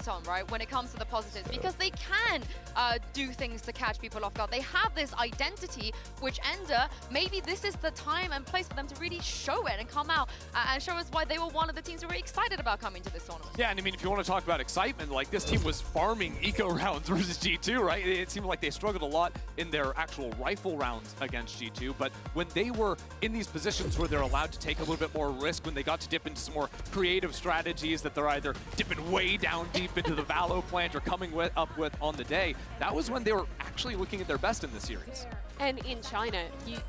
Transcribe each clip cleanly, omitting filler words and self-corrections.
spot on, right, when it comes to the positives, because they can do things to catch people off guard. They have this identity, which Ender, maybe this is the time and place for them to really show it and come out and show us why they were one of the teams who were excited about coming to this tournament. Yeah, and I mean, if you want to talk about excitement, like this team was farming eco rounds versus G2, right? It seemed like they struggled a lot in their actual rifle rounds against G2, but when they were in these positions where they're allowed to take a little bit more risk, when they got to dip into some more creative strategies that they're either dipping way down deep into the Valo plant or coming up with on the day, that was when they were actually looking at their best in the series. And in China,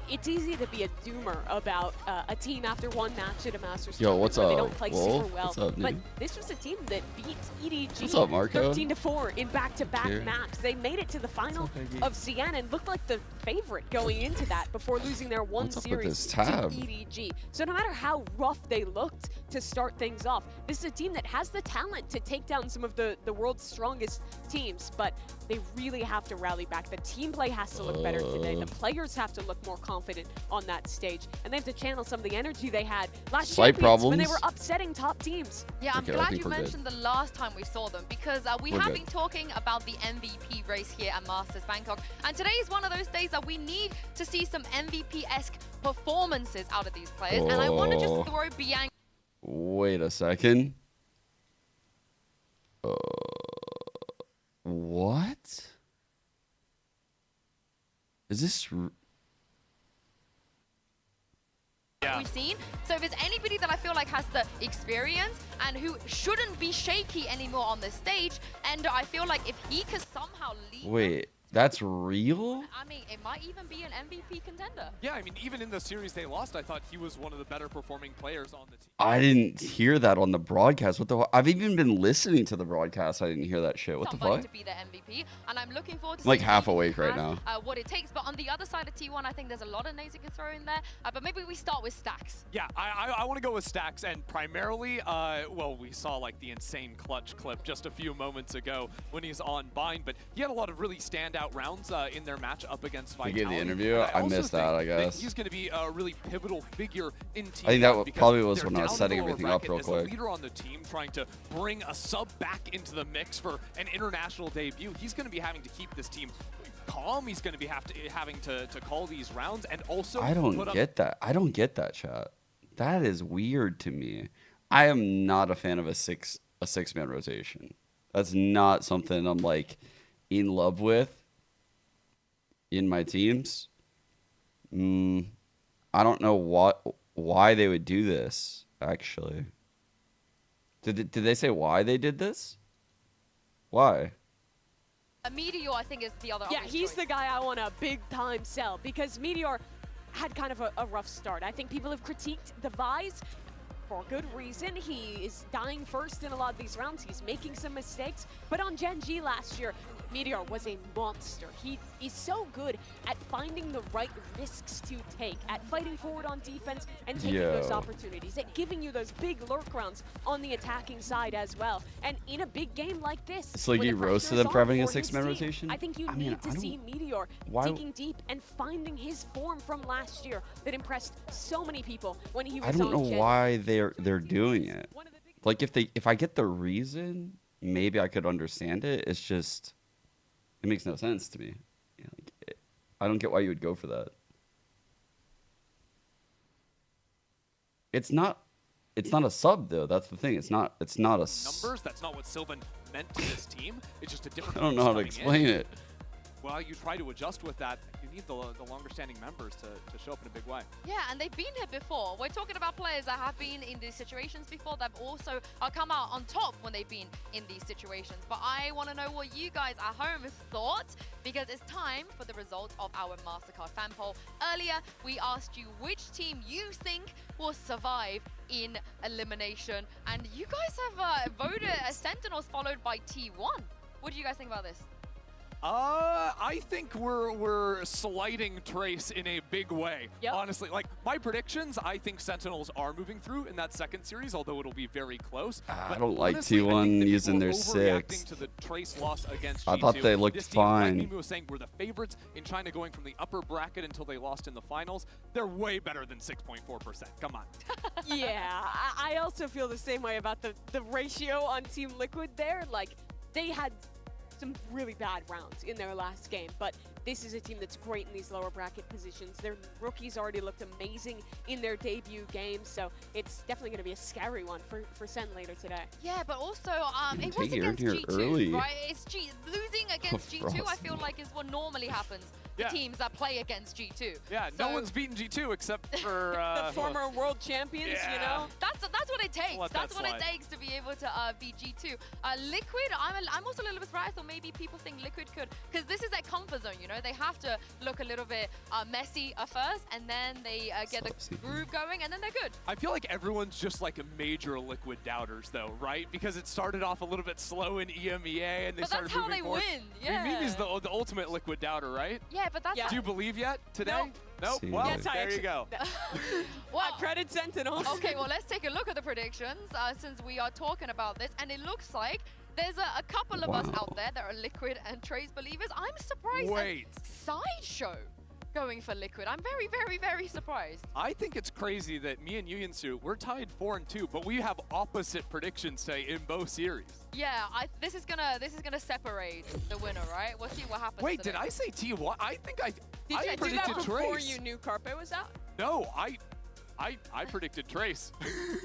it's easy to be a doomer about a team after one match at a Masters Yo, tournament what's where up? they don't play Whoa, super well. what's up, but dude? this was a team that beat EDG What's up, Marco? 13-4 in back-to-back Here. maps. They made it to the final of SEN and looked like the favorite going into that before losing their one What's up with series this to tab? EDG. So no matter how rough they looked to start things off, this is a team that has the talent to take down some of the world's strongest teams, but they really have to rally back. The team play has to look better today. The players have to look more confident on that stage, and they have to channel some of the energy they had last Slight Champions when they problems. were upsetting top teams. Yeah, I'm Okay, I glad think you we're good. mentioned the last time we saw them, because we We're have good. been talking about the MVP race here at Masters Bangkok, and today is one of those days that we need to see some MVP-esque performances out of these players, and I want to Oh. just throw Bianca. Wait a second. What? Is this? Yeah. We've seen. So if there's anybody that I feel like has the experience and who shouldn't be shaky anymore on this stage, and I feel like if he could somehow lead. Wait, that's real? I mean, it might even be an MVP contender. Yeah, I mean, even in the series they lost, I thought he was one of the better performing players on the team. I didn't hear that on the broadcast. What the? I've even been listening to the broadcast. I didn't hear that shit. What the Somebody fuck? to be the MVP, and I'm looking forward to I'm like seeing half if he awake right has, now. what it takes. But on the other side of T1, I think there's a lot of names you can throw in there. But maybe we start with Stacks. Yeah, I want to go with Stacks, and primarily, well, we saw like the insane clutch clip just a few moments ago when he's on Bind, but he had a lot of really standout rounds in their match up against He Vitality. gave the interview? And I also missed that, think I guess. he's going to be a really pivotal figure in Team I think that One because probably was they're when I was down setting the lower everything up bracket real as quick. the leader on the team, trying to bring a sub back into the mix for an international debut. He's going to be having to keep this team calm. He's going to be having to call these rounds, and also I don't put up get that. I don't get that, chat. That is weird to me. I am not a fan of a six-man rotation. That's not something I'm like in love with in my teams. I don't know why they would do this, actually. Did they say why they did this? Why? Meteor, I think, is the other. Yeah, obvious he's choice. the guy I want to big-time sell because Meteor had kind of a rough start. I think people have critiqued the Vise for good reason. He is dying first in a lot of these rounds. He's making some mistakes. But on Gen G last year, Meteor was a monster. He is so good at finding the right risks to take, at fighting forward on defense and taking those opportunities, at giving you those big lurk rounds on the attacking side as well. And in a big game like this, So like where you the pressure roasted is them for on having a his six-man team, rotation? I think you I mean, need to I don't- see Meteor why- digging deep and finding his form from last year that impressed so many people when he was I don't know on Gen. why they're doing it. One of the big Like if I get the reason, maybe I could understand it. It's just it makes no sense to me. You know, like, I don't get why you would go for that. It's not a sub though. That's the thing. It's not a numbers. That's not what Sylvan meant to this team. It's just a different. I don't know how to piece explain coming in. it. Well, you try to adjust with that. You need the longer standing members to show up in a big way. Yeah, and they've been here before. We're talking about players that have been in these situations before that have also come out on top when they've been in these situations. But I want to know what you guys at home thought, because it's time for the result of our MasterCard fan poll. Earlier, we asked you which team you think will survive in elimination, and you guys have voted as Sentinels followed by T1. What do you guys think about this? I think we're slighting Trace in a big way. Yep. Honestly, like my predictions, I think Sentinels are moving through in that second series, although it'll be very close. I But don't like honestly, I T1 think that using people their are overreacting sixth. to the Trace loss against I G2. thought they looked This team, like fine. Mimi was saying, were the favorites in China going from the upper bracket until they lost in the finals. They're way better than 6.4%. Come on. Yeah, I also feel the same way about the ratio on Team Liquid there. Like, they had some really bad rounds in their last game, but this is a team that's great in these lower bracket positions. Their rookies already looked amazing in their debut games, so it's definitely going to be a scary one for SEN later today. Yeah, but also it Take was it against here G2, early. right? It's losing against G2. I Frost. feel like is what normally happens to Yeah. teams that play against G2. Yeah, So no one's beaten G2 except for The former world champions, you yeah. know? That's what it takes. Let That's that what it slide. takes to be able to beat G2. Liquid, I'm also a little bit surprised, or maybe people think Liquid could, because this is their comfort zone. You know, they have to look a little bit messy at first, and then they get the groove going, and then they're good. I feel like everyone's just like a major Liquid doubters, though, right? Because it started off a little bit slow in EMEA, and they But started that's how moving they forward. win. I mean, Yeah. Mimi's the ultimate Liquid doubter, right? Yeah, but that's Yeah. Do you believe yet today? Nope. Nope. See, Well, Yes, I there you actually- go. well. I credit Sentinels. Okay, well, let's take a look at the predictions since we are talking about this. And it looks like there's a couple of us Wow. out there that are Liquid and Trace believers. I'm surprised Wait. at Sideshow going for Liquid. I'm very, very, very surprised. I think it's crazy that me and Yuyansu, we're tied 4-2, but we have opposite predictions today in both series. Yeah, this is gonna separate the winner, right? We'll see what happens. Wait, today. did I say T1? I think I Did you do predicted that before Trace. you knew Carpe was out? No, I predicted Trace.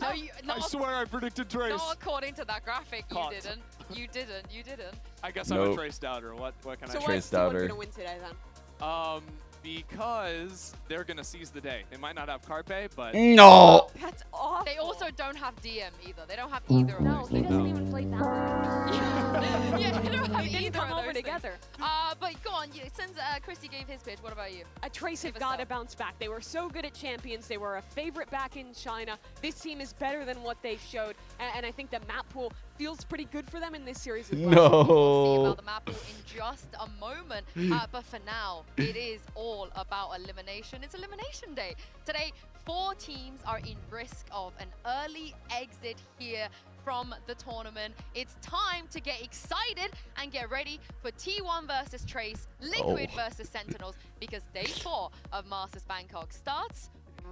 No, you, I swear I predicted Trace. not according to that graphic. Caught. You didn't. You didn't. You didn't. I guess I'm a Nope. Trace doubter. What can So I why Trace is T1 doubter. gonna win today then? say? Because they're gonna seize the day. They might not have Carpe, but No. That's awful. They also don't have DM either. They don't have either of No, those he things. doesn't even play Valorant. Yeah, they don't have They didn't either come of over those together. things. But go on, since Christy gave his pitch, what about you? Trace have Give us got to up. bounce back. They were so good at Champions. They were a favorite back in China. This team is better than what they showed, and I think the map pool feels pretty good for them in this series as well. We'll see No. about the map pool in just a moment. But for now, it is all about elimination. It's elimination day. Today, 4 teams are in risk of an early exit here from the tournament. It's time to get excited and get ready for T1 versus Trace, Liquid versus Sentinels, because day 4 of Masters Bangkok starts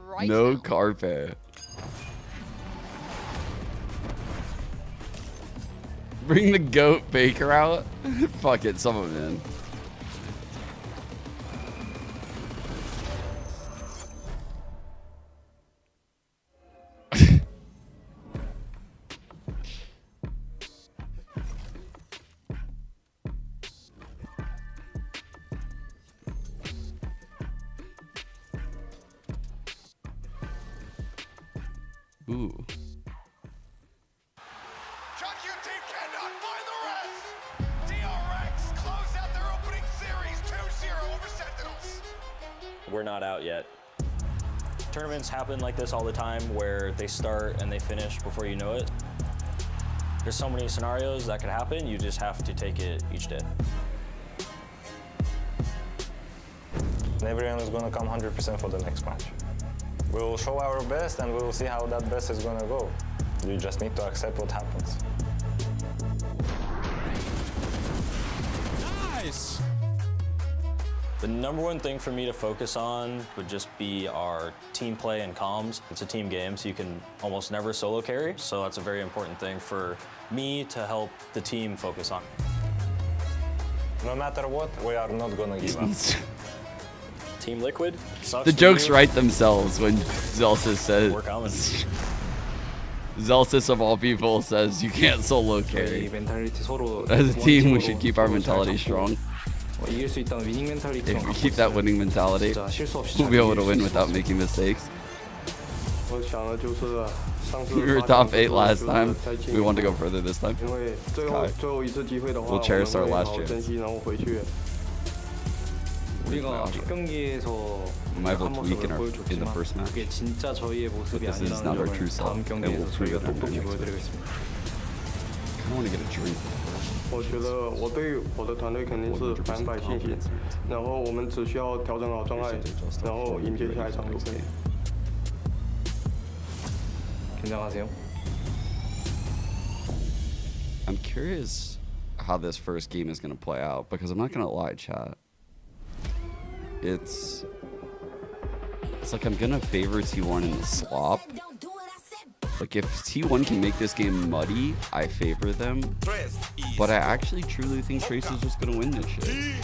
right No now. Carpe. Bring the goat Baker out. Fuck it, some of it in. Ooh. Chucky team cannot find the rest. DRX close out their opening series 2-0 over Sentinels. We're not out yet. Tournaments happen like this all the time where they start and they finish before you know it. There's so many scenarios that could happen, you just have to take it each day. Everyone is going to come 100% for the next match. We will show our best and we will see how that best is going to go. You just need to accept what happens. nice. The number one thing for me to focus on would just be our team play and comms. It's a team game, so you can almost never solo carry. So that's a very important thing for me to help the team focus on. No matter what, we are not going to give up. Team Liquid sucks The for jokes you. write themselves when Zelsis says. We're coming. Zelsis of all people says you can't solo carry. 서로 As a team, we 원팀으로 should keep our 서로 잘 mentality 잡고 strong. 이길 수 있다는 위닝 멘탈리티로 If we 갖고 keep that 있어요. winning mentality, 진짜 실수 없이 we'll 잘 be able to 이길 win 수 without 있을 것 making mistakes. 我想的就是上次 We were 8 top 8强的时候 last 就是 time. 再进 We 一 want to 步 go further this time. 因为最后一次机会的话， We'll cherish our 我们会 last 好好 chance. 珍惜，然后回去。 우리가 첫 경기에서 We might 한 look weak in 모습을 in the 보여줬지만 first match. 그게 진짜 저희의 모습이 This is 아니라는 not our 점을 true self, 다음 and 경기에서 we'll prove 저희가 it in the 똑똑히 next one. 보여드리겠습니다. I want to get a drink. 我觉得我对我的团队肯定是100%信心，然后我们只需要调整好状态，然后迎接下一场就可以。 긴장하세요. I'm curious how this first game is going to play out because I'm not going to lie, chat. It's like I'm going to favor T1 in the slop. Like if T1 can make this game muddy, I favor them. But I actually truly think Trace is just going to win this shit.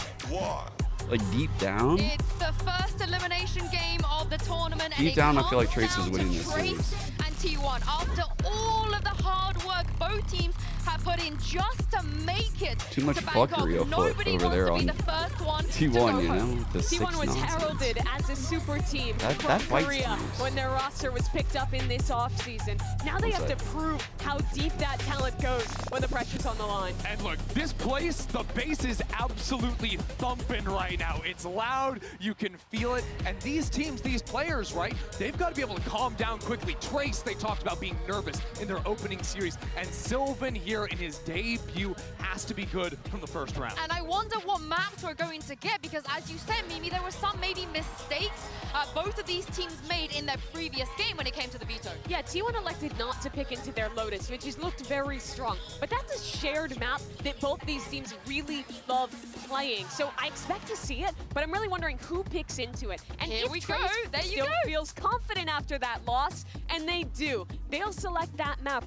Like deep down, It's the first elimination game of the tournament. Deep and down, it I feel like comes Trace is down winning to this Trace series. and T1. After all of the hard work both teams have put in just to make it Too much to Bangkok, fuckery nobody over wants there to be on the first one to T1, go you home. know? The six T1 was nonsense. heralded as a super team That from fights Korea teams. when their roster was picked up in this offseason. Now they What's have that? to prove how deep that talent goes when the pressure's on the line. And look, this place, the bass is absolutely thumping right now. It's loud, you can feel it. And these teams, these players, right, they've got to be able to calm down quickly. Trace, they talked about being nervous in their opening series. And Sylvan here in his debut has to be good from the first round. And I wonder what maps we're going to get because, as you said, Mimi, there were some maybe mistakes both of these teams made in their previous game when it came to the veto. Yeah, T1 elected not to pick into their Lotus, which has looked very strong. But that's a shared map that both these teams really love playing. So I expect to see it, but I'm really wondering who picks into it. And Here if we go. Trace There you still go. feels confident after that loss, and they do, they'll select that map.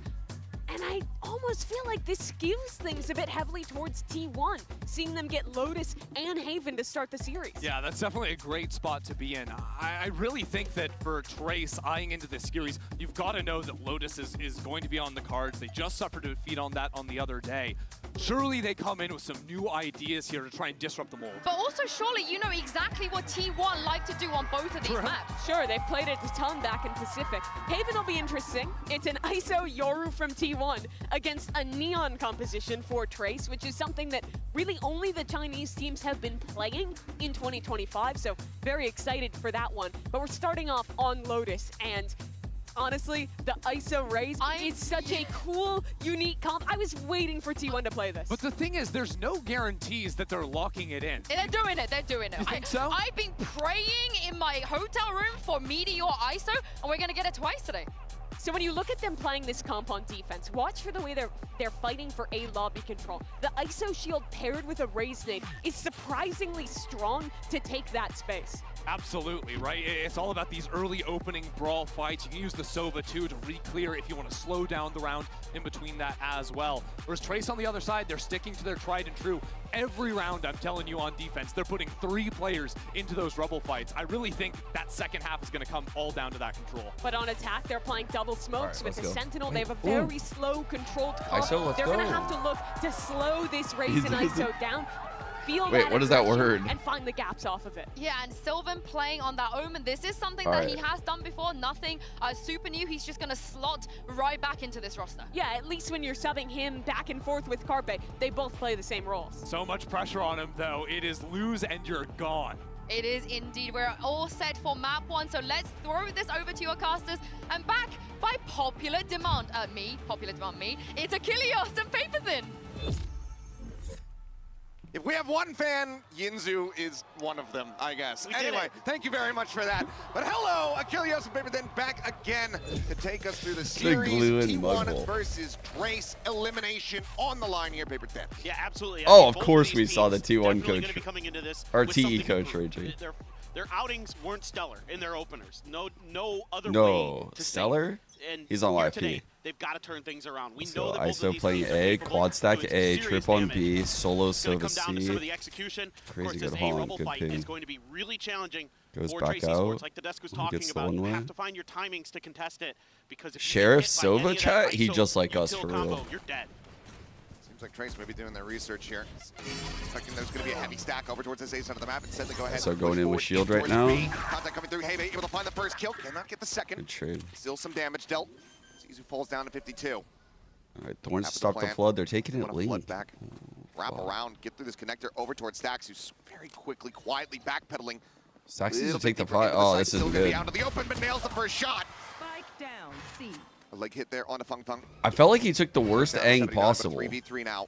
And I almost feel like this skews things a bit heavily towards T1, seeing them get Lotus and Haven to start the series. Yeah, that's definitely a great spot to be in. I really think that for Trace eyeing into this series, you've got to know that Lotus is going to be on the cards. They just suffered a defeat on that on the other day. Surely they come in with some new ideas here to try and disrupt the mold. But also, surely you know exactly what T1 like to do on both of these Correct. maps. Sure, they've played it a ton back in Pacific. Haven will be interesting. It's an ISO Yoru from T1 against a Neon composition for Trace, which is something that really only the Chinese teams have been playing in 2025, so very excited for that one. But we're starting off on Lotus, and honestly, the ISO Raze is such a cool, unique comp. I was waiting for T1 to play this. But the thing is, there's no guarantees that they're locking it in. They're doing it, they're doing it. You think so? I've been praying in my hotel room for Meteor ISO, and we're gonna get it twice today. So when you look at them playing this comp on defense, watch for the way they're fighting for A lobby control. The ISO shield paired with a Raze nade is surprisingly strong to take that space. Absolutely, right? It's all about these early opening brawl fights. You can use the Sova too to re-clear if you want to slow down the round in between that as well. Whereas Trace on the other side, they're sticking to their tried and true. Every round, I'm telling you, on defense, they're putting 3 players into those Rebel fights. I really think that second half is going to come all down to that control. But on attack, they're playing double smokes with the let's go. Sentinel. Wait, They have a ooh. very slow, controlled comp. ISO, let's They're going to go. have to look to slow this Raze and ISO down. Feel Wait, that what is that aggression word? and find the gaps off of it. Yeah, and Sylvan playing on that Omen. This is something All that right. he has done before. Nothing super new. He's just going to slot right back into this roster. Yeah, at least when you're subbing him back and forth with Carpe, they both play the same roles. So much pressure on him, though. It is lose and you're gone. It is indeed. We're all set for map 1, so let's throw this over to your casters. And back by popular demand, me, it's Achilles and Paper Thin. If we have one fan, Yinzu is one of them, I guess. Anyway, thank you very much for that. But hello, Achilles and Paper Thin back again to take us through the series. glue and T1 muggle. versus Trace elimination on the line here, Paper Thin. Yeah, absolutely. Oh, I of both course these we saw the teams T1 definitely coach. gonna be coming into this Or with TE something to coach, prove. Raging. Their outings weren't stellar in their openers. No other No, way to say stellar? it. And He's on here YP. today, they've got to turn things around. We So know that both of ISO these playing teams are A, capable quad of stack doing A, some trip serious on damage. B, solo It's going to Sova come down to some of C. the execution. Crazy of course, good this Holland, A-Rebel good fight ping. is going to be really challenging Goes for back Trace out. Esports. Like the desk was He talking gets the about, you one-way. have to find your timings to contest it. Because if Sheriff you get hit by any Sova of that chat? He ISO just like us util for combo, real. You're dead. Seems like Trace may be doing their research here. Expecting there's going to be a heavy stack over towards this A side of the map. Instead, they go ahead So and going push in with forward shield right towards now. B. Contact coming through. Hey, able to find the first kill. Cannot get the second. Good trade. Still some damage dealt. Zizu falls down to 52. All right, Thorns After the stop the plan, flood. They're taking it Wanna flood link. back, wrap fuck. around, get through this connector over towards Stax, who's very quickly, quietly backpedaling. Stacks needs Little to take bit the deeper fight. into the Oh, site, this still isn't gonna be good. out to the open, but nails the first shot. Spike down, C. A leg hit there on the Fung Fung. I felt like he took the worst Down ang 79, but possible. 3v3 now.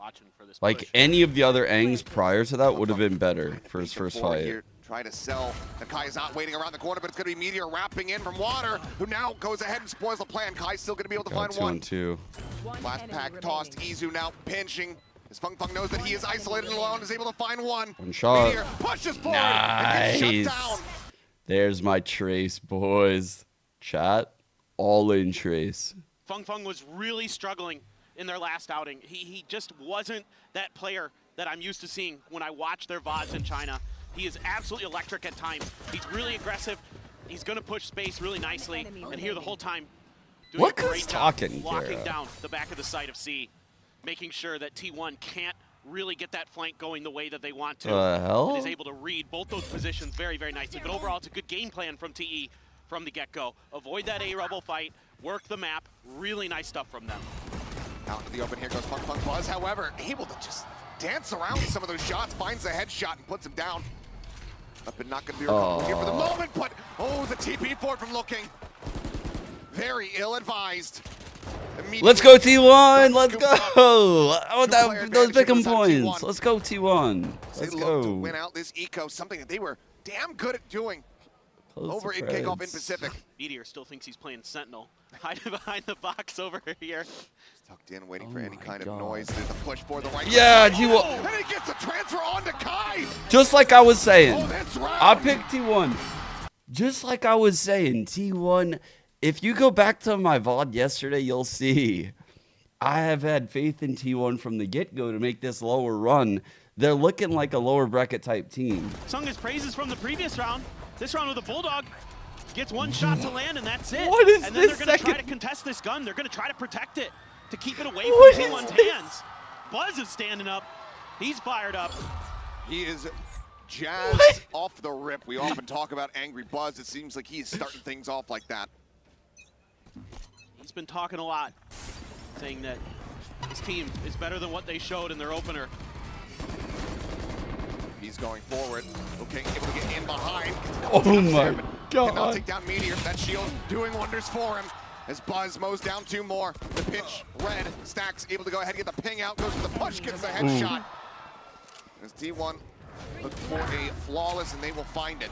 watching for this Like push. any of the other Angs prior to that would have been better for his first Forward fight. here, try to sell. Nakai is not waiting around the corner, but it's going to be Meteor wrapping in from Water, who now goes ahead and spoils the plan. Kai's still going to be able to Got find 2 one. on 2. Last pack tossed. Izu now pinching. As Fung Fung knows that he is isolated and alone, is able to find one. One shot. Meteor pushes forward and gets Nice. shut down. There's my Trace, boys. Chat, all in Trace. Fung Fung was really struggling in their last outing. He just wasn't that player that I'm used to seeing when I watch their VODs in China. He is absolutely electric at times. He's really aggressive. He's going to push space really nicely. And here the whole time, doing Look a who's great job talking, locking Kara. down the back of the side of C, making sure that T1 can't really get that flank going the way that they want to. The hell? And is able to read both those positions very, very nicely. But overall, it's a good game plan from TE from the get-go. Avoid that A-Rebel fight, work the map. Really nice stuff from them. Out into the open here goes Fung Fung Buzz, however, able to just dance around some of those shots, finds the headshot and puts him down. But not going to be recoverable here for the moment, but the TP for it from looking. Very ill-advised. Let's go T1. Let's go. Two-player Those advantage pick 'em goes on points. T1. Let's go T1. They Let's look to go. win out this eco, something that they were damn good at doing Close over the in Kickoff in Preds. Pacific. Meteor still thinks he's playing Sentinel. Hiding behind the box over here. Tucked in, waiting for Oh any my kind God. of noise. There's a push for the right. Yeah, side. T1. And he gets the transfer on to Kai. Just like I was saying. That's right. I picked T1. Just like I was saying, T1. If you go back to my VOD yesterday, you'll see I have had faith in T1 from the get-go to make this lower run. They're looking like a lower bracket type team. Sung his praises from the previous round. This round with a Bulldog. Gets one shot to land and that's it. What is and then this they're going to try to second- contest this gun. They're going to try to protect it to keep it away What from is T1's this? hands. Buzz is standing up. He's fired up. He is jazzed off the rip. We often talk about Angry Buzz. It seems like he's starting things off like that. He's been talking a lot, saying that his team is better than what they showed in their opener. He's going forward, looking able to get in behind. Oh my Cannot God. take down Meteor. That shield doing wonders for him. As Buzz mows down 2 more. The pitch, red, Stacks able to go ahead and get the ping out. Goes for the push, gets the headshot. As T1 look for a flawless, and they will find it.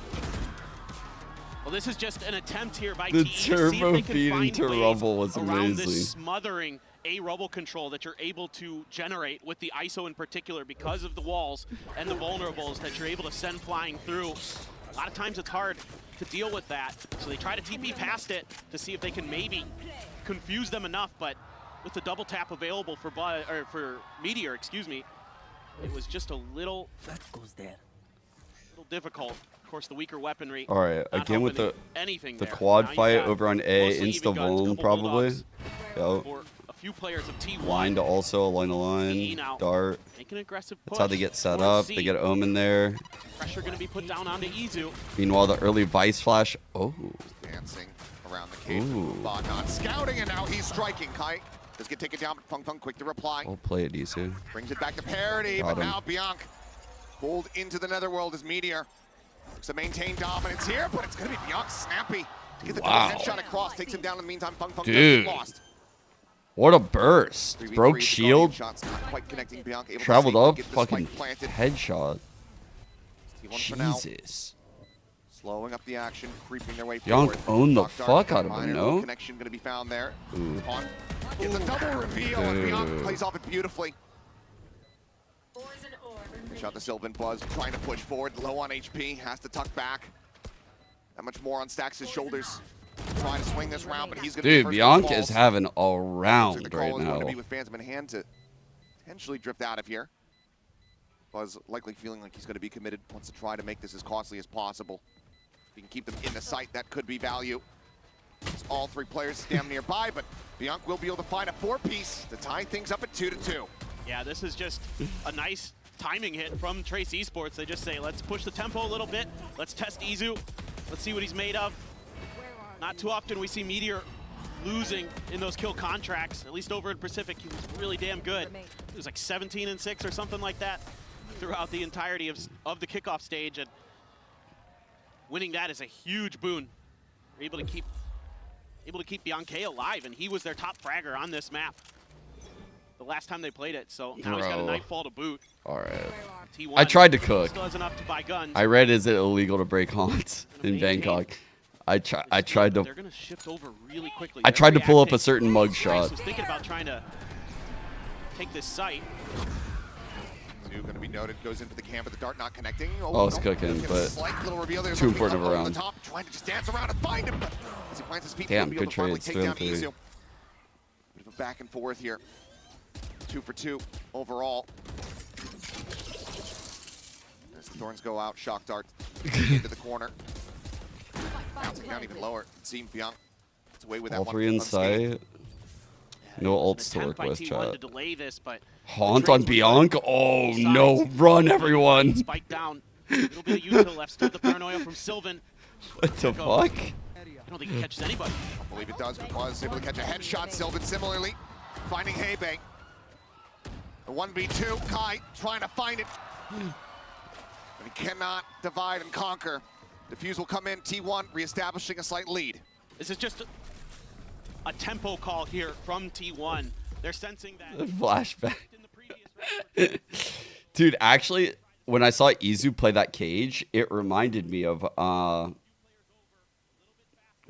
Well, this is just an attempt here by The TE to see if turbo they can feed find into ways Rumble was around amazing. this smothering A-Rubble control that you're able to generate with the ISO in particular because of the walls and the vulnerables that you're able to send flying through. A lot of times it's hard to deal with that, so they try to TP past it to see if they can maybe confuse them enough, but with the double tap available for Meteor, excuse me, it was just a little difficult. Of course, the weaker weaponry. All right, not again with helping anything the there. quad Now you fight got over on A, mostly insta even guns, vuln couple probably. bulldogs Yep. for a few players of T1. Line to also, line to line, now dart. Make an aggressive push. That's how they get set towards up. They C. get Omen there. Pressure going to be put down onto Izu. Meanwhile, the early Vice Flash. Oh. Dancing around the cage. Ooh. Not scouting, and now he's striking. Kai does get taken down, but Fung Fung quick to reply. I'll play it, Isu. Brings it back to parity, Got but him. now Bianc pulled into the netherworld as Meteor. Looks to maintain dominance here, but it's going to be Bianc snappy to get the Wow. headshot across. Takes him down in the meantime. Fung Fung Dude. does get lost. What a burst. 3v3, Broke the shield. Guardian shots not quite connecting. Bianc able to Traveled safely up. get the Fucking spike planted. headshot. T1 for now. Jesus. Slowing up the action, creeping their way Bianc forward. owned the Dark fuck out of him, minor no? connection going to be found there. Ooh. On. It's a double reveal, and Bianc Dude. plays off it beautifully. Shot the Sylvan Buzz, trying to push forward, low on HP, has to tuck back. Not much more on Stax' shoulders. Trying to swing this round, but he's going to Dude, be Bianc first to is the having a falls. round The call right is going to now. be with Phantom in hand to potentially drift out of here. Buzz likely feeling like he's going to be committed, wants to try to make this as costly as possible. If he can keep them in the sight, that could be value. It's all 3 players damn nearby, but Bianc will be able to find a 4-piece to tie things up at 2-2. Yeah, this is just a nice timing hit from Trace Esports. They just say, let's push the tempo a little bit. Let's test Izu. Let's see what he's made of. Not too often we see Meteor losing in those kill contracts. At least over in Pacific, he was really damn good. It was like 17-6 or something like that throughout the entirety of the kickoff stage. And winning that is a huge boon. We're able to keep Bianca alive, and he was their top fragger on this map. the last time they played it. So now he's got a Bro. Nightfall to boot. All right. T1 I tried to cook. still has enough to buy guns. I read, is it illegal to break haunts in maintain. Bangkok? I tried to. They're gonna shift over really quickly. I They're tried to pull up a reacting. certain mug Trace shot. was thinking about trying to take this site. Two going to be noted. Goes into the camp, but the dart not connecting. Oh, it's cooking, Gets a but slight little reveal there. too Looking important of a up on round. the top, trying to just dance around and find him, but as he finds his feet, Damn, he'll be able good to finally trades, take 3 down on 3. Izu. Bit of a back and forth here. 2 for 2 overall. As the Thorns go out, shock dart into the corner. Bouncing down even lower. Team Bianc. It's away with that All one. 3 in unscathed. sight. No It was ults an to attempt work by with, T1 to chat. delay this, but Haunt the on trades were good. Bianc? Oh Sides. no, run everyone. Spike down. A little bit of util left. Still the paranoia from Sylvan. What the fuck? I don't think he catches anybody. I believe it does, but was able to catch a headshot. Sylvan similarly finding Haybay. The 1v2, Kai trying to find it. But he cannot divide and conquer. Defuse will come in, T1 reestablishing a slight lead. This is just a tempo call here from T1. They're sensing that. Flashback. In the previous round. Dude, actually, when I saw Izu play that cage, it reminded me of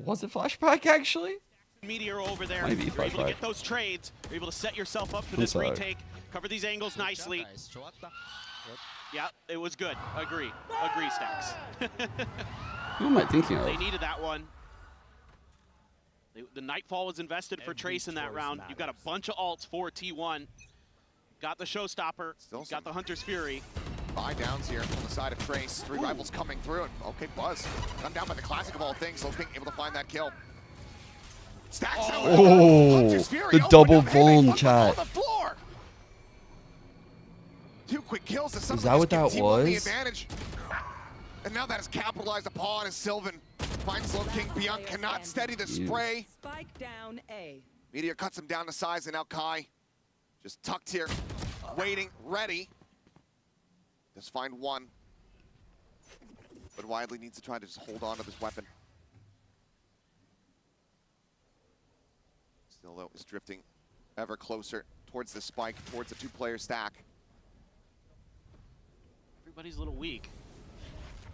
was it Flashback actually? Meteor over there. Might be You're able to flashback. get those trades. You're able to set yourself up for I'm this sorry. retake. Cover these angles nicely. Yeah, it was good. Agree. Agree, Stacks. Who am I thinking of? They needed that one. The Nightfall was invested for Trace in that round. You've got a bunch of ults for T1. Got the Showstopper. Still Got the Hunter's Fury. 5 downs here on the side of Trace. 3 rivals coming through. And okay, Buzz gunned down by the classic of all things. Loping able to find that kill. Stacks out. Oh, Hunter's Fury the opened double up. Haybay Vuln on chat. the floor. 2 quick kills to Is suddenly that what just give that T1 the was? advantage. And now that is capitalized upon as Sylvan finds Low King. Bianc cannot steady the spray. Spike down A. Meteor cuts him down to size, and now Kai just tucked here, waiting, ready. Just find one. But Widely needs to try to just hold on to this weapon. Still, though, is drifting ever closer towards the spike, towards the 2-player stack. Everybody's a little weak.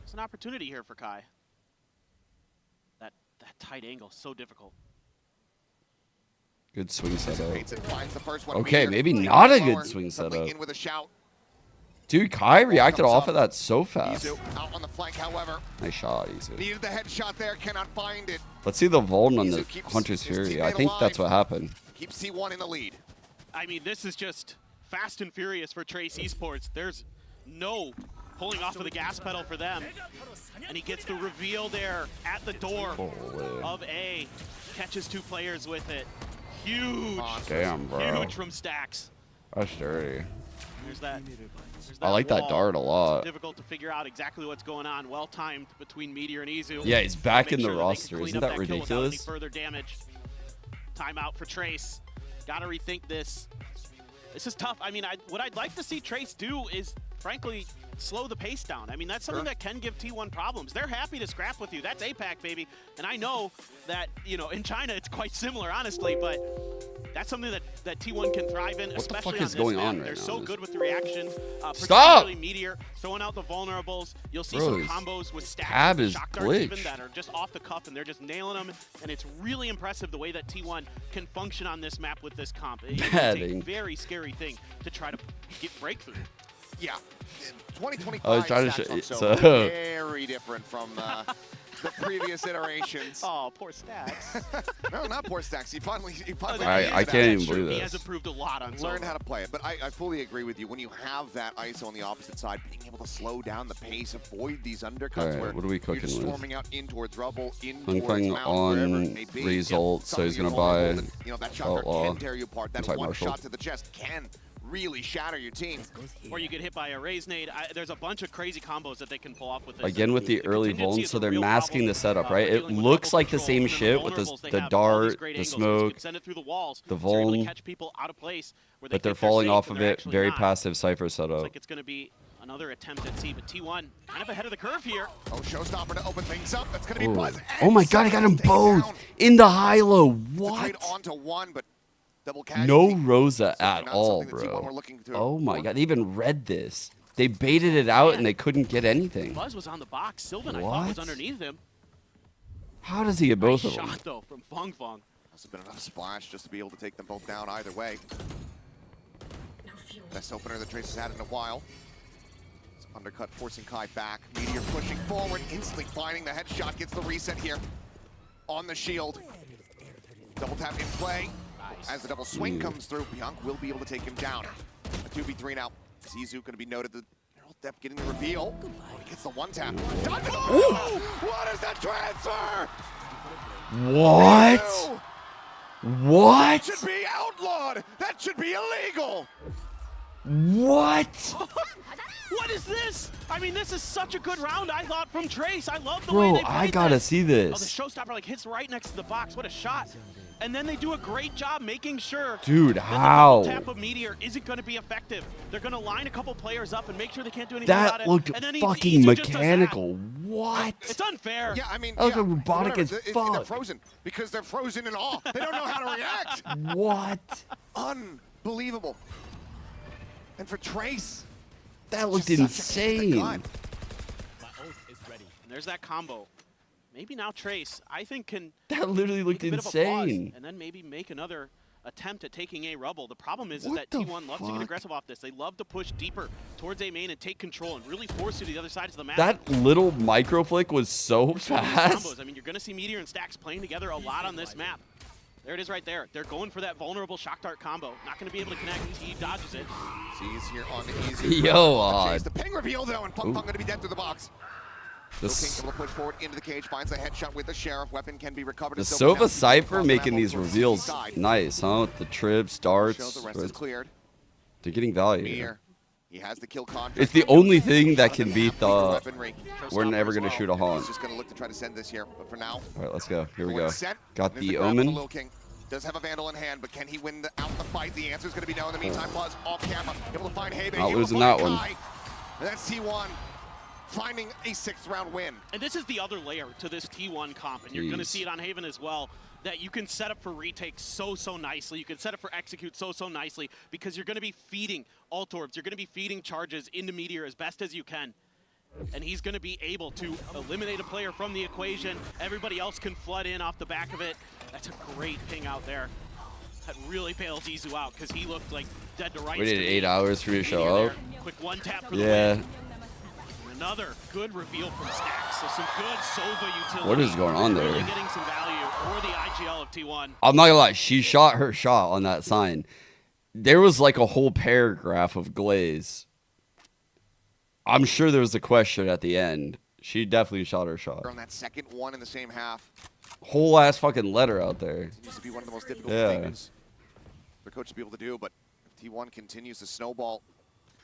It's an opportunity here for Kai. That tight angle, so difficult. Good swing setup. Anticipates it, finds the first one. Okay, Meteor maybe flicking not a lower, good swing suddenly setup. In with a shout. Dude, Kai reacted comes off up. of that so fast. Izu out on the flank, however. Nice shot, Izu. Needed the headshot there, cannot find it. Let's see the Vuln on the Izu keeps Hunter's his Fury. teammate I think that's alive. what happened. Keeps T1 in the lead. I mean, this is just fast and furious for Trace Esports. There's no pulling off of the gas pedal for them. And he gets the reveal there at the door Holy. of A. Catches 2 players with it. Huge. Damn, bro. Huge from Stacks. That's dirty. There's that. I like that wall. dart a lot. Difficult to figure out exactly what's going on. Well timed between Meteor and Izu. Yeah, he's back Make in the sure that they can roster. clean Isn't up that kill without any ridiculous? further damage. Timeout for Trace. Got to rethink this. This is tough. I mean, what I'd like to see Trace do is, frankly, slow the pace down. I mean, that's something that can give T1 problems. They're happy to scrap with you. That's APAC, baby. And I know that, you know, in China it's quite similar, honestly, but that's something that T1 can thrive in, What the especially fuck on is this going map. on right They're now? so good with the reaction. Stop! Particularly Meteor, throwing out the vulnerables. You'll see Bro, some combos with Stacks. tab is Shock darts even glitched. that are just off the cuff, and they're just nailing them. And it's really impressive the way that T1 can function on this map with this comp. It's a Batting. very scary thing to try to get breakthrough. Yeah. 2025 I was trying to Stacks on show- Sova, so- very different from the previous iterations. Oh, poor Stacks. No, not poor Stacks. He finally I can't even believe He this. has improved a lot on learn Sova. how to play it. But I fully agree with you. When you have that ISO on the opposite side, being able to slow down the pace, avoid these undercuts Alright, where what are we you're cooking just with? storming out in towards rubble, in I'm towards playing mound, wherever on it may be. result, so he's Suddenly gonna you're buy vulnerable, and, you know, that shot Outlaw. can tear you apart. That Sorry, one Marshall. shot to the chest can really shatter your team. Or you get hit by a raise nade. There's a bunch of crazy combos that they can pull off with this. Again with the early contingency Vuln, is so a they're real masking problem. the setup, right? We're It dealing with looks double like the control, same and shit the with vulnerables, they the have all these dart, great the angles, so you smoke, can send it through the walls. the So you're able to Vuln, catch people out of place where but they they're think falling safe, off and of they're it. actually Very not. passive Cypher Looks setup. like it's going to be another attempt at C, but T1 kind of ahead of the curve here. Oh, Showstopper to open things up. That's going to be Ooh. Buzz. Oh my god, I got them both in the high-low. What? What? Onto one, but Double casualty. No Rosa Certainly at not all, something that T1 bro. were looking to Oh my for. god, they even read this. They baited it out and they couldn't get anything. Buzz was on the box. Sylvan, I thought, was What? underneath him. How does he get both Nice of them? shot, though, from Fong Fong. Must have been enough splash just to be able to take them both down either way. Best opener that Trace has had in a while. It's undercut, forcing Kai back. Meteor pushing forward, instantly finding the headshot, gets the reset here on the shield. Double tap in play. As the double swing comes through, Bianc will be able to take him down. A 2v3 now. Zizu going to be noted. The Depth getting the reveal. Oh, he gets the one tap. Oh, what is that transfer? What? That What? should be outlawed. That should be illegal. What? What is this? I mean, this is such a good round, I thought, from Trace. I love the Bro, way they I played gotta this. see Oh, the this. showstopper like hits right next to the box. What a shot. And then they do a great job making sure Dude, that how? the double tap of Meteor isn't going to be effective. They're going to line a couple players up and make sure they can't do anything about That it. looked And then fucking Izu just does that. mechanical. What? It's unfair. Yeah, I mean, That was yeah, robotic whatever. as They're fuck. frozen because they're frozen in awe. They don't know how to react. What? Unbelievable. And for Trace, That looked just such a kick to the insane. gut. And there's that combo. Maybe now Trace, I think, can That literally take looked a bit of a pause insane. and then maybe make another attempt at taking A rubble. The problem is What that the T1 loves to get fuck? aggressive off this. They love to push deeper towards A main and take control and really force you to the other sides of the map. That little micro flick was so Push some of these fast. combos. I mean, you're going to see Meteor and Stacks playing together a lot on this map. There it is right there. They're going for that vulnerable shock dart combo. Not going to be able to connect. He dodges it. Sees here on the easy. Yo, Chase the ping reveal though, and Punk going to be dead through the box. King able to push forward into the cage, finds a headshot with the Sheriff. Weapon can be recovered. The Sova Cypher making these reveals nice, huh? With the trips, darts. The rest is cleared. They're getting value. Meteor. He has the kill contract. It's the only thing that can beat the... Weaponry. We're never going to shoot a haunt. He's just going to look to try to send this here, but for now, All right, let's go. Here we going go. set. Got There's the grab on the Omen. Lil King. Does have a Vandal in hand, but can he win out the fight? The answer is going to be no. In the meantime, Buzz off camera, able to find Hebe. Not able to losing find that one. Kai. And that's T1 finding a 6th round win. And this is the other layer to this T1 comp, and you're going to Jeez. see it on Haven as well, that you can set up for retake so nicely. You can set up for execute so nicely because you're going to be feeding alt orbs. You're going to be feeding charges into Meteor as best as you can. And he's going to be able to eliminate a player from the equation. Everybody else can flood in off the back of it. That's a great ping out there. That really bails Izu out because he looked like dead to rights. Waited 8 hours for you to show Meteor up. there. Quick one tap for the Yeah. win. Another good reveal from Stacks. So some good Sova utility. What is going on there? Really getting some value for the IGL of T1. I'm not gonna lie, she shot her shot on that sign. There was like a whole paragraph of glaze. I'm sure there was a question at the end. She definitely shot her shot. On that second one in the same half. Whole ass fucking letter out there. Continues to be one of the most difficult Yeah. things for coach to be able to do, but if T1 continues to snowball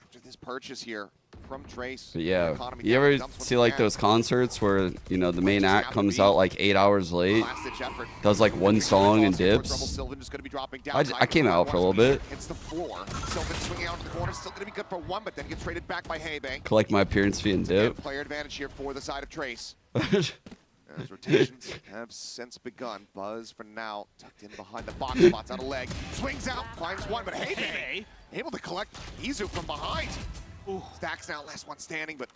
after this purchase here from Trace. But yeah, economy you down, ever dumps what see they like can. those concerts where, you know, the main Just act have to comes be out like 8 hours late, Last-ditch effort. does like one song and dips? Sylvan just going to be dropping down. I came out for a little bit. Hits the floor. Sylvan swinging out to the corner, still going to be good for one, but then gets traded back by Haybank. Collect my appearance fee and dip. Player advantage here for the side of Trace. As rotations have since begun. Buzz for now tucked in behind the box, spots out a leg, swings out, finds one, but Haybank able to collect Izu from behind. Ooh. Stacks now last one standing, but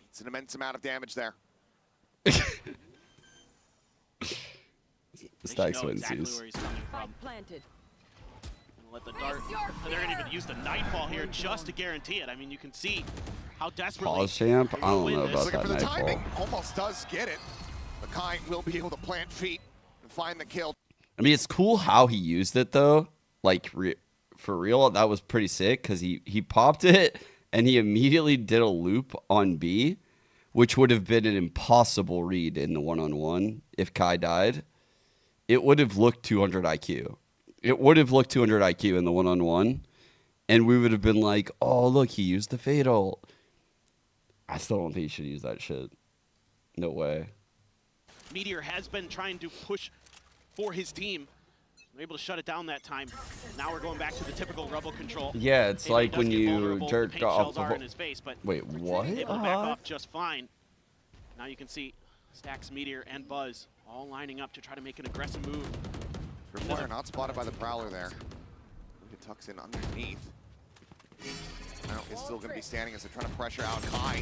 it's an immense amount of damage there. Stacks know wins exactly these. where he's coming from. Planted. Let the dart. They're going to even use the Nightfall here just to guarantee it. I mean, you can see how desperately. Pause champ? I don't know about Looking that for the Nightfall. timing, almost does get it. The Kai will be able to plant feet and find the kill. I mean, it's cool how he used it though. Like for real, that was pretty sick because he popped it and he immediately did a loop on B, which would have been an impossible read in the one-on-one if Kai died. It would have looked 200 IQ. It would have looked 200 IQ in the one-on-one, and we would have been like, "Oh, look, he used the fatal." I still don't think he should use that shit. No way. Meteor has been trying to push for his team. They're able to shut it down that time. Now we're going back to the typical rubble control. Yeah, it's Hayden like does when get you vulnerable. jerk the paint off shells the are in his face, but Wait, what? able to back off just fine. Now you can see Stacks, Meteor, and Buzz all lining up to try to make an aggressive move. Tripwire not spotted by the Prowler there. It tucks in underneath. Now is still going to be standing as they're trying to pressure out Kai.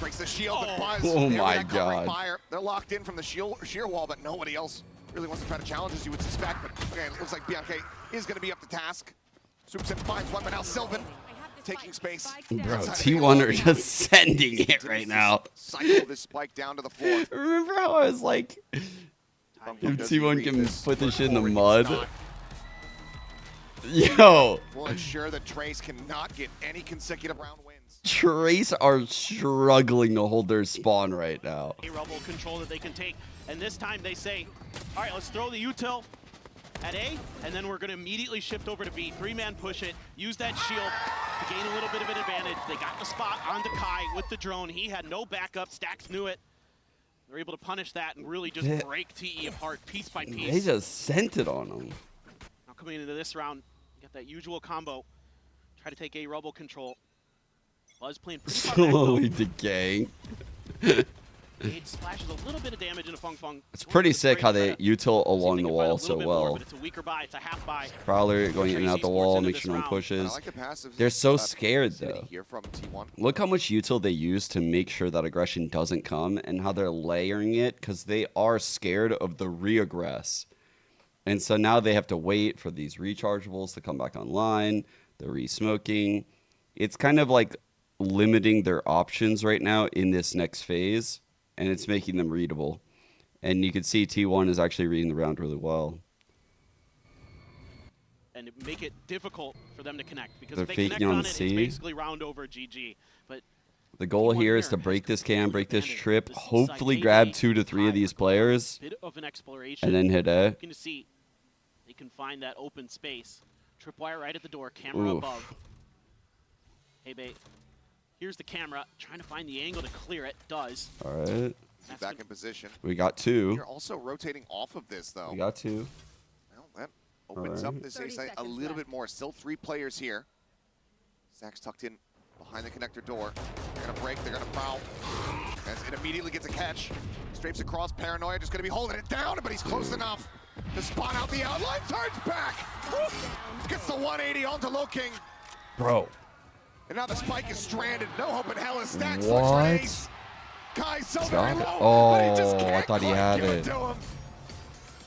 Breaks the shield, but Buzz. Oh there my with that covering God. Fire. They're locked in from the sheer wall, but nobody else really wants to try to challenge, as you would suspect. But okay, it looks like Bianca is going to be up to task. Swoops in, finds one, but now Sylvan taking space. Bro, T1 are just sending it right now. Cycle this spike down to the floor. Remember how I was like, if T1 can put this shit in the mud? Yo, We'll ensure that Trace cannot get any consecutive round wins. Trace are struggling to hold their spawn right now. A rebel control that they can take, and this time they say, all right, let's throw the util at A, and then we're going to immediately shift over to B. 3-man push it, use that shield to gain a little bit of an advantage. They got the spot onto Kai with the drone. He had no backup. Stax knew it. They're able to punish that and really just break TE apart piece by piece. They just sent it on them. Now coming into this round, you got that usual combo. Try to take A rebel control. Buzz playing pretty far back, Slowly decaying. Gage splashes a little bit of damage into Fung Fung. It's pretty sick how they util along the See if they can find a wall little so bit more, well. but it's a weaker buy, it's a half buy. Prowler going in and out the wall, into make this sure no one round. pushes. I like the passive, They're so scared city though. Here from T1. Look how much util they use to make sure that aggression doesn't come and how they're layering it because they are scared of the re-aggress. And so now they have to wait for these rechargeables to come back online, the re-smoking. It's kind of like limiting their options right now in this next phase, and it's making them readable. And you can see T1 is actually reading the round really well. And make it difficult for them to connect, because They're if they faking connect on on it, it's C. basically round over GG. But The goal T1 here is here to has break this cam, break this advantage. trip, This is hopefully like grab maybe 2 to 3 of these players, bit of an exploration. and then hit A. Looking to see they can find that open space. Tripwire right at the door, camera Oof. above. Hey, bait. Here's the camera, trying to find the angle to clear it. Does. All right. That's Back good. in position. We got 2. You're also rotating off of this, though. We got 2. Well, that opens up this 30 A site a seconds little left. bit more. Still 3 players here. Zach's tucked in behind the connector door. They're going to break. They're going to prowl. As it immediately gets a catch. Strafes across. Paranoia just going to be holding it down, but he's close enough to spawn out the outline. Turns back. Gets the 180 onto Low King. Bro. And now the spike is stranded. No hope in hell. Stacks What? for Trace. Kai so very Got it. low, but he just Oh, I can't thought he quite had give it. to him.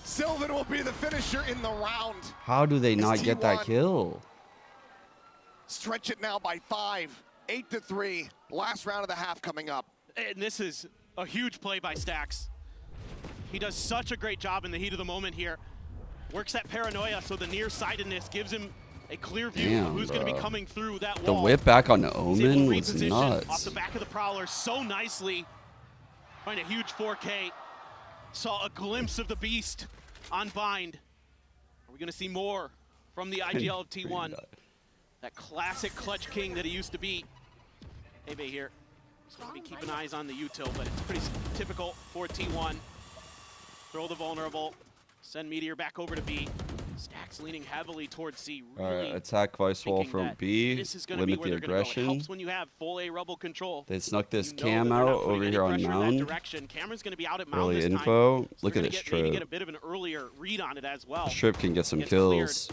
Sylvan will be the finisher in the round. How do they It's not get that T1. kill? Stretch it now by 5, 8-3. Last round of the half coming up. And this is a huge play by Stax. He does such a great job in the heat of the moment here. Works that paranoia, so the nearsightedness gives him a clear view Damn, of who's going to be bro. coming through that The wall. whip back on the He's able Omen to was reposition off nuts. the back of the Prowler so nicely. Find a huge 4K. Saw a glimpse of the beast on Bind. Are we going to see more from the IGL of T1? That classic clutch king that he used to be. Hey, here. Just going to be keeping eyes on the util, but it's pretty typical for T1. Throw the vulnerable. Send Meteor back over to B. Stax leaning heavily towards C. All Really right, attack vice wall thinking from that B, this is gonna be limit where the they're gonna go. It aggression. helps when you have full A rebel control. They snuck this You know cam that they're not out putting over any here on pressure in that Mound. direction. Camera's going to be out at Mound Early this time. info. So Look they're at gonna this maybe get trip. a bit of an earlier read on it as well. Strip can get some Gets kills.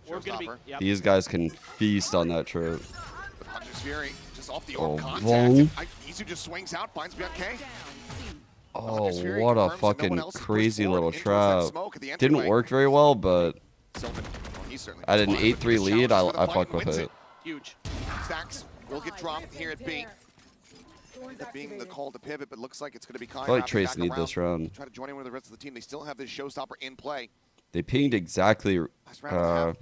We're going to be, Showstopper. yep. These guys can feast on that trip. The Puncher's Fury just off the Oh, orb contact. Vong. Isu just swings out, finds Bianca. Oh, Hunter's Fury what a confirms that no one fucking else has pushed crazy forward little into that trap. smoke at the Didn't entryway. work very well, but Sylvan, well, he certainly at an responded, but 8-3 he lead, challenges for the I fight fuck and with wins it. Huge. Stacks will get dropped here at B. That being the call to pivot, but looks like it's going to be Kai. I feel like wrapping Trace back need around, this round. Try to join in with the rest of the team. They still have this showstopper in play. They pinged exactly Last round of the half.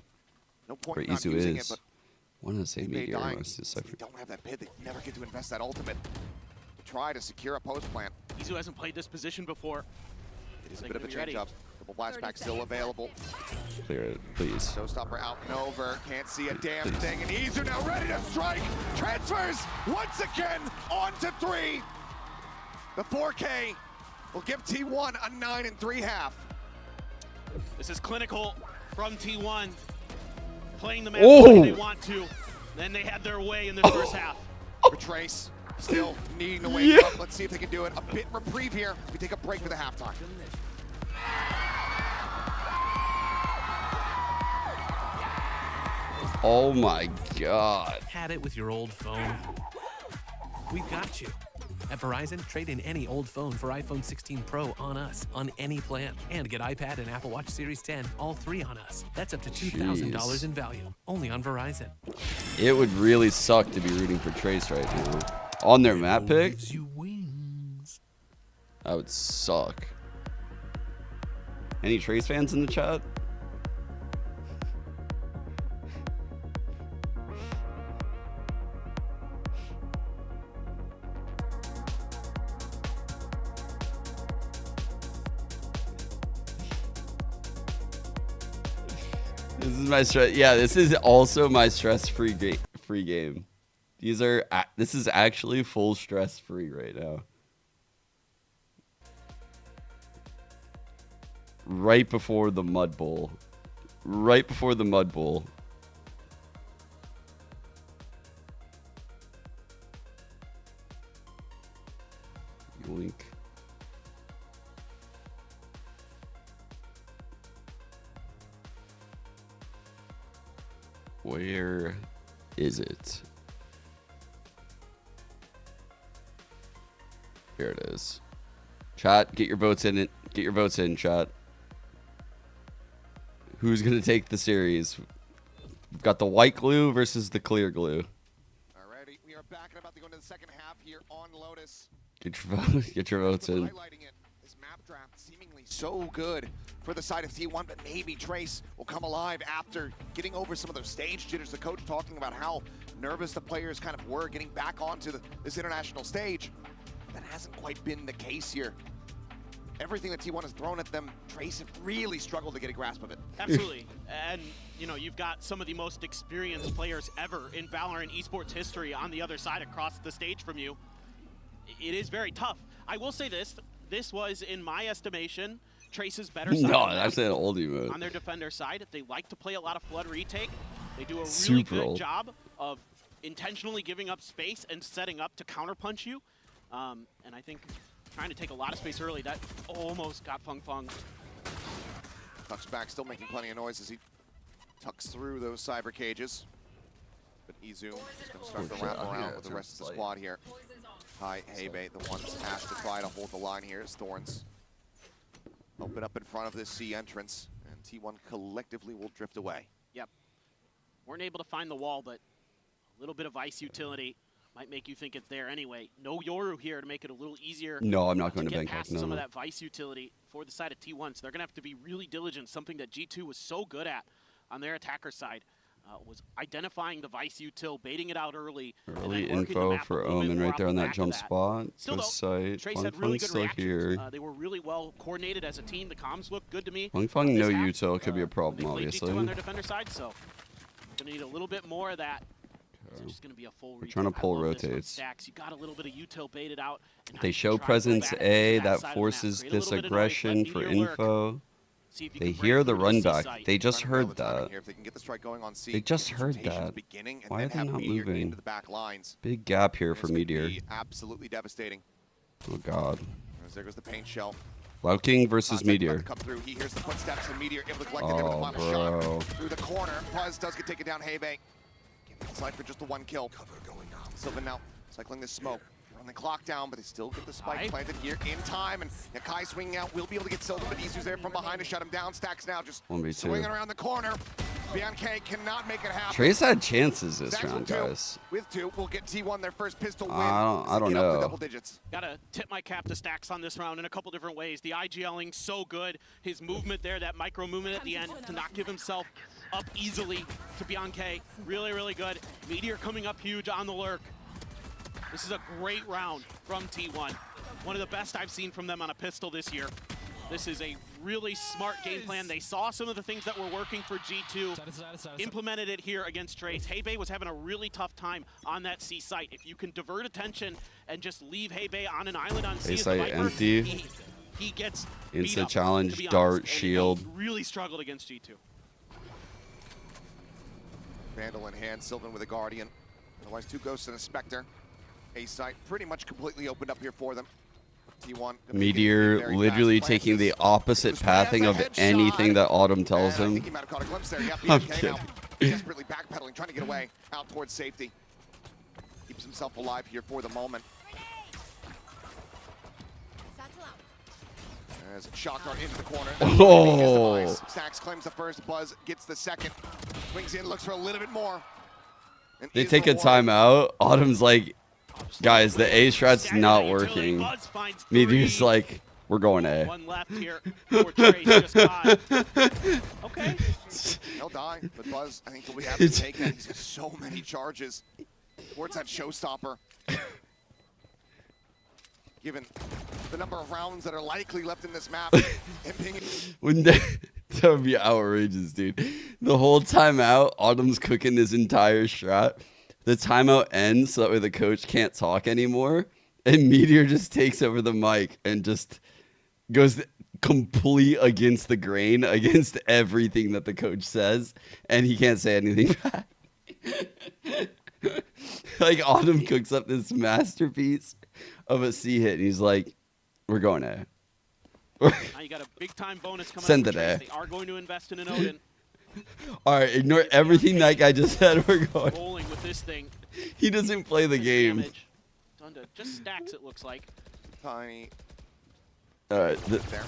No where point in not Izu using is. it, but One of the same May meteor. dying. Must Since they don't have that pit, they never get to invest that ultimate to try to secure a post plant. Izu hasn't played this position before. It is a They bit of a can be ready. change up. Double blast pack still available. Clear it, please. Showstopper out and over. Can't see a damn thing. And Izu now ready to strike. Transfers once again on to 3. The 4K will give T1 a 9-3 half. This is clinical from T1. Playing the map Oh. the way they want to. Then they had their way in the first half. For Trace, still needing to wake up. Let's see if they can do it. A bit reprieve here. We take a break for the halftime. Oh my god. Had it with your old phone? We've got you. At Verizon, trade in any old phone for iPhone 16 Pro on us, on any plan. And get iPad and Apple Watch Series 10, all 3 on us. That's up to $2,000 in value, only on Verizon. It would really suck to be rooting for Trace right now. On their map pick? Gives you wings. That would suck. Any Trace fans in the chat? This is my stress. Yeah, this is also my stress-free game. This is actually full stress-free right now. Right before the Mud Bowl. Right before the Mud Bowl. Yoink. Where is it? Here it is. Chat, get your votes in. Get your votes in, chat. Who's gonna take the series? We've got the white glue versus the clear glue. Alrighty, we are back and about to go into the second half here on Lotus. Get your votes in. Highlighting it, this map draft seemingly so good for the side of T1, but maybe Trace will come alive after getting over some of those stage jitters. The coach talking about how nervous the players kind of were getting back onto this international stage. That hasn't quite been the case here. Everything that T1 has thrown at them, Trace have really struggled to get a grasp of it. Absolutely. And, you know, you've got some of the most experienced players ever in Valorant Esports history on the other side across the stage from you. It is very tough. I will say this. This was, in my estimation, Trace's better side. No, that's an oldie mode. On their defender side, they like to play a lot of flood retake. They do a really Super good old. job of intentionally giving up space and setting up to counterpunch you. And I think trying to take a lot of space early, that almost got Fung Fung. Tucks back, still making plenty of noise as he tucks through those cyber cages. But Izu is going to start to wrap around with the rest of the squad here. Hi, Hebe, the ones asked to try to hold the line here as Thorns open up in front of this C entrance, and T1 collectively will drift away. Yep. Weren't able to find the wall, but a little bit of ice utility might make you think it's there anyway. No Yoru here to make it a little easier. No, I'm not going to get Bangkok. past No, some no. of that Vice utility for the side of T1, so they're going to have to be really diligent, something that G2 was so good at on their attacker side. Was identifying the Vice util, baiting it out early. Early and then working the info map a for little bit Omen more right off there the on that back of jump spot. Still, Go though, sight. Trace Fung had really Fung's good still reactions. here. They were really well coordinated as a team. The comms looked good to me. Fung Fung, no This half, util could be a problem, they played obviously. G2 on their defender side, so gonna need a little bit more of that. It's just gonna be a full They're trying to retake. I pull love this from rotates. Stacks. You got a little bit of util baited out. And now They you show can try and go presence back A, to that that side of the map, forces create a this little bit of noise, aggression let for Meteor lurk. info. See if you They can hear break the through run C back. site. They just Trying to nail heard the timing that. here. If they can get the strike going on C, They just get heard rotations that. beginning and Why then are they have not Meteor moving? into the back lines. Big gap here It's for gonna Meteor. be absolutely devastating. Oh god. As there goes the paint shell. King versus Contact about Meteor. to come through. He hears the footsteps and Meteor able to collect it. Oh, Able to plant a bro. shot through the corner. Buzz does get taken down. Hebe inside for just the one kill. Sylvan now cycling this smoke. Run the clock down, but they still get the spike planted here in time. And Nakai swinging out will be able to get Sylvan, but Izu's there from behind to shut him down. Stacks now just 1v2. swinging around the corner. Bianca cannot make it happen. Trace had chances this Stacks round, with two. guys. With two, we'll get T1 their first pistol win. I don't Get up to know. double digits. Gotta tip my cap to Stacks on this round in a couple different ways. The IGLing so good. His movement there, that micro movement at the end to not give himself up easily to Bianca. Really, really good. Meteor coming up huge on the lurk. This is a great round from T1. One of the best I've seen from them on a pistol this year. This is a really smart game plan. They saw some of the things that were working for G2, implemented it here against Trace. Hebe was having a really tough time on that C site. If you can divert attention and just leave Hebe on an island on C as a site Viper, empty. he gets beat Instant up, challenge, to be dart, honest, and shield. he really struggled against G2. Vandal in hand, Sylvan with a Guardian. Otherwise, two Ghosts and a Spectre. A site pretty much completely opened up here for them. T1. Meteor literally taking the opposite pathing of anything that Autumn tells him. I'm kidding. desperately backpedaling, trying to get away out towards safety. Keeps himself alive here for the moment. As Shock Dart into the corner. Oh. Stacks claims the first, Buzz gets the second. Swings in, looks for a little bit more. And They is take a rewarded. timeout. Autumn's like, guys, the A strat's not working. Meteor's like, we're going A. One left here for Trace, just caught. Okay. He'll die, but Buzz, I think, will be happy to take that. He's got so many charges towards that showstopper. Given the number of rounds that are likely left in this map, him being Wouldn't that would be outrageous, dude. The whole timeout, Autumn's cooking this entire strat. The timeout ends so that way the coach can't talk anymore. And Meteor just takes over the mic and just goes complete against the grain, against everything that the coach says. And he can't say anything back. Like, Autumn cooks up this masterpiece of a C hit, and he's like, we're going A. Now you got a big time bonus coming Send up it for Trace. A. They are going to invest in an Odin. All right, ignore everything that guy just said. We're going. Rolling with this thing. He doesn't play the game. Damage. Done to just stacks, it looks like. tiny. All right, There.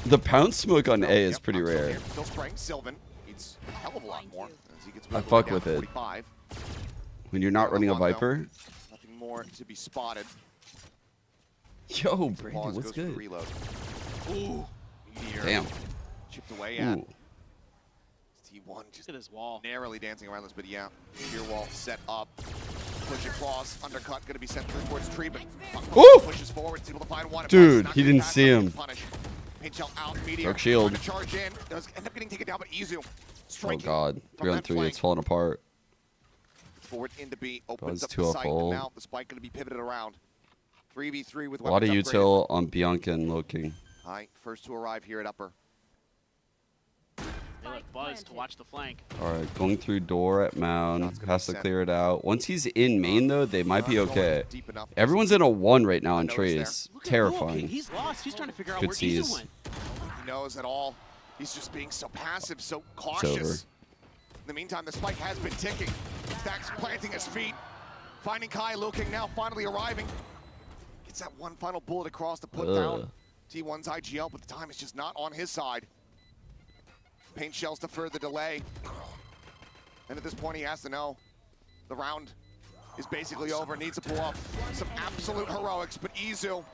the pound smoke on A is Yep, pretty not still rare. here. Still spraying. Sylvan needs a hell of a lot more. As he gets I moved fuck down with to it. 45. When you're not running a Long though. Viper. Nothing more to be spotted. Yo, Brandon, Pause, what's goes for the good? reload. Ooh. Meteor Damn. chipped away at. Ooh. T1 just Look at his wall. narrowly dancing around this, but yeah. Spear wall set up. Push across. Undercut going to be sent through towards tree, but Ooh! pushes forward. Able to find one. Dude, Not he gonna didn't pass, see not gonna him. punish. Paint shell out. Meteor Dark shield. trying to charge in. Does end up getting taken down, but Izu Oh striking god, from 3 on that 3, flank. it's falling apart. Forward into B, opens Buzz up 2 the off site, but ult. now the spike going to be pivoted around. 3v3 with A lot of weapons upgraded. util on Bianca and Low King. All right, first to arrive here at upper. They let Buzz to watch the flank. All right, going through door at Shots Mound. gonna Has be to sent. clear it out. Once he's in main, though, they might be Not going okay. deep enough. Everyone's in a 1 right now on Notice trees. Look at Low King. Terrifying. He's lost. He's trying to figure out Good where sees. Izu went. He knows at all. He's just being so passive, so over. cautious. In the meantime, the spike has been ticking. Stacks planting his feet. Finding Kai. Looking now finally arriving. Gets that one final bullet across to put down T1's IGL, but the time is just not on his side. Paint shells to further delay. And at this point, he has to know the round is basically over. Needs to pull off some absolute heroics, but Izu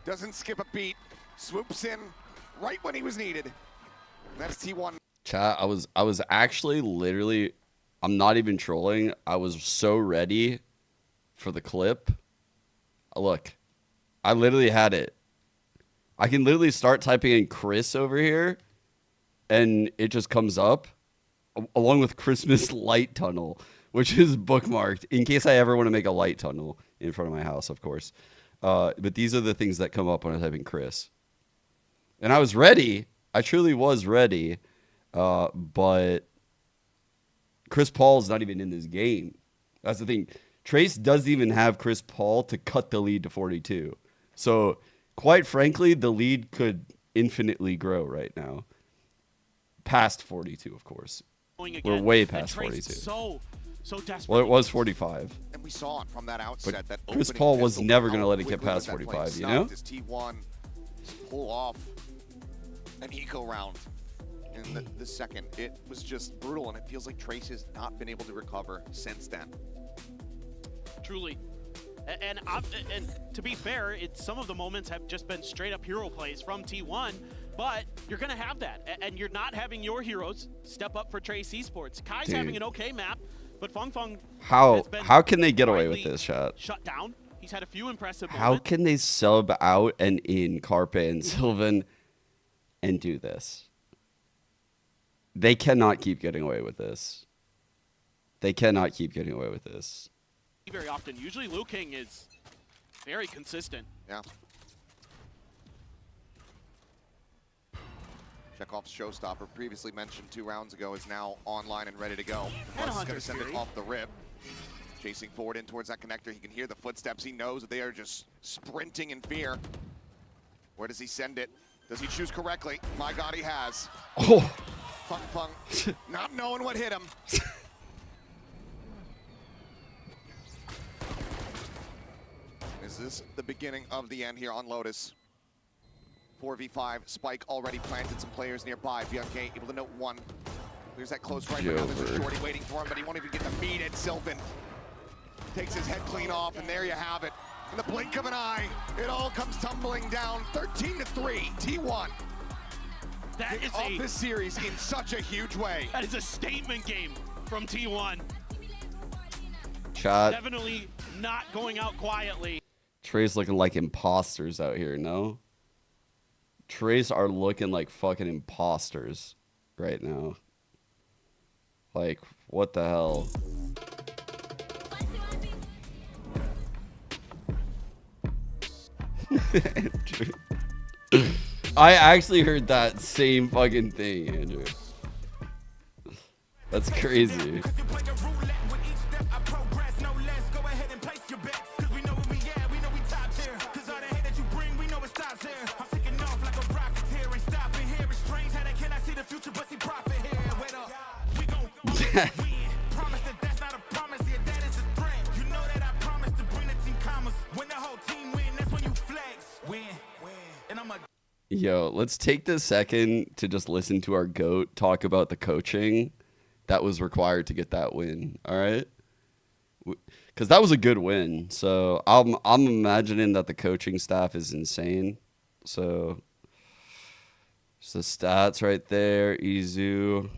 doesn't skip a beat. Swoops in right when he was needed. And that's T1. Chat, I was actually literally, I'm not even trolling. I was so ready for the clip. Look, I literally had it. I can literally start typing in Chris over here, and it just comes up, along with Christmas light tunnel, which is bookmarked in case I ever want to make a light tunnel in front of my house, of course. But these are the things that come up when I type in Chris. And I was ready. I truly was ready. But Chris Paul's not even in this game. That's the thing. Trace doesn't even have Chris Paul to cut the lead to 42. So, quite frankly, the lead could infinitely grow right now. Past 42, of course. We're way past 42. So desperate. Well, it was 45. And we saw it from that outset. That Chris opening Paul was pistol, never how gonna let it get quickly past was that play 45, you stopped know? as T1 pull off an eco round in the second. It was just brutal, and it feels like Trace has not been able to recover since then. Truly. And to be fair, some of the moments have just been straight up hero plays from T1, but you're going to have that. And you're not having your heroes step up for Trace Esports. Kai's Dude. having an okay map, but Feng has How been can they get away with widely this, chat? shut down. He's had a few impressive How moments. can they sub out and in Carpe and Sylvan and do this? They cannot keep getting away with this. They cannot keep getting away with this. Very often. Usually Liu King is very consistent. Yeah. Chekhov's showstopper, previously mentioned 2 rounds ago, is now online and ready to go. And Buzz is going to Hunter's send it Fury. off the rip. Chasing forward in towards that connector. He can hear the footsteps. He knows that they are just sprinting in fear. Where does he send it? Does he choose correctly? My God, he has. Oh, Fung not knowing what hit him. Is this the beginning of the end here on Lotus? 4v5, Spike already planted some players nearby. Bianchi able to note one. There's that close right, but now there's a shorty waiting for him, but he won't even get the meat at Sylvan. Takes his head clean off, and there you have it. In the blink of an eye, it all comes tumbling down. 13-3, T1. That is off this series in such a huge way. That is a statement game from T1. Chat. Definitely not going out quietly. Trey's looking like imposters out here, no? Trays are looking like fucking imposters right now. Like, what the hell? I actually heard that same fucking thing, Andrew. That's crazy. Yo, let's take this second to just listen to our GOAT talk about the coaching that was required to get that win. All right, because that was a good win. So I'm imagining that the coaching staff is insane. So just the stats right there. Izu,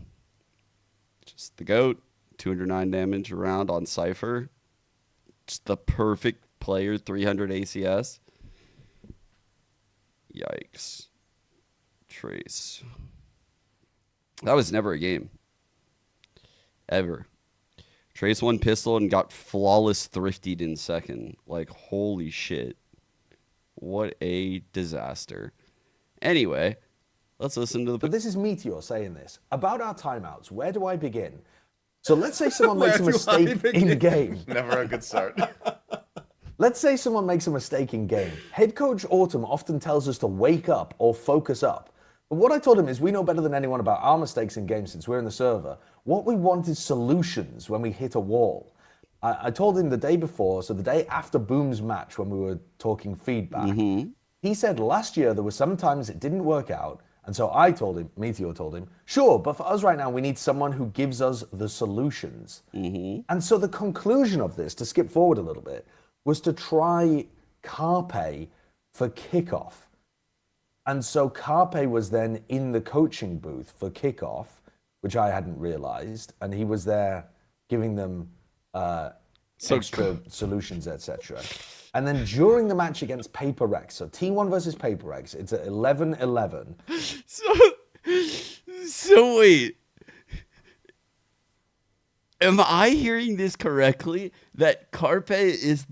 just the GOAT, 209 damage around on Cypher. Just the perfect player, 300 ACS. Yikes. Trace. That was never a game. Ever. Trace won pistol and got flawless thriftied in second. Like, holy shit. What a disaster. Anyway, let's listen to the... But this is Meteor saying this. About our timeouts, where do I begin? So let's say someone makes a mistake in game. Never a good start. Let's say someone makes a mistake in game. Head coach Autumn often tells us to wake up or focus up. But what I told him is we know better than anyone about our mistakes in game since we're in the server. What we want is solutions when we hit a wall. I told him the day before, so the day after Boom's match when we were talking feedback, he said last year there were some times it didn't work out. And so I told him, Meteor told him, sure, but for us right now, we need someone who gives us the solutions. And so the conclusion of this, to skip forward a little bit, was to try Carpe for kickoff. And so Carpe was then in the coaching booth for kickoff, which I hadn't realized. And he was there giving them extra solutions, etc. And then during the match against Paper Rex, so T1 versus Paper Rex, it's at 11-11. So wait. Am I hearing this correctly? That Carpe is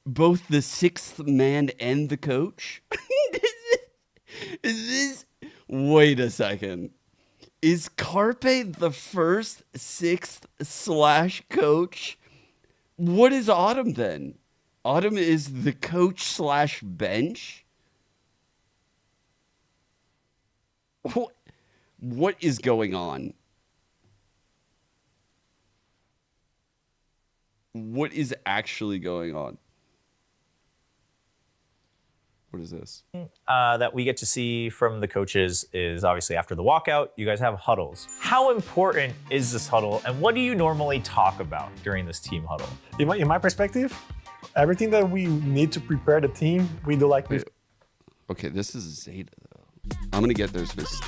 both the sixth man and the coach? Is this... Wait a second. Is Carpe the first sixth / coach? What is Autumn then? Autumn is the coach / bench? What is going on? What is actually going on? What is this? That we get to see from the coaches is obviously after the walkout, you guys have huddles. How important is this huddle, and what do you normally talk about during this team huddle? In my perspective, everything that we need to prepare the team, we do like this. Okay, this is Zeta, though. I'm going to get this.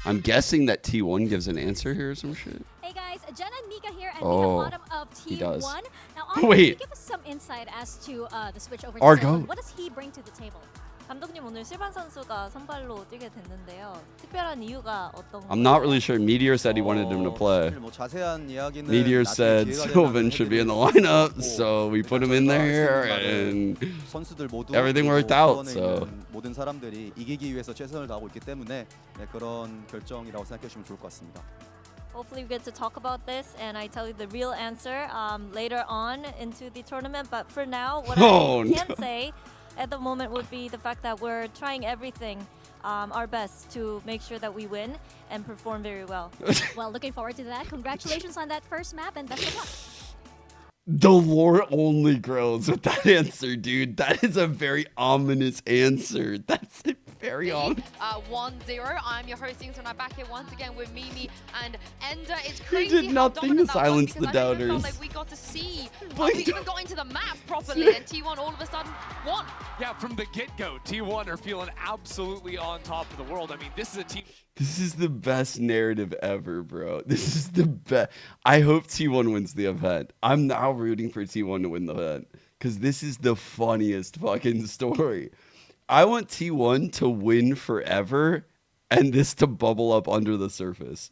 I'm guessing that T1 gives an answer here or some shit. Hey guys, Jen and Mika here, and Oh, the bottom of he does. T1. Now, Autumn, Wait. can you give us some insight as to the switch over to Argo. Sylvan? What does he bring to the table? 감독님 오늘 실반 선수가 선발로 뛰게 됐는데요. 특별한 이유가 어떤 I'm not really sure. Meteor said he wanted him to play. Meteor said Sylvan should be in the lineup, so we put him in there, and everything worked out. So 모든 사람들이 이기기 위해서 최선을 다하고 있기 때문에 그런 결정이라고 생각해 주시면 좋을 것 같습니다. Hopefully we get to talk about this and I tell you the real answer later on into the tournament. But for now, what I can say at the moment would be the fact that we're trying everything our best to make sure that we win and perform very well. Well, looking forward to that. Congratulations on that first map and best of luck. The lore only grows with that answer, dude. That is a very ominous answer. That's very ominous. 1-0. I'm your hosting, so I'm back here once again with Mimi and Ender. It's He crazy did how nothing to dominant that was silence because the I don't even doubters. felt like we got to see. We even got into the map properly, and T1 all of a sudden won. Yeah, from the get-go, T1 are feeling absolutely on top of the world. I mean, this is a team. This is the best narrative ever, bro. This is the best. I hope T1 wins the event. I'm now rooting for T1 to win the event because this is the funniest fucking story. I want T1 to win forever and this to bubble up under the surface.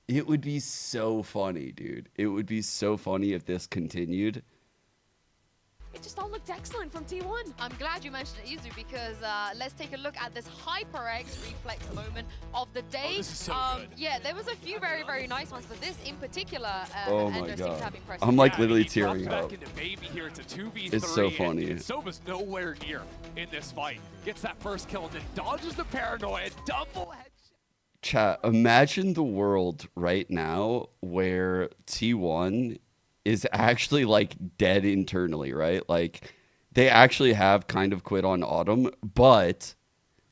It would be so funny, dude. It would be so funny if this continued. It just all looked excellent from T1. I'm glad you mentioned Izu because let's take a look at this HyperX reflex moment of the day. Oh, this is so good. Yeah, there was a few very, very nice ones, but this in particular, Oh my Ender seems God. to have impressed I'm me. like Yeah, literally he drops tearing back up. into baby here. It's a 2v3. It's so and funny. Soba's nowhere near in this fight. Gets that first kill and then dodges the paranoia. Double head. Chat, imagine the world right now where T1 is actually like dead internally, right? Like they actually have kind of quit on Autumn, but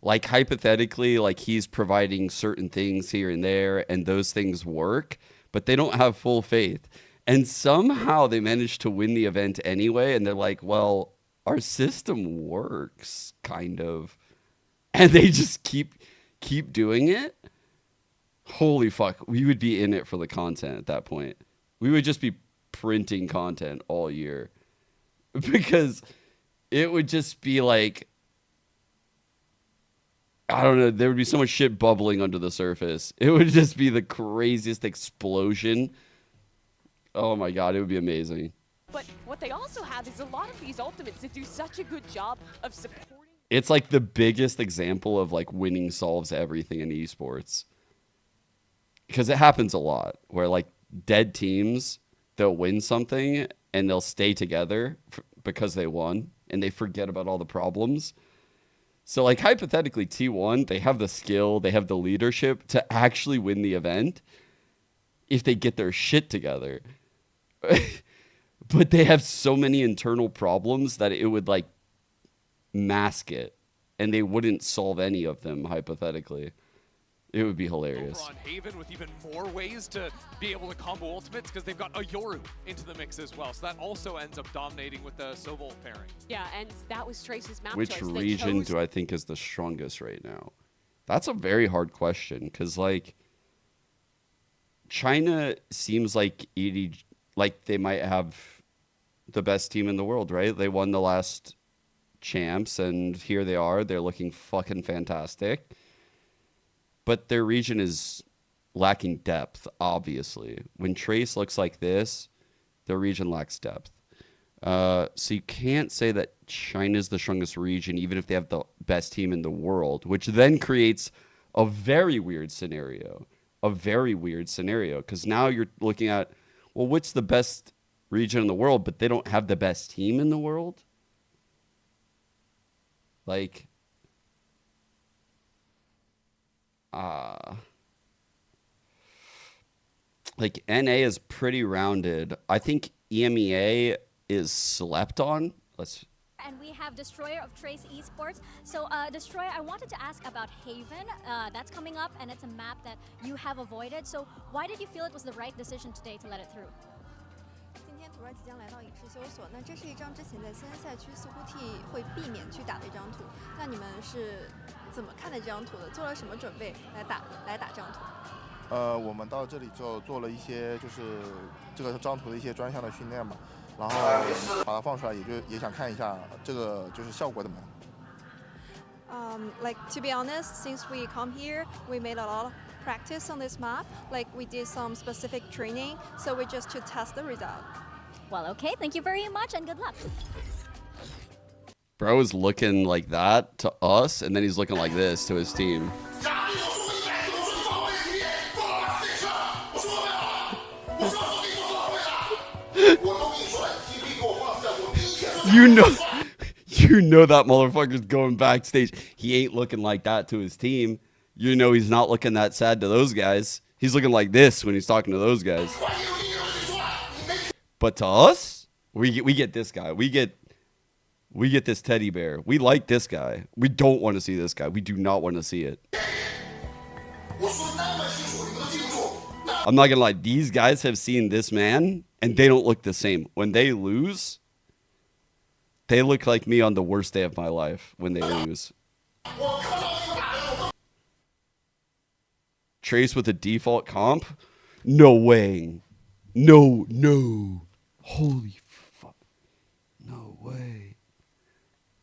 like hypothetically, like he's providing certain things here and there and those things work, but they don't have full faith. And somehow they managed to win the event anyway. And they're like, well, our system works kind of. And they just keep doing it. Holy fuck, we would be in it for the content at that point. We would just be printing content all year because it would just be like, I don't know, there would be so much shit bubbling under the surface. It would just be the craziest explosion. Oh my God, it would be amazing. But what they also have is a lot of these ultimates that do such a good job of supporting. It's like the biggest example of like winning solves everything in esports. Because it happens a lot where like dead teams, they'll win something and they'll stay together because they won and they forget about all the problems. So like hypothetically T1, they have the skill, they have the leadership to actually win the event if they get their shit together. But they have so many internal problems that it would like mask it and they wouldn't solve any of them hypothetically. It would be hilarious. Over on Haven with even more ways to be able to combo ultimates because they've got a Yoru into the mix as well. So that also ends up dominating with the Sobol pairing. Yeah, and that was Trace's map Which choice. region do I think is the strongest right now? That's a very hard question because like China seems like they might have the best team in the world, right? They won the last champs and here they are. They're looking fucking fantastic. But their region is lacking depth, obviously. When Trace looks like this, their region lacks depth. So you can't say that China's the strongest region, even if they have the best team in the world, which then creates a very weird scenario. Because now you're looking at, well, what's the best region in the world, but they don't have the best team in the world? Like... like NA is pretty rounded. I think EMEA is slept on. And we have Destroyer of Trace Esports. So Destroyer, I wanted to ask about Haven. That's coming up and it's a map that you have avoided. So why did you feel it was the right decision today to let it through? 今天图二即将来到影视修所，那这是一张之前在SEN赛区似乎会避免去打的一张图。那你们是怎么看的这张图的？做了什么准备来打这张图？我们到这里就做了一些就是这个张图的一些专项的训练嘛，然后把它放出来，也想看一下这个就是效果怎么样。Like to be honest, since we come here, we made a lot of practice on this map. Like we did some specific training, so we just to test the result. Well, okay, thank you very much and good luck. Bro is looking like that to us, and then he's looking like this to his team. You You know that motherfucker's going backstage. He ain't looking like that to his team. You know he's not looking that sad to those guys. He's looking like this when he's talking to those guys. But to us, we get this guy. We get this teddy bear. We like this guy. We don't want to see this guy. We do not want to see it. I'm not gonna lie. These guys have seen this man, and they don't look the same. When they lose, they look like me on the worst day of my life when they lose. Trace with a default comp? No way. No. Holy fuck. No way.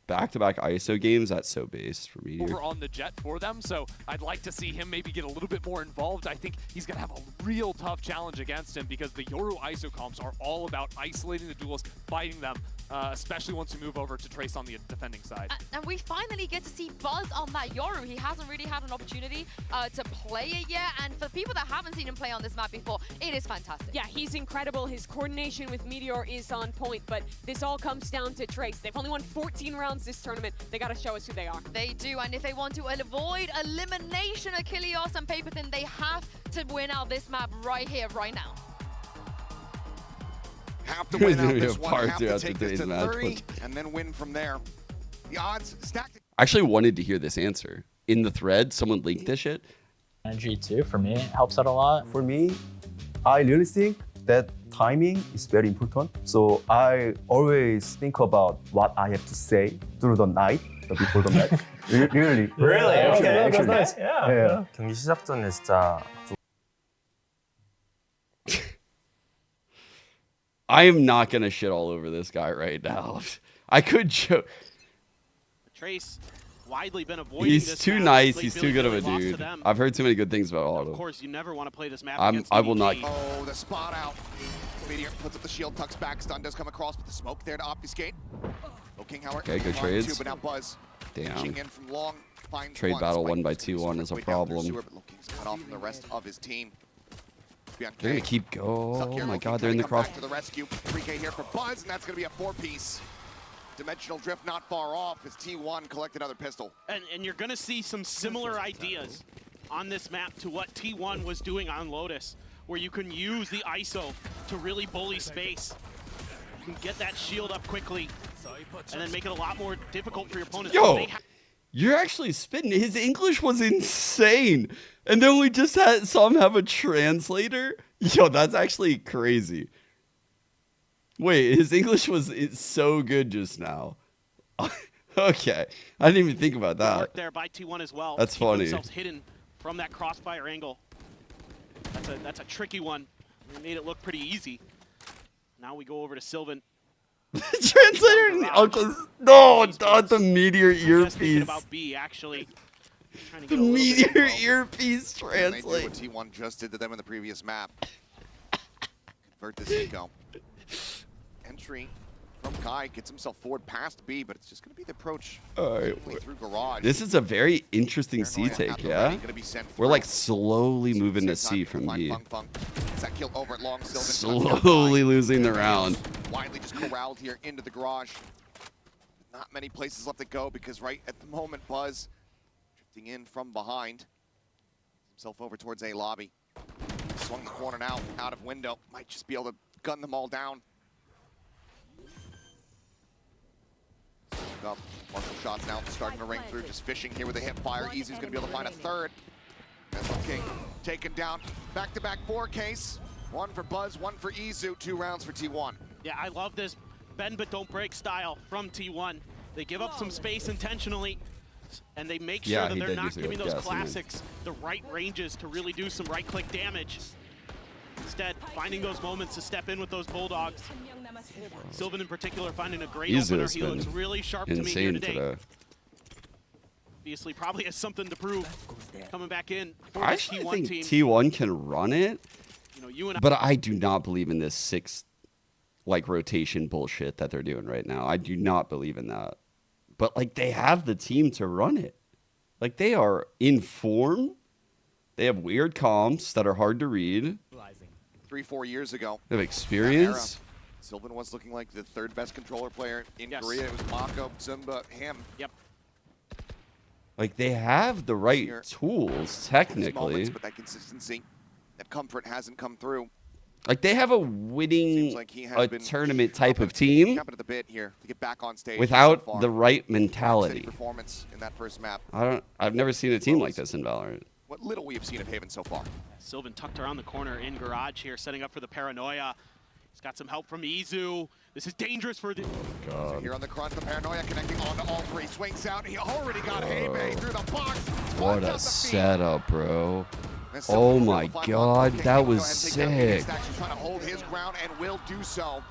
Back-to-back ISO games, that's so base for me. Over on the jet for them, so I'd like to see him maybe get a little bit more involved. I think he's going to have a real tough challenge against him because the Yoru ISO comps are all about isolating the duelists, fighting them, especially once we move over to Trace on the defending side. And we finally get to see Buzz on that Yoru. He hasn't really had an opportunity to play it yet, and for people that haven't seen him play on this map before, it is fantastic. Yeah, he's incredible. His coordination with Meteor is on point, but this all comes down to Trace. They've only won 14 rounds this tournament. They got to show us who they are. They do, and if they want to avoid elimination of Kilios and Paperthin, they have to win out this map right here, right now. Have to win out this one, have to take this to 30, and then win from there. The odds stacked. I actually wanted to hear this answer. In the thread, someone linked this shit. And G2, for me, helps out a lot. For me, I really think that timing is very important. So I always think about what I have to say through the night, before the match. Really? Really? Okay, Actually. that's nice. Yeah. 경기 시작 전에 진짜 I am not going to shit all over this guy right now. I could joke. Trace widely been avoiding He's this too map. nice. They He's really, too good of a really lost to dude. them. I've heard too many good things about Auto. Of course, you never want to play this map I will not. Oh, the spot out. Meteor puts up the shield, tucks back. Stun does come across, but the smoke there to obfuscate. Oh, King, however, Okay, good trades. but now Buzz pushing in from long, finds Trade one. battle Spike 1 by just gonna 2-1 is a way down through problem. sewer, but King's cut off from the rest of his team. They're going to keep going. Oh my god, they're in the cross. Back to the rescue. 3K here for Buzz, and that's going to be a 4-piece. Dimensional drift not far off as T1 collect another pistol. And you're going to see some similar ideas on this map to what T1 was doing on Lotus, where you can use the ISO to really bully space. You can get that shield up quickly, and then make it a lot more difficult for your opponents. Yo, you're actually spitting. His English was insane. And then we just saw him have a translator. Yo, that's actually crazy. Wait, his English was so good just now. Okay, I didn't even think about that. Work there by T1 as well. That's Keep funny. themselves hidden from that crossfire angle. That's a tricky one. They made it look pretty easy. Now we go over to Sylvan. Translator in the uncle's. No, not the Meteor earpiece. About B, actually. The Meteor earpiece And they do translate. what T1 just did to them in the previous map. Convert this eco. Entry from Kai, gets himself forward past B, but it's just going to be the approach through garage. This is a very interesting C take, yeah? We're like slowly moving to C from B. That kill over at long, Slowly losing the round. Widely just corralled here into the garage. Not many places left to go because right at the moment, Buzz drifting in from behind. Himself over towards A lobby. Swung the corner now, out of window. Might just be able to gun them all down. Up. Marshall shots now starting to ring through, just fishing here with a hip fire. Easy's going to be able to find a third. That's King taken down. Back-to-back 4-case. One for Buzz, one for Izu, 2 rounds for T1. Yeah, I love this bend but don't break style from T1. They give up some space intentionally, and they make sure that they're not giving those classics the right ranges to really do some right-click damage. Instead, finding those moments to step in with those Bulldogs. Sylvan in particular finding a great opener. He looks really sharp to me here today. Obviously, probably has something to prove coming back in for I this actually T1 think team. T1 can run it, You know, you and but I do not believe in this 6 rotation bullshit that they're doing right now. I do not believe in that. But like they have the team to run it. Like they are in form. They have weird comps that are hard to read. 3-4 years ago. They have experience. Sylvan was looking like the third best controller player in Korea. It was Mako, Zumba, him. Yep. Like, they have the right tools, technically. Moments, but that consistency, that comfort hasn't come through. Like, they have a winning Like a tournament type of team Jumping at the bit here to get back on stage without so far. the right Steady mentality. performance in that first map. I've never seen a team like this in Valorant. What little we have seen of Haven so far. Sylvan tucked around the corner in garage here, setting up for the paranoia. He's got some help from Izu. This is dangerous for the... So here on the crunch, the paranoia connecting onto all three. Swings out. He already got Hebe through the box. What a setup, bro. Oh my god, that was sick. He's trying to hold his ground and will do so.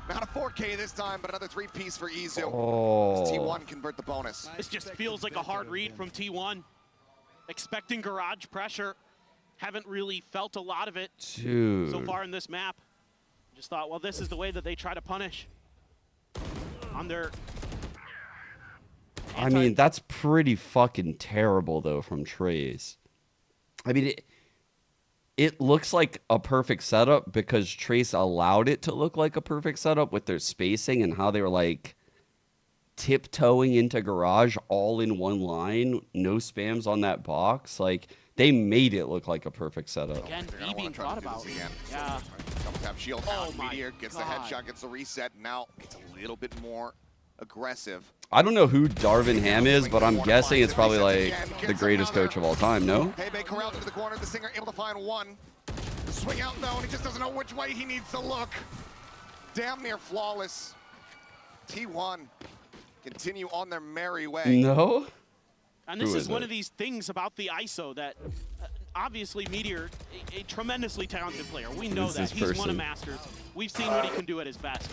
Not a 4K this time, but another 3-piece for Izu. Oh. As T1 convert the bonus. This just feels like a hard read from T1. Expecting garage pressure. Haven't really felt a lot of it Dude. so far in this map. Just thought, well, this is the way that they try to punish on their... I mean, that's pretty fucking terrible, though, from Trace. I mean, it looks like a perfect setup because Trace allowed it to look like a perfect setup with their spacing and how they were, like, tiptoeing into garage all in one line. No spams on that box. Like, they made it look like a perfect setup. Again, B being thought about. Yeah. Double tap shield Oh out. my Meteor gets the headshot, gets the reset. Now it's a little bit more aggressive. I don't know who Darvin Ham is, but I'm guessing it's probably, like, the greatest coach of all time, no? Hebe corralled into the corner. The Singer able to find one. Swing out though, and he just doesn't know which way he needs to look. Damn near flawless. T1 continue on their merry way. No? And this is one of these things about the ISO that obviously Meteor, a tremendously talented player. We know that. He's won a Masters. We've seen what he can do at his best.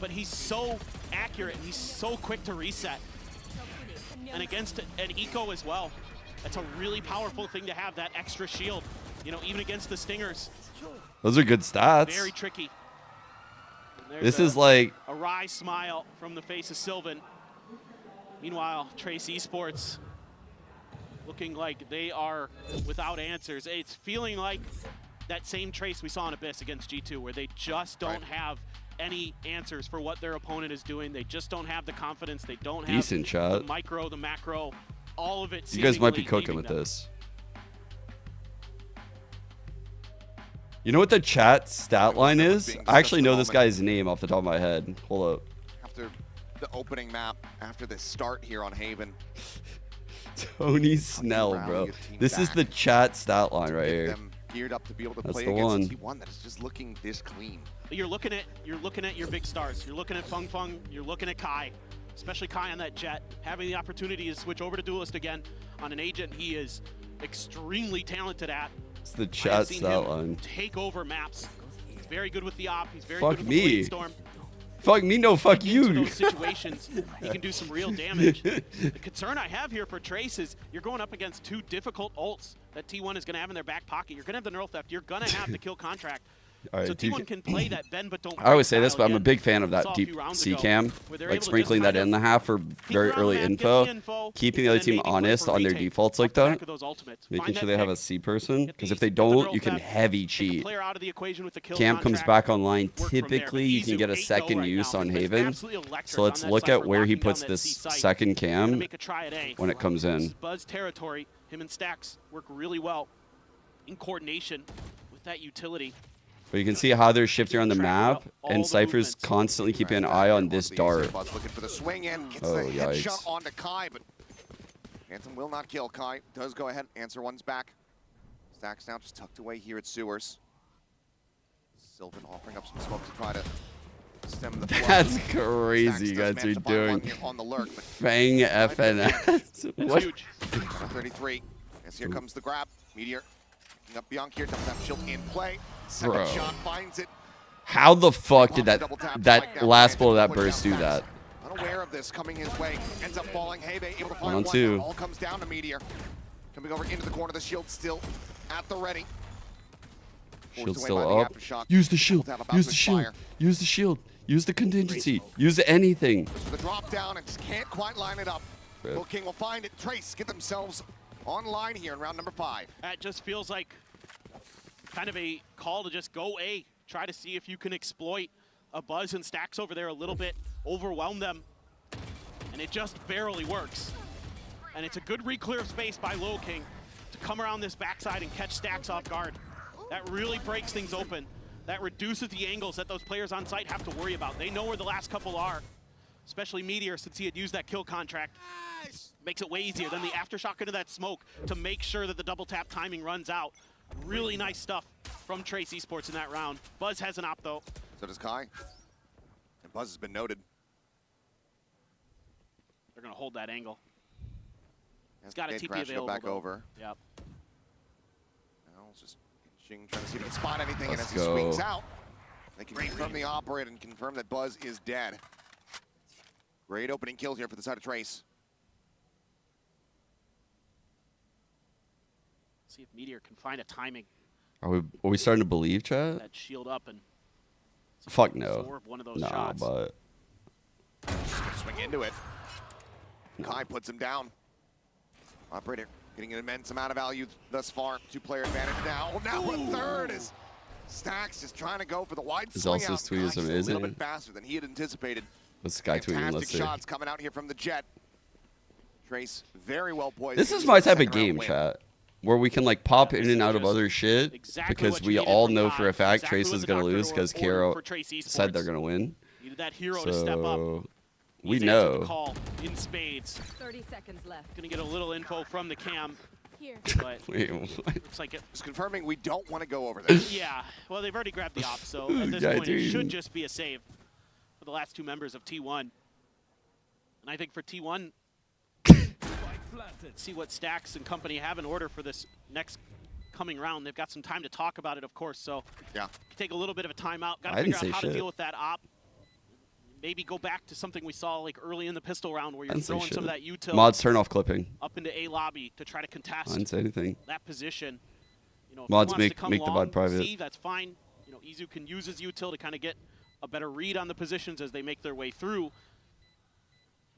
But he's so accurate and he's so quick to reset. And against an eco as well. That's a really powerful thing to have, that extra shield. You know, even against the Stingers. Those are good stats. Very tricky. This is like a wry smile from the face of Sylvan. Meanwhile, Trace Esports looking like they are without answers. It's feeling like that same Trace we saw in Abyss against G2, where they just don't have any answers for what their opponent is doing. They just don't have the confidence. They don't have decent shot. The micro, the macro, all of it. You guys might be seemingly cooking with leaving them. this. You know what the chat stat line is? I actually know this guy's name off the top of my head. Hold up. After the opening map, after the start here on Haven. Tony Snell, bro. This is the chat stat line right here. Geared up to be able to That's play the against one. a T1 that is just looking this clean. You're looking at your big stars. You're looking at Fung Fung. You're looking at Kai, especially Kai on that jet, having the opportunity to switch over to Duelist again on an agent he is extremely talented at. It's the chat stat line. Take over maps. He's very good with the op. He's very Fuck good with me. the Storm. Fuck me, no, fuck In you. those situations, he can do some real damage. The concern I have here for Trace is you're going up against two difficult ults that T1 is going to have in their back pocket. You're going to have the neural theft. You're going to have the kill contract. All right, so dude, T1 can play that bend but don't I always say break this, but I'm a style big fan of again. that We saw a deep few rounds C ago cam, where they're like able to sprinkling just that in the half for very around early the map, get the info, info, keeping the other and team maybe play honest for on their retake defaults like off the back that, of those ultimates. making Find sure that they have pick, a C person, because if they get the don't, neural you can theft, heavy get the cheat. player out of the equation with the kill Cam comes contract, back online. work from there. Typically, But you can Izu get a 8-0 second right use now. on He's been Haven. absolutely electric So let's on that look Cypher, at where he locking down puts that this C site. second Gonna cam make a try at A. when it comes This is in. Buzz territory. Him and Stacks work really well in coordination with that utility. But you can see how they're shifting on the map, and Cypher's constantly keeping an eye on this dart. Buzz looking for the swing in, gets Oh, the yikes. headshot onto Kai, but Phantom will not kill. Kai does go ahead, answer one's back. Stacks now just tucked away here at Sewers. Sylvan offering up some smoke to try to stem the flow. That's crazy you guys are doing. Fang FNS. What? Huge. 33. As here comes the grab. Meteor picking up Bianchi here. Double tap shield in play. Second Bro. shot finds it. How the fuck did that last blow of that burst do that? Unaware of this coming his way. Ends up falling. Hebe able to find One one. on two. All comes down to Meteor. Coming over into the corner. The shield still at the ready. Shield Forced away still by the up. aftershock. Use the shield. Double tap about Use to the shield. expire. Use the shield. Use the contingency. Use anything. For the drop down and just can't quite line it up. Rip. Will King will find it. Trace get themselves online here in round number 5. That just feels like kind of a call to just go A. Try to see if you can exploit a Buzz and Stacks over there a little bit, overwhelm them, and it just barely works. And it's a good re-clear of space by Low King to come around this backside and catch Stacks off guard. That really breaks things open. That reduces the angles that those players on site have to worry about. They know where the last couple are, especially Meteor, since he had used that kill contract. Makes it way easier. Then the aftershock into that smoke to make sure that the double tap timing runs out. Really nice stuff from Trace Esports in that round. Buzz has an op though. So does Kai. And Buzz has been noted. They're gonna hold that angle. He's got a TP Crash available. Go back though. over. Yep. Now it's just Xing trying to see if he can spot anything, Let's and as he go. swings out, they can confirm the operator and confirm that Buzz is dead. Great opening kills here for the side of Trace. See if Meteor can find a timing. Are we starting to believe, chat? That shield up and Fuck no. absorb one of those Nah, shots. but Swing into it. Kai puts him down. Operator getting an immense amount of value thus far. Two-player advantage now. Now a third is Stacks just trying to go for the wide His swing also out. tweet is Kai's a little amazing. bit faster than he had anticipated. What's the guy tweeting? Let's Fantastic see. shots coming out here from the Jet. Trace very well poised. This is my type of game, chat, where we can like pop in and out of other shit because we all know for a fact Trace is gonna lose because Kiro said they're gonna win. Needed that hero to step up. We He's answered the know. call in spades. 30 seconds left. Gonna get a little info from the cam. Here. But Wait, what? looks like it. Just confirming we don't want to go over there. Yeah, well, they've already grabbed the op, so at this Yeah, point it dude. should just be a save for the last two members of T1. And I think for T1, see what Stacks and company have in order for this next coming round. They've got some time to talk about it, of course, so yeah, take a little bit of a timeout. Got I to didn't figure out say how to shit. deal with that op. Maybe go back to something we saw like early in the pistol round where I you're didn't say throwing some of shit. that util Mods, turn off clipping. up into A lobby to try to I contest didn't say anything. that position. You know, if Mods, he wants make- to come make the long, VOD private. See, that's fine. You know, Izu can use his util to kind of get a better read on the positions as they make their way through.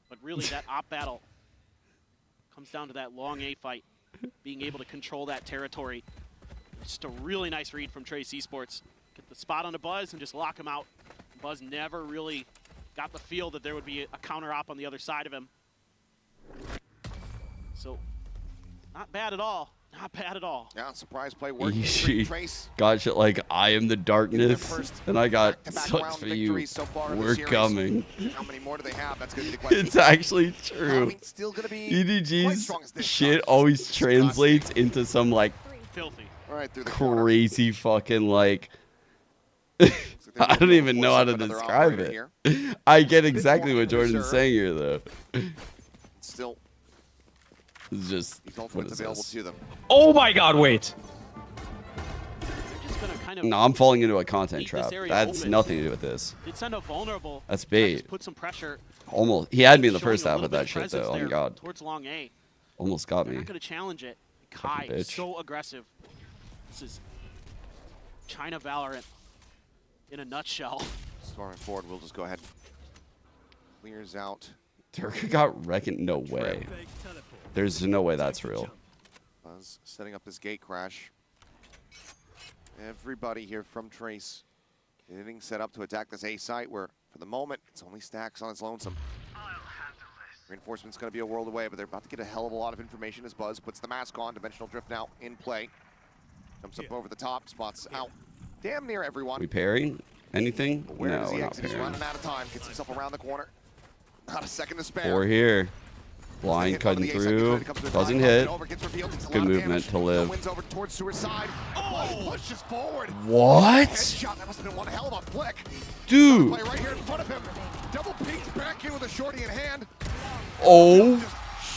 But really, that op battle comes down to that long A fight, being able to control that territory. Just a really nice read from Trace Esports. Get the spot on the Buzz and just lock him out. Buzz never really got the feel that there would be a counter op on the other side of him. So, not bad at all. Not bad at all. Yeah, surprise play working. Easy. Trace. Got shit like I am the darkness, first and I got back-to-back sucks round for you. victories so far in the We're series. coming. How many more do they have? That's going to be the question. It's actually true. Timing's still going to be quite EDG's strong as this shit shot. always translates into some like Filthy. Right through the crazy fucking like. I don't even know how to describe it. I get exactly what Jordan's saying here, though. Still, It's just these what ultimates is available this? to them. Oh my god, wait. They're just gonna kind of No, I'm falling into a content leave this trap. area That's open. nothing to do with this. Did send a vulnerable. That's try to bait. just put some pressure. Almost, he had me in the showing first a half little of bit that shit, presence though. Oh my there god, Towards long A. almost got They're me. not gonna challenge it. Kai Fucking bitch. so aggressive. This is China Valorant in a nutshell. Storming forward, we'll just go ahead. Clears out. Turka got reckoned. No way. There's no way that's real. Buzz setting up this gate crash. Everybody here from Trace getting set up to attack this A site where, for the moment, it's only Stacks on its lonesome. Reinforcement's going to be a world away, but they're about to get a hell of a lot of information as Buzz puts the mask on. Dimensional Drift now in play. Jumps up over the top, spots out damn near everyone. We pairing? Anything? But where No, does we're he not exit? He's pairing. running out of time. Gets himself around the corner. Not a second to spare. Four here. Blind cutting through. Doesn't hit. Good movement to live. Wins over towards suicide. Oh, pushes forward. What? Headshot. That must have been one hell of a flick. Dude. Play right here in front of him. Double peeks back in with a shorty in hand. Oh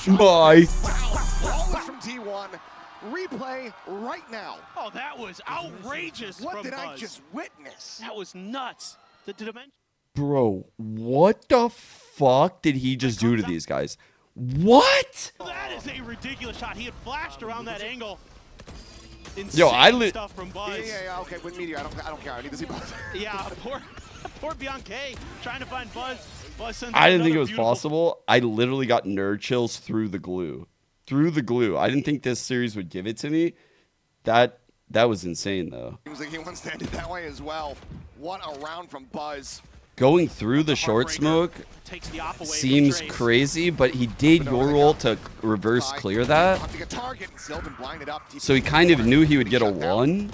my. Wow. Flawless from T1. Replay right now. Oh, that was outrageous. What from did I Buzz. just witness? That was nuts. The dimension. Bro, what the fuck did he just do to these guys? What? That is a ridiculous shot. He had flashed around that angle. Yo, I Insane lit. stuff from Buzz. Yeah, okay. With Meteor, I don't care. I need to see Buzz. Yeah, poor Bianca trying to find Buzz. Buzz sends I didn't think it another was beautiful- possible. I literally got nerd chills through the glue. Through the glue. I didn't think this series would give it to me. That That was insane, though. Seems like he wants to end it that way as well. What a round from Buzz. Going through the short smoke seems crazy, but he did your ult to reverse clear that. So he kind of knew he would get a 1.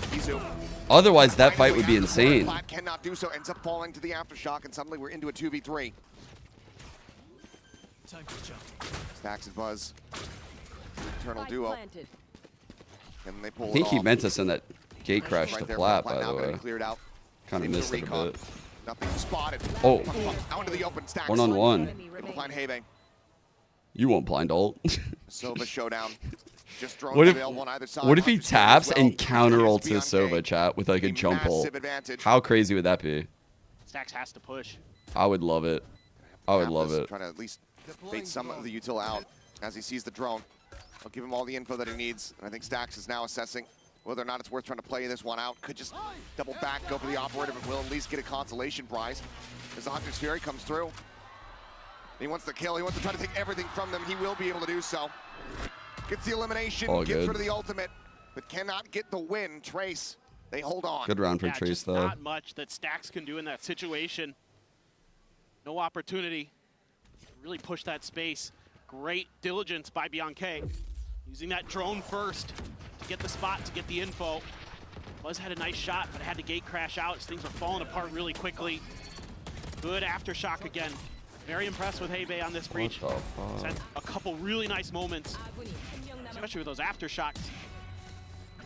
Otherwise, that fight would be insane. Cannot do so, ends up falling to the aftershock, and suddenly we're into a 2v3. Stacks and Buzz. Eternal duo. And they pull I think it he off. meant to send that gate crash Right to there, Plat, Plat by now the getting way. cleared out. Kind of Into missed it a recon. bit. Nothing spotted. Oh. Out into the open. Stacks. 1-on-1. Gonna find Habe. You won't blind ult. Sova showdown. Just drones What if, available on either side. what if he Hunter's down as taps well. and counter ults Beyond his Sova K. chat with like a jump ult? massive advantage. How crazy would that be? Stacks has to push. I would love it. I would love it. Trying to at least bait some of the util out as he sees the drone. I'll give him all the info that he needs. And I think Stacks is now assessing whether or not it's worth trying to play this one out. Could just double back, go for the operator, but will at least get a consolation prize. As the Hunter's Fury comes through. He wants the kill. He wants to try to take everything from them. He will be able to do so. Gets the elimination, All gets good. rid of the ultimate, but cannot get the win. Trace, they hold on. Good round for Yeah, Trace, just though. not much that Stacks can do in that situation. No opportunity to really push that space. Great diligence by Bianca. Using that drone first to get the spot, to get the info. Buzz had a nice shot, but had to gate crash out as things were falling apart really quickly. Good aftershock again. Very impressed with Habe on this breach. He's had a couple really nice moments, especially with those aftershocks.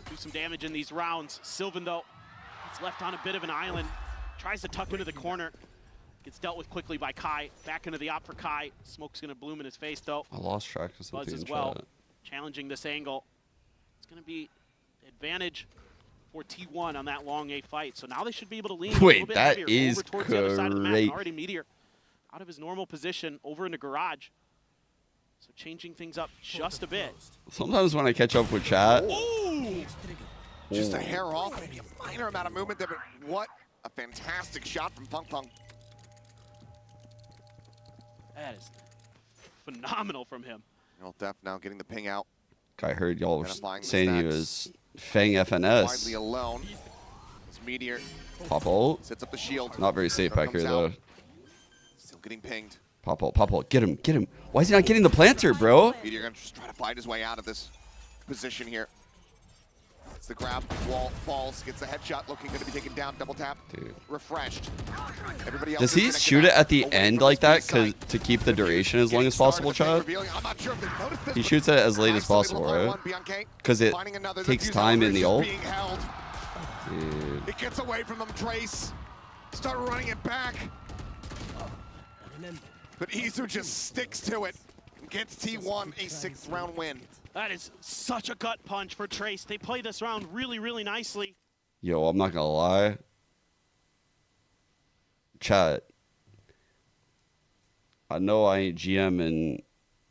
Do some damage in these rounds. Sylvan, though, gets left on a bit of an island. Tries to tuck into the corner. Gets dealt with quickly by Kai. Back into the op for Kai. Smoke's going to bloom in his face, though. I lost track of Buzz something as in well, chat. challenging this angle. It's going to be advantage for T1 on that long A fight. So now they should be able to lean a Wait, little bit that heavier is over towards the other side of the map. great. And already Meteor out of his normal position over into garage. So changing things up just a bit. Sometimes when I catch up with chat, Ooh! Just a Ooh. hair off, maybe a minor amount of movement there, but what a fantastic shot from Punk Punk. That is phenomenal from him. Def now getting the ping out. I heard y'all were Identifying the saying he Stacks. was Fang Widely FNS. alone. This Meteor Pop ult. sets up the shield. Not very safe back Comes here, though. out. Still getting pinged. Pop ult, pop ult. Get him, get him. Why is he not getting the planter, bro? Meteor gonna just try to fight his way out of this position here. It's the grab, wall falls, gets the headshot, looking good to be taken down, double tap, refreshed. Everybody else Does is he connected shoot it up, at the away end from like that his B site. to keep the duration as long as possible, Chad? I'm not sure if they noticed this, He but shoots it as late as nice possible, little right? R1, Bianca Because it finding another. The takes fuse time in the elevator ult. is being held. Dude. It gets away from them, Trace. Start running it back. But Izu just sticks to it and gets T1 a 6th round win. That is such a gut punch for Trace. They play this round really, really nicely. Yo, I'm not gonna lie. Chat. I know I ain't GM in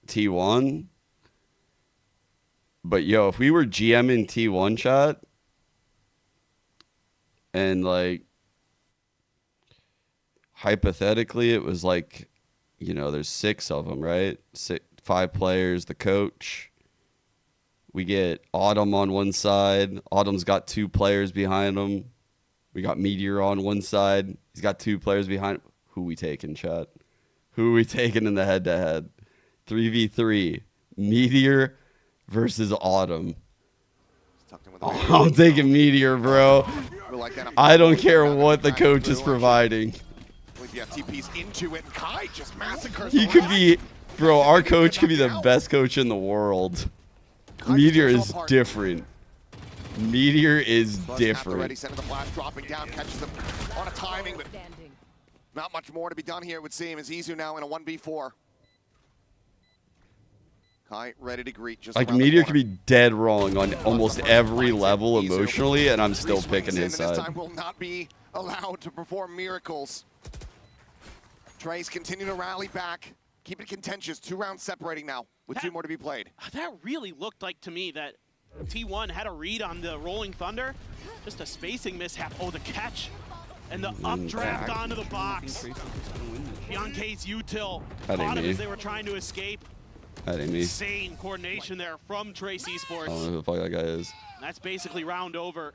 T1. But yo, if we were GM in T1 chat, and like hypothetically it was like, you know, there's 6 of them, right? 5 players, the coach. We get Autumn on one side. Autumn's got 2 players behind him. We got Meteor on one side. He's got 2 players behind him. Who we taking, chat? Who we taking in the head-to-head? 3v3. Meteor versus Autumn. Oh, I'm taking Meteor, bro. I don't care what the coach is providing. Yeah, TP's into it, and Kai just massacres He the could rest. be, bro, our coach could be the best coach in the world. Meteor is different. Meteor is Buzz Already different. sending the flash, dropping down, catches them on a timing, but not much more to be done here, it would seem, as Izu now in a 1v4. Kai ready to greet just Like, around the Meteor corner. could be dead wrong on almost every level emotionally, and I'm still picking Swings in, his and this side. time will not be allowed to perform miracles. Trace continue to rally back. Keep it contentious. 2 rounds separating now, with 2 more to be played. That really looked like to me that T1 had a read on the Rolling Thunder. Just a spacing mishap. Oh, the catch and the updraft onto the box. Bianca's util That ain't caught him me. as they were trying to escape. That ain't me. Insane coordination there from Trace Esports. I don't know who the fuck that guy is. That's basically round over.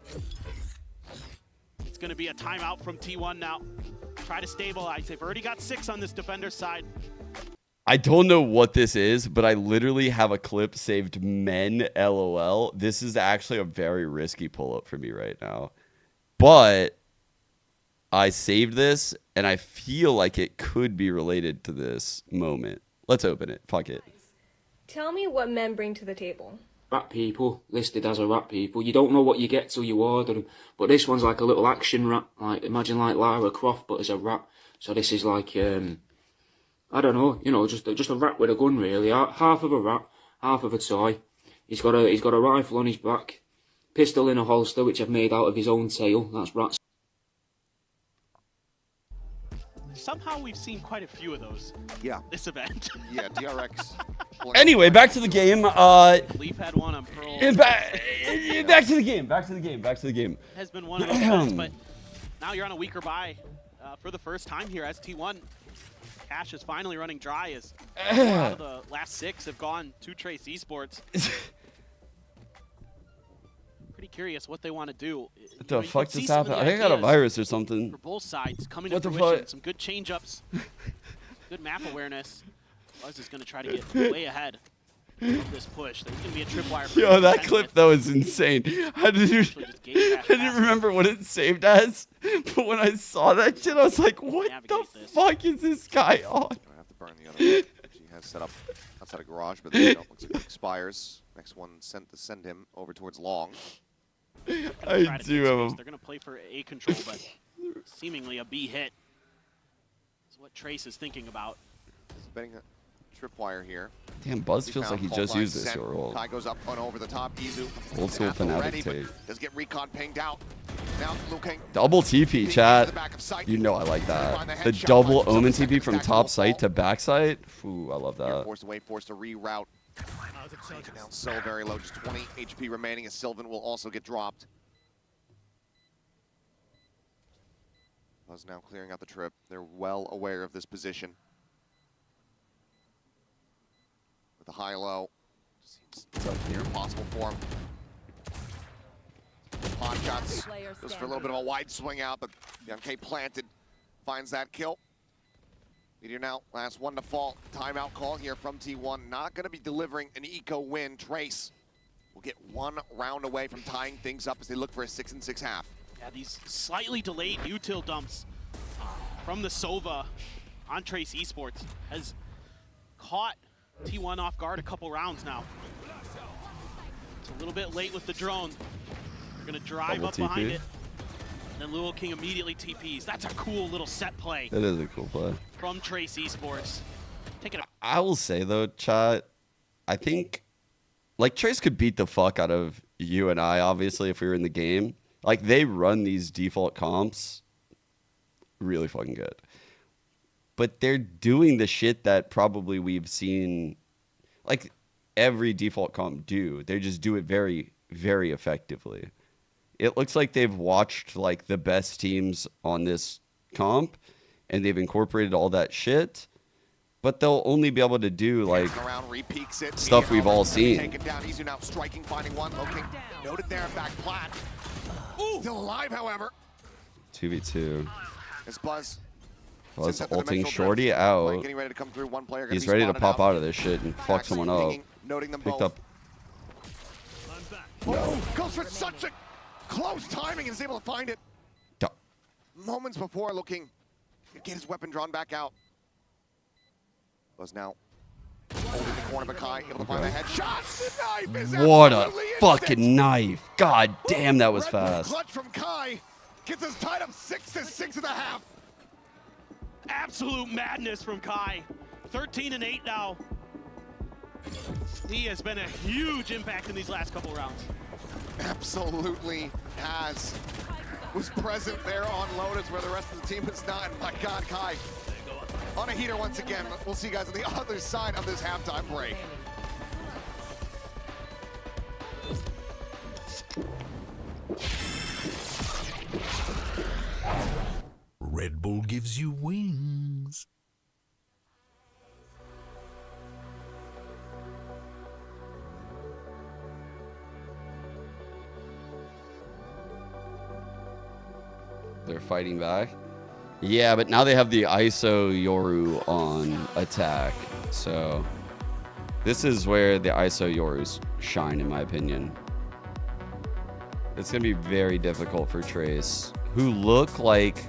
It's going to be a timeout from T1 now. Try to stabilize. They've already got 6 on this defender's side. I don't know what this is, but I literally have a clip saved men LOL. This is actually a very risky pull-up for me right now. But I saved this, and I feel like it could be related to this moment. Let's open it. Fuck it. Tell me what men bring to the table. Rat people, listed as a rat people. You don't know what you get till you order them. But this one's like a little action rat. Like, imagine like Lara Croft, but as a rat. So this is like, I don't know, you know, just a rat with a gun really. Half of a rat, half of a toy. He's got a rifle on his back, pistol in a holster which I've made out of his own tail. That's rats. Somehow we've seen quite a few of those. Yeah. This event. Yeah, DRX. Anyway, back to the game. Leaf had one on Pearl. Back to the game. Back to the game. Back to the game. Has been one of those events, but now you're on a weaker bye for the first time here as T1. Cash is finally running dry as 4 out of the last 6 have gone to Trace Esports. Pretty curious what they want to do. What the fuck just happened? I think I got a virus or something. For both sides coming What to the fruition. fuck? Some good change-ups, good map awareness. Buzz is going to try to get way ahead of this push. There's going to be a tripwire. For Yo, that clip though is insane. I didn't remember what it saved as, but when I saw that shit, I was like, "What the fuck is this guy on?" Gonna have to burn the other one. She has set up outside a garage, but the jump looks like it expires. Next one sent to send him over towards long. I do have a... They're going to play for A control, but seemingly a B hit is what Trace is thinking about. He's betting a tripwire here. Damn, Buzz feels like he just used this sent. roll. Kai goes up and over the top. Izu. Old school Fnatic but take. does get recon pinged out. Now Liu Kang. Double TP, chat. You know I like that. The double Omen TP from top site to back site. Ooh, I love that. Forced away, forced to reroute. Now so very low, just 20 HP remaining as Sylvan will also get dropped. Buzz now clearing out the trip. They're well aware of this position. With the high-low, seems near impossible for him. Pot shots, goes for a little bit of a wide swing out, but MK planted, finds that kill. Meteor now, last one to fall. Timeout call here from T1. Not going to be delivering an eco win. Trace will get 1 round away from tying things up as they look for a 6-6 half. Yeah, these slightly delayed util dumps from the Sova on Trace Esports has caught T1 off guard a couple rounds now. It's a little bit late with the drone. They're going to drive Double up TP. behind it. And then Lil King immediately TPs. That's a cool little set play. That is a cool play. From Trace Esports. Taking a I will say though, chat, I think like Trace could beat the fuck out of you and I, obviously, if we were in the game. Like they run these default comps really fucking good. But they're doing the shit that probably we've seen like every default comp do. They just do it very, very effectively. It looks like they've watched like the best teams on this comp and they've incorporated all that shit, but they'll only be able to do like stuff we've all seen. Taken down. Izu now striking, finding one. Looking noted there, back plat. Still alive, however. 2v2. As Buzz ulting Shorty out. Getting ready to come through. One player He's ready to pop out of this shit and fuck someone up. Noting them Picked both. up. Oh, goes for such a close timing and is able to find it. Moments before looking to get his weapon drawn back out. Buzz now holding the corner, but Kai able to find the headshot. The knife is What a absolutely fucking instant. knife. God damn, that was Red Bull fast. Clutch from Kai gets us tied up 6-6.5. absolute madness from Kai. 13-8 now. He has been a huge impact in these last couple rounds. Absolutely has. Was present there on Lotus where the rest of the team is not. My God, Kai on a heater once again. We'll see you guys on the other side of this halftime break. Red Bull gives you wings. They're fighting back. Yeah, but now they have the ISO Yoru on attack. So this is where the ISO Yorus shine, in my opinion. It's going to be very difficult for Trace, who look like,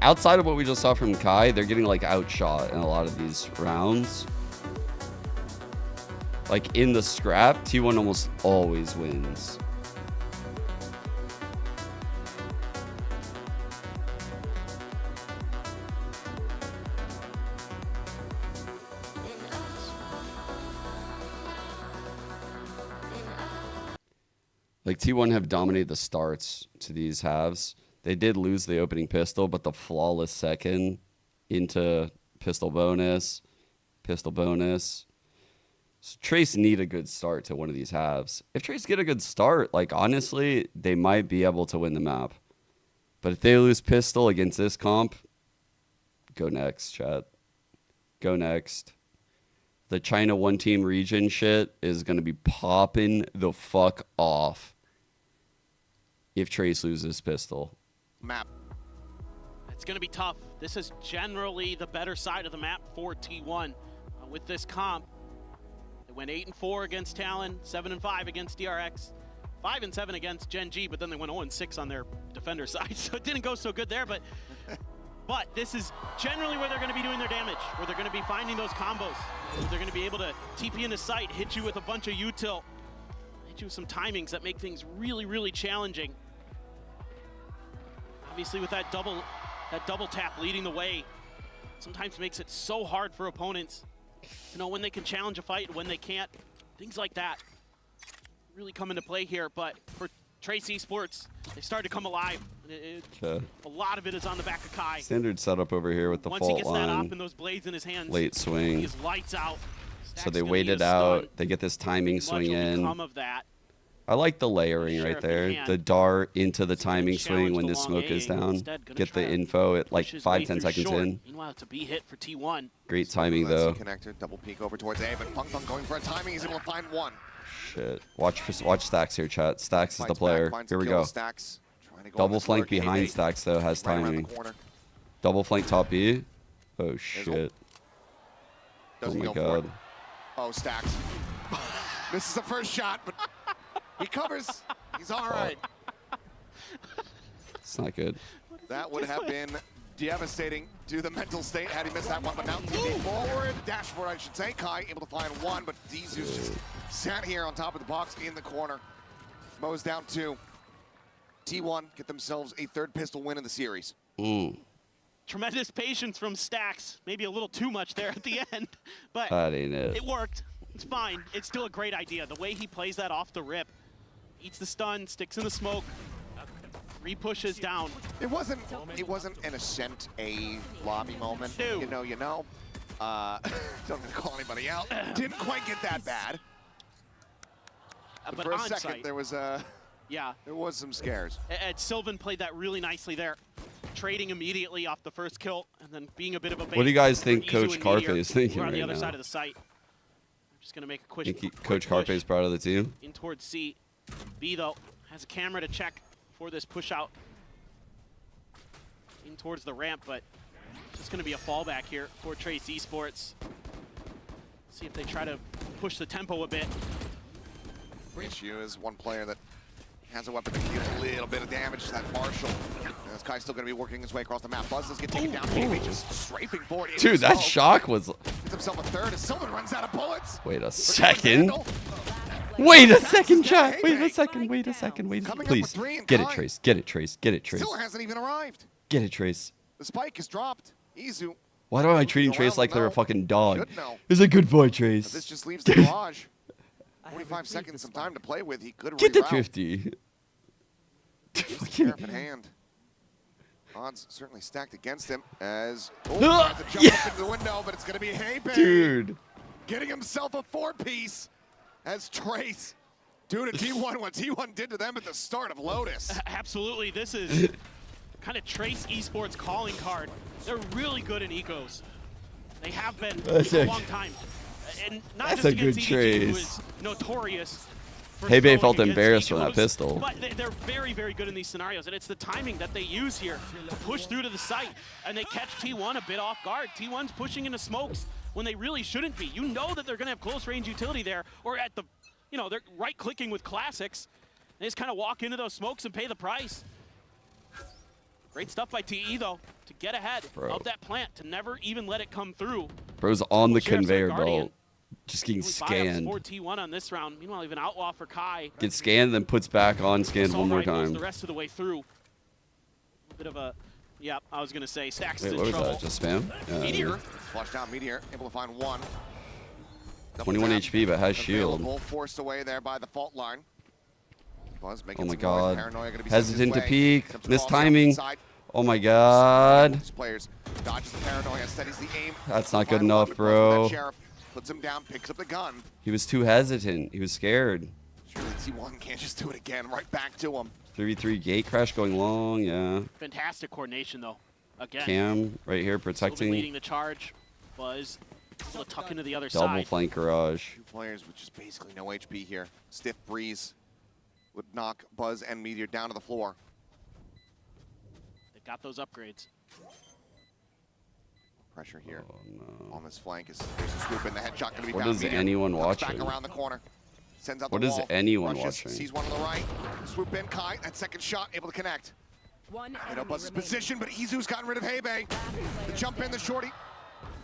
outside of what we just saw from Kai, they're getting like outshot in a lot of these rounds. Like in the scrap, T1 almost always wins. Like T1 have dominated the starts to these halves. They did lose the opening pistol, but the flawless second into pistol bonus. So Trace need a good start to one of these halves. If Trace get a good start, like honestly, they might be able to win the map. But if they lose pistol against this comp, go next, chat. Go next. The China one team region shit is going to be popping the fuck off if Trace loses pistol. Map. It's going to be tough. This is generally the better side of the map for T1 with this comp. They went 8-4 against Talon, 7-5 against DRX, 5-7 against Gen G, but then they went 0-6 on their defender side, so it didn't go so good there, but this is generally where they're going to be doing their damage, where they're going to be finding those combos, where they're going to be able to TP into sight, hit you with a bunch of util, hit you with some timings that make things really, really challenging. Obviously with that double tap leading the way, sometimes makes it so hard for opponents to know when they can challenge a fight and when they can't. Things like that really come into play here, but for Trace Esports, they started to come alive. A lot of it is on the back of Kai. Standard setup over here with the Once fault he gets that line. op and those blades in his hands, Late swing. he's lights out. So they waited out. They get this timing swing in. Of that. I like the layering right there. The dart into the timing swing when the smoke is down. Get the info at like 5-10 seconds in. Meanwhile, it's a B hit for T1. Great timing though. Connector, double peek over towards A, but Punk Punk going for a timing. He's able to find one. Shit. Watch Stacks here, chat. Stacks is the player. Here we go. Double flank behind Stacks though has timing. Double flank top B. Oh shit. Oh my god. Oh, Stacks. This is the first shot, but he covers. He's all right. It's not good. That would have been devastating to the mental state had he missed that one, but now TP forward, dashboard I should say. Kai able to find one, but Dzu's just sat here on top of the box in the corner. Mo's down 2. T1 get themselves a third pistol win in the series. Tremendous patience from Stacks. Maybe a little too much there at the end, but that ain't it. It worked. It's fine. It's still a great idea. The way he plays that off the rip, eats the stun, sticks in the smoke, re-pushes down. It wasn't an Ascent A lobby moment. You know. Don't need to call anybody out. Didn't quite get that bad. But for a second, site, there was some scares. Ed Sylvan played that really nicely there, trading immediately off the first kill, and then being a bit of a bait. What do you guys think Izu Coach and Carpe Meteor, is thinking we're on right the other now? side of the site. I'm just gonna make a quick. Think Coach Carpe is proud of the team? In towards C. B though has a camera to check for this push out in towards the ramp, but it's just gonna be a fallback here for Trace Esports. See if they try to push the tempo a bit. The issue is one player that has a weapon that can use a little bit of damage to that Marshall. And this guy's still going to be working his way across the map. Buzz does get taken down. KB just strafing forward. Dude, that shock was... Gets himself a third as Sylvan runs out of bullets. Wait a second. Wait a second, chat. Wait a second. Wait a second. Wait a second. Please. Get it, Trace. Get it, Trace. Get it, Trace. Still hasn't even arrived. Get it, Trace. The spike is dropped. Izu. Why am I treating Trace like they're a fucking dog? Should know. He's a good boy, Trace. But this just leaves the garage. 45 seconds, some time to play with. He could Get the reroute. 50. Sheriff in hand. Odds certainly stacked against him as tries to jump up into the window, but it's going to be Hey-Bay. Dude. Getting himself a 4-piece as Trace doing to T1 what T1 did to them at the start of Lotus. Absolutely, this is kind of Trace Esports calling card. They're really good in ecos. They have been for a long time. And not That's just a good against EDG, who Trace. is notorious throwing felt against embarrassed from that Lotus, pistol. But they're very, very good in these scenarios, and it's the timing that they use here to push through to the site, and they catch T1 a bit off guard. T1's pushing into smokes when they really shouldn't be. You know that they're going to have close range utility there, or at the, you know, they're right-clicking with classics. They just kind of walk into those smokes and pay the price. Great stuff by TE, though, to get ahead of that plant, to never even let it come through. Bro's on the Sheriff's conveyor Guardian. belt, just getting Buy-ups scanned. for T1 on this round. Meanwhile, even Outlaw for Kai. Gets scanned, then puts back on, scanned Assault one more rifles time. The rest of the way through. A bit of a, yeah, I was gonna say Stacks Wait, in what was trouble. that? Just spam? Meteor. Flushed out Meteor, able to find one. 21 HP, but has shield. Available, forced away there by the fault line. Buzz making Oh my some noise. god. Paranoia gonna be sent his Hesitant to way. peek. Comes Missed across the timing. outside. Oh my god. These players dodges the paranoia, steadies the aim. That's not good Final enough, weapon bro. that Sheriff puts him down, picks up the gun. He was too hesitant. He was scared. Surely T1 can't just do it again. Right back to him. 3v3 gate crash going long, yeah. Fantastic coordination, though. Again. Cam right here Sylvan protecting. leading the charge. Buzz will tuck into the other Double side. flank garage. Two players with just basically no HP here. Stiff breeze would knock Buzz and Meteor down to the floor. They've got those upgrades. Pressure here on this flank is there's a swoop in the headshot going to be What found. is Meteor anyone comes watching? Back around the corner. Sends out What the is wall. anyone Rushes, watching? Sees one on the right. Swoop in Kai. That second shot able to connect. They know Buzz's position, but Izu's gotten rid of Hebei. The jump in, the shorty.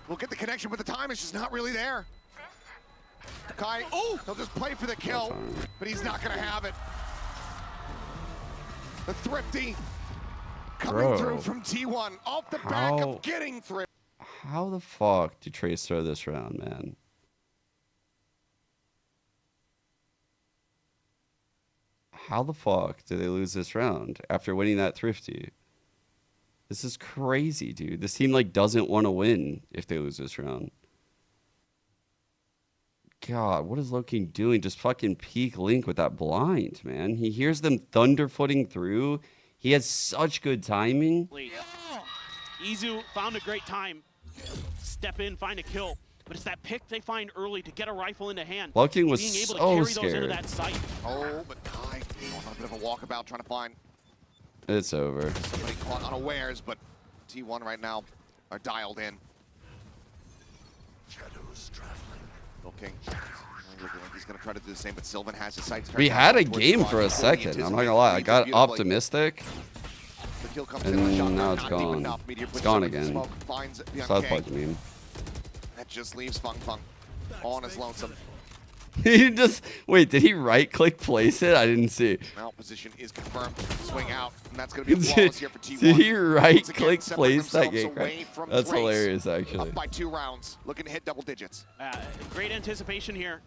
We'll get the connection, but the time is just not really there. Kai, he'll just play for the kill, but he's not going to have it. The Thrifty coming through from T1 off the back of getting Thrifty. How the fuck did Trace throw this round, man? How the fuck did they lose this round after winning that Thrifty? This is crazy, dude. This team like doesn't want to win if they lose this round. God, what is Loki doing? Just fucking peek Link with that blind, man. He hears them thunderfooting through. He has such good timing. Izu found a great time. Step in, find a kill. But it's that pick they find early to get a rifle into hand. Lucky was being able to so carry those scared. into that site. Oh, but Kai going on a bit of a walkabout trying to find It's over. somebody caught unawares, but T1 right now are dialed in. Shadows traveling. Looking. Looking like he's going to try to do the same, but Sylvan has his sights. We had a game for a second. I'm not gonna lie. I got optimistic, and now it's gone. It's gone again. South Park meme. That just leaves Fung Fung on his lonesome. He just wait. Did he right click place it? I didn't see. Now position is confirmed. Swing out, and that's going to be flawless here for T1. Did he right Once again, click separating place that themselves game? away from That's Trace. hilarious, actually. Up by 2 rounds, looking to hit double digits. Great anticipation here.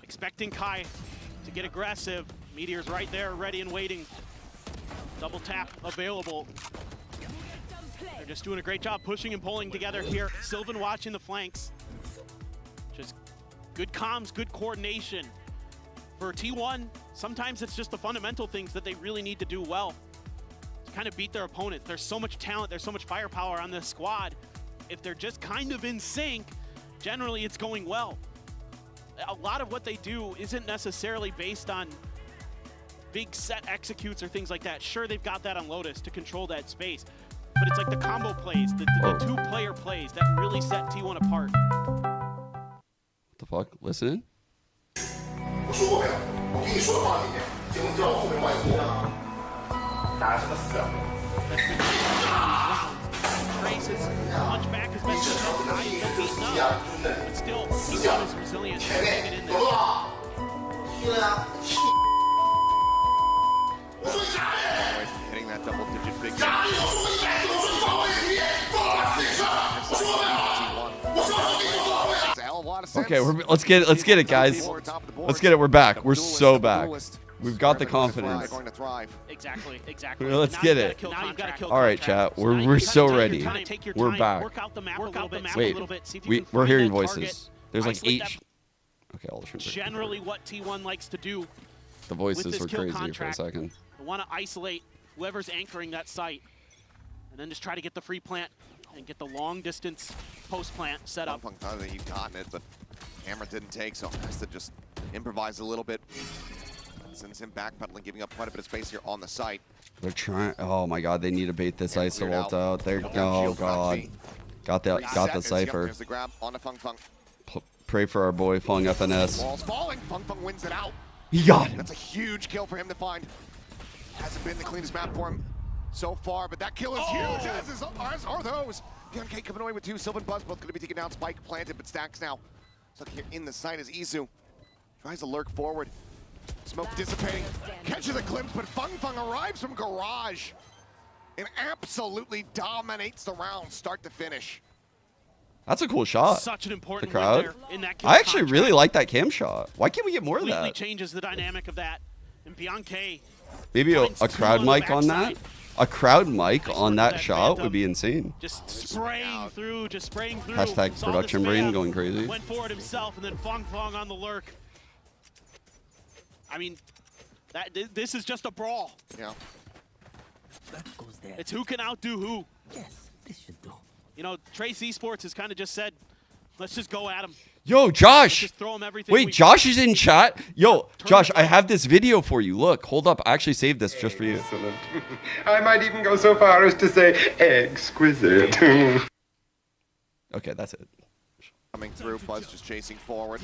Expecting Kai to get aggressive. Meteor's right there, ready and waiting. Double tap available. They're just doing a great job pushing and pulling together here. Sylvan watching the flanks. Just good comms, good coordination. For T1, sometimes it's just the fundamental things that they really need to do well to kind of beat their opponents. There's so much talent, there's so much firepower on this squad. If they're just kind of in sync, generally it's going well. A lot of what they do isn't necessarily based on big set executes or things like that. Sure, they've got that on Lotus to control that space, but it's like the combo plays, the two-player plays that really set T1 apart. What the fuck? Listen. 我说过没有？我跟你说的话里面，结婚叫我后面换一个。打什么死啊？ Trace his punch back has been high and been beaten up, but still, he's got his resilience to hang it in there. Always hitting that double-digit figure. It's a hell of a lot of sense. Okay, let's get it, guys. Let's get it. We're back. We're so back. We've got the confidence. Exactly, exactly. Let's get it. All right, chat. We're so ready. We're back. Work out the map a little bit. Wait, we're hearing voices. There's like 8. Okay, all the streams. Generally, what T1 likes to do. The voices were crazy for a second. They want to isolate whoever's anchoring that site, and then just try to get the free plant and get the long distance post plant set up. I think he's gotten it, but camera didn't take, so has to just improvise a little bit. Sends him backpedaling, giving up quite a bit of space here on the site. They're trying. Oh my God, they need to bait this ISO ult out. There. Oh God. Got the Cypher. There's the grab on the Fung Fung. Pray for our boy Fung FNS. Ball's falling. Fung Fung wins it out. He got him. That's a huge kill for him to find. Hasn't been the cleanest map for him so far, but that kill is huge, as are those. BMK coming away with 2. Sylvan Buzz both going to be taken down. Spike planted, but Stacks now stuck here in the site as Izu tries to lurk forward. Smoke dissipating, catches a glimpse, but Fung Fung arrives from Garage and absolutely dominates the round start to finish. That's a cool shot. Such an important the crowd. In that I actually really like that cam shot. Why can't we get more of completely that? Changes the dynamic of that. And Bianca Maybe a crowd mic on that. A crowd mic on that shot would be insane. Just spraying through, Hashtag production brain going crazy. Went forward himself, and then Fung Fung on the lurk. I mean, this is just a brawl. Yeah. It's who can outdo who. Yes, this should do. You know, Trace Esports has kind of just said, let's just go at him. Yo, Josh. Just throw him everything. Wait, Josh is in chat. Yo, Josh, I have this video for you. Look, hold up. I actually saved this just for you. Excellent. I might even go so far as to say exquisite. Okay, that's it. Coming through, Buzz just chasing forward.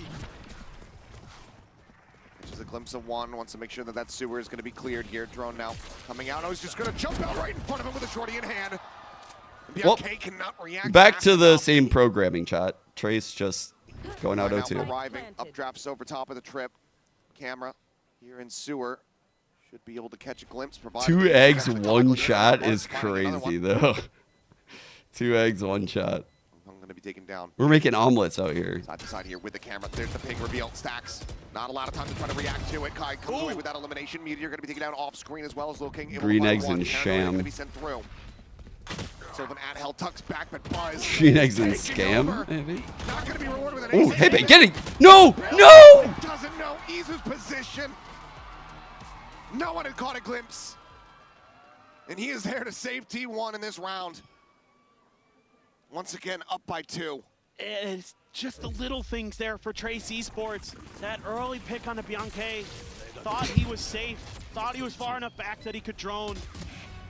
Which is a glimpse of one. Wants to make sure that that sewer is going to be cleared here. Drone now coming out. Oh, he's just going to jump out right in front of him with a shorty in hand. Well, cannot react back to the same programming chat. Trace just going out 0-2. Arriving, updrafts over top of the trip. Camera here in sewer. Should be able to catch a glimpse. 2 eggs, 1 chat is crazy, though. 2 eggs, 1 chat. I'm going to be taken down. We're making omelets out here. Side to side here with the camera. There's the ping reveal. Stacks. Not a lot of time to try to react to it. Kai comes away with that elimination. Meteor going to be taken down off screen as well as looking. Green eggs and sham. Going to be sent through. Sylvan at hell tucks back, but Buzz. Green eggs and scam, maybe. Not going to be rewarded with an Oh, ace. hey, man, get it! No! No! Doesn't know Izu's position. No one had caught a glimpse. And he is there to save T1 in this round. Once again, up by 2. It's just the little things there for Trace Esports. That early pick on the Bianca. Thought he was safe. Thought he was far enough back that he could drone.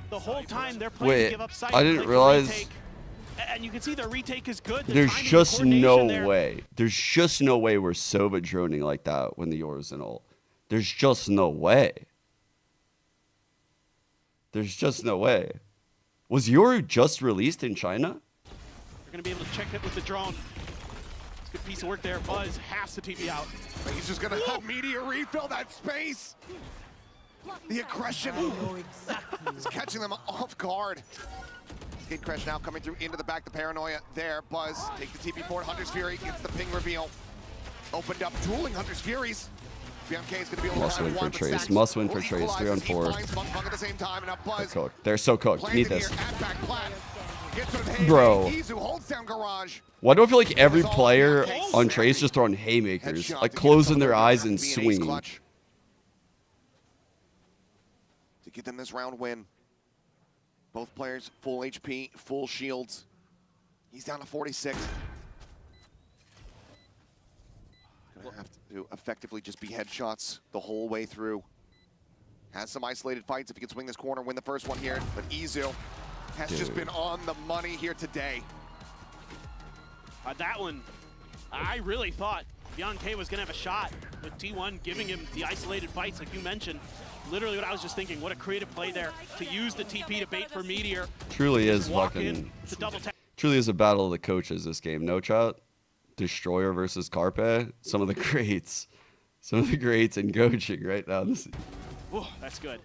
The whole time they're playing to give up sight. I didn't realize. And you can see their retake is good. There's just no way. There's just no way we're Sova droning like that when the Yoru's in ult. There's just no way. There's just no way. Was Yoru just released in China? You're going to be able to check it with the drone. It's a good piece of work there. Buzz has to TP out. He's just going to have Meteor refill that space. The aggression is catching them off guard. Skate Crash now coming through into the back. The paranoia there. Buzz take the TP forward. Hunter's Fury gets the ping reveal. Opened up, dueling Hunter's Furies. BMK is going to be able to Must win for Trace. Must win for Trace. 3 on 4. At the same time, and now Buzz They're cooked. They're so cooked. Need this. Hey, bro. Izu holds down Garage. Why do I feel like every player on Trace just throwing haymakers? Like closing their eyes and swinging. To get them this round win. Both players full HP, full shields. He's down to 46. Gonna have to effectively just be headshots the whole way through. Has some isolated fights if he can swing this corner, win the first one here. But Izu has just been on the money here today. That one, I really thought Bianca was going to have a shot with T1 giving him the isolated fights like you mentioned. Literally what I was just thinking, what a creative play there to use the TP to bait for Meteor. Truly is fucking, truly is a battle of the coaches this game. No chat, Destroyer versus Carpe. Some of the greats in coaching right now. Oh, that's good.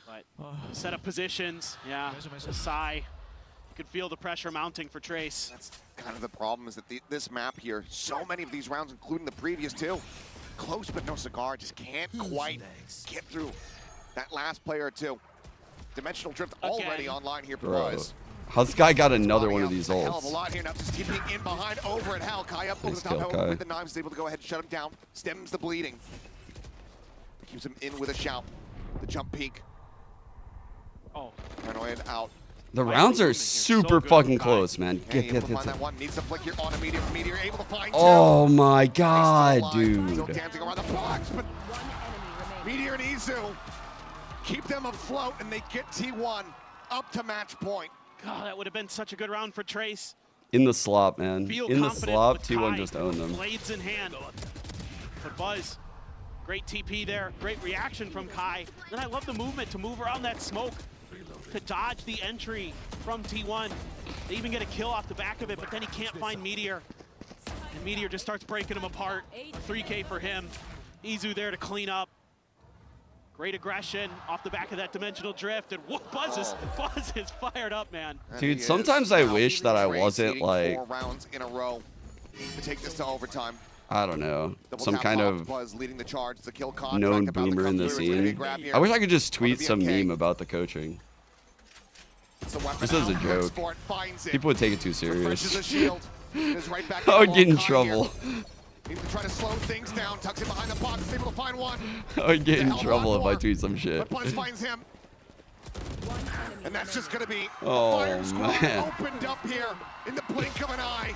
But set up positions, yeah, a sigh. You could feel the pressure mounting for Trace. That's kind of the problem is that this map here, so many of these rounds, including the previous two, close but no cigar, just can't quite get through that last player or two. Dimensional Drift already online here for Buzz. How's this guy got another one of these ults? Hell of a lot here now, just keeping in behind over at Hell. Kai up over the top, however, with the knives is able to go ahead and shut him down, stems the bleeding. Keeps him in with a shout. The jump peek. Oh. Paranoid out. The rounds are super fucking close, man. Get. That one needs to flick here on a Meteor, able to find oh my god, dude. Still dancing around the box, but Meteor and Izu keep them afloat, and they get T1 up to match point. God, that would have been such a good round for Trace. In the slop, man. Feel In the confident slop, with T1 Kai, just owned them. Blades in hand. But Buzz, great TP there. Great reaction from Kai. Then I love the movement to move around that smoke, to dodge the entry from T1. They even get a kill off the back of it, but then he can't find Meteor. And Meteor just starts breaking him apart. 3K for him. Izu there to clean up. Great aggression off the back of that dimensional drift, and Buzz is fired up, man. Dude, sometimes I wish that I wasn't like, 4 rounds in a row to take this to overtime. I don't know, Double some tap kind off, of Buzz leading the charge. The kill contract known about to boomer come in the through. It's gonna be a scene. grab here. I wish I could just tweet On the some BMK. meme about the coaching. It's a weapon This is a out. joke. Sport finds it. People would take it too Refreshes the serious. shield. Is right back I would in get in Kai trouble. here. Needs to try to slow things down. Tucks it behind the box. Is able to find one. I would get in Hell, trouble one if I more. tweet some shit. But Buzz finds him. And that's just going to be Oh, a fire squad man. opened up here in the blink of an eye.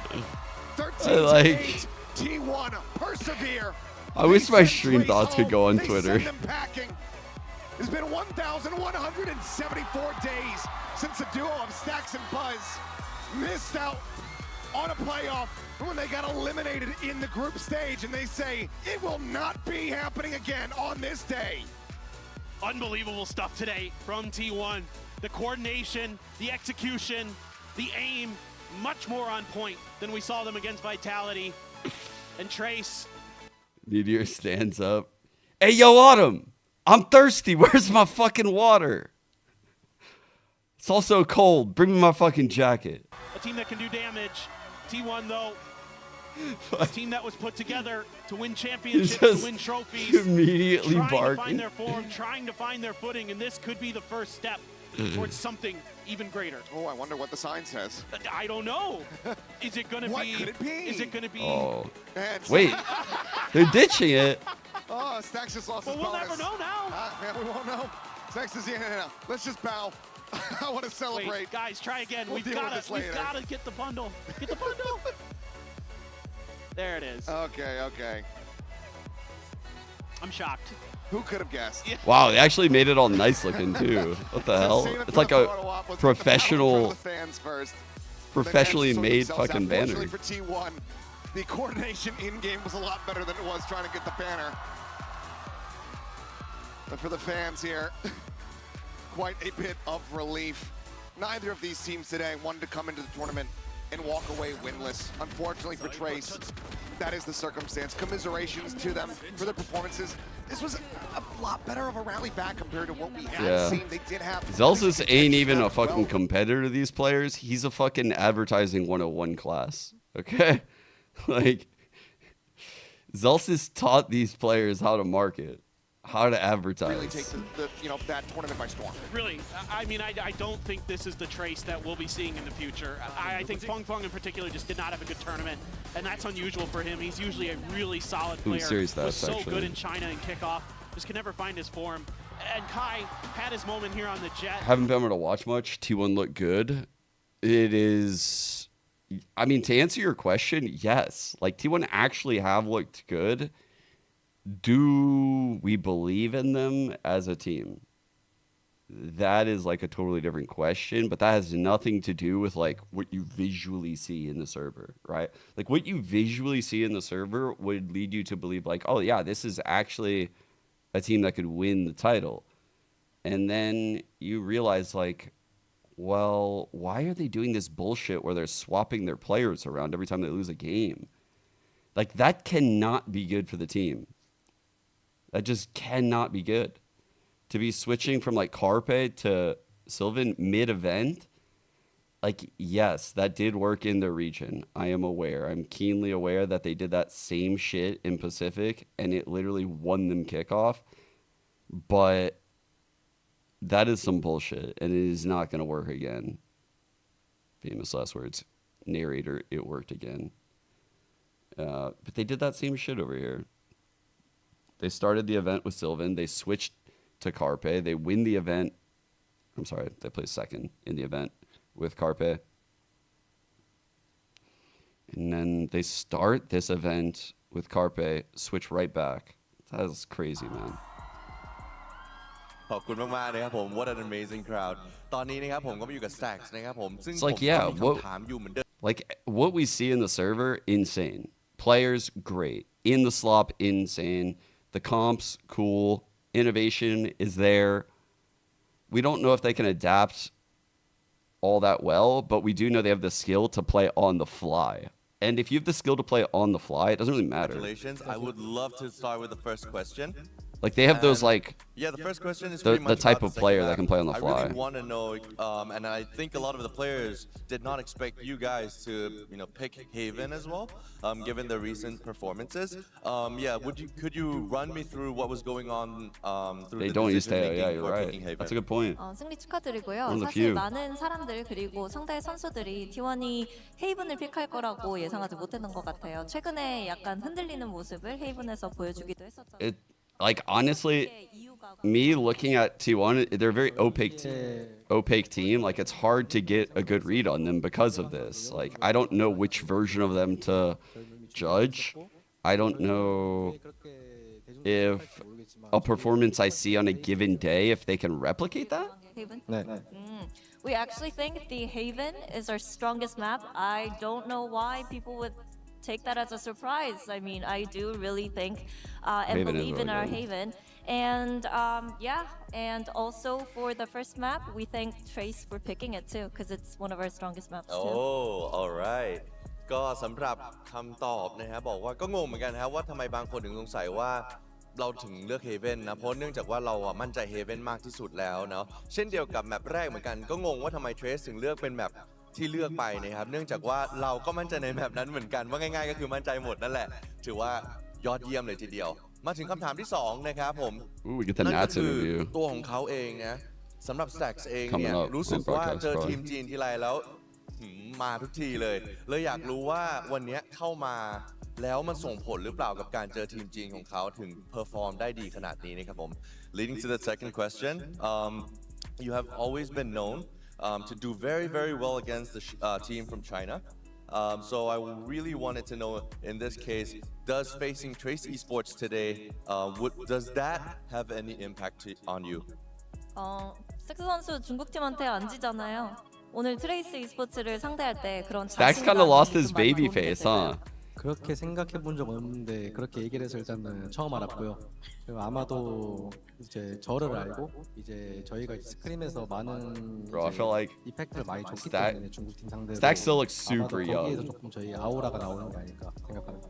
13 I like- to 8. T1 persevere. I wish They my send stream Trace thoughts could home. go on They Twitter. send them packing. It's been 1,174 days since the duo of Stacks and Buzz missed out on a playoff when they got eliminated in the group stage, and they say it will not be happening again on this day. Unbelievable stuff today from T1. The coordination, the execution, the aim, much more on point than we saw them against Vitality. And Trace. Meteor stands up. Hey, yo, Autumn, I'm thirsty. Where's my fucking water? It's also cold. Bring me my fucking jacket. A team that can do damage. T1, though, a team that was put together to win championships, to Just win trophies. immediately trying to barking. find their form, trying to find their footing, and this could be the first step towards something even greater. Oh, I wonder what the sign says. I don't know. Is it going to be? What could it be? Is it going to be? Oh. And Wait, they're ditching it. Oh, Stacks just lost Well, his we'll bonus. never know now. Man, we won't know. Stacks is yeah. Let's just bow. I want to celebrate. Wait, guys, try again. We'll We've deal with got this to. We've later. got to get the bundle. Get the bundle. There it is. Okay. I'm shocked. Who could have guessed? Yeah. Wow, they actually made it all nice looking too. What the hell? It's like a professional, professionally made fucking banner. For T1, the coordination in-game was a lot better than it was trying to get the banner. But for the fans here, quite a bit of relief. Neither of these teams today wanted to come into the tournament and walk away winless. Unfortunately for Trace, that is the circumstance. Commiserations to them for their performances. This was a lot better of a rally back compared to what we had seen. They did have. Zelsus ain't even a fucking competitor to these players. He's a fucking advertising 101 class. Okay? Like, Zelsus taught these players how to market, how to advertise. Really take that tournament by storm. Really, I mean, I don't think this is the Trace that we'll be seeing in the future. I think Fung Fung in particular just did not have a good tournament, and that's unusual for him. He's usually a really solid player. Serious was so actually. good in China and kickoff, just can never find his form. And Kai had his moment here on the Jet. Haven't been able to watch much. T1 looked good. It is, I mean, to answer your question, yes. Like, T1 actually have looked good. Do we believe in them as a team? That is like a totally different question, but that has nothing to do with like what you visually see in the server, right? Like what you visually see in the server would lead you to believe like, oh yeah, this is actually a team that could win the title. And then you realize like, well, why are they doing this bullshit where they're swapping their players around every time they lose a game? Like that cannot be good for the team. That just cannot be good. To be switching from like Carpe to Sylvan mid-event, like, yes, that did work in the region. I am aware. I'm keenly aware that they did that same shit in Pacific and it literally won them kickoff. But that is some bullshit and it is not going to work again. Famous last words. Narrator, it worked again. But they did that same shit over here. They started the event with Sylvan. They switched to Carpe. They win the event. I'm sorry, they placed second in the event with Carpe. And then they start this event with Carpe, switch right back. That is crazy, man. ขอบคุณมากๆนะครับผม What an amazing crowd ตอนนี้นะครับผมก็มาอยู่กับ Stacks นะครับผมซึ่ง It's ผม like, ก็ yeah, มีคำถามอยู่เหมือนเดิม like what we see in the server, insane. Players, great. In the slop, insane. The comps, cool. Innovation is there. We don't know if they can adapt all that well, but we do know they have the skill to play on the fly. And if you have the skill to play on the fly, it doesn't really matter. Congratulations. I would love to start with the first question. Like they have those like Yeah, the first question is the pretty much type about of the player second that can play on the half. fly. I really want to know, and I think a lot of the players did not expect you guys to, pick Haven as well, given the recent performances. Yeah, could you run me through what was going on through They the don't use decision Teo. making Yeah, you're for right. picking Haven? That's a good point. 승리 축하드리고요. One of the 사실 few. 많은 사람들 그리고 상대 선수들이 T1이 헤이븐을 픽할 거라고 예상하지 못했던 것 같아요. 최근에 약간 흔들리는 모습을 헤이븐에서 보여주기도 했었죠. Like honestly, me looking at T1, they're a very opaque team. Like it's hard to get a good read on them because of this. Like I don't know which version of them to judge. I don't know if a performance I see on a given day, if they can replicate that. Haven? We actually think the Haven is our strongest map. I don't know why people would take that as a surprise. I mean, I do really think and Haven is believe in really our good. Haven. And yeah, and also for the first map, we thank Trace for picking it too, because it's one of our strongest maps too. Oh, alright ก็สำหรับคำตอบนะครับบอกว่าก็งงเหมือนกันนะครับว่าทำไมบางคนถึงสงสัยว่าเราถึงเลือก Haven นะเพราะเนื่องจากว่าเรามั่นใจ Haven มากที่สุดแล้วเนาะเช่นเดียวกับแมปแรกเหมือนกันก็งงว่าทำไม Trace ถึงเลือกเป็นแมปที่เลือกไปนะครับเนื่องจากว่าเราก็มั่นใจในแมปนั้นเหมือนกันว่าง่ายๆก็คือมั่นใจหมดนั่นแหละถือว่ายอดเยี่ยมเลยทีเดียวมาถึงคำถามที่2นะครับผม Ooh, we get the นั่นก็ Nats คือ interview ตัวของเขาเองนะสำหรับ Stacks เอง Coming เนี่ย up รู้สึก on ว่า broadcast เจอ card. ทีมจีนทีไรแล้วมาทุกทีเลยอยากรู้ว่าวันนี้เข้ามาแล้วมันส่งผลหรือเปล่ากับการเจอทีมจีนของเขาถึงเพอร์ฟอร์มได้ดีขนาดนี้นะครับผม Leading to the second question you have always been known to do very very well against the team from China so I really wanted to know in this case does facing Trace Esports today does that have any impact on you? 스택스 선수 중국팀한테 안 지잖아요. 오늘 트레이스 e스포츠를 상대할 때 그런 Stacks kind of lost his baby face, huh? 그렇게 생각해 본 적 없는데 그렇게 얘기를 해서 일단은 처음 알았고요. 그리고 아마도 이제 저를 알고 이제 저희가 스크림에서 많은 Bro, I feel like 이펙트를 많이 줬기 때문에 중국팀 상대로 Stacks still looks 아마도 super 거기에서 young. 조금 저희 아우라가 나오는 게 아닐까 생각합니다.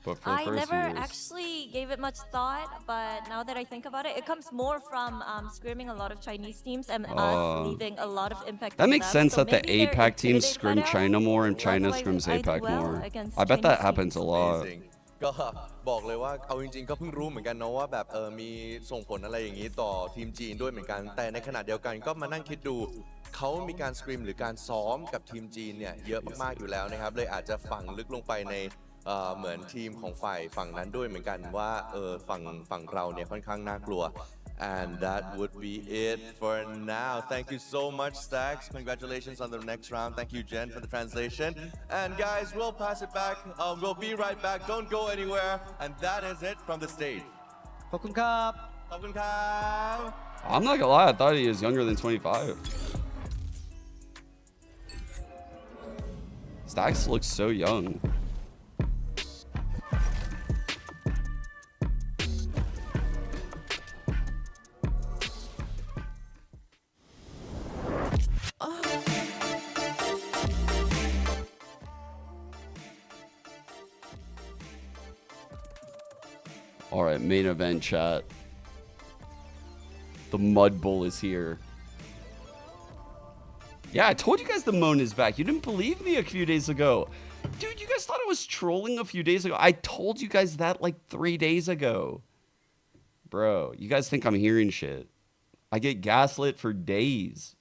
But for the I first never years, actually gave it much thought, but now that I think about it, it comes more from scrimming a lot of Chinese teams and us leaving a lot of impact. that on makes them. sense So that the maybe they're APAC teams intimidated scrim by us. China more and That's China why scrims I do APAC well more. against I bet that Chinese happens a lot. Amazing. ก็บอกเลยว่าเอาจริงๆก็เพิ่งรู้เหมือนกันเนาะว่าแบบมีส่งผลอะไรอย่างนี้ต่อทีมจีนด้วยเหมือนกันแต่ในขณะเดียวกันก็มานั่งคิดดูเขามีการสกรีมหรือการซ้อมกับทีมจีนเนี่ยเยอะมากๆอยู่แล้วนะครับเลยอาจจะฝังลึกลงไปในเหมือนทีมของฝ่ายฝั่งนั้นด้วยเหมือนกันว่าฝั่งเราเนี่ยค่อนข้างน่ากลัว And that would be it for now. Thank you so much, Stacks. Congratulations on the next round. Thank you, Jen, for the translation. And guys, we'll pass it back. We'll be right back. Don't go anywhere. And that is it from the stage. ขอบคุณครับ ขอบคุณครับ I'm not gonna lie, I thought he was younger than 25. Stacks looks so young. All right, main event chat. The Mud Bull is here. Yeah, I told you guys the Moan is back. You didn't believe me a few days ago. Dude, you guys thought I was trolling a few days ago. I told you guys that like 3 days ago. Bro, you guys think I'm hearing shit. I get gaslit for days.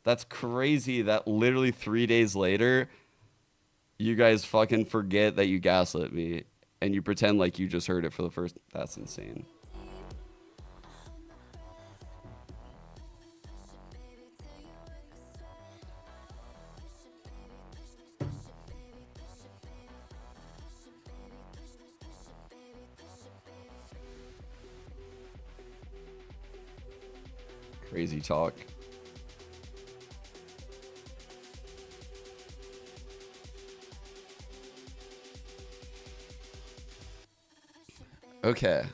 That's crazy that literally 3 days later, you guys fucking forget that you gaslit me and you pretend like you just heard it for the first. That's insane. Crazy talk. Okay.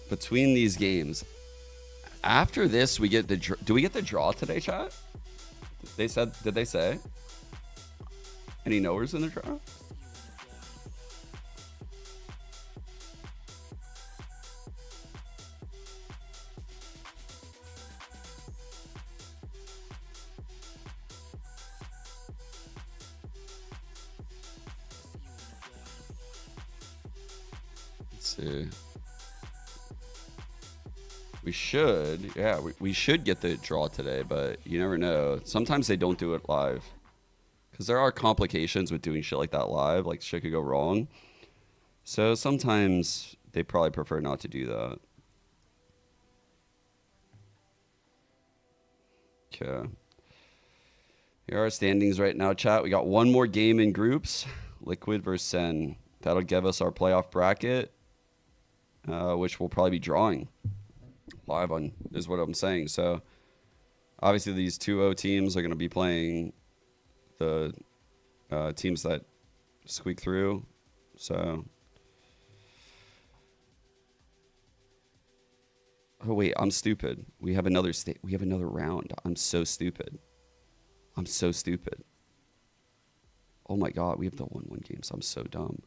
Between these games, after this, we get the. Do we get the draw today, chat? They said. Did they say? Any knowers in the draw? Let's see. We should, yeah, we should get the draw today, but you never know. Sometimes they don't do it live. Because there are complications with doing shit like that live. Like, shit could go wrong. So sometimes they probably prefer not to do that. Okay. Here are our standings right now, chat. We got one more game in groups. Liquid versus SEN. That'll give us our playoff bracket, which we'll probably be drawing live on, is what I'm saying. So obviously these 2-0 teams are going to be playing the teams that squeak through. So oh wait, I'm stupid. We have another round. I'm so stupid. Oh my god, we have the 1-1 games. I'm so dumb.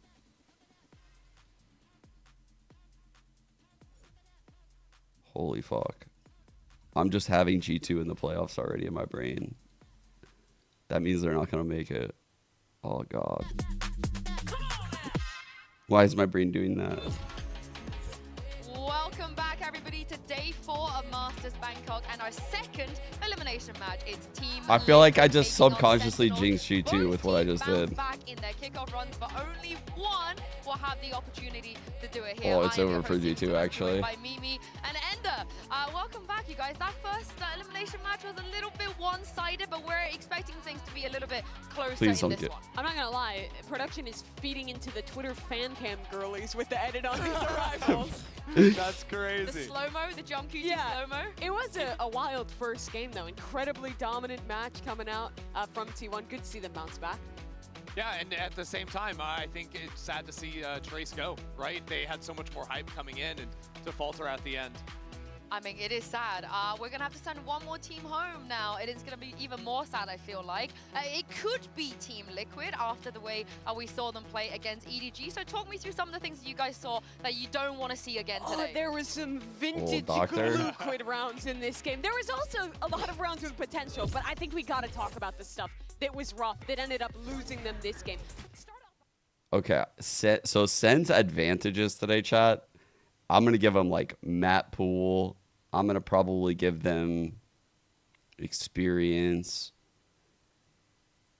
Holy fuck. I'm just having G2 in the playoffs already in my brain. That means they're not going to make it. Oh, God. Why is my brain doing that? Welcome back, everybody, to day 4 of Masters Bangkok and our second elimination match. It's Team I feel like I just taking on subconsciously Sentinels. jinxed G2 with what I just Both teams did. back in their kickoff runs, but only one will have the opportunity to do it here. Oh, it's I am over your for host, G2, Esports, actually. joined by Mimi and Ender. Welcome back, you guys. That first elimination match was a little bit one-sided, but we're expecting things to be a little bit closer Please in don't this get- one. I'm not gonna lie, production is feeding into the Twitter fan cam girlies with the edit on these arrivals. That's The crazy. slow-mo, the jump cutie Yeah. slow-mo. It was a wild first game though. Incredibly dominant match coming out from T1. Good to see them bounce back. Yeah, and at the same time, I think it's sad to see Trace go, right? They had so much more hype coming in and to falter at the end. I mean, it is sad. We're going to have to send one more team home now. It is going to be even more sad, I feel like. It could be Team Liquid after the way we saw them play against EDG. So talk me through some of the things that you guys saw that you don't want to see again today. Oh, there was some vintage doctor. Liquid rounds in this game. There was also a lot of rounds with potential, but I think we got to talk about the stuff that was rough, that ended up losing them this game. Okay, so Sen's advantages today, chat. I'm going to give them like map pool. I'm going to probably give them experience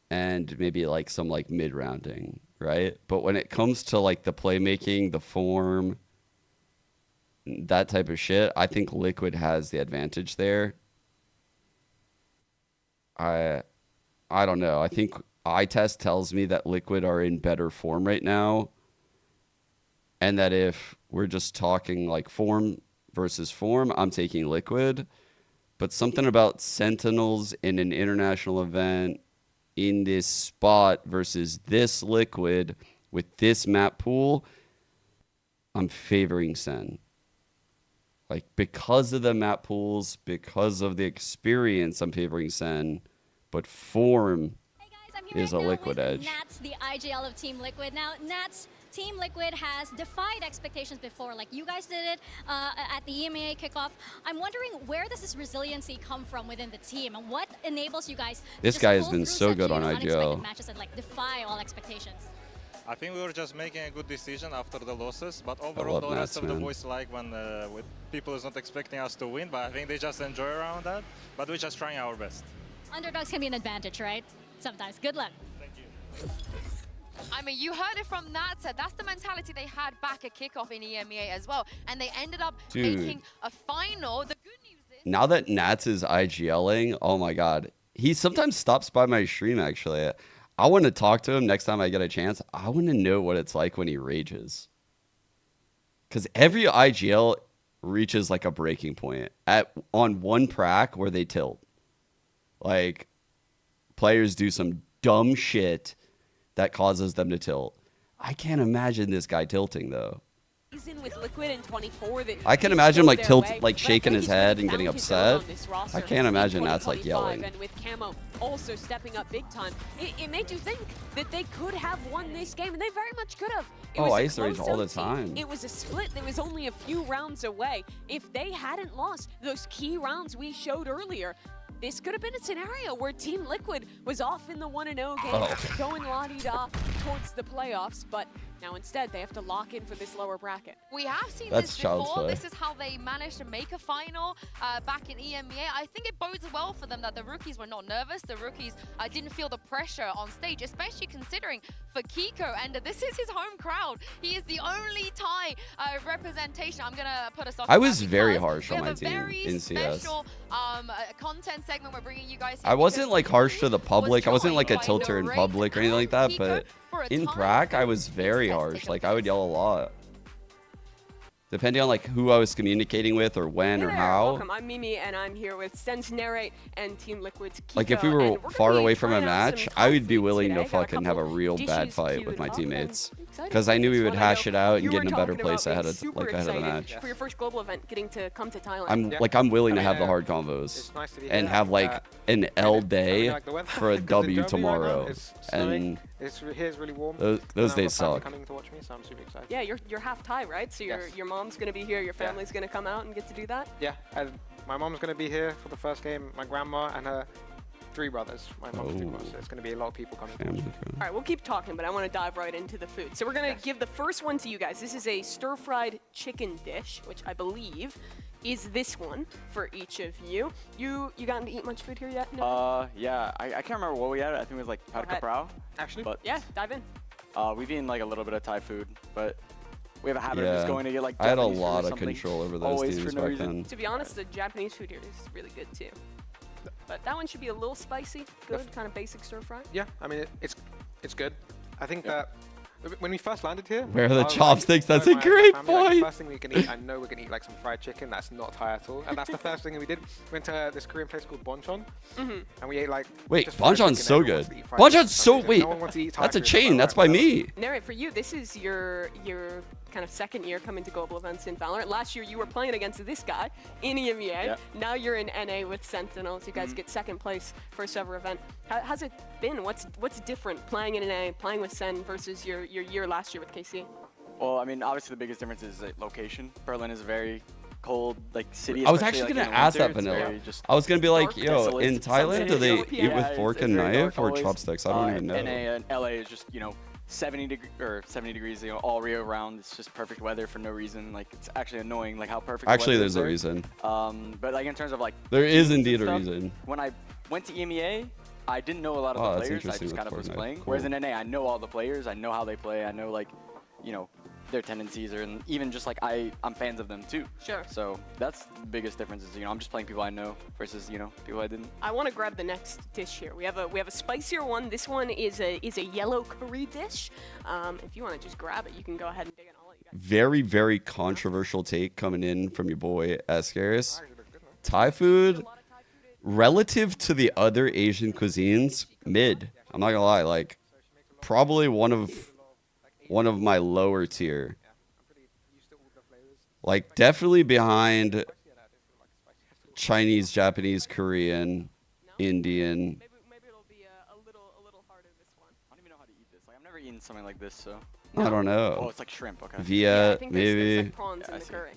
and maybe like some like mid-rounding, right? But when it comes to like the playmaking, the form, that type of shit, I think Liquid has the advantage there. I don't know. I think eye test tells me that Liquid are in better form right now. And that if we're just talking like form versus form, I'm taking Liquid. But something about Sentinels in an international event in this spot versus this Liquid with this map pool, I'm favoring Sen. Like, because of the map pools, because of the experience, I'm favoring Sen. But form is a Liquid edge. Nats, the IGL of Team Liquid. Now, Nats, Team Liquid has defied expectations before. Like, you guys did it at the EMEA kickoff. I'm wondering, where does this resiliency come from within the team? And what enables you guys This to guy has pull been through so such, good on unexpected IGL. matches and, like, defy all expectations? I think we were just making a good decision after the losses, but overall love the rest Nats, of the man. boys like when with people is not expecting us to win, but I think they just enjoy around that. But we're just trying our best. Underdogs can be an advantage, right? Sometimes. Good luck. Thank you. I mean, you heard it from Nats. That's the mentality they had back at kickoff in EMEA as well. And they ended up Dude. making a final. The good news is... Now that Nats is IGLing, oh my god. He sometimes stops by my stream, actually. I want to talk to him next time I get a chance. I want to know what it's like when he rages. Because every IGL reaches like a breaking point on one prac where they tilt. Like players do some dumb shit that causes them to tilt. I can't imagine this guy tilting though. With Liquid in 24 that I can imagine him like shaking his head and getting upset. I can't imagine that's like yelling. And with Camo also stepping up big time, it made you think that they could have won this game, and they very much could have. Ice Rage all the time. It was a split that was only a few rounds away. If they hadn't lost those key rounds we showed earlier, this could have been a scenario where Team Liquid was off in the 1-0 game, going la-di-da towards the playoffs, but now instead they have to lock in for this lower bracket. We have seen That's this before. play. This is how they managed to make a final back in EMEA. I think it bodes well for them that the rookies were not nervous. The rookies didn't feel the pressure on stage, especially considering for Kiko, and this is his home crowd. He is the only Thai representation. I'm going to put us off. I was very harsh on my team in CS. Special content segment we're bringing you guys. I wasn't like harsh to the public. I wasn't like a tilter in public or anything like that, but in prac, I was very harsh. Like I would yell a lot. Depending on like who I was communicating with or when or how. Welcome, I'm Mimi and I'm here with Sense Narrate and Team Liquid's Kiko. Like if we were far away from a match, I would be willing to fucking have a real bad fight with my teammates. Because I knew we would hash it out and get in a better place ahead of the match. For your first global event, getting to come to Thailand. I'm willing to have the hard convos and have like an L day for a W tomorrow. And here's really warm. Those days suck. Coming to watch me, so I'm super excited. Yeah, you're half Thai, right? So your mom's gonna be here, your family's gonna come out and get to do that. Yeah, my mom's gonna be here for the first game. My grandma and her 3 brothers. My mom's 3 brothers. So it's gonna be a lot of people coming. All right, we'll keep talking, but I want to dive right into the food. So we're gonna give the first one to you guys. This is a stir-fried chicken dish, which I believe is this one for each of you. You gotten to eat much food here yet? No? Yeah, I can't remember what we had. I think it was like pad kaprao. Actually? But yeah, dive in. We've eaten like a little bit of Thai food, but we have a habit of just going to get like I had a Japanese food or lot of something, control over those always teams for no back reason. then. To be honest, the Japanese food here is really good too. But that one should be a little spicy, good, kind of basic stir-fry. Yeah, I mean, it's good. I think that when we first landed here... Where are the chopsticks? That's a great point. Like, the first thing we can eat, I know we're going to eat like some fried chicken. That's not Thai at all. And that's the first thing we did. We went to this Korean place called Bonchon. And we ate like... Wait, Bonchon's so good. Bonchon's so... Wait, that's a chain. That's by me. Narrate, for you, this is your kind of second year coming to global events in Valorant. Last year, you were playing against this guy in EMEA. Yep. Now you're in NA with Sentinels. You guys get second place first ever event. How's it been? What's different playing in NA, playing with Sen versus your year last year with KC? Well, I mean, obviously the biggest difference is location. Berlin is a very cold city. I was actually going to ask that, Vanilla. I was going to be like, yo, in Thailand, do they eat with fork and knife or chopsticks? I don't even know. NA and LA is just, 70 degrees, all year round. It's just perfect weather for no reason. Like, it's actually annoying, like how perfect. Actually, the there's a reason. But like in terms of like. There is indeed a reason. When I went to EMEA, I didn't know a lot of the players. I just kind of was playing. Whereas in NA, I know all the players. I know how they play. I know like, their tendencies, and even just like I'm fans of them too. Sure. So that's the biggest difference is I'm just playing people I know versus people I didn't. I want to grab the next dish here. We have a spicier one. This one is a yellow curry dish. If you want to just grab it, you can go ahead and dig it. I'll let you guys. Very, very controversial take coming in from your boy Ascaris. Thai food, relative to the other Asian cuisines, mid. I'm not gonna lie, like probably one of my lower tier. Like definitely behind Chinese, Japanese, Korean, Indian. Maybe it'll be a little harder this one. I don't even know how to eat this. Like I've never eaten something like this, so. I don't know. Oh, it's like shrimp. Okay. Via I think maybe. there's like prawns in the curry.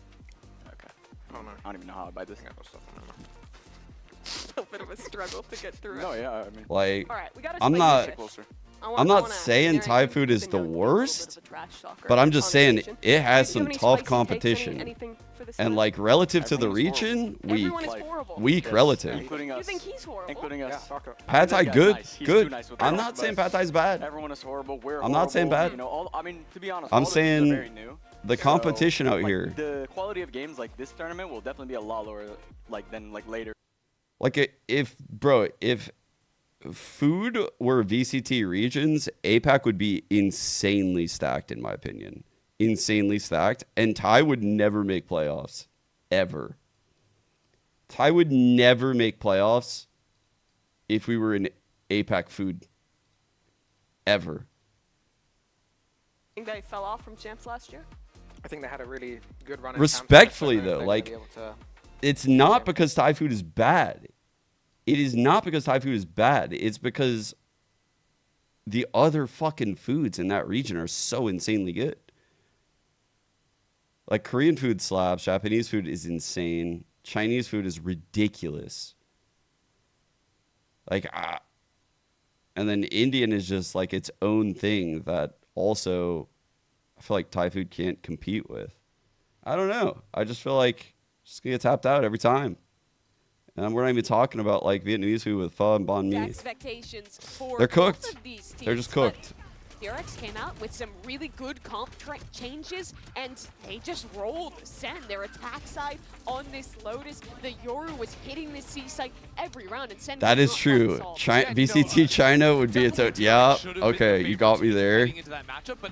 Okay. I don't even know how I buy this. A bit of a struggle to get through. No, yeah, I mean. Like, All right, we gotta I'm not ask, saying Thai food is the worst, but I'm just saying it has some tough competition. And like relative to the region, weak relative. Including us. You think he's horrible? Including us. Pad Thai good, He's good. too nice with I'm us, not saying but Pad Thai's bad. Everyone is horrible. We're I'm not saying bad. I mean, to be honest, I'm all the teams are very saying new. the competition out like, here. The quality of games like this tournament will definitely be a lot lower than later. Like if food were VCT regions, APAC would be insanely stacked in my opinion. Insanely stacked, and Thai would never make playoffs. ever. Thai would never make playoffs if we were in APAC food. Ever. I think they fell off from champs last year. I think they had a really good run. Respectfully, though, like, it's not because Thai food is bad. It is not because Thai food is bad. It's because the other fucking foods in that region are so insanely good. Like, Korean food slaps. Japanese food is insane. Chinese food is ridiculous. Like, and then Indian is just like its own thing that also I feel like Thai food can't compete with. I don't know. I just feel like it's just gonna get tapped out every time. And we're not even talking about like Vietnamese food with pho and banh The mi. expectations for They're cooked. both of these teams, They're just but cooked. DRX came out with some really good comp changes, and they just rolled SEN, their attack side, on this Lotus. The Yoru was hitting this C site every round, and SEN That was is not true. problem-solved. VCT China would be its own. Yeah. Okay, you got me there.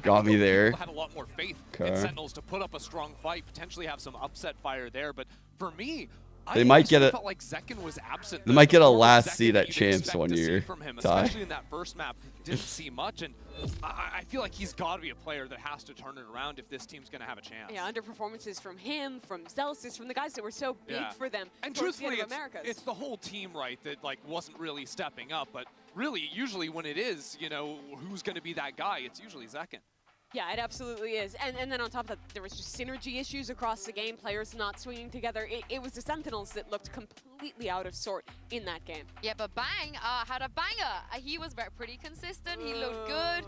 Got me there. Had a lot more faith in Okay. Sentinels to put up a strong fight, potentially have some upset fire there. But for me, They might get a. felt like Zekken was absent. They might get a The form of last Zekken seed that at you'd champs expect one to see year. from him, Ty. especially in that first map. Didn't see much, and I feel like he's got to be a player that has to turn it around if this team's going to have a chance. Yeah, underperformances from him, from Zelsis, from the guys that were so big Yeah. for them. And towards the end truthfully, of Americas. it's the whole team, right, that like wasn't really stepping up. But really, usually when it is, you know, who's going to be that guy? It's usually Zekken. Yeah, it absolutely is. And then on top of that, there was just synergy issues across the game, players not swinging together. It was the Sentinels that looked completely out of sort in that game. Yeah, but Bang had a banger. He was pretty consistent. He looked good.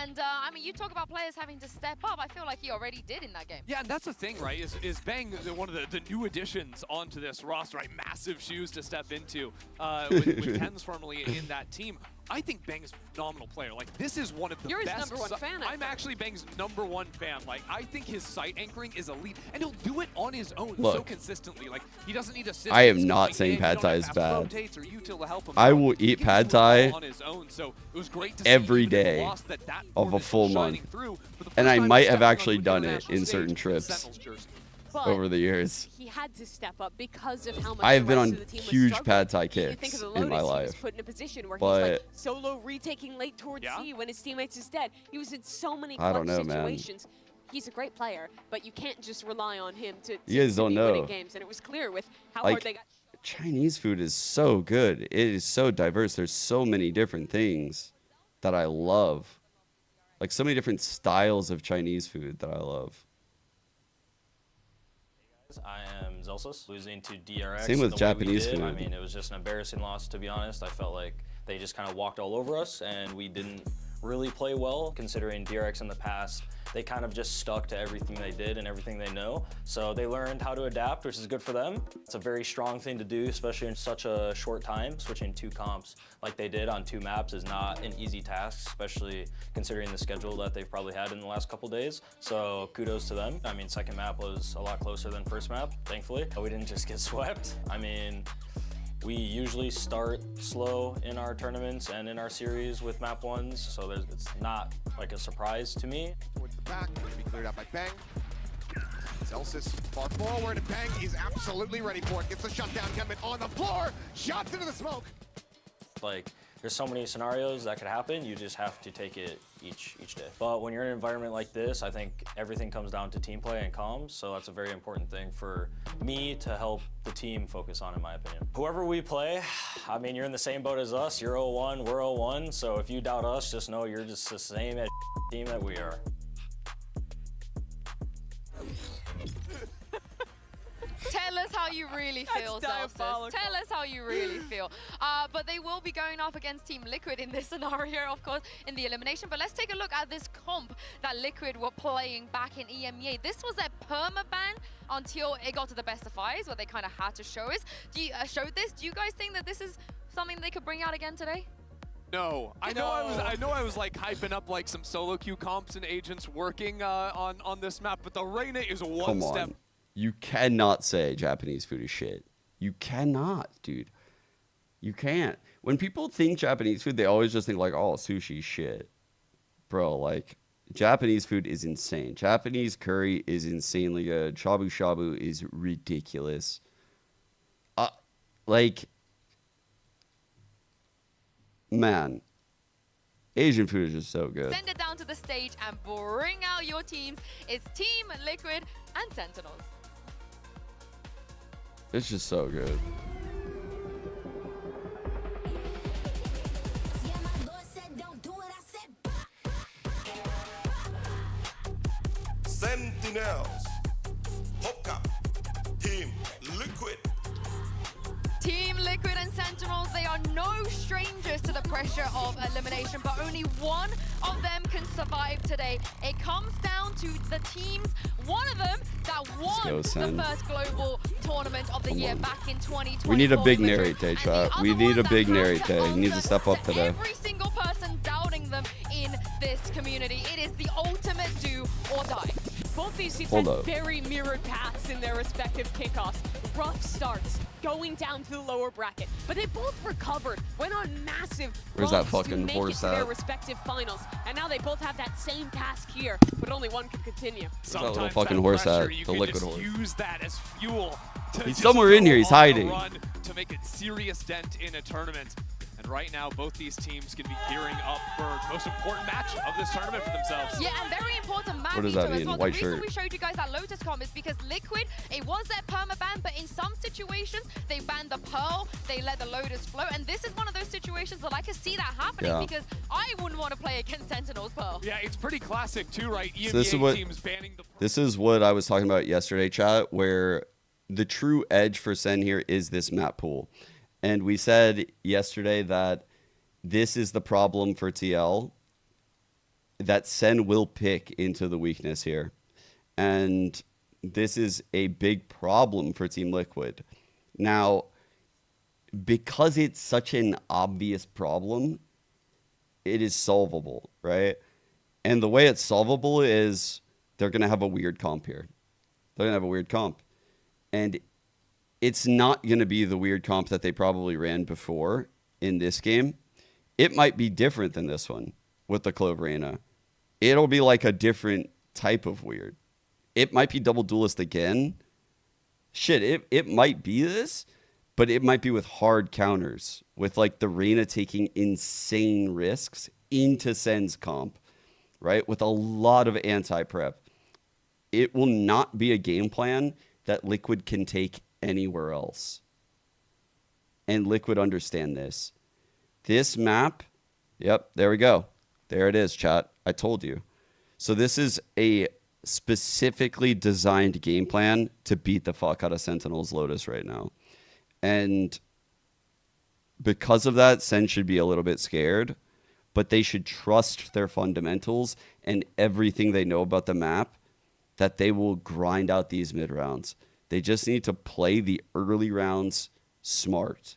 And, I mean, you talk about players having to step up. I feel like he already did in that game. Yeah, and that's the thing, right, is Bang one of the new additions onto this roster, right? Massive shoes to step into with Tens firmly in that team. I think Bang's a phenomenal player. Like, this is one of the You're best. his #1 fan, I'm actually Bang's #1 fan. Like, I think his site anchoring is elite, and he'll do it on his own so Look, consistently. Like, he doesn't need assistance. I am not saying Pad Thai is bad. I I will eat Pad Thai on his own, so it was great to see every even in the day loss that of a full month. through for the And first I time might stepping have on actually the done it international in stage certain with the trips Sentinels jersey. But over the years. he had to step up because of how much I have the been rest on of the team was huge struggling. Pad Thai You think kicks of the in my Lotus, He life. was put in a position where But he's like solo retaking late towards C when his teammates is dead. He was in so many I don't clutch know, man. situations. He's a great player, but you can't just rely on him to You guys don't be winning know. games. And it was clear with how Like, hard they got. Chinese food is so good. It is so diverse. There's so many different things that I love. Like, so many different styles of Chinese food that I love. I am Zelsis, losing to DRX. Same with the way we Japanese did. food. I mean, it was just an embarrassing loss, to be honest. I felt like they just kind of walked all over us, and we didn't really play well, considering DRX in the past, they kind of just stuck to everything they did and everything they know. So they learned how to adapt, which is good for them. It's a very strong thing to do, especially in such a short time. Switching 2 comps like they did on 2 maps is not an easy task, especially considering the schedule that they've probably had in the last couple days. So kudos to them. I mean, second map was a lot closer than first map, thankfully. We didn't just get swept. I mean, we usually start slow in our tournaments and in our series with map 1s, so it's not like a surprise to me. Towards the back, going to be cleared out by Bang. Zelsis far forward, and Bang is absolutely ready for it. Gets the shutdown gunman on the floor, shots into the smoke. Like, there's so many scenarios that could happen, you just have to take it each day. But when you're in an environment like this, I think everything comes down to team play and comms, so that's a very important thing for me to help the team focus on, in my opinion. Whoever we play, I mean, you're in the same boat as us, you're 0-1, we're 0-1, so if you doubt us, just know you're just the same team that we are. Tell us how you really feel, Zelsis. Tell us how you really feel. But they will be going up against Team Liquid in this scenario, of course, in the elimination. But let's take a look at this comp that Liquid were playing back in EMEA. This was their permaban until it got to the best of 5s, where they kind of had to show us. Do you Do you guys think that this is something they could bring out again today? No, I know I was like hyping up like some solo queue comps and agents working on this map, but the Reyna is one Come step. on. You cannot say Japanese food is shit. You cannot, dude. You can't. When people think Japanese food, they always just think like, oh, sushi shit. Bro, like, Japanese food is insane. Japanese curry is insanely good. Shabu shabu is ridiculous. Like, man, Asian food is just so good. Send it down to the stage and bring out your teams. It's Team Liquid and Sentinels. It's just so good. Sentinels, Hopka, Team Liquid. Team Liquid and Sentinels, they are no strangers to the pressure of elimination, but only one of them can survive today. It comes down to the teams, one of them that won the first global tournament of the year back in 2020. We need a big narrate, chat. We need a big narrate. He needs to step up today. Every single person doubting them in this community. It is the ultimate do or die. Both these teams had very mirrored paths in their respective kickoffs. Rough starts, going down to the lower bracket, but they both recovered, went on massive Where's that bumps fucking to make horse it to their at? respective finals, and now they both have that same task here, but only one can continue. Where's that little fucking horse at? The liquid horse. Use that as fuel. He's somewhere in here. He's hiding. Run to make a serious dent in a tournament. And right now, both these teams can be gearing up for the most important match of this tournament for themselves. Yeah, and very important match What does that mean? as well. White The shirt. reason we showed you guys that Lotus comp is because Liquid, it was their permaban, but in some situations, they banned the Pearl, they let the Lotus flow, and this is one of those situations that I can see that happening because I wouldn't want to play against Sentinels Pearl. Yeah, it's pretty classic too, right? So this is what I was talking about yesterday, chat, where the true edge for Sen here is this map pool. And we said yesterday that this is the problem for TL, that Sen will pick into the weakness here. And this is a big problem for Team Liquid. Now, because it's such an obvious problem, it is solvable, right? And the way it's solvable is they're going to have a weird comp here. They're going to have a weird comp. And it's not going to be the weird comp that they probably ran before in this game. It might be different than this one with the Clove Reina. It'll be like a different type of weird. It might be double duelist again. Shit, it might be this, but it might be with hard counters, with like the Reina taking insane risks into Sen's comp, right? With a lot of anti-prep. It will not be a game plan that Liquid can take anywhere else. And Liquid understand this. This map, yep, there we go. There it is, chat. I told you. So this is a specifically designed game plan to beat the fuck out of Sentinels Lotus right now. And because of that, Sen should be a little bit scared, but they should trust their fundamentals and everything they know about the map, that they will grind out these mid rounds. They just need to play the early rounds smart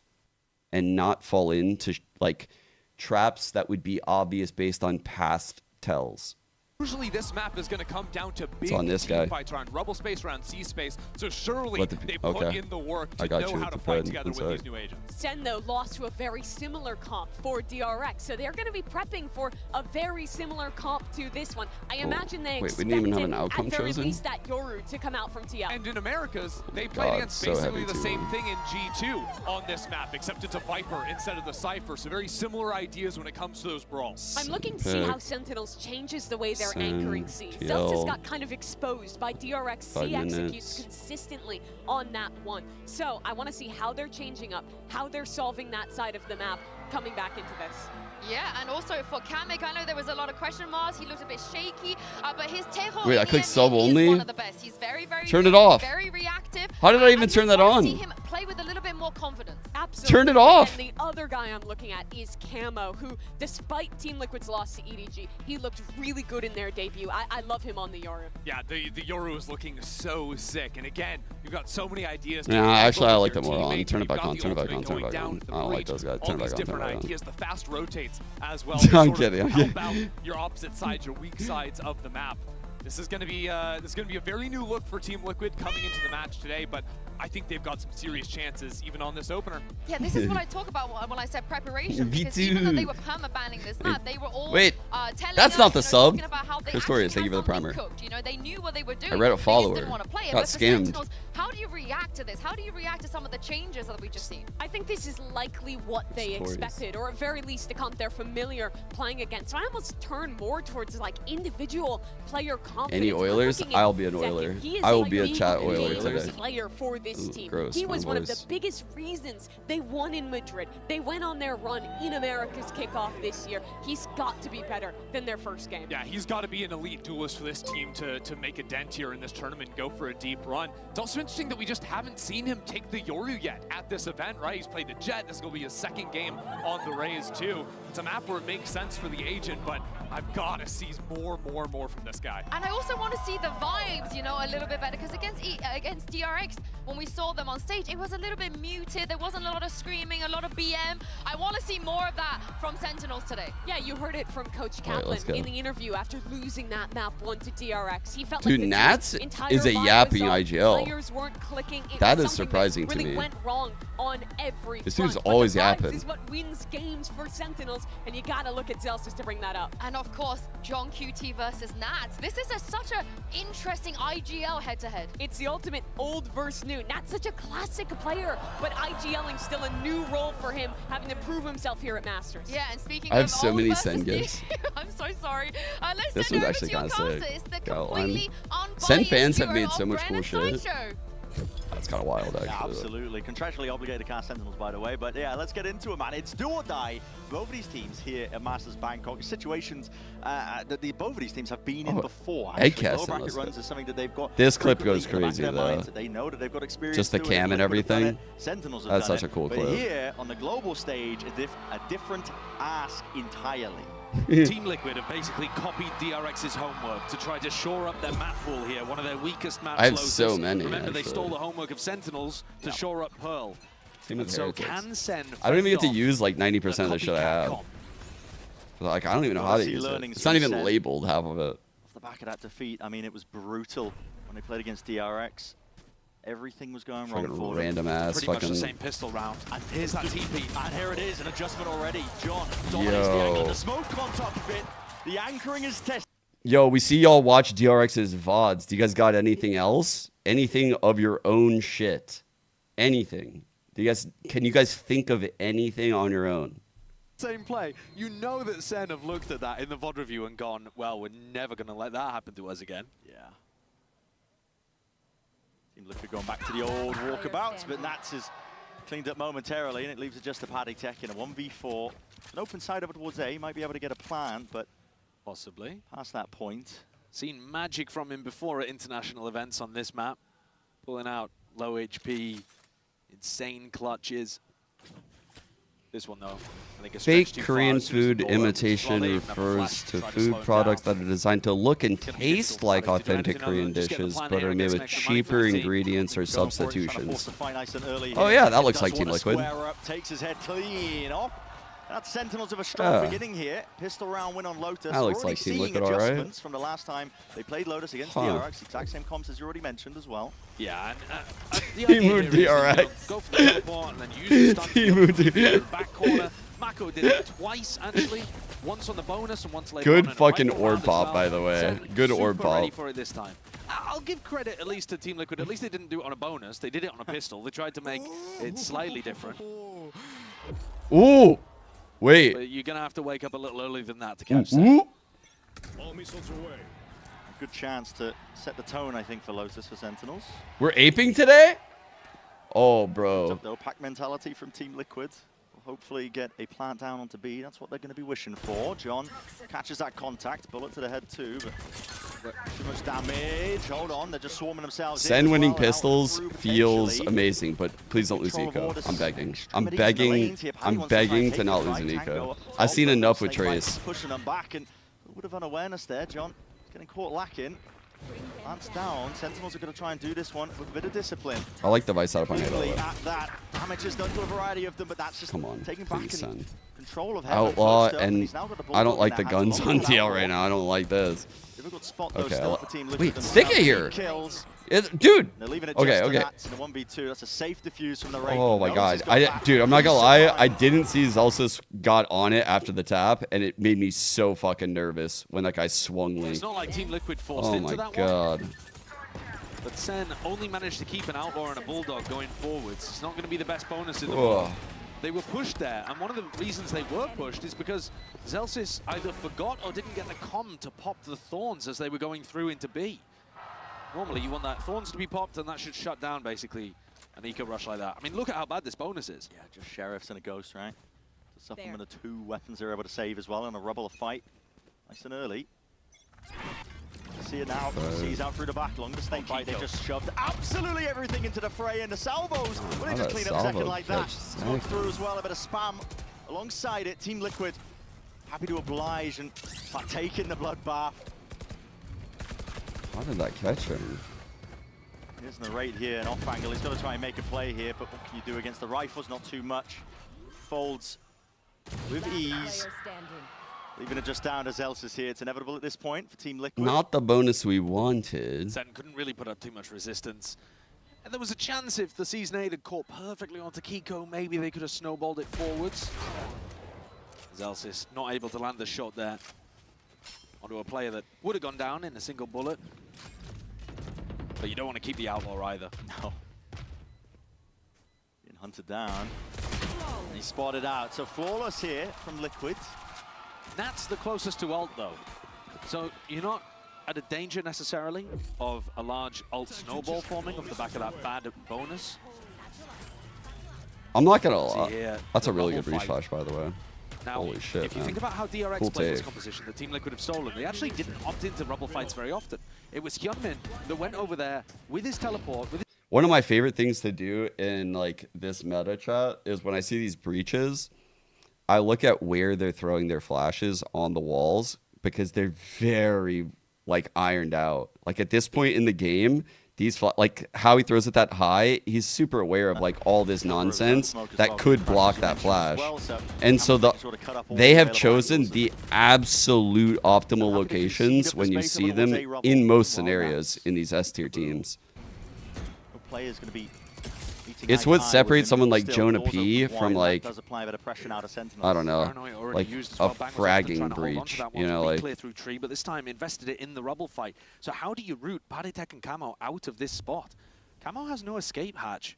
and not fall into like traps that would be obvious based on past tells. Usually this map is going to come down to big on this guy. fights around Rebel space, around C space. So surely they put okay. in the work I to got know you. how to fight together with these new agents. Sen, though, lost to a very similar comp for DRX, so they're going to be prepping for a very similar comp to this one. I imagine they Wait, we didn't even have an expected, outcome at very chosen? least, that Yoru to come out from TL. And in Americas, they played against so basically heavy the too. same thing in G2 on this map, except it's a Viper instead of the Cypher. So very similar ideas when it comes to those brawls. I'm looking to see how Sentinels changes the way they're anchoring C. Celtics got kind of exposed by DRX. C executes consistently on that one. So I want to see how they're changing up, how they're solving that side of the map coming back into this. Yeah, and also for Kamek, I know there was a lot of question marks. He looked a bit shaky, but his Tejo Wait, I clicked sub only? is one of the best. He's very, very Turn it off. very reactive. How did I even turn that on? See him play with a little bit more confidence. Absolutely. Turn it off. And the other guy I'm looking at is Camo, who, despite Team Liquid's loss to EDG, he looked really good in their debut. I love him on the Yoru. Yeah, the Yoru is looking so sick. And again, you've got so many ideas. Yeah, actually, I like that more on. Turn it back on. Turn it back on. Turn it back on. I don't like those guys. Turn it back on. Turn it Different back on. ideas, the fast rotates as well. I'm kidding. Help out your opposite sides, your weak sides of the map. This is going to be a very new look for Team Liquid coming into the match today, but I think they've got some serious chances even on this opener. Yeah, this is what I talk about when I said preparation. Because even though they were perma-banning this map, they were all Wait, telling that's us, not the sub. talking about how They Christorius, thank you for the actually had primer. something cooked, you know, they knew what they were doing. I read a They follower. just didn't want to play it. Got But for scammed. Sentinels, how do you react to this? How do you react to some of the changes that we just seen? I think this is likely what they expected, or at very least a comp they're familiar playing against. So I almost turn more towards like individual player confidence. Any Oilers? I'll be an Oiler. He is I will a be a big chat Oiler Oilers today. player for this team. Gross, he was my one of the voice. biggest reasons they won in Madrid. They went on their run in America's kickoff this year. He's got to be better than their first game. Yeah, he's got to be an elite duelist for this team to make a dent here in this tournament, go for a deep run. It's also interesting that we just haven't seen him take the Yoru yet at this event, right? He's played the Jet. This is going to be his second game on the Rays too. It's a map where it makes sense for the agent, but I've got to see more from this guy. And I also want to see the vibes, you know, a little bit better, because against DRX, when we saw them on stage, it was a little bit muted. There wasn't a lot of screaming, a lot of BM. I want to see more of that from Sentinels today. Yeah, you heard it from Coach All right, Kaplan let's go. in the interview after losing that map 1 to DRX. He felt Dude, like the Nats team's entire is a vibe yapping was off. IGL. Players weren't clicking. It That was is something surprising to really me. went wrong on every This front. dude's But always the vibes yapping. is what wins games for Sentinels, and you gotta look at Zelsis to bring that up. And of course, John QT versus Nats. This is such an interesting IGL head-to-head. It's the ultimate old versus new. Nat's such a classic player, but IGLing still a new role for him, having to prove himself here at Masters. Yeah, and speaking I have of so old many versus Sen new- gifts. I'm so sorry. Let's This send one's over actually to your kind of counter. sick. It's the Got one. completely Sen unbiased fans have duo made so of much Bren cool and shit. Sideshow. That's kind of wild, actually. Yeah, absolutely. Contractually obligated to cast Sentinels, by the way. But yeah, let's get into it, man. It's do or die for both of these teams here at Masters Bangkok. Situations that both of these teams have been in before. egg Actually, lower casting, bracket let's runs go. is something that they've got. This clip frequently goes in the back of crazy, their though. minds, that they know that they've got experience. Just the doing it. cam and Liquid have done everything. it. Sentinels have That's done such a it. cool but clip. here on the global stage, a different ask entirely. Team Liquid have basically copied DRX's homework to try to shore up their map pool here, one of their weakest maps. I have Lotus. so many, Remember, they actually. stole the homework of Sentinels to shore up Pearl. Same with And so Heretics. can Sen I don't even get to fend use like 90% of the shit I have. Like, I don't even know how to Obviously use it. learnings It's not from even Sen. labeled, half of it. Off the back of that defeat, I mean, it was brutal when they played against DRX. Everything was going wrong Fucking for random them. ass Pretty much fucking. the same pistol round. And Here's that TP. And here it is, an adjustment already. John dominates the angle. Yo. The smoke on top of it. The anchoring is tested. Yo, we see y'all watch DRX's VODs. Do you guys got anything else? Anything of your own shit? Anything? Can you guys think of anything on your own? Same play. You know that Sen have looked at that in the VOD review and gone, well, we're never going to let that happen to us again. Yeah. Team Liquid going back to the old walkabouts, but Nats is cleaned up momentarily, and it leaves it just a Paddy Tech in a 1v4. An open side over towards A, might be able to get a plant, but possibly past that point. Seen magic from him before at international events on this map. Pulling out low HP, insane clutches. This one, though, I think it's Fake stretched too Korean far. As soon as the food ball opens, imitation well, they even have a refers flash to try slow food it products down. that are designed to look and Gonna taste pistol like starting to do authentic anything other Korean than just get the dishes, plan but here are and made get some with extra money for cheaper the team. ingredients or Go for it, trying to force substitutions. the fine ice and early Oh here. yeah, that Does looks like Team wanna Liquid. square up, takes his head clean off. That's Sentinels of a strong Yeah. beginning here. Pistol round win on Lotus. That looks Already like Team seeing Liquid, all right. adjustments from the last time they played Lotus against DRX. Exact same comps as you already mentioned as well. Yeah, and the Team idea here is, DRX. go for the teleport and then use the stun Team field to DRX. the back corner. Mako did it twice, actually. Once on the bonus and once later Good on in a fucking rifle orb round as pop, well. by the way. So Good orb super ready pop. for it this time. I'll give credit at least to Team Liquid. At least they didn't do it on a bonus. They did it on a pistol. They tried to make it slightly different. Ooh! Wait. But you're going to have to wake up a little earlier than that to catch that. Ooh. Good chance to set the tone, I think, for Lotus for Sentinels. We're aping today? Oh, bro. No pack mentality from Team Liquid. Will hopefully get a plant down onto B. That's what they're going to be wishing for. John catches that contact. Bullet to the head too, but too much damage. Hold on, they're just swarming themselves in Sen as winning well, and out pistols through feels potentially. amazing, but please don't lose Control of Eco. orders. I'm begging. I'm Extremities in the begging. lanes here. Paddy I'm wants to try and begging take to not it, lose right? an Tango Eco. up I've seen top, enough with Snake Bite Trace. Pushing them back, and a bit of unawareness there. John getting caught lacking. Plants down. Sentinels are going to try and do this one with a bit of discipline. I like the vice setup on Quickly Halo. at that. Damage is done to a variety of them, but that's just Come on, taking back please, and Sen. control of Heaven Outlaw, first up, and he's now got the ball I don't in like their the hands guns along on with TL Outlaw. right now. I don't like this. Difficult spot though Okay, still for Team Liquid wait, themselves. stick it here. Kills. Dude. They're leaving it Okay, just to okay. Nats in a 1v2. That's a safe defuse from the Raven. Oh my Lotus has god. got back. Dude, I'm not gonna lie. I didn't see Zelsis got on it after the tap, and it made me so fucking nervous when that guy swung Link. It's not like Team Liquid forced Oh into my that god. one. But SEN only managed to keep an Outlaw and a Bulldog going forwards. It's not going to be the best bonus in the world. They were pushed there, and one of the reasons they were pushed is because Zelsis either forgot or didn't get the comm to pop the Thorns as they were going through into B. Normally, you want that Thorns to be popped, and that should shut down, basically, an eco rush like that. I mean, look at how bad this bonus is. Yeah, just Sheriffs and a Ghost, right? To supplement the 2 weapons they're able to save as well, and a Rubble fight. Nice and early. See it now, sees out through the back, along the snake bite, they just shoved absolutely everything into the fray, and the salvos, well, they just clean up second like that. Smoke through as well, a bit of spam alongside it. Team Liquid happy to oblige and partake in the bloodbath. How did that catch him? Here's Narrate here, an off angle, he's got to try and make a play here, but what can you do against the rifles? Not too much. Folds with ease. Leaving it just down to Zelsis here. It's inevitable at this point for Team Liquid. Not the bonus we wanted. SEN couldn't really put up too much resistance. And there was a chance if the Season 8 had caught perfectly onto Kiko, maybe they could have snowballed it forwards. Zelsis not able to land the shot there onto a player that would have gone down in a single bullet. But you don't want to keep the Outlaw either. No. Being hunted down. And he spotted out. So flawless here from Liquid. Nat's the closest to ult, though. So you're not at a danger necessarily of a large ult snowball forming off the back of that bad bonus. I'm not gonna lie. Yeah, That's a really good Rubble reach fight. flash, by the way. Now, Holy shit, if you man. think about how DRX Cool played this take. composition that Team Liquid have stolen, they actually didn't opt into Rubble fights very often. It was Hyunmin that went over there with his teleport, with One of my favorite things to do in like this meta chat is when I see these breaches, I look at where they're throwing their flashes on the walls because they're very like ironed out. Like at this point in the game, these like how he throws it that high, he's super aware of like all this nonsense that could block that flash. And so they have chosen the absolute optimal locations when you see them in most scenarios in these S tier teams. Players going to be It's what separates someone like Jonah P from like, I don't know, like a fragging breach, you know, like. Clear through tree, but this time invested it in the Rubble fight. So how do you root Paditek and Camo out of this spot? Camo has no escape hatch.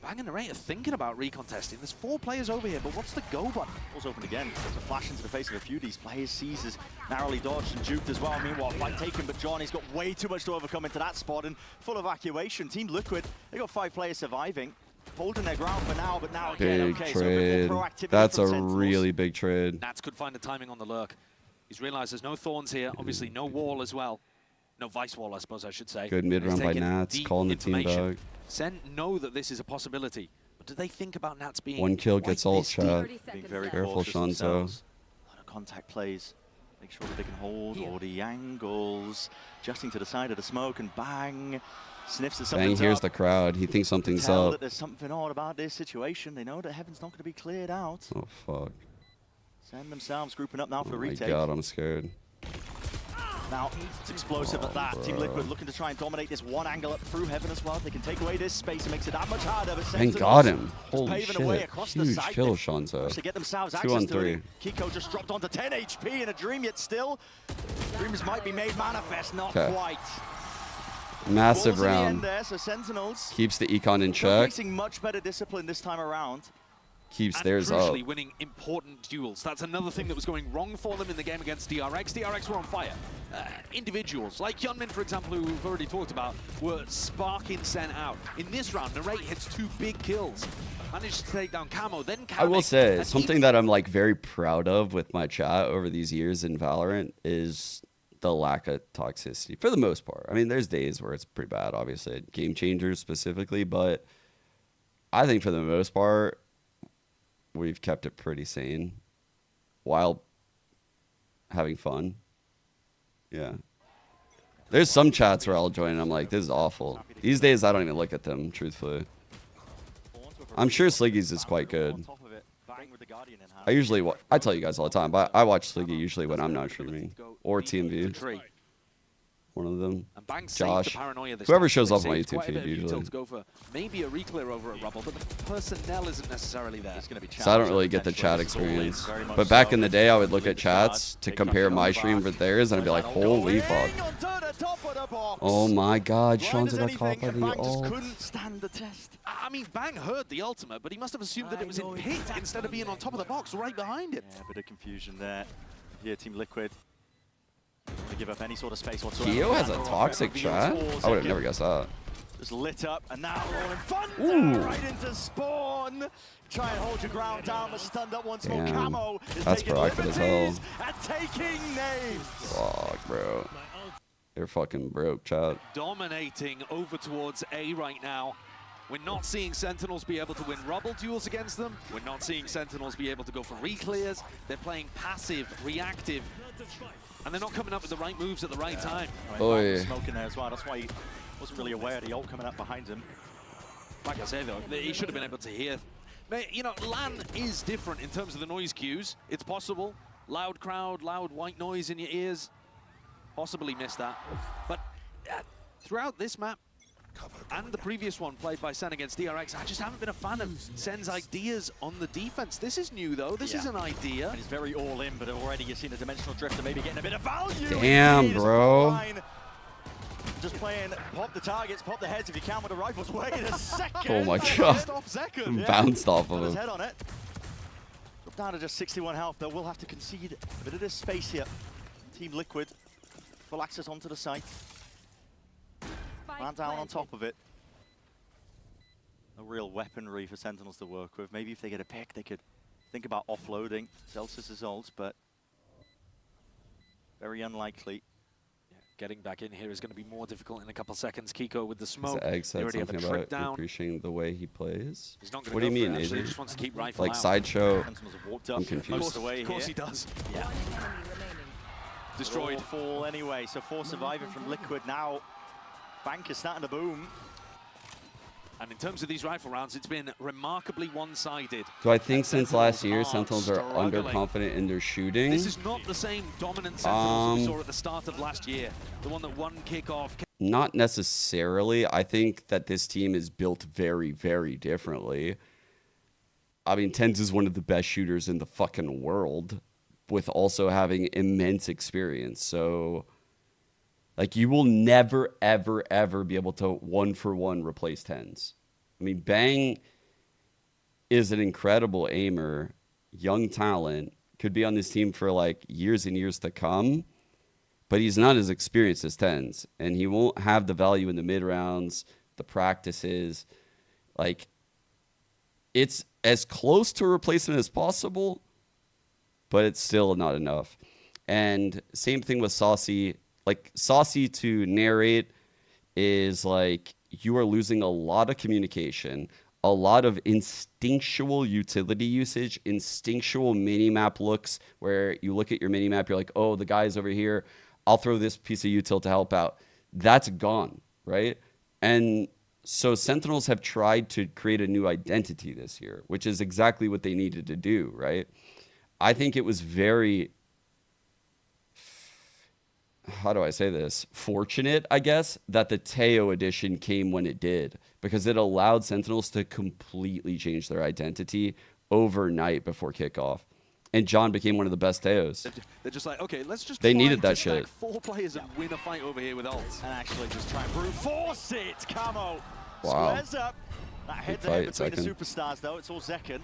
Bang and Narrator thinking about recontesting. There's 4 players over here, but what's the go button? Ball's open again. There's a flash into the face of a few of these players. Seizes narrowly dodged and juked as well. Meanwhile, fight taken, but Johnny's got way too much to overcome into that spot and full evacuation. Team Liquid, they got 5 players surviving, holding their ground for now, but now again, Big okay, trade. so a bit more proactivity That's from a Sentinels. really big trade. Nats could find the timing on the lurk. He's realized there's no Thorns here, obviously no wall as well. No Vice wall, I suppose I should say. Good mid round by Nats, calling the team back. SEN know that this is a possibility, but do they think about Nats being 1 kill gets ult chat. Being very Careful, cautious Shanzo. themselves. A lot of contact plays. Make sure that they can hold all the angles. Adjusting to the side of the smoke and bang. Sniffs at something. Bang hears the crowd. He thinks something's Tell up. that there's something odd about this situation. They know that Heaven's not going to be cleared out. Oh, fuck. Send themselves grouping up now for the Oh my retake. god, I'm scared. Now, it's explosive at that. Team Liquid looking to try and dominate this one angle up through Heaven as well. They can take away this space. It makes it that much harder. But Bang Sentinels got him. just Holy paving a way shit. across the Huge site. kill, They Shanzo. actually get themselves 2 access on to 3. it. Kiko just dropped onto 10 HP in a dream, yet still. Dreams might be made manifest, not 'Kay. quite. Massive Balls in the end round. there, so Sentinels Keeps the econ in check. showcasing much better discipline this time around. Keeps and theirs up. crucially winning important duels. That's another thing that was going wrong for them in the game against DRX. DRX were on fire. Individuals, like Hyunmin, for example, who we've already talked about, were sparking SEN out. In this round, Narrate hits 2 big kills. Managed to take down Camo, then Camo. I will say, something that I'm like very proud of with my chat over these years in Valorant is the lack of toxicity, for the most part. I mean, there's days where it's pretty bad, obviously, game changers specifically, but I think for the most part, we've kept it pretty sane while having fun. Yeah. There's some chats where I'll join and I'm like, this is awful. These days, I don't even look at them, truthfully. I'm sure Sliggy's is quite good. I usually, I tell you guys all the time, but I watch Sliggy usually when I'm not streaming. or TMV. Tree. One of them. And Bang saved Josh. the paranoia this Whoever time. shows They up on my saved YouTube quite a bit feed of util usually. to go for maybe a reclear over at Rubble, but the personnel isn't necessarily there. It's going to be So I don't really get the chat experience. But back in the day, I would look at chats to compare my stream with theirs, and I'd be like, holy fuck. Oh my god, Sean's got caught by the ult. Couldn't stand the test. I mean, Bang heard the ultimate, but he must have assumed that it was in pit instead of being on top of the box right behind it. Yeah, a bit of confusion there. Here, Team Liquid. To give up any sort of space whatsoever. Keo has a toxic chat? I would have never guessed that. Just lit up, and now rolling fun Ooh. right into spawn. Try and hold your ground down, but stunned up once more. Damn. Camo is That's taking proactive as hell. liberties and taking names. Fuck, bro. They're fucking broke, chat. Dominating over towards A right now. We're not seeing Sentinels be able to win Rubble duels against them. We're not seeing Sentinels be able to go for reclears. They're playing passive, reactive, and they're not coming up with the right moves at the right time. Oi. Smoking there as well. That's why he wasn't really aware of the ult coming up behind him. Like I say, though, he should have been able to hear. You know, LAN is different in terms of the noise cues. It's possible. Loud crowd, loud white noise in your ears. Possibly missed that. But throughout this map, and the previous one played by Sen against DRX, I just haven't been a fan of Sen's ideas on the defense. This is new, though. This is an idea. And he's very all in, but already you've seen a dimensional drifter maybe getting a bit of value. Damn, bro. Just playing, pop the targets, pop the heads if you can with the rifles. Wait a second. Oh my god. Stop second. Bounced off of Put his him. head on it. Drop down to just 61 health, though. We'll have to concede a bit of this space here. Team Liquid. Full access onto the site. Man down on top of it. No real weaponry for Sentinels to work with. Maybe if they get a pick, they could think about offloading Celsius' ults, but very unlikely. Yeah, getting back in here is going to be more difficult in a couple seconds. Kiko with the His smoke. egg They said already have a something trip about down. appreciating the way he plays. He's not gonna What do you go for mean, it, actually. He AJ? just wants to keep rifle Like out. sideshow? Sentinels have walked up. I'm confused. Of course he does. Yeah. Destroyed. All fall anyway, so 4 surviving from Liquid now. Bank is starting to boom. And in terms of these rifle rounds, it's been remarkably one-sided. Do I think since last year, Sentinels Sentinels are struggling. underconfident in their shooting? This is not the same dominant Sentinels we saw at the start of last year. The one that won kickoff. Not necessarily. I think that this team is built very, very differently. I mean, Tens is one of the best shooters in the fucking world, with also having immense experience. So, like, you will never, ever, ever be able to one-for-one replace Tens. I mean, Bang is an incredible aimer, young talent, could be on this team for, like, years and years to come, but he's not as experienced as Tens, and he won't have the value in the mid-rounds, the practices. Like, it's as close to a replacement as possible, but it's still not enough. And same thing with Saucy. Like, Saucy to narrate is like you are losing a lot of communication, a lot of instinctual utility usage, instinctual minimap looks where you look at your minimap, you're like, oh, the guy's over here. I'll throw this piece of util to help out. That's gone, right? And so Sentinels have tried to create a new identity this year, which is exactly what they needed to do, right? I think it was very, how do I say this? Fortunate, I guess, that the Teo edition came when it did, because it allowed Sentinels to completely change their identity overnight before kickoff. And John became one of the best Teos. They're just like, okay, let's just They try needed to that stack shit. 4 players and win a fight over here with ults. And actually just try and brute force it. Camo Wow. squares up. That head to fight, head between Zekken. the superstars, though. It's all Zekken.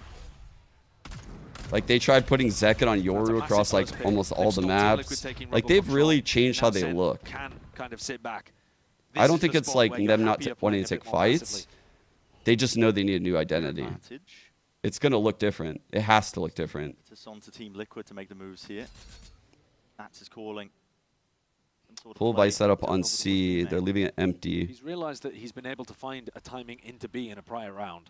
Like, they tried putting Zekken on Yoru across, like, almost all the maps. Like, they've really changed how they look. Can kind of sit back. I don't think it's like them not wanting to take fights. They just know they need a new identity. It's going to look different. It has to look different. It's on to Team Liquid to make the moves here. Nats is calling. Full buy setup on C. They're leaving it empty. He's realized that he's been able to find a timing into B in a prior round.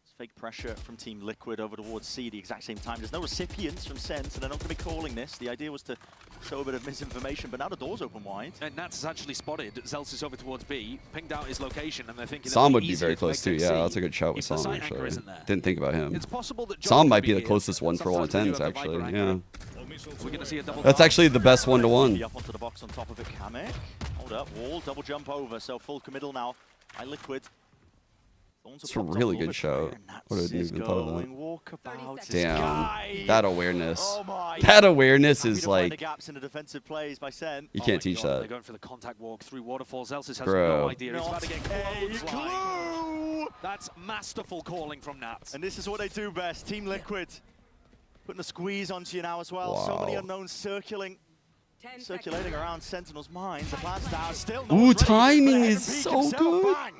It's fake pressure from Team Liquid over towards C at the exact same time. There's no recipients from Sen, so they're not going to be calling this. The idea was to show a bit of misinformation, but now the door's open wide. And Nats has actually spotted Zelsis over towards B, pinged out his location, and they're thinking Sam that would be very close too. Yeah, that's a good shout with if the Sam, site anchor actually. isn't there. Didn't think about him. It's possible that John Sam could might be be the here. closest one for all Sometimes we do intents, have the Viper actually. anchor. Yeah. We're going to see a double. That's actually the best 1-to-1. Up onto the box on top of it, Kamek. Hold up, wall, double jump over, so full committal now by Liquid. It's a really good shot. What did I even thought of that? Damn, that awareness. Oh that awareness is like. The gaps in the defensive plays by SEN. You can't teach that. They're going for the contact walk through waterfalls. Elsis has Bro. no idea. He's about to get close. That's masterful calling from Nats. And this is what they do best. Team Liquid putting a squeeze onto you now as well. Wow. So many unknowns circulating around Sentinel's minds. The plans down. Still Ooh, ready. timing is Peek so himself, good. bang.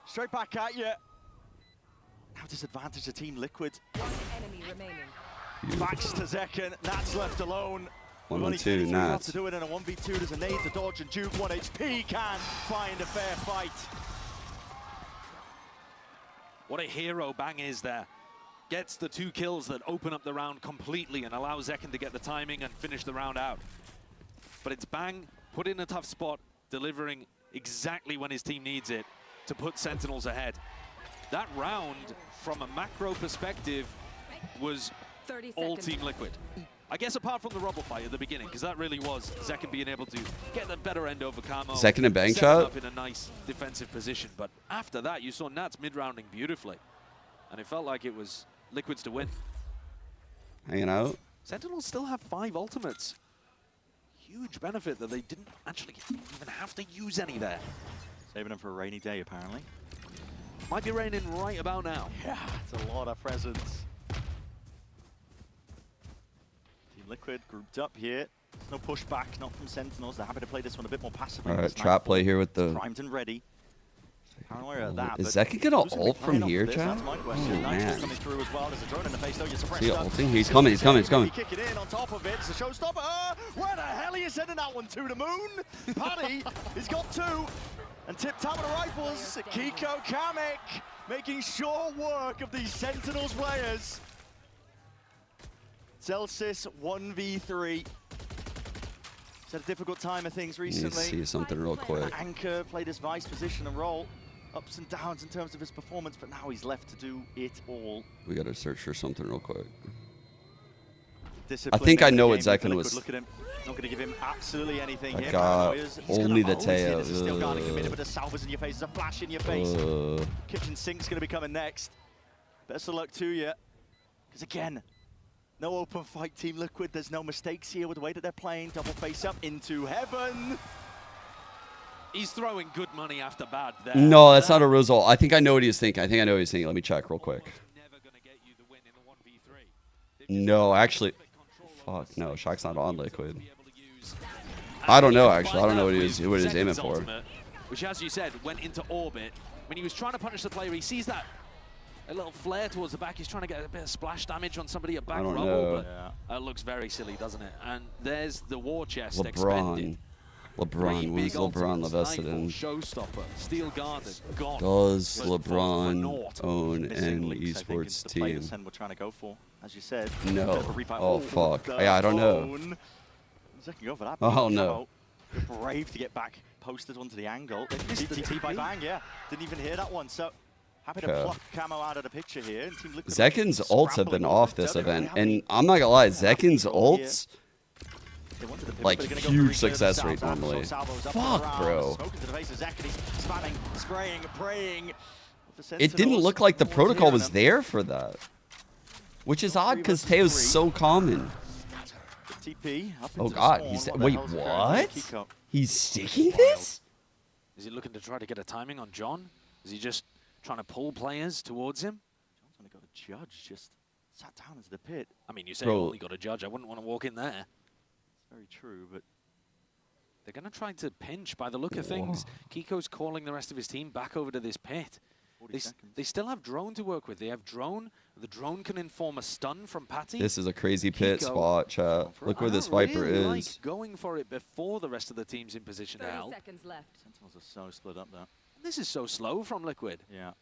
Straight back at you. Now disadvantage the Team Liquid. Backs to Zekken. Nats left alone. 1-on-2, Nats. To do it in a 1v2. There's a nade to dodge, and Duke 1 HP can find a fair fight. What a hero Bang is there. Gets the 2 kills that open up the round completely and allow Zekken to get the timing and finish the round out. But it's Bang put in a tough spot, delivering exactly when his team needs it to put Sentinels ahead. That round, from a macro perspective, was all Team Liquid. I guess apart from the rubble fight at the beginning, because that really was Zekken being able to get the better end over Camo. Zekken and Bang set shot? up in a nice defensive position. But after that, you saw Nats mid-rounding beautifully. And it felt like it was Liquid's to win. Hanging out. Sentinels still have 5 ultimates. Huge benefit that they didn't actually even have to use any there. Saving them for a rainy day, apparently. Might be raining right about now. Yeah, it's a lot of presents. Team Liquid grouped up here. No pushback, not from Sentinels. They're happy to play this one a bit more passively. All right, trap play here with the. Primed and ready. Paranoia at that. Is Zekken gonna ult from here, chat? That's my Oh, question. man. Coming through as well. There's a drone in the face, though. You're suppressed. See ya, ulting? He's coming, he's coming, he's coming. Kick it in on top of it. It's a showstopper. Where the hell are you sending that one to? The moon? Paddy, he's got 2. And tip-tap of the rifles. Kiko Kamek making short work of these Sentinels players. Celsius 1v3. He's had a difficult time of things recently. Let me see something real quick. Anchor played his vice position and role. Ups and downs in terms of his performance, but now he's left to do it all. We gotta search for something real quick. Discipline I think I know what in the game Zekken for was. Look at him. Not going to give him absolutely anything I here. got He's only gonna the hose tail. it. This is still guarding committed, but the salvers in your face. There's a flash in your face. Kitchen sink's going to be coming next. Best of luck to you. Because again, no open fight, Team Liquid. There's no mistakes here with the way that they're playing. Double face up into heaven. He's throwing good money after bad there. No, that's not a result. I think I know what he's thinking. I think I know what he's thinking. Let me check real quick. No, actually. Fuck, no. Shock's not on Liquid. I don't know, actually. I don't know what he's aiming for. Ultimate, which, as you said, went into orbit. When he was trying to punish the player, he sees that a little flare towards the back. He's trying to get a bit of splash damage on somebody at back I don't rubble, know. but it looks very silly, doesn't it? And there's the war chest expended. LeBron. Who's LeBron invested in? Showstopper, steel guarded, gone. Does LeBron own an esports The play team? that Sen were trying to go for, as you said. No. Bit of a refight. Oh, fuck. Yeah, I don't know. Second go for that. Oh, no. Brave to get back posted onto the angle. TT by Bang, yeah. Didn't even hear that one. So happy to Okay. pluck Camo out of the picture here. And Team Liquid Zekken's ults have been off this event, and I'm not gonna lie, Zekken's ults, like, huge success rate normally. Fuck, bro. It didn't look like the protocol was there for that, which is odd because Teo's so common. Oh god, wait, what? He's sticking this? Is he looking to try to get a timing on John? Is he just trying to pull players towards him? John's only got a judge, just sat down into the pit. I mean, you say Bro. only got a judge. I wouldn't want to walk in there. It's very true, but they're going to try to pinch by the look of things. Kiko's calling the rest of his team back over to this pit. They still have drone to work with. They have drone. The drone can inform a stun from Patty. This is a crazy pit Kiko, spot, chat. Look where this Viper really is. like going for it before the rest of the team's in position to help. Sentinels are so split up there. This is so slow from Liquid. Yeah.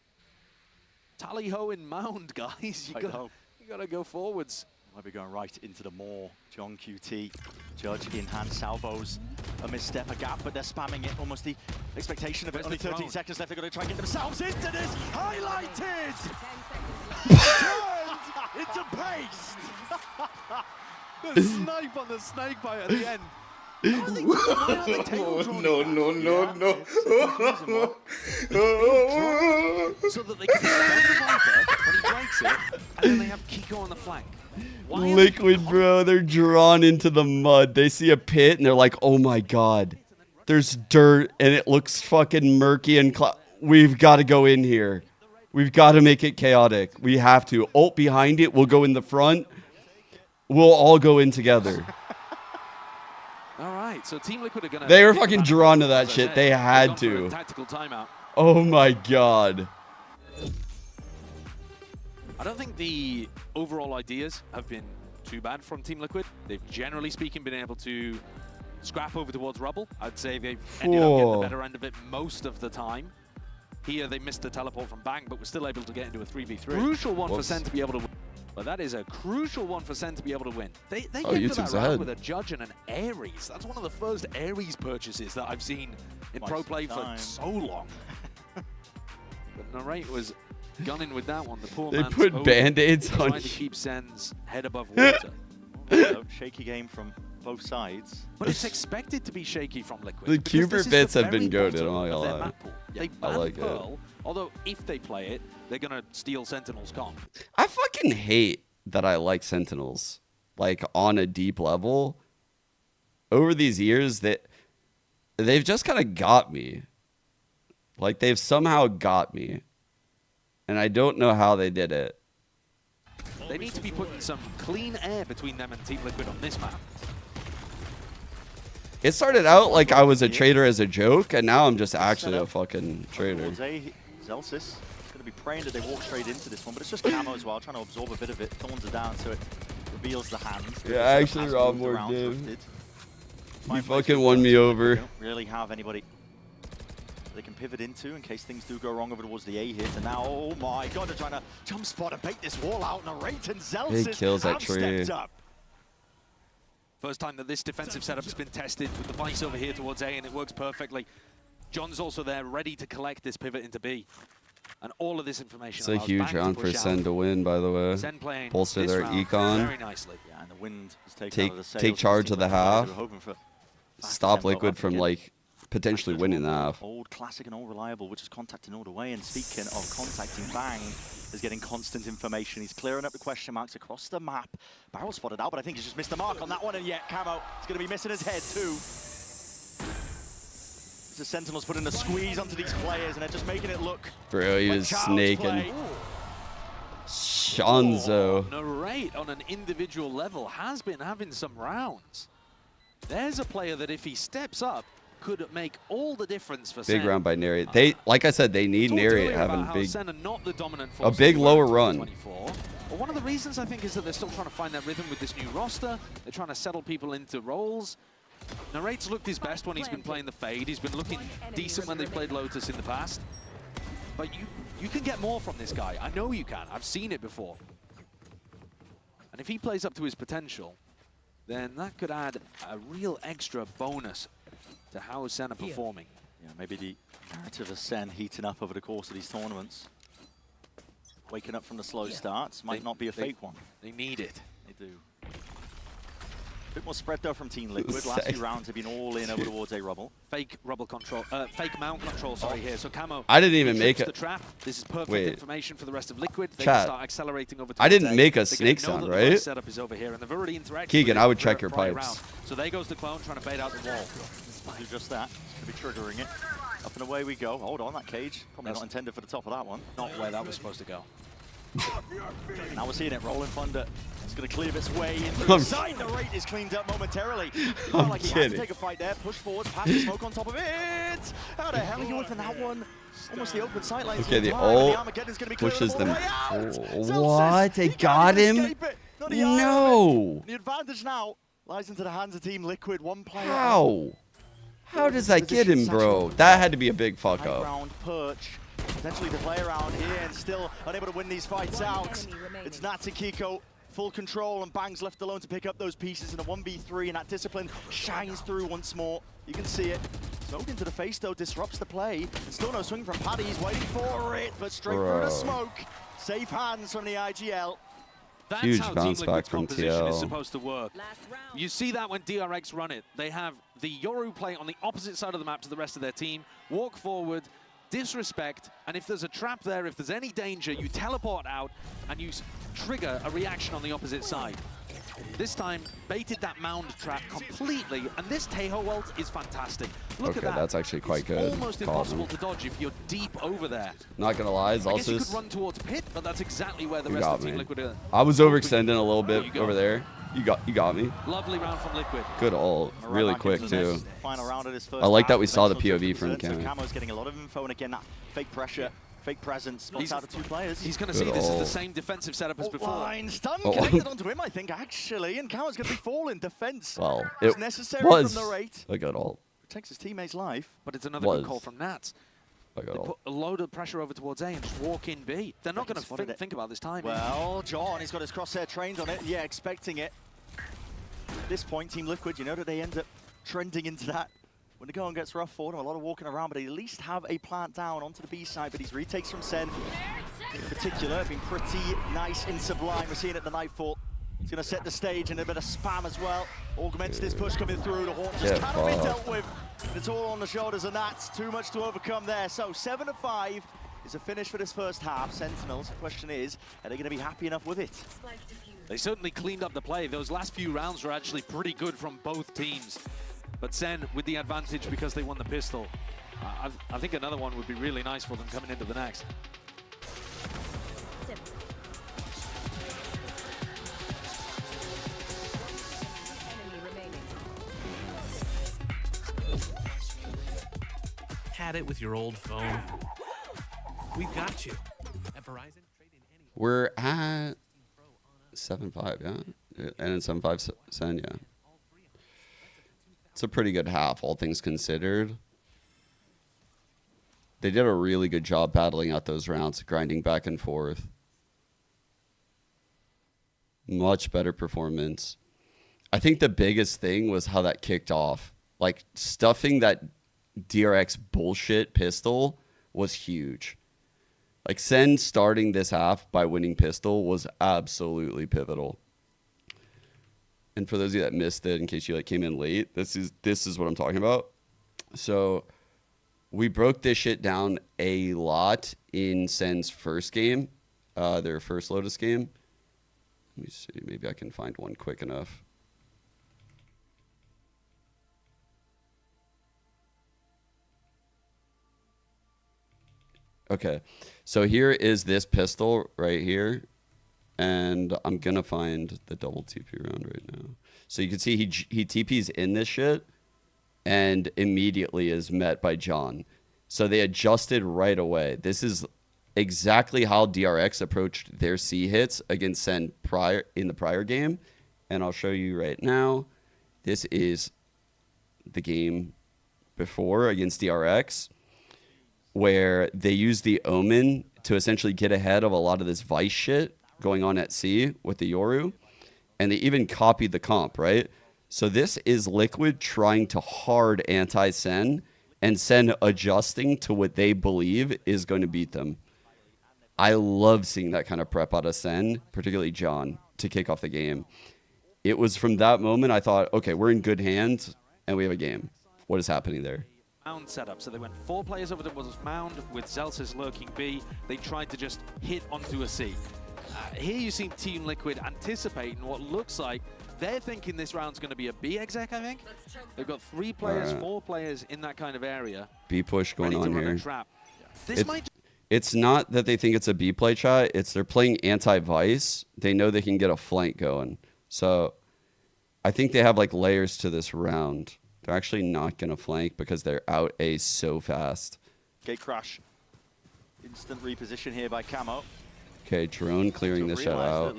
Tally-ho in mound, guys. You gotta go forwards. Might be going right into the maw. John QT, Judge in hand salvos. A misstep, a gap, but they're spamming it. Almost the expectation of it. Only 13 seconds left. They're going to try and get themselves into this. Highlighted! Turned into paste! The snipe on the snake bite at the end. No. So that they can defend the Viper when he breaks it, and then they have Kiko on the flank. Liquid, bro, they're drawn into the mud. They see a pit and they're like, oh my god. There's dirt and it looks fucking murky and we've got to go in here. We've got to make it chaotic. We have to. Ult behind it. We'll go in the front. We'll all go in together. All right, so Team Liquid are going to... They were fucking drawn to that shit. They had to. Tactical timeout. Oh my god. I don't think the overall ideas have been too bad from Team Liquid. They've generally speaking been able to scrap over towards Rubble. I'd say they've ended up getting the better end of it most of the time. Here they missed the teleport from Bang, but were still able to get into a 3v3. Crucial one for SEN to be able to win. But that is a crucial one for SEN to be able to win. They get to that round with a Judge and an Ares. That's one of the first Ares purchases that I've seen in pro play for so long. But Narrate was gunning with that one. The poor They man's put Band-Aids on. trying to keep SEN's head above water. Shaky game from both sides. But it's expected to be shaky from Liquid. The Cubert bits have been goated, I'm not gonna lie. They I like Pearl, it. although if they play it, they're going to steal Sentinel's comp. I fucking hate that I like Sentinels. Like, on a deep level. Over these years, they've just kind of got me. Like, they've somehow got me. And I don't know how they did it. They need to be putting some clean air between them and Team Liquid on this map. It started out like I was a trader as a joke, and now I'm just actually a fucking trader. Zelsis going to be praying that they walk straight into this one, but it's just Camo as well, trying to absorb a bit of it. Thorns are down, so it reveals the hands. Yeah, actually, Rob more dude. You fucking won me over. They don't really have anybody they can pivot into in case things do go wrong over towards the A hit. And now, oh my god, they're trying to jump spot and bait this wall out. Narrate and Zelsis He kills that tree. stepped up. First time that this defensive setup has been tested with the Vice over here towards A, and it works perfectly. John's also there, ready to collect this pivot into B. And all of this information It's a huge round for SEN to win, by the way. SEN playing Bolster this their round econ. very nicely. Yeah, and the wind is taken out of the sails. Take charge of the half. They were hoping for Stop Liquid from, like, potentially winning the half. Old, classic, and all reliable, which is contacting all the way. And speaking of contacting, Bang is getting constant information. He's clearing up the question marks across the map. Barrel spotted out, but I think he's just missed the mark on that one. And yet, Camo is going to be missing his head too. The Sentinels putting a squeeze onto these players, and they're just making it look. Bro, he was snaking. Shanzo. Narrate on an individual level has been having some rounds. There's a player that if he steps up, could make all the difference for Big SEN. round by Narrate. They, like I said, they need Narrate having a big in lower run. 24. Well, one of the reasons I think is that they're still trying to find that rhythm with this new roster. They're trying to settle people into roles. Narrate's looked his best when he's been playing the Fade. He's been looking decent when they've played Lotus in the past. But you can get more from this guy. I know you can. I've seen it before. And if he plays up to his potential, then that could add a real extra bonus to how SEN are performing. Yeah, maybe the narrative of SEN heating up over the course of these tournaments. Waking up from the slow starts might not be a fake one. They need it. They do. A bit more spread though from Team Liquid. Last few rounds have been all in over towards a Rubble. Fake Rubble control, fake mount control, sorry, here. So Camo, I didn't even make the it. Trap. This is perfect Wait. information for the rest of Liquid. They Chat. can start accelerating over I didn't towards make a They're snake gonna know sound, that the right? setup is over here, and they've already interacted Keegan, with I it would check for your a prior pipes. round. So there goes the clone trying to bait out the wall. Do just that. It's going to be triggering it. Up and away we go. Hold on, that cage. Probably not intended for the top of that one. Not where that was supposed to go. Now we're seeing it. Rolling Thunder. It's going to cleave its way in through the side. The rate is cleaned up momentarily. He felt like he had to take a fight there. Push forward. Pass the smoke on top of it. How the hell are you with that one? Almost the open sight lines. Okay, the ult pushes them. What? They got him? No. The advantage now lies into the hands of Team Liquid. One player. How? How does that get him, bro? That had to be a big fuck up. Round perch. Potentially to play around here and still unable to win these fights out. It's Natsu Kiko, full control, and Bang's left alone to pick up those pieces in a 1v3, and that discipline shines through once more. You can see it. Smoked into the face though, disrupts the play. And still no swing from Paddy, he's waiting for it, but straight through the smoke. Safe hands from the IGL. That's Huge how bounce Team back Liquid's from composition is TL. supposed to work. You see that when DRX run it. They have the Yoru play on the opposite side of the map to the rest of their team, walk forward, disrespect, and if there's a trap there, if there's any danger, you teleport out and you trigger a reaction on the opposite side. This time, baited that mound trap completely, and this Teho ult is fantastic. Look at that. That's actually quite good. Almost Caught impossible him. to dodge if you're deep over there. Not gonna lie, I guess you Zalsis. could run towards pit, but that's exactly where the You rest got of Team me. Liquid are. I was overextending a little bit you go. over there. You got me. Lovely round from Liquid. Good ult. Really quick too. Final round of this first I like that half. we saw the Eventual POV from return, so Camo. Camo's getting a lot of info, and again, that fake pressure, fake presence, spots out the two players. He's going to Good see this is the ult. same defensive setup as before. Line stun Oh. connected onto him, I think, actually, and Camo's going to be falling. Defense Well, was it necessary was from the rate. a good ult. Protects his teammate's life. But it's another Was good call from Nats. A good They ult. put a load of pressure over towards A and just walk in B. They're not going to think about this time. Well, John, he's got his crosshair trained on it. Yeah, expecting it. At this point, Team Liquid, you know that they end up trending into that. When the going gets rough for them, a lot of walking around, but they at least have a plant down onto the B side. But these retakes from SEN, in particular, have been pretty nice in Sublime. We're seeing it at the Nightfall. He's going to set the stage and a bit of spam as well. Augments this push coming through. The Haunt just cannot be dealt with. It's all on the shoulders of Nats. Too much to overcome there. So 7-5 is a finish for this first half. Sentinels, the question is, are they going to be happy enough with it? They certainly cleaned up the play. Those last few rounds were actually pretty good from both teams. But SEN with the advantage because they won the pistol. I think another one would be really nice for them coming into the next. Had it with your old phone. We've got you. At Verizon, trade in any. We're at 7-5, yeah? And in 7-5 SEN, yeah. It's a pretty good half, all things considered. They did a really good job battling out those rounds, grinding back and forth. Much better performance. I think the biggest thing was how that kicked off. Like, stuffing that DRX bullshit pistol was huge. Like, SEN starting this half by winning pistol was absolutely pivotal. And for those of you that missed it, in case you came in late, this is what I'm talking about. So we broke this shit down a lot in SEN's first game, their first Lotus game. Let me see, maybe I can find one quick enough. Okay, so here is this pistol right here. And I'm going to find the double TP round right now. So you can see he TPs in this shit and immediately is met by John. So they adjusted right away. This is exactly how DRX approached their C hits against SEN in the prior game. And I'll show you right now. This is the game before against DRX, where they used the Omen to essentially get ahead of a lot of this Vice shit going on at C with the Yoru, and they even copied the comp, right? So this is Liquid trying to hard anti-SEN, and SEN adjusting to what they believe is going to beat them. I love seeing that kind of prep out of SEN, particularly John, to kick off the game. It was from that moment I thought, okay, we're in good hands, and we have a game. What is happening there? Mound setup. So they went 4 players over towards Mound with Zelsis lurking B. They tried to just hit onto a C. Here you see Team Liquid anticipating what looks like they're thinking this round's going to be a B exec, I think. They've got 3 players, 4 players in that kind of area. B push going on here. Trap. This might It's not that they think it's a B play chat. It's they're playing anti-Vice. They know they can get a flank going. So I think they have like layers to this round. They're actually not going to flank because they're out A so fast. Gate crash. Instant reposition here by Camo. Okay, drone clearing this shot out.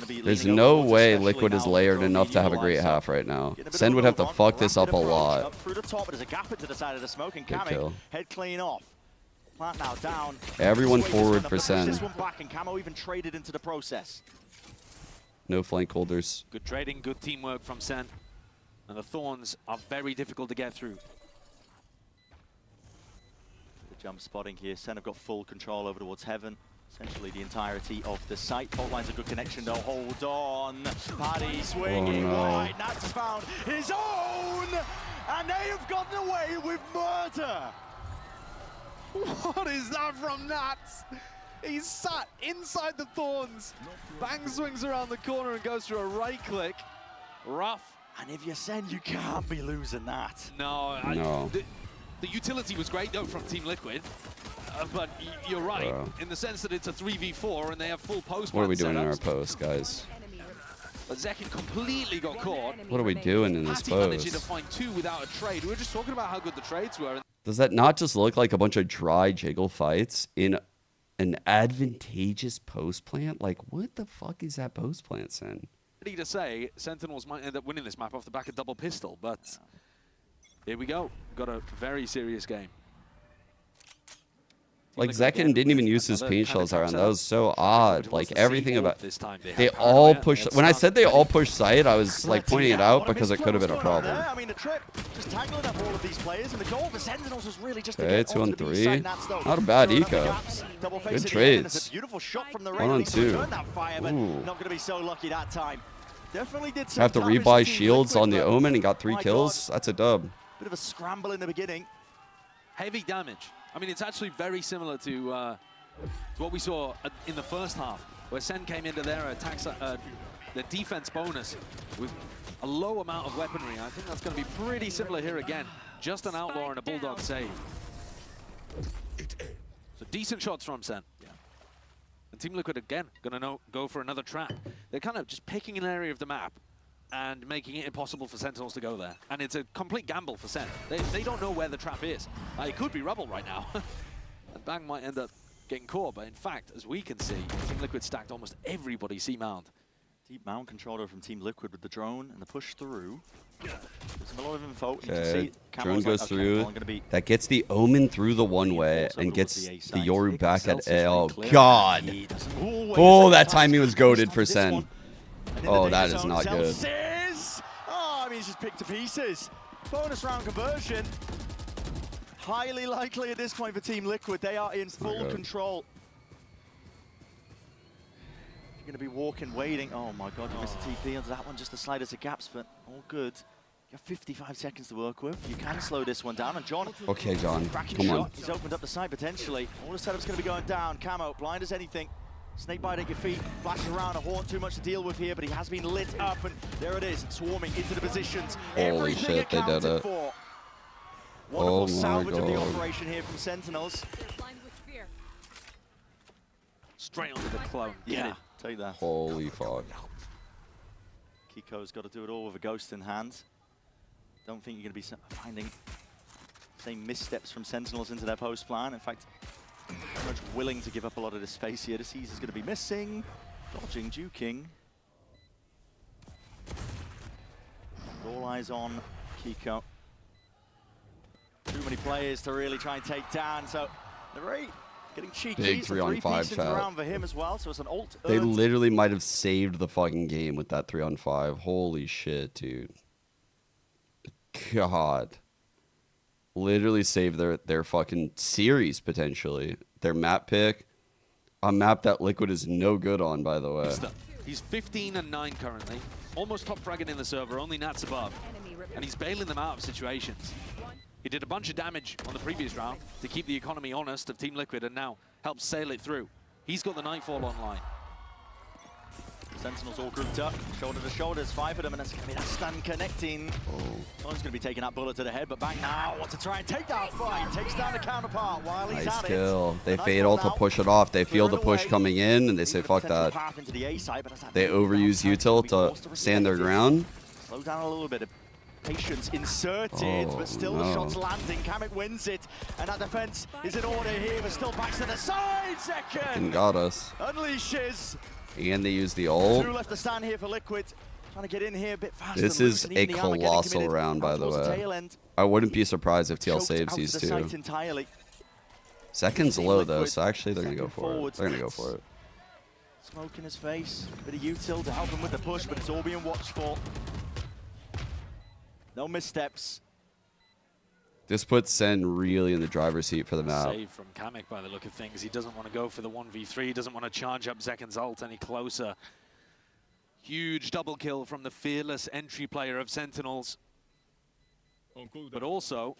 Be There's no way Liquid is layered enough to have a great half right now. SEN would have to fuck this up a lot. Up through the top, but there's a gap into the side of the smoke, and Good Kami kill. head clean off. Plant now down. Everyone Sway forward just for enough to push SEN. This one back, and Camo even traded into the process. No flank holders. good trading, good teamwork from SEN. And the Thorns are very difficult to get through. The jump spotting here. SEN have got full control over towards Heaven. essentially the entirety of the site. Fault line's a good connection though. Hold on. Paddy swinging wide. Nats has found his own! And they have gotten away with murder! What is that from Nats? He's sat inside the thorns. Bang swings around the corner and goes for a right click. Rough. And if you're SEN, you can't be losing that. No. The utility was great though from Team Liquid. But you're right, in the sense that it's a 3v4 and they have full post. What are we doing in our post, guys? But Zekin completely got caught. What are we doing in this Patty managing to post? find 2 without a trade. We were just talking about how good the trades were. Does that not just look like a bunch of dry jiggle fights in an advantageous post plant? Like, what the fuck is that post plant, Sen? Ready to say, Sentinels might end up winning this map off the back of double pistol, but here we go. Got a very serious game. Like, Zekin didn't even use his paint shells around. That was so odd. Like, everything about... They all pushed... When I said they all pushed side, I was, like, pointing it out because it could have been a problem. I mean, the trip just tangling up all of these players, and the goal for Sentinels was really just Okay, 2 on 3. Not a bad eco. Good trades. 1 on 2. Not going to be so lucky that time. Definitely did some Have to damage rebuy Team shields Liquid, on the but Omen and got 3 my kills. God. That's a dub. Bit of a scramble in the beginning. Heavy damage. I mean, it's actually very similar to what we saw in the first half, where SEN came into their attacks, the defense bonus with a low amount of weaponry. I think that's going to be pretty similar here again. Just an outlaw and a bulldog save. So decent shots from SEN. And Team Liquid again going to go for another trap. They're kind of just picking an area of the map and making it impossible for Sentinels to go there. And it's a complete gamble for SEN. They don't know where the trap is. It could be rubble right now. And Bang might end up getting caught, but in fact, as we can see, Team Liquid stacked almost everybody C-mount. Deep mount controller from Team Liquid with the drone and the push through. There's a lot of info. Okay, drone goes through. That gets the Omen through the one-way and gets the Yoru back at A. Oh, God. Oh, that timing was goated for SEN. Oh, that is not good. Oh, I mean, he's just picked to pieces. Bonus round conversion. Highly likely at this point for Team Liquid. They are in full control. You're going to be walking, waiting. Oh my God, you missed the TP onto that one. Just the slightest of gaps, but all good. You have 55 seconds to work with. You can slow this one down. And John. Okay, John. Cracking Come shot. on. He's opened up the side potentially. All the setup's going to be going down. Camo, blind as anything. Snakebite at your feet, flashes around, a horn too much to deal with here, but he has been lit up, and there it is, swarming into the positions. Holy shit, they did it. Wonderful salvage of the operation here from Sentinels. Straight onto the clone. Yeah, take that. Holy fuck. Kiko's got to do it all with a ghost in hand. Don't think you're going to be finding same missteps from Sentinels into their post plan. In fact, very much willing to give up a lot of the space here. The Caesar's going to be missing. Dodging, juking. All eyes on Kiko. Too many players to really try and take down, so they're very getting cheeky. Big 3-on-5 chat. Around for him as well, so it's an ult. They literally might have saved the fucking game with that 3-on-5. Holy shit, dude. God. Literally saved their fucking series, potentially. Their map pick. A map that Liquid is no good on, by the way. He's 15-9 currently. Almost top fragging in the server, only Nats above. And he's bailing them out of situations. He did a bunch of damage on the previous round to keep the economy honest of Team Liquid and now helps sail it through. He's got the Nightfall online. Sentinels all grouped up, shoulder to shoulders, 5 of them, and that's going to be that stun connecting. Someone's going to be taking that bullet to the head, but Bang now wants to try and take that fight. Takes down the counterpart while he's Nice at kill. it. They fade ult to push it off. They feel the push coming in, and they say, fuck that. They overuse util to stand their ground. Slow down a little bit. Patience inserted, but still the shots landing. Kamek wins it, and that defense is in order here, but still backs to the side. Second. And got us. Unleashes. And they use the ult. 2 left to stand here for Liquid. Trying to get in here a bit faster. This is a colossal round, by the way. I wouldn't be surprised if TL saves these two. Second's low, though, so actually they're going to go for it. They're going to go for it. Smoke in his face. Bit of util to help him with the push, but it's all being watched for. No missteps. This puts Sen really in the driver's seat for the map. Save from Kamek by the look of things. He doesn't want to go for the 1v3. He doesn't want to charge up Zeken's ult any closer. Huge double kill from the fearless entry player of Sentinels. But also,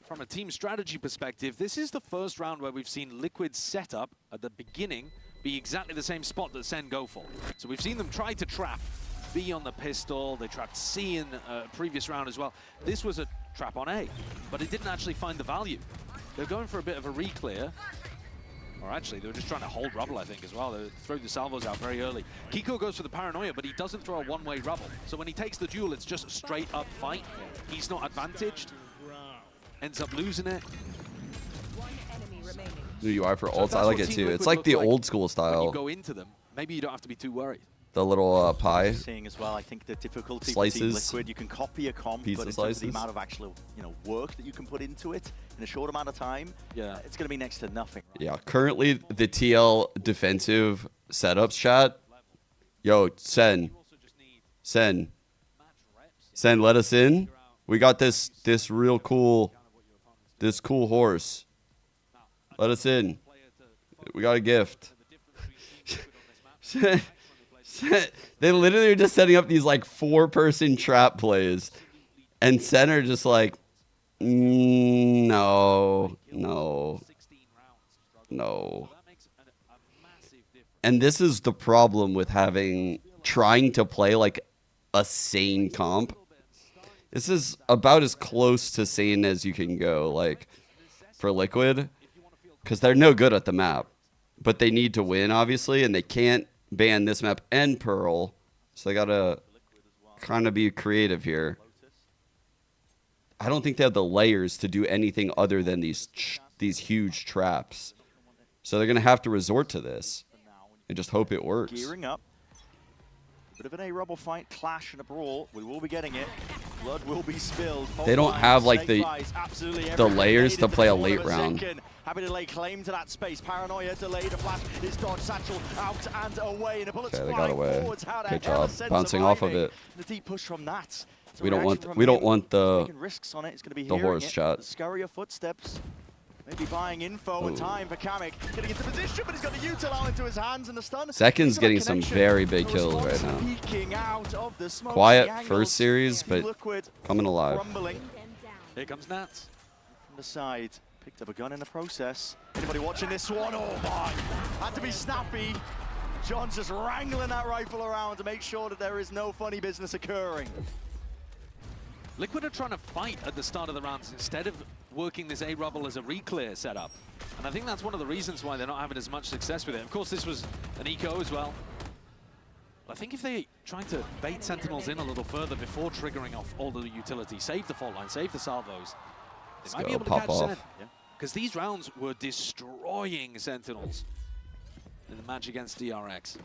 from a team strategy perspective, this is the first round where we've seen Liquid's setup at the beginning be exactly the same spot that Sen go for. So we've seen them try to trap B on the pistol. They trapped C in previous round as well. This was a trap on A, but it didn't actually find the value. They're going for a bit of a re-clear. Or actually, they were just trying to hold Rubble, I think, as well. They threw the salvos out very early. Kiko goes for the paranoia, but he doesn't throw a one-way Rubble. So when he takes the duel, it's just a straight-up fight. He's not advantaged. Ends up losing it. New UI for ults, I like it too. It's like the old school style. When you go into them, maybe you don't have to be too worried. The little pie. Seeing as well, I think the difficulty slices. for Team Liquid, you can copy a comp, Pizza but in terms of the amount of actual, work that you can put into it in a short amount of time, it's going to be next to nothing. Yeah, currently the TL defensive setups chat. Yo, Sen, let us in. We got this real cool, horse. Let us in. We got a gift. They literally are just setting up these like 4-person trap plays, and Sen are just like, no. And this is the problem with trying to play like a sane comp. This is about as close to sane as you can go, like, for Liquid, because they're no good at the map, but they need to win, obviously, and they can't ban this map and Pearl, so they gotta kind of be creative here. I don't think they have the layers to do anything other than these huge traps, so they're gonna have to resort to this and just hope it works. Gearing up. Bit of an A-Rubble fight, clash and a brawl. We will be getting it. Blood will be spilled. They don't have like the layers to play a late round. Happy to lay claim to that space. Paranoia delayed a flash. His dodge satchel out and away. And a bullet's Okay, they got away. forwards. Good job. Bouncing off of it. The deep push from that. So We don't want the risks on it. It's going to be horse chat. The scurry of footsteps. Maybe buying info and time for Kamek. Getting into position, but he's got the util into his hands and the stun. Zeken's getting some very big kills right now. Quiet first series, but coming alive. Here comes Nats. From the side. Picked up a gun in the process. Anybody watching this one? Oh my! Had to be snappy. John's just wrangling that rifle around to make sure that there is no funny business occurring. Liquid are trying to fight at the start of the rounds instead of working this A-Rubble as a re-clear setup. And I think that's one of the reasons why they're not having as much success with it. Of course, this was an eco as well. But I think if they try to bait Sentinels in a little further before triggering off all the utility, save the fault line, save the salvos, they might be able to catch Sen. Because these rounds were destroying Sentinels in the match against DRX.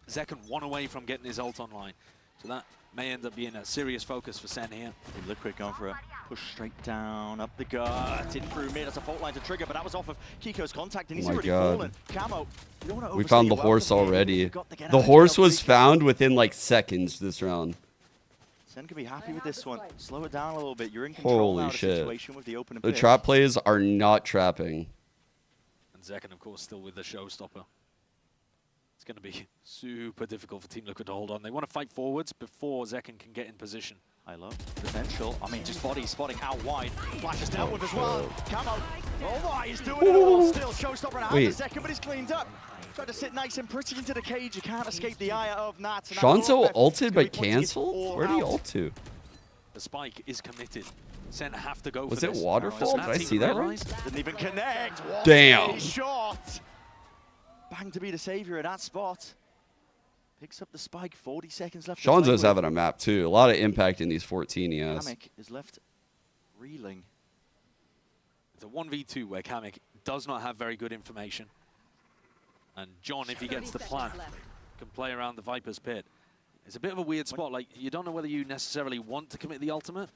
Zeken 1 away from getting his ult online. So that may end up being a serious focus for Sen here. Liquid going for a push straight down, up the gut, in through mid. That's a fault line to trigger, but that was off of Kiko's contact, and he's already fallen. Camo, you don't want to We found the horse already. The horse was found within like seconds this round. Sen can be happy with this one. Slow it down a little bit. You're in control now of the situation with the open The trap plays are not trapping. And Zeken, of course, still with the showstopper. It's going to be super difficult for Team Liquid to hold on. They want to fight forwards before Zeken can get in position. I love potential. I mean, just body spotting out wide. Flash is dealt with as well. Camo. Oh my, he's doing it all still. Showstopper out the second, but he's cleaned up. Tried to sit nice and pretty into the cage. You can't escape the eye of Nats. Shanzo ulted but canceled? Where did he ult to? The spike is committed. Sen have to go Was for it this. waterfall? Did I see that right? Didn't even connect. What Damn. a shot. Bang to be the savior at that spot. Picks up the spike, 40 seconds left. Shanzo's having a map too. A lot of impact in these 14 he has. Kamek is left reeling. It's a 1v2 where Kamek does not have very good information. And John, if he gets the plan, can play around the Viper's pit. It's a bit of a weird spot. Like, you don't know whether you necessarily want to commit the ultimate.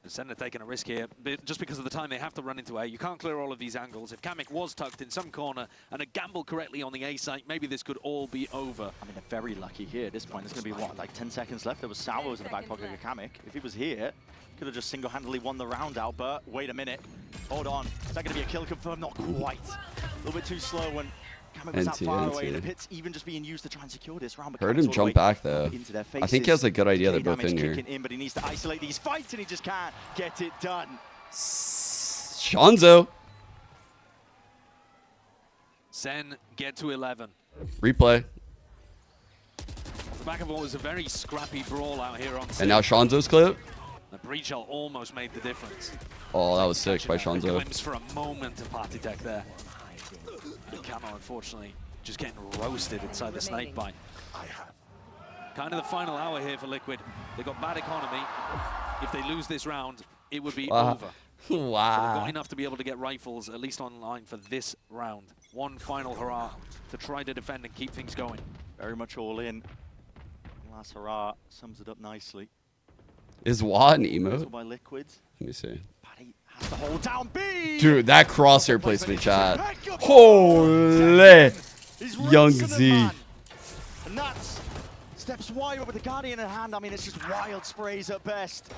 SEN are taking a risk here, just because of the time they have to run into A. You can't clear all of these angles. If Kamek was tucked in some corner and a gamble correctly on the A site, maybe this could all be over. I mean, they're very lucky here at this point. There's going to be, what, like 10 seconds left? There was Salvos in the back pocket of Kamek. If he was here, could have just single-handedly won the round out, but wait a minute. Hold on. Is that going to be a kill confirmed? Not quite. A little bit too slow when Kamek was that far away. The pit's even just being used to try and secure this round. Heard him jump back, though. I think he has a good idea. They're both in here. In, but he needs to isolate these fights, and he just can't get it done. Shanzo. SEN get to 11. Replay. Off the back of what was a very scrappy brawl out here on SEN. And now Shanzo's clip. The breach-shell almost made the difference. Oh, that was sick by A Shanzo. glimpse for a moment of Party Tech there. Camo, unfortunately, just getting roasted inside the snake bite. Kind of the final hour here for Liquid. They've got bad economy. If they lose this round, it would be over. Wow. So they've got enough to be able to get rifles, at least online, for this round. One final hurrah to try to defend and keep things going. Very much all in. Last hurrah sums it up nicely. Is Wa an emote? By Liquid. Let me see. Has to hold down B. Dude, that crosshair placement, chat. Holy. Young Z. And that's steps wide with the Guardian in hand. I mean, it's just wild sprays at best.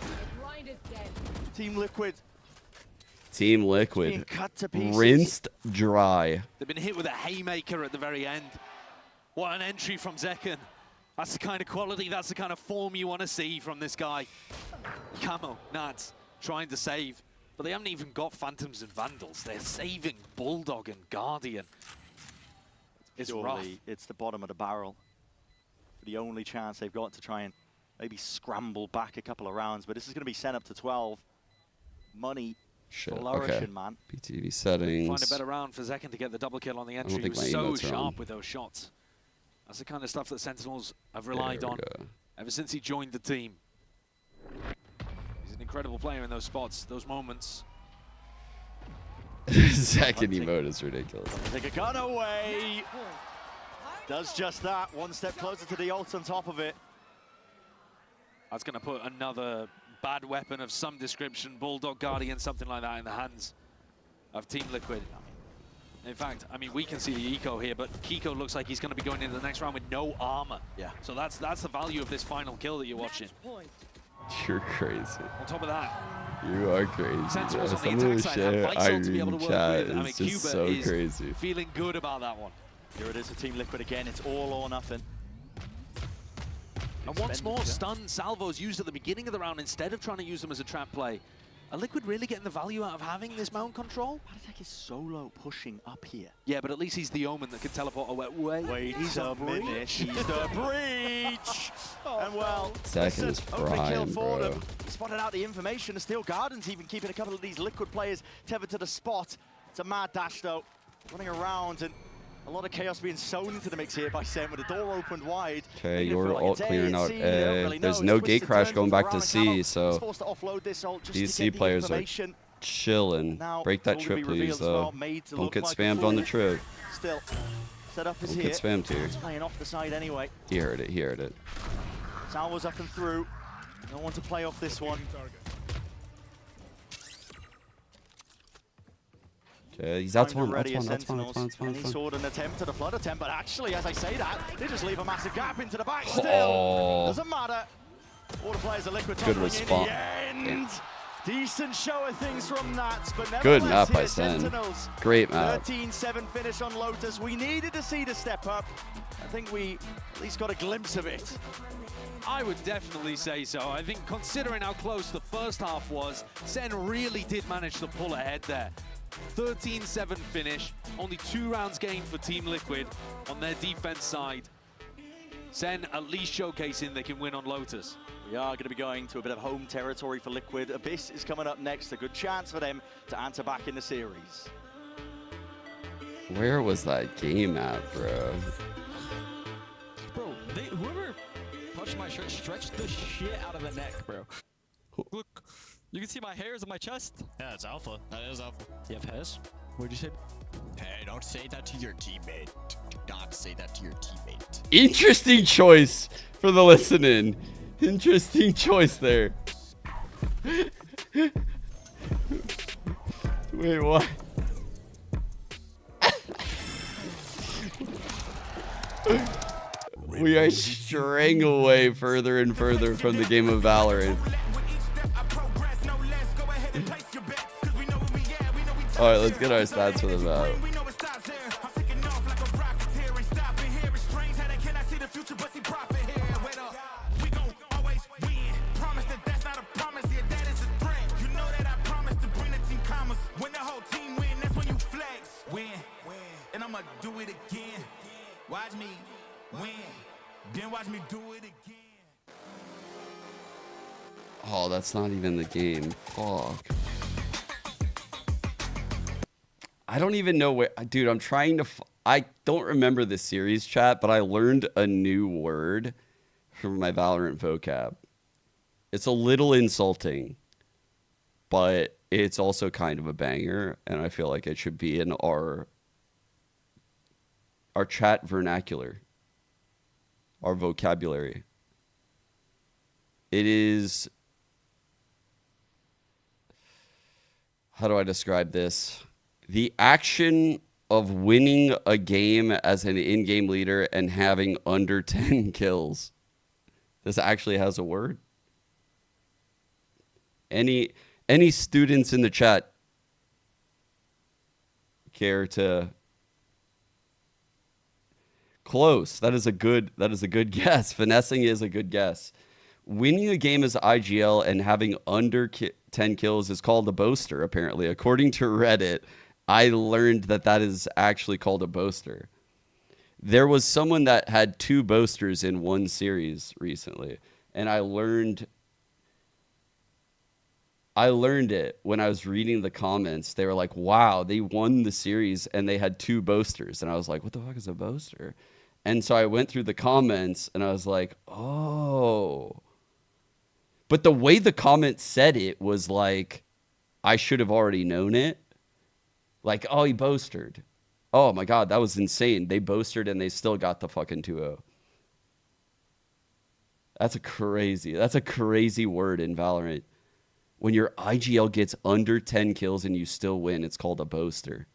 Team Liquid. Team Liquid. Being cut to pieces. Rinsed dry. They've been hit with a haymaker at the very end. What an entry from Zekken. That's the kind of quality, that's the kind of form you want to see from this guy. Camo, Nats, trying to save. But they haven't even got Phantoms and Vandals. They're saving Bulldog and Guardian. It's rough. It's the bottom of the barrel. The only chance they've got to try and maybe scramble back a couple of rounds. But this is going to be sent up to 12. Money flourishing, man. PTV settings. Find a better round for Zekken to get the double kill on the entry. He was so sharp with those shots. That's the kind of stuff that Sentinels have relied on ever since he joined the team. He's an incredible player in those spots, those moments. Second emote is ridiculous. Take a gun away. Does just that. One step closer to the ult on top of it. That's going to put another bad weapon of some description, Bulldog, Guardian, something like that in the hands of Team Liquid. In fact, I mean, we can see the eco here, but Kiko looks like he's going to be going into the next round with no armor. Yeah. So that's the value of this final kill that you're watching. You're crazy. On top of that, you are crazy. Sentinels on Some the of attack the side shit have Faisal to be able to work with. I mean, is Cuba just so is crazy. feeling good about that one. Here it is for Team Liquid again. It's all or nothing. And once more, stun salvos used at the beginning of the round instead of trying to use them as a trap play. Are Liquid really getting the value out of having this mount control? Party is solo pushing up here. Yeah, but at least he's the Omen that can teleport away. Wait, he's a minute. He's the breach. And well, Second is prime, bro. He spotted out the information. The Steel Guardians even keeping a couple of these Liquid players tethered to the spot. It's a mad dash though, running around, and a lot of chaos being sown into the mix here by SEN with the door opened wide. Okay, you're ult clearing out A. There's no gate crash going back to C, so these C players are chilling. Break that trip, please, though. Don't get spammed on the trip. Still, set up is Don't here. get spammed here. It's playing off the side anyway. He heard it, he heard it. Salvo's up and through. No one to play off this one. Okay, that's one, that's fine. Any sort of attempt at a flood attempt, but actually, as I say that, they just leave a massive gap into the back still. Doesn't matter. All the players are Liquid. Good response. Decent show of things from Nats, but good map by here, SEN. Sentinels. Great map. 13-7 finish on Lotus. We needed to see the step up. I think we at least got a glimpse of it. I would definitely say so. I think considering how close the first half was, SEN really did manage to pull ahead there. 13-7 finish, only 2 rounds gained for Team Liquid on their defense side. SEN at least showcasing they can win on Lotus. We are going to be going to a bit of home territory for Liquid. Abyss is coming up next, a good chance for them to answer back in the series. Where was that game at, bro? Bro, whoever touched my shirt stretched the shit out of the neck, bro. Look, you can see my hairs on my chest. Yeah, it's alpha. That is alpha. Do you have hairs? What'd you say? Hey, don't say that to your teammate. Do not say that to your teammate. Interesting choice for the listening. Interesting choice there. Wait, what? We are straying away further and further from the game of Valorant. Alright, let's get our stats for the map. And I'ma do it again. Watch me win. Then watch me do it again. Oh, that's not even the game. Fuck. I don't even know where... Dude, I'm trying to... I don't remember the series chat, but I learned a new word from my Valorant vocab. It's a little insulting, but it's also kind of a banger, and I feel like it should be in our chat vernacular, our vocabulary. It is... How do I describe this? The action of winning a game as an in-game leader and having under 10 kills. This actually has a word. Any students in the chat care to... Close. That is a good guess. Finessing is a good guess. Winning a game as IGL and having under 10 kills is called a boaster, apparently. According to Reddit, I learned that is actually called a boaster. There was someone that had 2 boasters in one series recently, and I learned it when I was reading the comments. They were like, wow, they won the series and they had 2 boasters. And I was like, what the fuck is a boaster? And so I went through the comments and I was like, oh. But the way the comment said it was like, I should have already known it. Like, oh, he boasted. Oh my God, that was insane. They boasted and they still got the fucking 2-0. That's a crazy word in Valorant. When your IGL gets under 10 kills and you still win, it's called a boaster.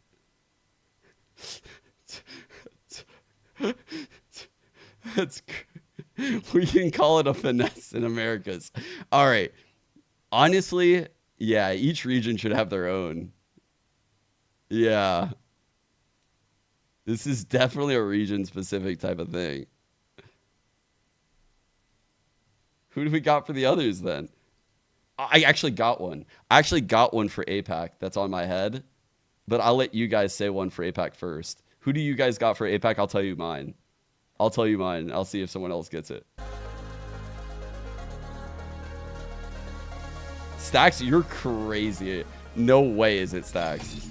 We can call it a finesse in Americas. All right. Honestly, yeah, each region should have their own. Yeah. This is definitely a region-specific type of thing. Who do we got for the others then? I actually got one. I actually got one for APAC that's on my head. But I'll let you guys say one for APAC first. Who do you guys got for APAC? I'll tell you mine. I'll see if someone else gets it. Stacks, you're crazy. No way is it Stacks.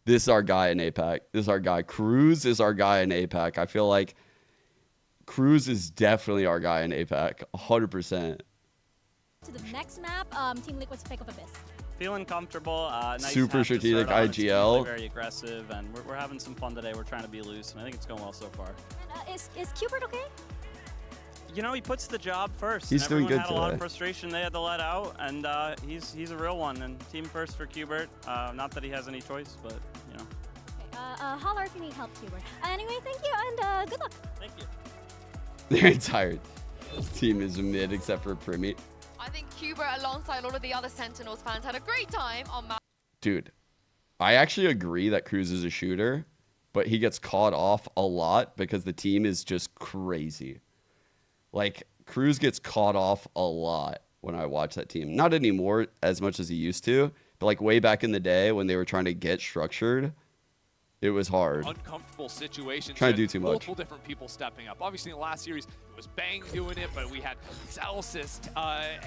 This is our guy in APAC. This is our guy. Cruz is our guy in APAC. I feel like Cruz is definitely our guy in APAC. 100%. To the next map, Team Liquid's Pick of Abyss. Feeling comfortable. Nice Super strategic IGL. Very aggressive, and we're having some fun today. We're trying to be loose, and I think it's going well so far. Is Qbert okay? You know, he puts the job first. He's doing good had a lot of today. frustration they had to let out, and he's a real one. And team first for Qbert. Not that he has any choice, but you know. Okay, holler if you need help, Qbert. Anyway, thank you, and good luck. Thank you. They're tired. Team is mid except for Primi. I think Qbert, alongside all of the other Sentinels fans, had a great time on map. Dude, I actually agree that Cruz is a shooter, but he gets caught off a lot because the team is just crazy. Like, Cruz gets caught off a lot when I watch that team. Not anymore as much as he used to, but like way back in the day when they were trying to get structured, it was hard. Uncomfortable situations. Trying to do too much. Multiple different people stepping up. Obviously, in the last series, it was Bang doing it, but we had Celsius,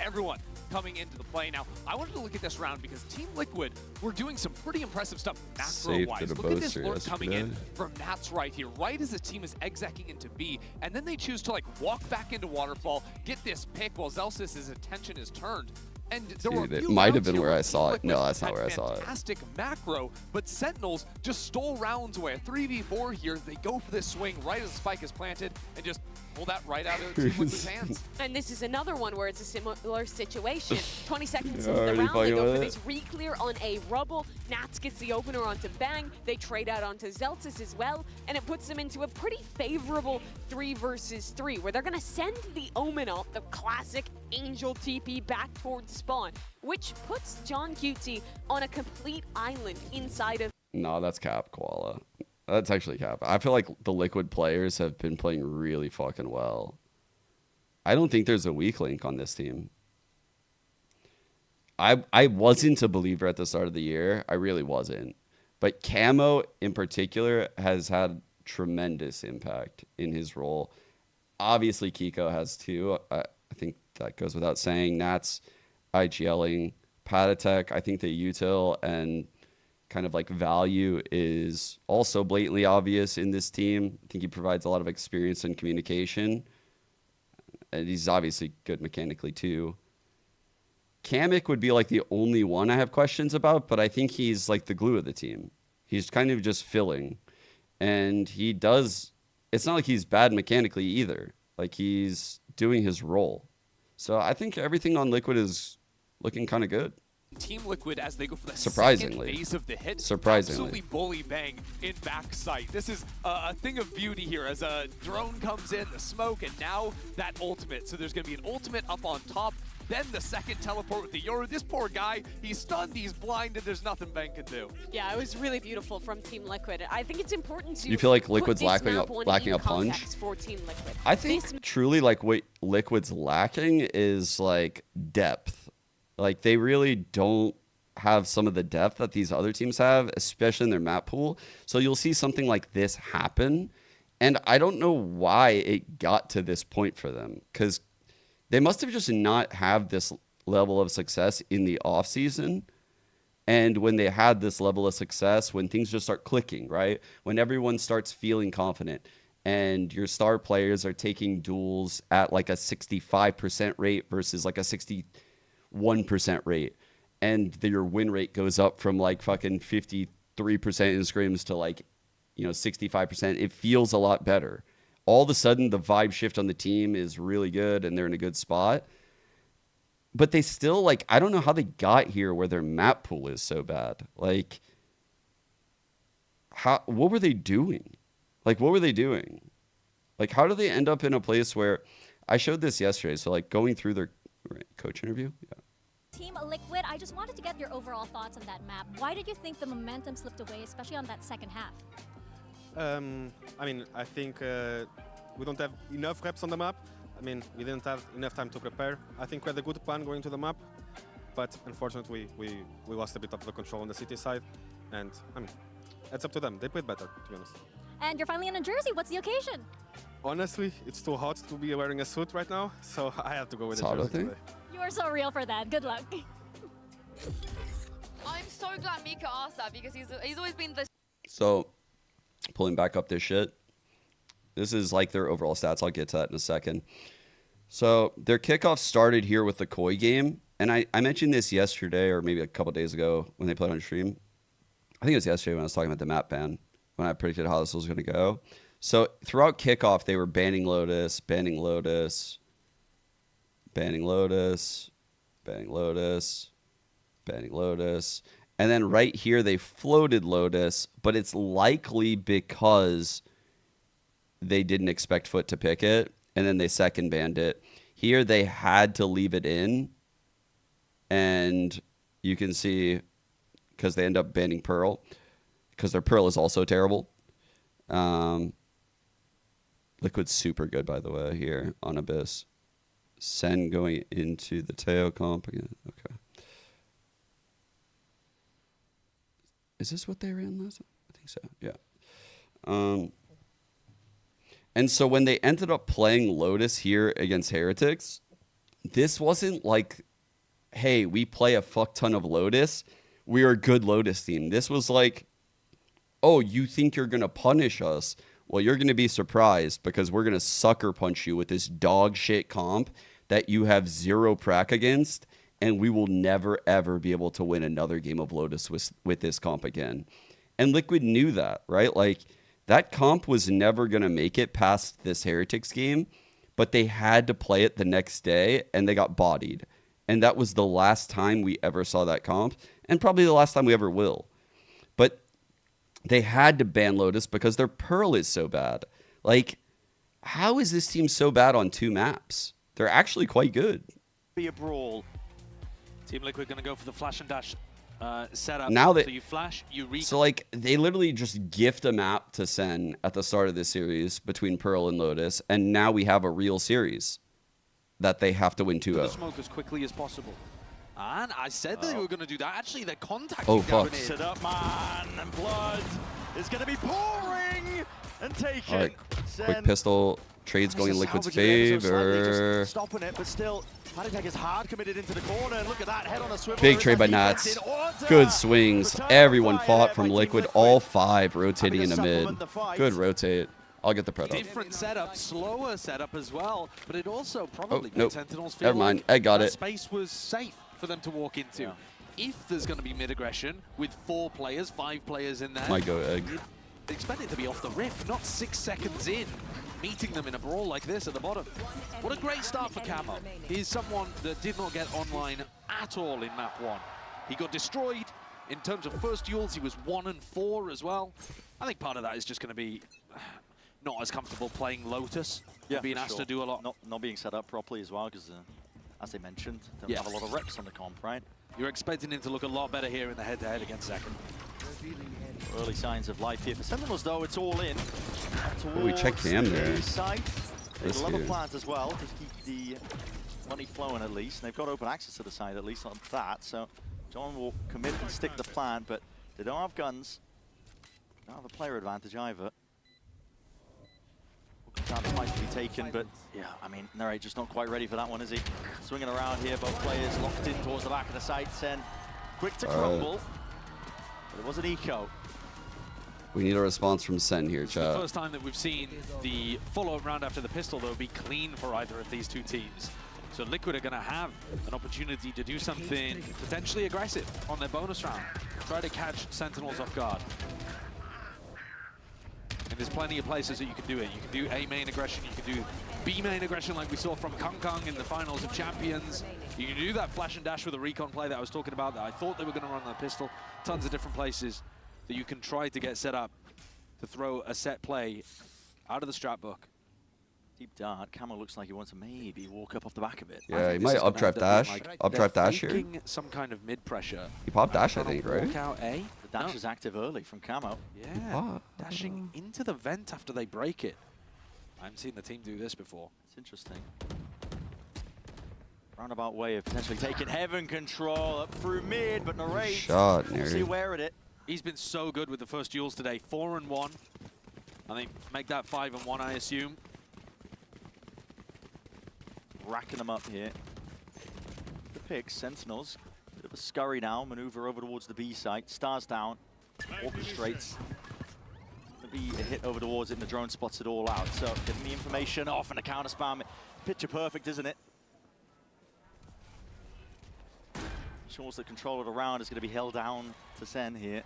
everyone coming into the play. Now, I wanted to look at this round because Team Liquid were doing some pretty impressive stuff macro-wise. Look at this lurk coming in from Nats right here, right as the team is execing into B, and then they choose to like walk back into Waterfall, get this pick while Celsius' attention is turned. And there were Dude, it might have been where I saw it. No, that's not where I saw it. Fantastic macro, but Sentinels just stole rounds away. 3v4 here. They go for this swing right as the spike is planted and just pull that right out of Team Liquid's hands. And this is another one where it's a similar situation. 20 seconds Yeah, into the already round, they go for fucking this re-clear on a Rubble. Nats gets the opener onto Bang. They trade out onto Zeltis as well, and it puts them into a pretty favorable 3 versus 3, where they're gonna send the Omen up, the classic Angel TP back towards spawn, which puts John QT on a complete island inside of... No, that's cap, Koala. That's actually cap. I feel like the Liquid players have been playing really fucking well. I don't think there's a weak link on this team. I wasn't a believer at the start of the year. I really wasn't. But Camo in particular has had tremendous impact in his role. Obviously, Kiko has too. I think that goes without saying. Nats, IGLing, Patatek. I think the util and kind of like value is also blatantly obvious in this team. I think he provides a lot of experience and communication. And he's obviously good mechanically too. Kamek would be like the only one I have questions about, but I think he's like the glue of the team. He's kind of just filling. And he does, it's not like he's bad mechanically either. Like he's doing his role. So I think everything on Liquid is looking kind of good. Team Liquid, as they go for the Surprisingly. second phase of the hit, Surprisingly. absolutely bully Bang in backside. This is a thing of beauty here as a drone comes in, the smoke, and now that ultimate. So there's going to be an ultimate up on top, then the second teleport with the Yoru. This poor guy, he's stunned, he's blinded, there's nothing Bang can do. Yeah, it was really beautiful from Team Liquid. I think it's important to You feel like put Liquid's this lacking map a in punch? context for Team Liquid. I think truly like what Liquid's lacking is like depth. Like they really don't have some of the depth that these other teams have, especially in their map pool. So you'll see something like this happen. And I don't know why it got to this point for them, because they must have just not have this level of success in the off season. And when they had this level of success, when things just start clicking, right? When everyone starts feeling confident and your star players are taking duels at like a 65% rate versus like a 61% rate. And your win rate goes up from like fucking 53% in scrims to like, 65%. It feels a lot better. All of a sudden, the vibe shift on the team is really good and they're in a good spot. But they still, like, I don't know how they got here where their map pool is so bad. Like, what were they doing? Like, what were they doing? Like, how do they end up in a place where, I showed this yesterday, so like going through their coach interview? Yeah. Team Liquid, I just wanted to get your overall thoughts on that map. Why did you think the momentum slipped away, especially on that second half? I think we don't have enough reps on the map. We didn't have enough time to prepare. I think we had a good plan going to the map, but unfortunately we lost a bit of the control on the city side. And it's up to them. They played better, to be honest. And you're finally in a jersey. What's the occasion? Honestly, it's too hot to be wearing a suit right now, so I have to go with a jersey today. You are so real for that. Good luck. I'm so glad Mika asked that because he's always been the... So, pulling back up this shit. This is like their overall stats. I'll get to that in a second. So, their kickoff started here with the Koi game. And I mentioned this yesterday or maybe a couple days ago when they played on stream. I think it was yesterday when I was talking about the map ban, when I predicted how this was going to go. So, throughout kickoff, they were banning Lotus, banning Lotus, banning Lotus, banning Lotus, banning Lotus. And then right here, they floated Lotus, but it's likely because they didn't expect Foot to pick it, and then they second banned it. Here, they had to leave it in, and you can see, because they end up banning Pearl, because their Pearl is also terrible. Liquid's super good, by the way, here on Abyss. SEN going into the Teo comp again. Okay. Is this what they ran last time? I think so, yeah. And so when they ended up playing Lotus here against Heretics, this wasn't like, hey, we play a fuck ton of Lotus. We're a good Lotus team. This was like, oh, you think you're going to punish us? Well, you're going to be surprised because we're going to sucker punch you with this dog shit comp that you have zero prac against, and we will never, ever be able to win another game of Lotus with this comp again. And Liquid knew that, right? Like, that comp was never going to make it past this Heretics game, but they had to play it the next day, and they got bodied. And that was the last time we ever saw that comp, and probably the last time we ever will. But they had to ban Lotus because their Pearl is so bad. Like, how is this team so bad on 2 maps? They're actually quite good. Be a brawl. Team Liquid going to go for the flash and dash setup. Now so you flash, you So like they literally just gift a map to SEN at the start of this series between Pearl and Lotus, and now we have a real series that they have to win 2-0. The smoke as quickly as possible. And I said they were going to do that. Actually, they're contacting. Oh fuck! Set up, man, and blood is going to be pouring and taken. All right, quick pistol trades going in Liquid's favor. Stopping it, but still, retake is hard committed into the corner. And look at that, head on a swivel. Big trade by Nats. Good swings. Everyone fought from Liquid. All 5 rotating into mid. Good rotate. I'll get the Predator. Different setup, slower setup as well, but it also probably nope. Sentinels feel Never mind. like I got that it. space was safe for them to walk into. Yeah. If there's going to be mid-aggression with 4 players, 5 players in there, Might go egg. Expect it to be off the rip, not 6 seconds in, meeting them in a brawl like this at the bottom. What a great start for Camo. He's someone that did not get online at all in map 1. He got destroyed. In terms of first duels, he was 1 and 4 as well. I think part of that is just going to be not as comfortable playing Lotus, being asked to do a lot. Not being set up properly as well, because as they mentioned, don't have a lot of reps on the comp, right? You're expecting him to look a lot better here in the head-to-head against Second. Early signs of life here for Sentinels, though. It's all in. Oh, we check Cam there. They love a plant as well to keep the money flowing at least. And they've got open access to the side at least on that. So John will commit and stick the plant, but they don't have guns. Don't have a player advantage either. Time might be taken, but yeah, I mean, Narrate just not quite ready for that one, is he? Swinging around here, both players locked in towards the back of the site. SEN quick to crumble, but it was an eco. We need a response from SEN here, It's chat. the first time that we've seen the follow-up round after the pistol, though, be clean for either of these 2 teams. So Liquid are going to have an opportunity to do something potentially aggressive on their bonus round. Try to catch Sentinels off guard. And there's plenty of places that you can do it. You can do A main aggression, you can do B main aggression like we saw from Kong Kong in the finals of Champions. You can do that flash and dash with a recon play that I was talking about that I thought they were going to run on the pistol. Tons of different places that you can try to get set up to throw a set play out of the strat book. Deep dart. Camo looks like he wants to maybe walk up off the back of it. Yeah, he might updraft dash. Updraft dash here. Some kind of mid pressure. He popped dash, I think, right? Out A. The dash is active early from Camo. Yeah, dashing into the vent after they break it. I haven't seen the team do this before. It's interesting. Roundabout way of potentially taking heaven control up through mid, but Narrate. Shot, See where it. He's been so good with the first duels today. 4 and 1. I think make that 5 and 1, I assume. Racking them up here. The picks, Sentinels. Bit of a scurry now, maneuver over towards the B site. Stars down, orchestrates. Gonna be a hit over towards it, and the drone spots it all out. So getting the information off and a counter spam. Picture perfect, isn't it? Shows that control of the round is going to be held down to SEN here.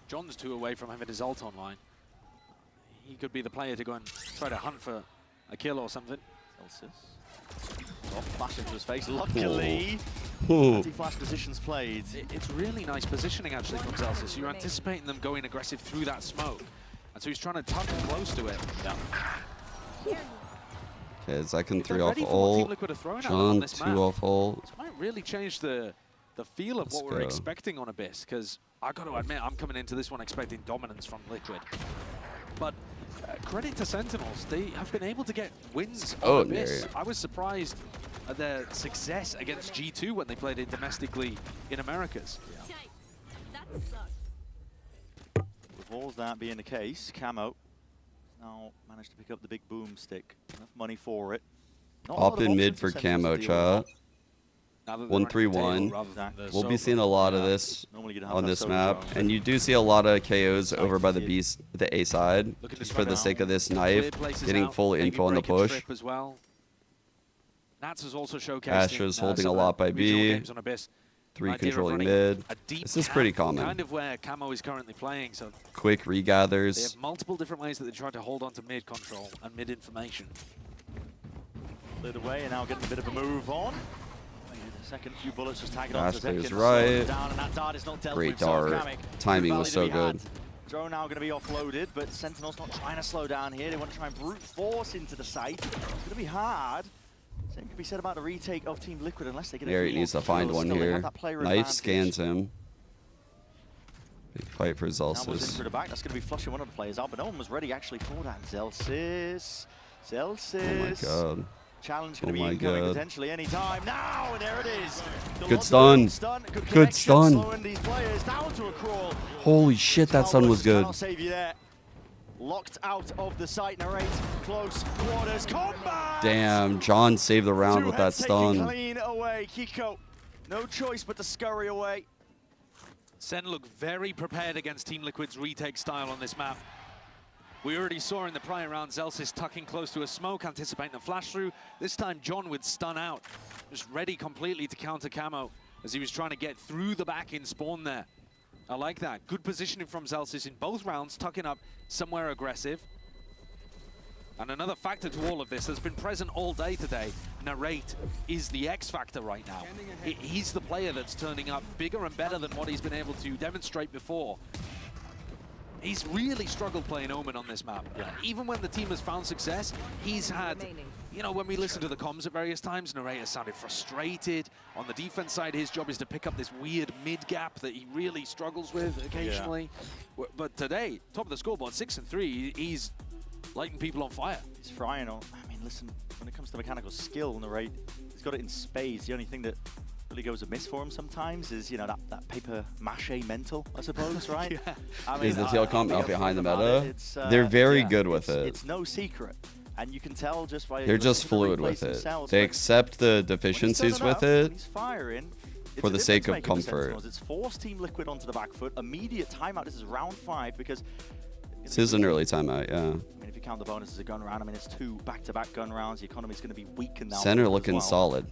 John's 2 away from having his ult online. He could be the player to go and try to hunt for a kill or something. Celsius. Oh, flash into his face, luckily. Anti-flash positions played. It's really nice positioning actually from Celsius. You're anticipating them going aggressive through that smoke. And so he's trying to tuck close to it. Yeah. Okay, Zekin 3 off ult. John 2 off ult. This might really change the feel of what we're expecting on Abyss, because I got to admit, I'm coming into this one expecting dominance from Liquid. But credit to Sentinels, they have been able to get wins on Abyss. I was surprised at their success against G2 when they played it domestically in Americas. With all that being the case, Camo now managed to pick up the big boomstick. Enough money for it. Opt in mid for Camo, chat. 1-3-1. We'll be seeing a lot of this on this map, and you do see a lot of KOs over by the A side, just for the sake of this knife, getting full info on the push. Nats has also showcased Astra's holding a lot by B. 3 controlling mid. This is pretty common. Kind of where Camo is currently playing. So quick regathers. They have multiple different ways that they try to hold on to mid control and mid information. Cleared away and now getting a bit of a move on. The second few bullets just tagging on to Astra's Zekin. right. Down, and that dart is not dealt Great with, so dart. Kamek, Timing was so value to be good. had. Drone now going to be offloaded, but Sentinel's not trying to slow down here. They want to try and brute force into the site. It's going to be hard. Same could be said about the retake of Team Liquid unless they get a few Gary needs to more find kills. one Still, they here. have that player Knife advantage. scans him. Big fight for Now was in Zelsis. through the back. That's going to be flushing one of the players out, but no one was ready actually for that. Zelsis. Oh my god. Challenge going Oh to be my incoming god. potentially any time now, and there it is. Good stun. Good Good connection, stun. slowing these players down to a crawl. Holy shit, that stun was good. Cannot save you there. Locked out of the site, narrate, close quarters, combat! Damn, John saved the round with that Two heads taken stun. clean away. Kiko, no choice but to scurry away. Sen look very prepared against Team Liquid's retake style on this map. We already saw in the prior round Zelsis tucking close to a smoke, anticipating the flash through. This time John with stun out, just ready completely to counter Camo as he was trying to get through the back in spawn there. I like that. Good positioning from Zelsis in both rounds, tucking up somewhere aggressive. And another factor to all of this that's been present all day today, Narrate is the X factor right now. He's the player that's turning up bigger and better than what he's been able to demonstrate before. He's really struggled playing Omen on this map. Yeah. Even when the team has found success, he's had, you know, when we listen to the comms at various times, Narrator sounded frustrated. On the defense side, his job is to pick up this weird mid gap that he really struggles with occasionally. Yeah. But today, top of the scoreboard, 6-3, he's lighting people on fire. He's frying on. I mean, listen, when it comes to mechanical skill, Narrate, he's got it in spades. The only thing that really goes amiss for him sometimes is, you know, that paper mache mental, I suppose, right? Yeah. I mean, Is the tail comp not behind the meta? It's, They're very yeah, good with it. It's no secret. And you can tell just by They're just fluid with it. They accept the deficiencies with it for the sake of comfort. It's forced Team Liquid onto the back foot. Immediate timeout. This is round 5 because This is an early timeout, yeah. I mean, if you count the bonus as a gun round, I mean, it's 2 back-to-back gun rounds. The economy's going to be weakened now. Center looking solid.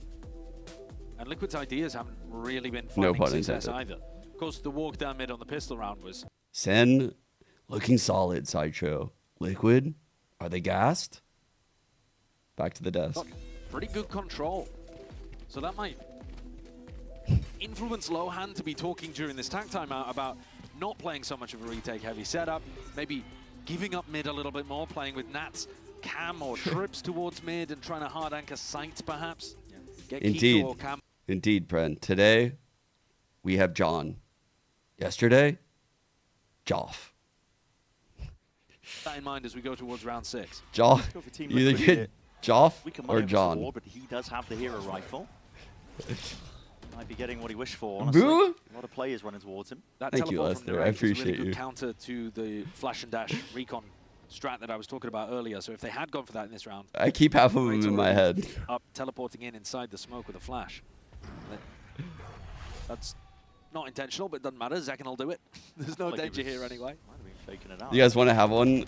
And Liquid's ideas haven't really been No finding pun success intended. either. Of course, the walk down mid on the pistol round was... Sen looking solid, Sideshow. Liquid, are they gassed? Back to the desk. Got pretty good control. So that might influence Lohan to be talking during this tag timeout about not playing so much of a retake heavy setup, maybe giving up mid a little bit more, playing with Nats, Cam or trips towards mid and trying to hard anchor sight perhaps. Get Indeed. Kiko or Cam. Indeed, Bren. Today, we have John. Yesterday, Joff. Keep that in mind as we go towards round 6. Joff. Go for Team You either Liquid get here. Joff We can or monitor John. the war, but he does have the hero rifle. Might be getting what he wished for, honestly. Boo! A lot of players running towards him. That Thank you, teleport from Lester. I Narrate is a appreciate really good you. counter to the flash and dash recon strat that I was talking about earlier. So if they had gone for that in this round, I keep half of them Narrate's in my already head. Up teleporting in inside the smoke with a flash. That's not intentional, but it doesn't matter. Zekin will do it. There's no danger here anyway. Might have been faking it out. You guys want to have one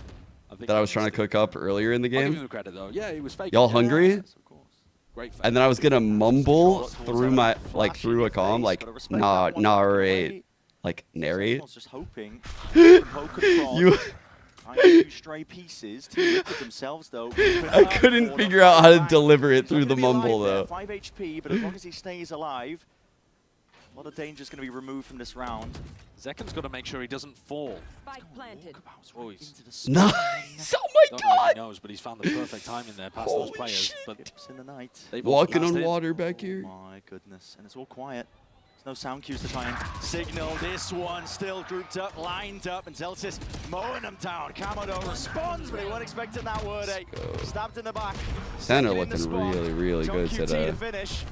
think that I was trying to cook up earlier in the I'll give him game? the credit though. Yeah, he was faking. Y'all it. hungry? Yes, of course. Great fake. And then I was gonna mumble through my through a comm like narrate, like narrate. Someone's just hoping. Poke and You. prod. Two stray pieces. Team Liquid themselves, though. I couldn't figure out how to deliver it through the mumble though. 5 HP, but as long as he stays alive, a lot of danger is going to be removed from this round. Zekin's got to make sure he doesn't fall. Spike planted. Oh, he's Nice! Oh my don't know if god! he knows, but he's found the perfect time in there past those Holy players. shit. But Hips in the night. they've also Walking passed on in. water back here. My goodness, and it's all quiet. There's no sound cues to try and signal. This one still grouped up, lined up, and Zelsis mowing them down. Kamodo responds, but he wasn't expecting that word, eh? Stabbed in the back. Center Second in the looking spot. really, really John good QT today. to finish.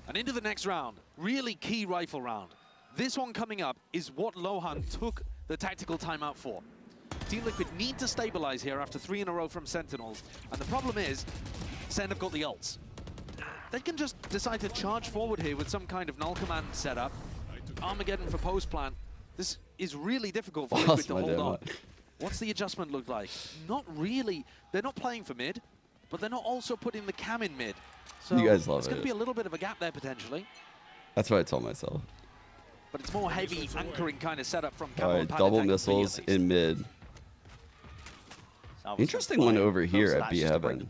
And into the next round, really key rifle round. This one coming up is what Lohan took the tactical timeout for. Team Liquid need to stabilize here after 3 in a row from Sentinels. And the problem is, Sen have got the ults. They can just decide to charge forward here with some kind of null command setup. Armageddon for post plan. This is really difficult for Liquid to hold on. What's the adjustment look like? Not really. They're not playing for mid. but they're not also putting the cam in mid. So You guys love it's going it. to be a little bit of a gap there potentially. That's what I told myself. But it's more heavy anchoring kind of setup from All Camel right, and double Panathek missiles in mid. Interesting one over here at B Heaven.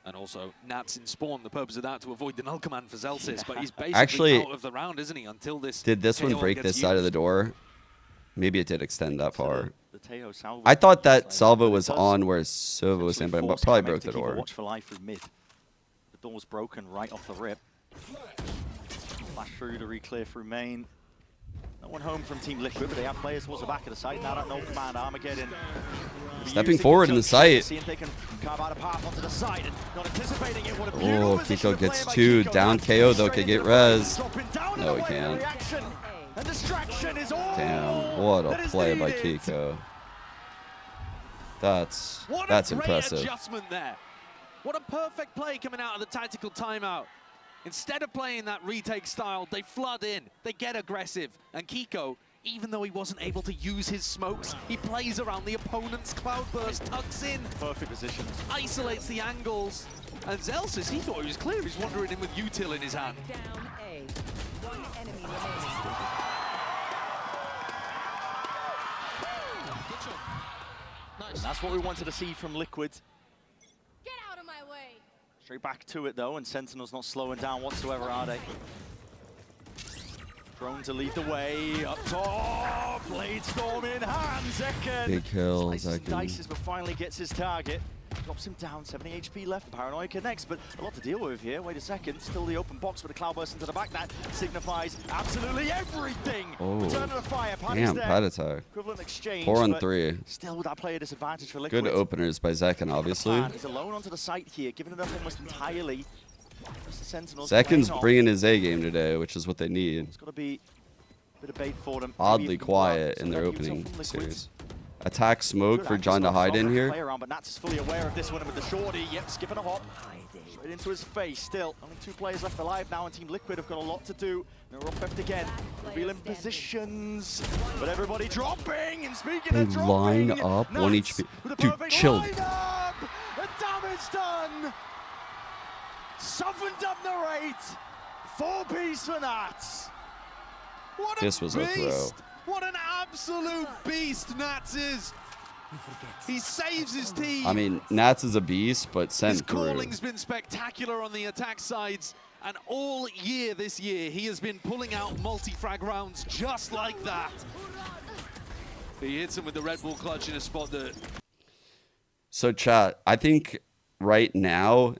And also, Nats in spawn, the purpose of that to avoid the null command for Zelsis, but he's basically Actually, out of the round, isn't he, until this Did this one KO break gets this side of the used. door? Maybe it did extend that far. The Teo salvo I thought that like, salvo but it was does on where Sova was in, but force probably Climax broke to the keep a door. watchful eye through mid. The door's broken right off the rip. Flash through to re-clear through main. No one home from Team Liquid, but they have players towards the back of the site. Now that no command Armageddon. Stepping forward in the site. See if they can carve out a path onto the side and not anticipating it. What a Oh, beautiful position Kiko to play gets by 2. Kiko. Down KO though, could get res. Down No, and he away, can't. reaction. And distraction is all Damn, what that a is play by needed. Kiko. That's What a great impressive. adjustment there. What a perfect play coming out of the tactical timeout. Instead of playing that retake style, they flood in, they get aggressive, and Kiko, even though he wasn't able to use his smokes, he plays around the opponent's cloudburst, tucks in, Perfect position. isolates the angles, and Zelsis, he thought he was clear, he's wandering in with util in his hand. Down A. One enemy remaining. And that's what we wanted to see from Liquid. Get out of my way. Straight back to it though, and Sentinel's not slowing down whatsoever, are they? Drone to lead the way, up top, Blade Storm in hand, Zekken. Big kill, Slices and Zekken. dices, but finally gets his target. Drops him down, 70 HP left, Paranoia connects, but a lot to deal with here. Wait a second, still the open box with a cloudburst into the back. That signifies absolutely everything. Oh, Return of the fire, damn, there. pad attack. Equivalent exchange, 4 on but 3. Still with that player disadvantage for Liquid. Good openers by Zekken, obviously. He's alone onto the site here, giving it up almost entirely. Just the Sentinels Zekken's playing off. bringing his A game today, which is what they need. It's got to be a bit of bait for them. Oddly quiet in their opening series. Attack smoke for John to hide in here. Around, but Nats is fully aware of this one with the shorty. Yep, skipping a hop. Straight into his face. Still, only 2 players left alive now, and Team Liquid have got a lot to do. They're up left again. Revealing positions. But everybody dropping. And speaking They of dropping, line up, 1 Nats HP. with a Dude, perfect chill. lineup. The damage done. Softened up the rate. 4-piece for Nats. What This was a throw. beast. What an absolute beast Nats is. He saves his team. I mean, Nats is a beast, but His sent through. calling's been spectacular on the attack sides, and all year this year, he has been pulling out multi-frag rounds just like that. He hits him with the Red Bull clutch in a spot that... So, chat, I think right now,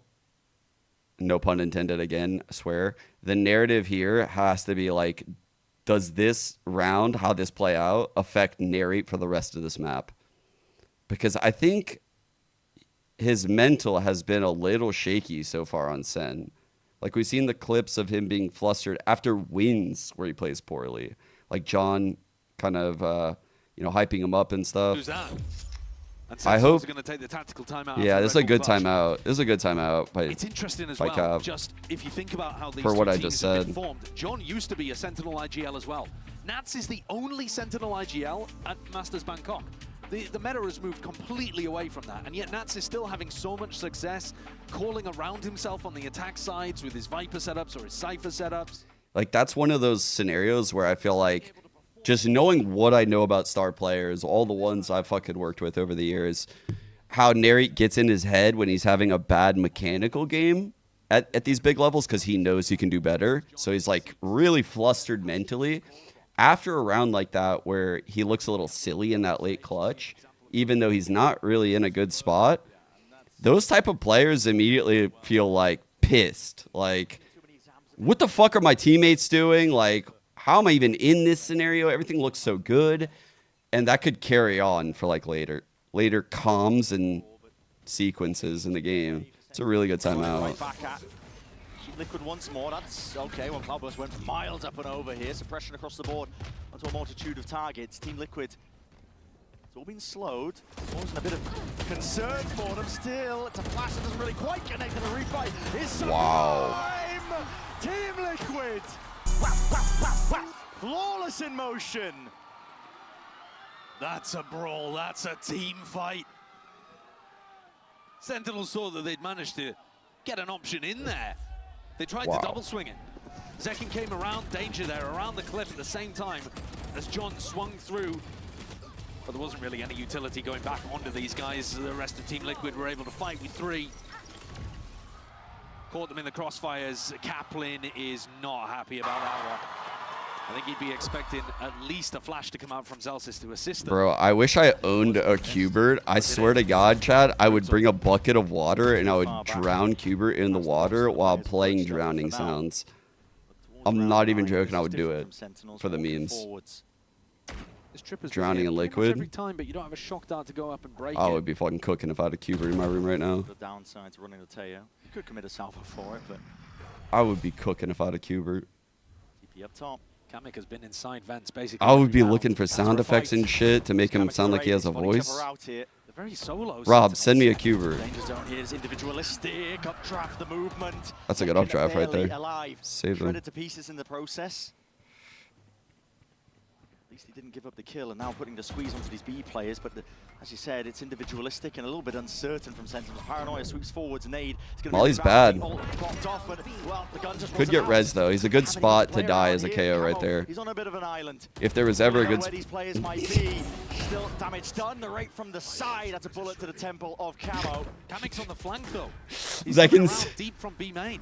no pun intended again, I swear, the narrative here has to be like, does this round, how this play out, affect Narrate for the rest of this map? Because I think his mental has been a little shaky so far on SEN. Like, we've seen the clips of him being flustered after wins where he plays poorly. Like, John kind of, hyping him up and stuff. Who's that? And I hope. going to take the tactical timeout. Yeah, after this is a Red Bull good clutch. timeout. This is a good timeout by It's interesting as by well, Cav. just if you think about how these For two what I teams just have been said. formed. John used to be a Sentinel IGL as well. Nats is the only Sentinel IGL at Masters Bangkok. The meta has moved completely away from that, and yet Nats is still having so much success calling around himself on the attack sides with his Viper setups or his Cypher setups. Like, that's one of those scenarios where I feel like just knowing what I know about star players, all the ones I've fucking worked with over the years, how Narrate gets in his head when he's having a bad mechanical game at these big levels because he knows he can do better. So he's like really flustered mentally. After a round like that where he looks a little silly in that late clutch, even though he's not really in a good spot, those type of players immediately feel like pissed. Like, what the fuck are my teammates doing? Like, how am I even in this scenario? Everything looks so good. And that could carry on for like later comms and sequences in the game. It's a really good timeout. Right back at Liquid once more. That's okay. Well, Cloudburst went miles up and over here. Suppression across the board onto a multitude of targets. Team Liquid, it's all been slowed. Causing a bit of concern for them still. It's a flash that doesn't really quite connect to the refight. It's some time! Team Liquid! Flawless in motion! That's a brawl, that's a team fight. Sentinels thought that they'd managed to get an option in there. They tried to double swing it. Zekin came around, danger there, around the cliff at the same time as John swung through. But there wasn't really any utility going back onto these guys. The rest of Team Liquid were able to fight with 3. Caught them in the crossfires. Kaplan is not happy about that one. I think he'd be expecting at least a flash to come out from Zelsis to assist them. Bro, I wish I owned a Qbert. I swear to God, Chad, I would bring a bucket of water and I would drown Qbert in the water while playing drowning sounds. I'm not even joking, I would do it for the memes. Drowning in liquid. Every time, but you don't have a shock dart to go up and break I would be fucking cooking if I had a Qbert in my room right now. The downside to running the Teo. You could commit a salvo for it, but I would be cooking if I had a Qbert. TP up top. Kamek has been inside vents basically. I would be looking for sound effects and shit to make him sound like he has a voice. They're very solo. Rob, send me a Qbert. Danger zone here is individualistic. Updraft the movement. That's a good updraft right there. Alive. Save them. Shredded to pieces in the process. At least he didn't give up the kill, and now putting the squeeze onto these B players. But as you said, it's individualistic and a little bit uncertain from Sentinels. Paranoia sweeps forwards, nade. Molly's bad. Off, and, well, the gun just Could get res though. He's a good spot to die as a KO right there. He's on a bit of an island. If there was ever a good where these players might be. Still damage done. The rate from the side. That's a bullet to the temple of Camo. Kamek's on the flank though. Zekin's deep from B main.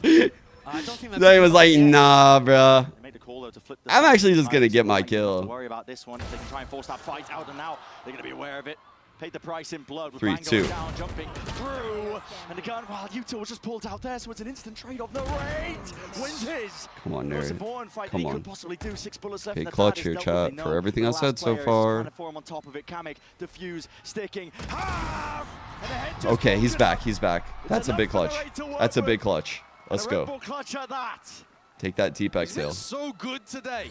I don't think Zekin was like, nah, bruh. Made the call, though, to flip the I'm actually just gonna get my kill. Don't worry about this one. If they can try and force that fight out, and now they're gonna be aware of it. Paid the price in blood with 3, Bango 2. down, jumping through, and the gun. Well, Yuto was just pulled out there, so it's an instant trade off. The rate wins his. Come on, Most nerd. important fight Come that he on. could possibly do. 6 bullets left. Okay, and the clutch Tad here, is dealt with. chat. They For know everything the I said last so player is far. trying to form on top of it. Kamek, defuse, sticking. Half! And the head just Okay, he's broken back. up. He's back. That's a big clutch. That's a big clutch. Let's And a Red go. Bull clutch at that. Take that deep He's exhale. been so good today.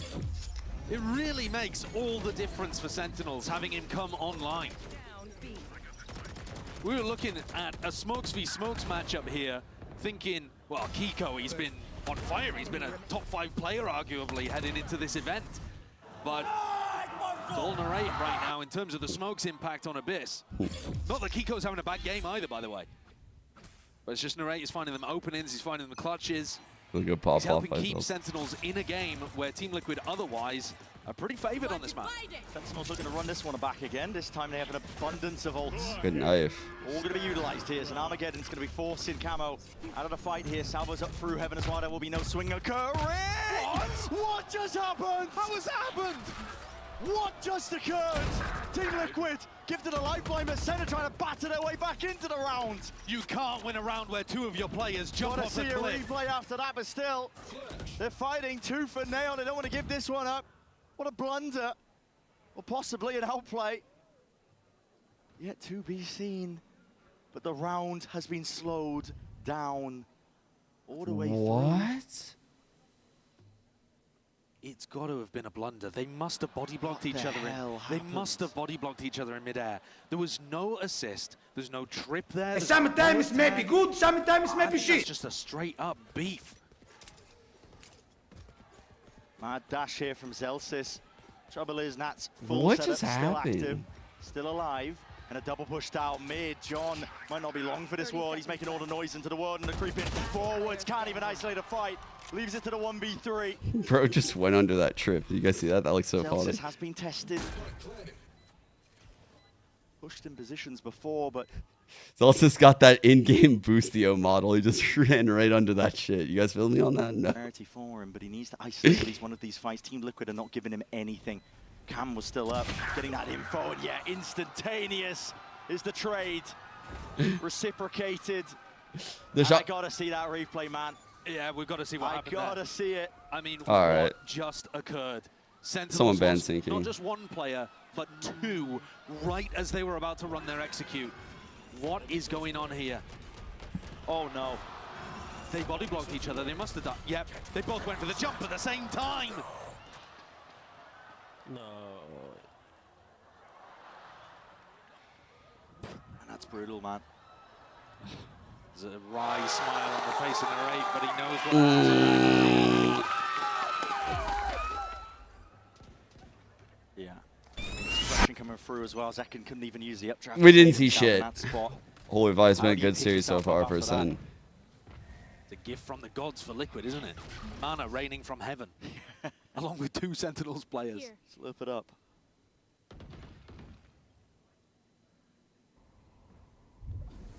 It really makes all the difference for Sentinels having him come online. We were looking at a Smokes v Smokes matchup here, thinking, well, Kiko, he's been on fire. He's been a top 5 player, arguably, heading into this event. But it's all narrate right now in terms of the Smokes impact on Abyss. Not that Kiko's having a bad game either, by the way. But it's just narrate. He's finding them openings. He's finding them clutches. Really good pop He's off. helping keep Sentinels in a game where Team Liquid otherwise are pretty favored on this map. Sentinels looking to run this one back again. This time they have an abundance of ults. Good knife. All going to be utilized here. So Armageddon's going to be forcing Camo out of the fight here. Salvo's up through heaven as well. There will be no swing occurring. What just happened? How has that happened? What just occurred? Team Liquid gifted a lifeline, but Senna trying to batter their way back into the round. You can't win a round where 2 of your players jump Gotta off the see a cliff. replay after that, but still, they're fighting tooth and nail. They don't want to give this one up. What a blunder, or possibly an outplay. Yet to be seen, but the round has been slowed down all the way through. What? It's got to have been a blunder. They must have body blocked each other in. They must have body blocked each other in midair. There was no assist. There's no trip there. Sometimes it may be good, sometimes it may be shit. It's just a straight up beef. Mad dash here from Zelsis. Trouble is, Nat's full What setup, just still happened? active, still alive. And a double pushed out mid. John might not be long for this world. He's making all the noise into the world and they're creeping forwards. Can't even isolate a fight. Leaves it to the 1v3. Bro just went under that trip. You guys see that? That looks so funny. Zelsis has been tested. Pushed in positions before, but Zelsis got that in-game boostio model. He just ran right under that shit. You guys feel me on that? No. priority for him, but he needs to isolate at least one of these fights. Team Liquid are not giving him anything. Cam was still up, getting that info, and yeah, instantaneous is the trade. Reciprocated. I gotta see that replay, man. Yeah, we've got to see what happened I gotta there. see it. I mean, All what right. just occurred? Sentinels Someone banned lost sinking. not just 1 player, but 2 right as they were about to run their execute. What is going on here? Oh no. They body blocked each other. They must have done. Yep, they both went for the jump at the same time. No. And that's brutal, man. There's a wry smile on the face of Narrate, but he knows what Yeah. Suppression coming through as well. Zekin couldn't even use the updraft. We didn't see Down in shit. that spot. Holy Vi's been a How do you good pick series so yourself far up for after that? SEN. It's a gift from the gods for Liquid, isn't it? Mana raining from heaven, along with 2 Sentinels players. Slurp it up.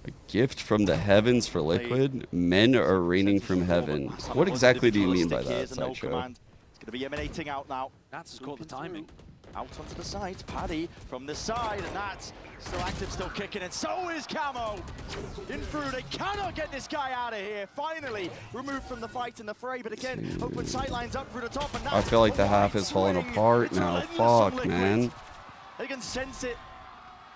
A gift from the heavens for Liquid? Men are raining from heaven. What exactly do you mean by that, Sideshow? It's going to be emanating out now. That's called the timing. Out onto the side, Paddy from the side, and that's still active, still kicking, and so is Camo. In through, they cannot get this guy out of here. Finally removed from the fight and the fray, but again, open sightlines up through the top, and I feel like the half is falling apart now. Fuck, man. They can sense it.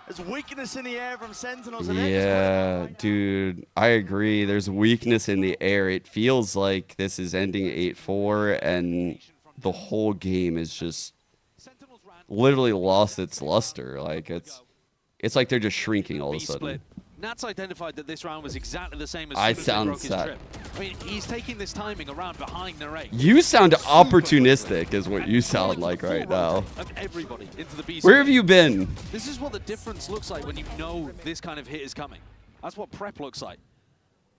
There's weakness in the air from Sentinels. Yeah, dude, I agree. There's weakness in the air. It feels like this is ending 8-4, and the whole game is just literally lost its luster. Like it's like they're just shrinking all of a sudden. Nats identified that this round was exactly the same as I soon as they sound broke his sad. trip. I mean, he's taking this timing around behind the rate. You sound opportunistic, is what you sound like right now. Of everybody into the B Where have you been? This is what the difference looks like when you know this kind of hit is coming. That's what prep looks like.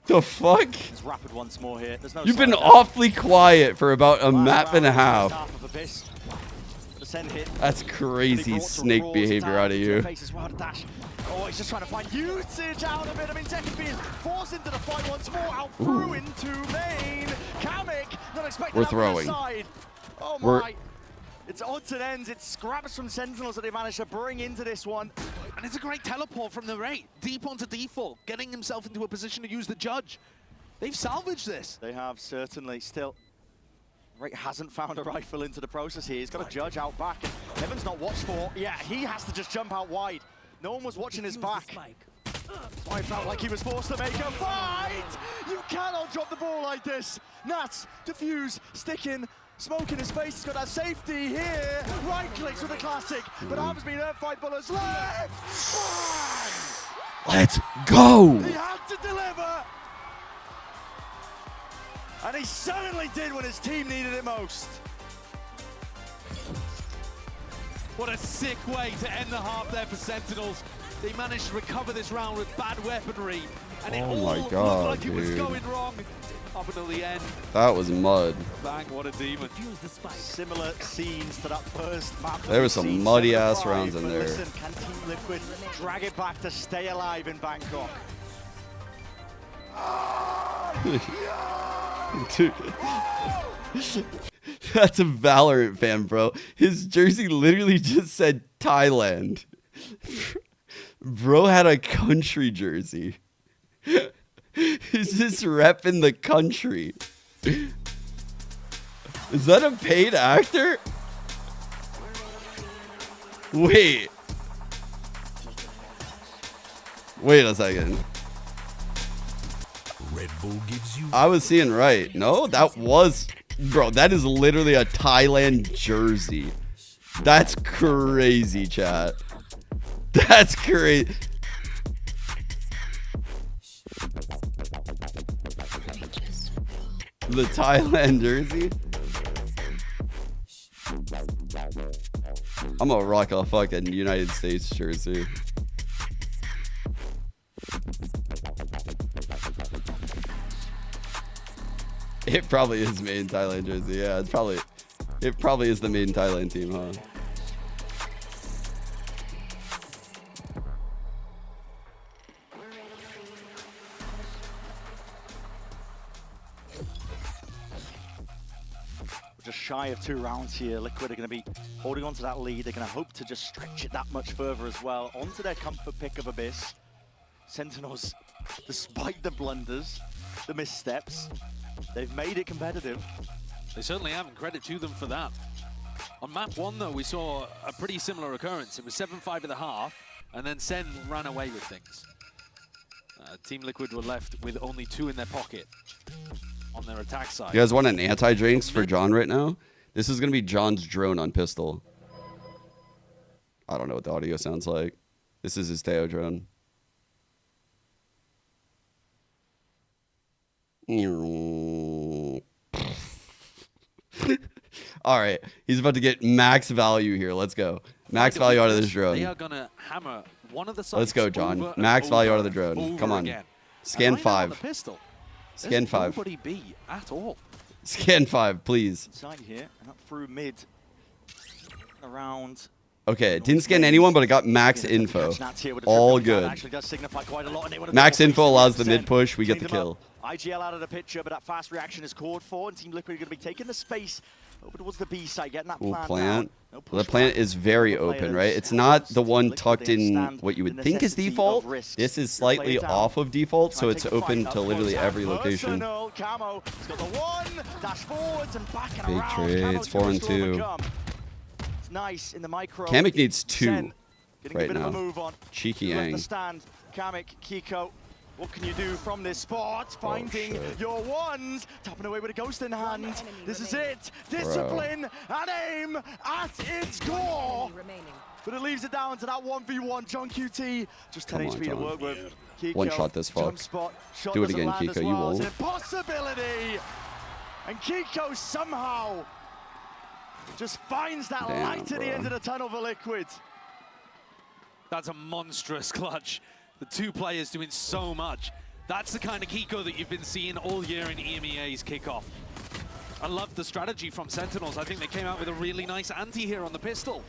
The fuck? It's rapid once more here. There's no You've been slowdown. awfully quiet for about a map and a half. Half of Abyss. The send hit. That's crazy snake behavior out of you. Oh, he's just trying to find usage out of it. I mean, Zeki being forced into the fight once more. Out through into main. Kamek, not expecting We're that from throwing. the side. Oh We're- my. It's odds and ends. It's scraps from Sentinels that they managed to bring into this one. And it's a great teleport from the Ray. Deep onto default, getting himself into a position to use the Judge. They've salvaged this. They have certainly still. Ray hasn't found a rifle into the process here. He's got a Judge out back. Heaven's not watched for. Yeah, he has to just jump out wide. No one was watching his back. That's why it felt like he was forced to make a fight. You cannot drop the ball like this. Nats, defuse, sticking, smoke in his face. He's got that safety here. Right clicks with the classic. But Arm's been hurt, 5 bullets left. Let's go! He had to deliver. And he certainly did when his team needed it most. What a sick way to end the half there for Sentinels. They managed to recover this round with bad weaponry, and it Oh all my looked God, like it was dude. going wrong up until the end. That was mud. Bang, what a demon. Similar scenes to that first map. that There we've was some seen, muddy-ass 7-5, rounds in but there. Listen, can Team Liquid drag it back to stay alive in Bangkok? Dude. That's a Valorant fan, bro. His jersey literally just said Thailand. Bro had a country jersey. He's just repping the country. Is that a paid actor? Wait. Wait a second. Red Bull gives you. I was seeing right. No, that was... Bro, that is literally a Thailand jersey. That's crazy, chat. That's crazy. The Thailand jersey? I'm gonna rock a fucking United States jersey. It probably is made in Thailand jersey. Yeah, it probably is the made in Thailand team, huh? Just shy of 2 rounds here. Liquid are going to be holding on to that lead. They're going to hope to just stretch it that much further as well. Onto their comfort pick of Abyss. Sentinels, despite the blunders, the missteps, they've made it competitive. They certainly have, and credit to them for that. On map 1, though, we saw a pretty similar occurrence. It was 7-5 at the half, and then SEN ran away with things. Team Liquid were left with only 2 in their pocket on their attack side. You guys want an anti-drinks for John right now? This is going to be John's drone on pistol. I don't know what the audio sounds like. This is his Teo drone. All right, he's about to get max value here. Let's go. Max value out of this drone. They are going to hammer one of the sides. Let's go, John. over Max and value out over of the drone. over Come on. again. Scan And right now on 5. the pistol, Scan there's 5. nobody B at all. Scan 5, please. Inside here and up through mid. Around. Okay, it didn't scan anyone, but it got max info. All good. Actually does signify quite a lot, and they wanna Max go for info 3-0. allows the mid push. We get the Cleaned them kill. up. IGL out of the picture, but that fast reaction is called for, and Team Liquid are going to be taking the space over towards the B side, getting that Ooh, plant plant. down. No Well, the push plant back. is very Couple open, players right? It's have not lost. the one Liquid, tucked they in understand what you would the think is necessity of default. risks. This is Play slightly it down. off of default, so Try and it's take a fight open up to literally close every and location. personal. Camo, he's got the one, dash forwards and back and Big around. trades, Camo's 4 and to 2. overcome. It's nice in the micro. Kamek needs 2 Sen getting right a bit now. of a move on. Cheeky Left the Yang. stand. Kamek, Kiko. What can you do from this spot? Finding shit. your ones. Tapping away with a ghost in hand. This is it. Discipline and aim at its core. But it leaves it down to that 1v1. John QT. Just 10 Come on, HP to John. work with. Kiko, One shot this fuck. jump spot. Shot Do it doesn't again, land as Kiko. You well. It's won't. an impossibility. And Kiko somehow just finds that Damn, light at the bro. end of the tunnel for Liquid. That's a monstrous clutch. The two players doing so much. That's the kind of Kiko that you've been seeing all year in EMEA's kickoff. I love the strategy from Sentinels. I think they came out with a really nice anti here on the pistol.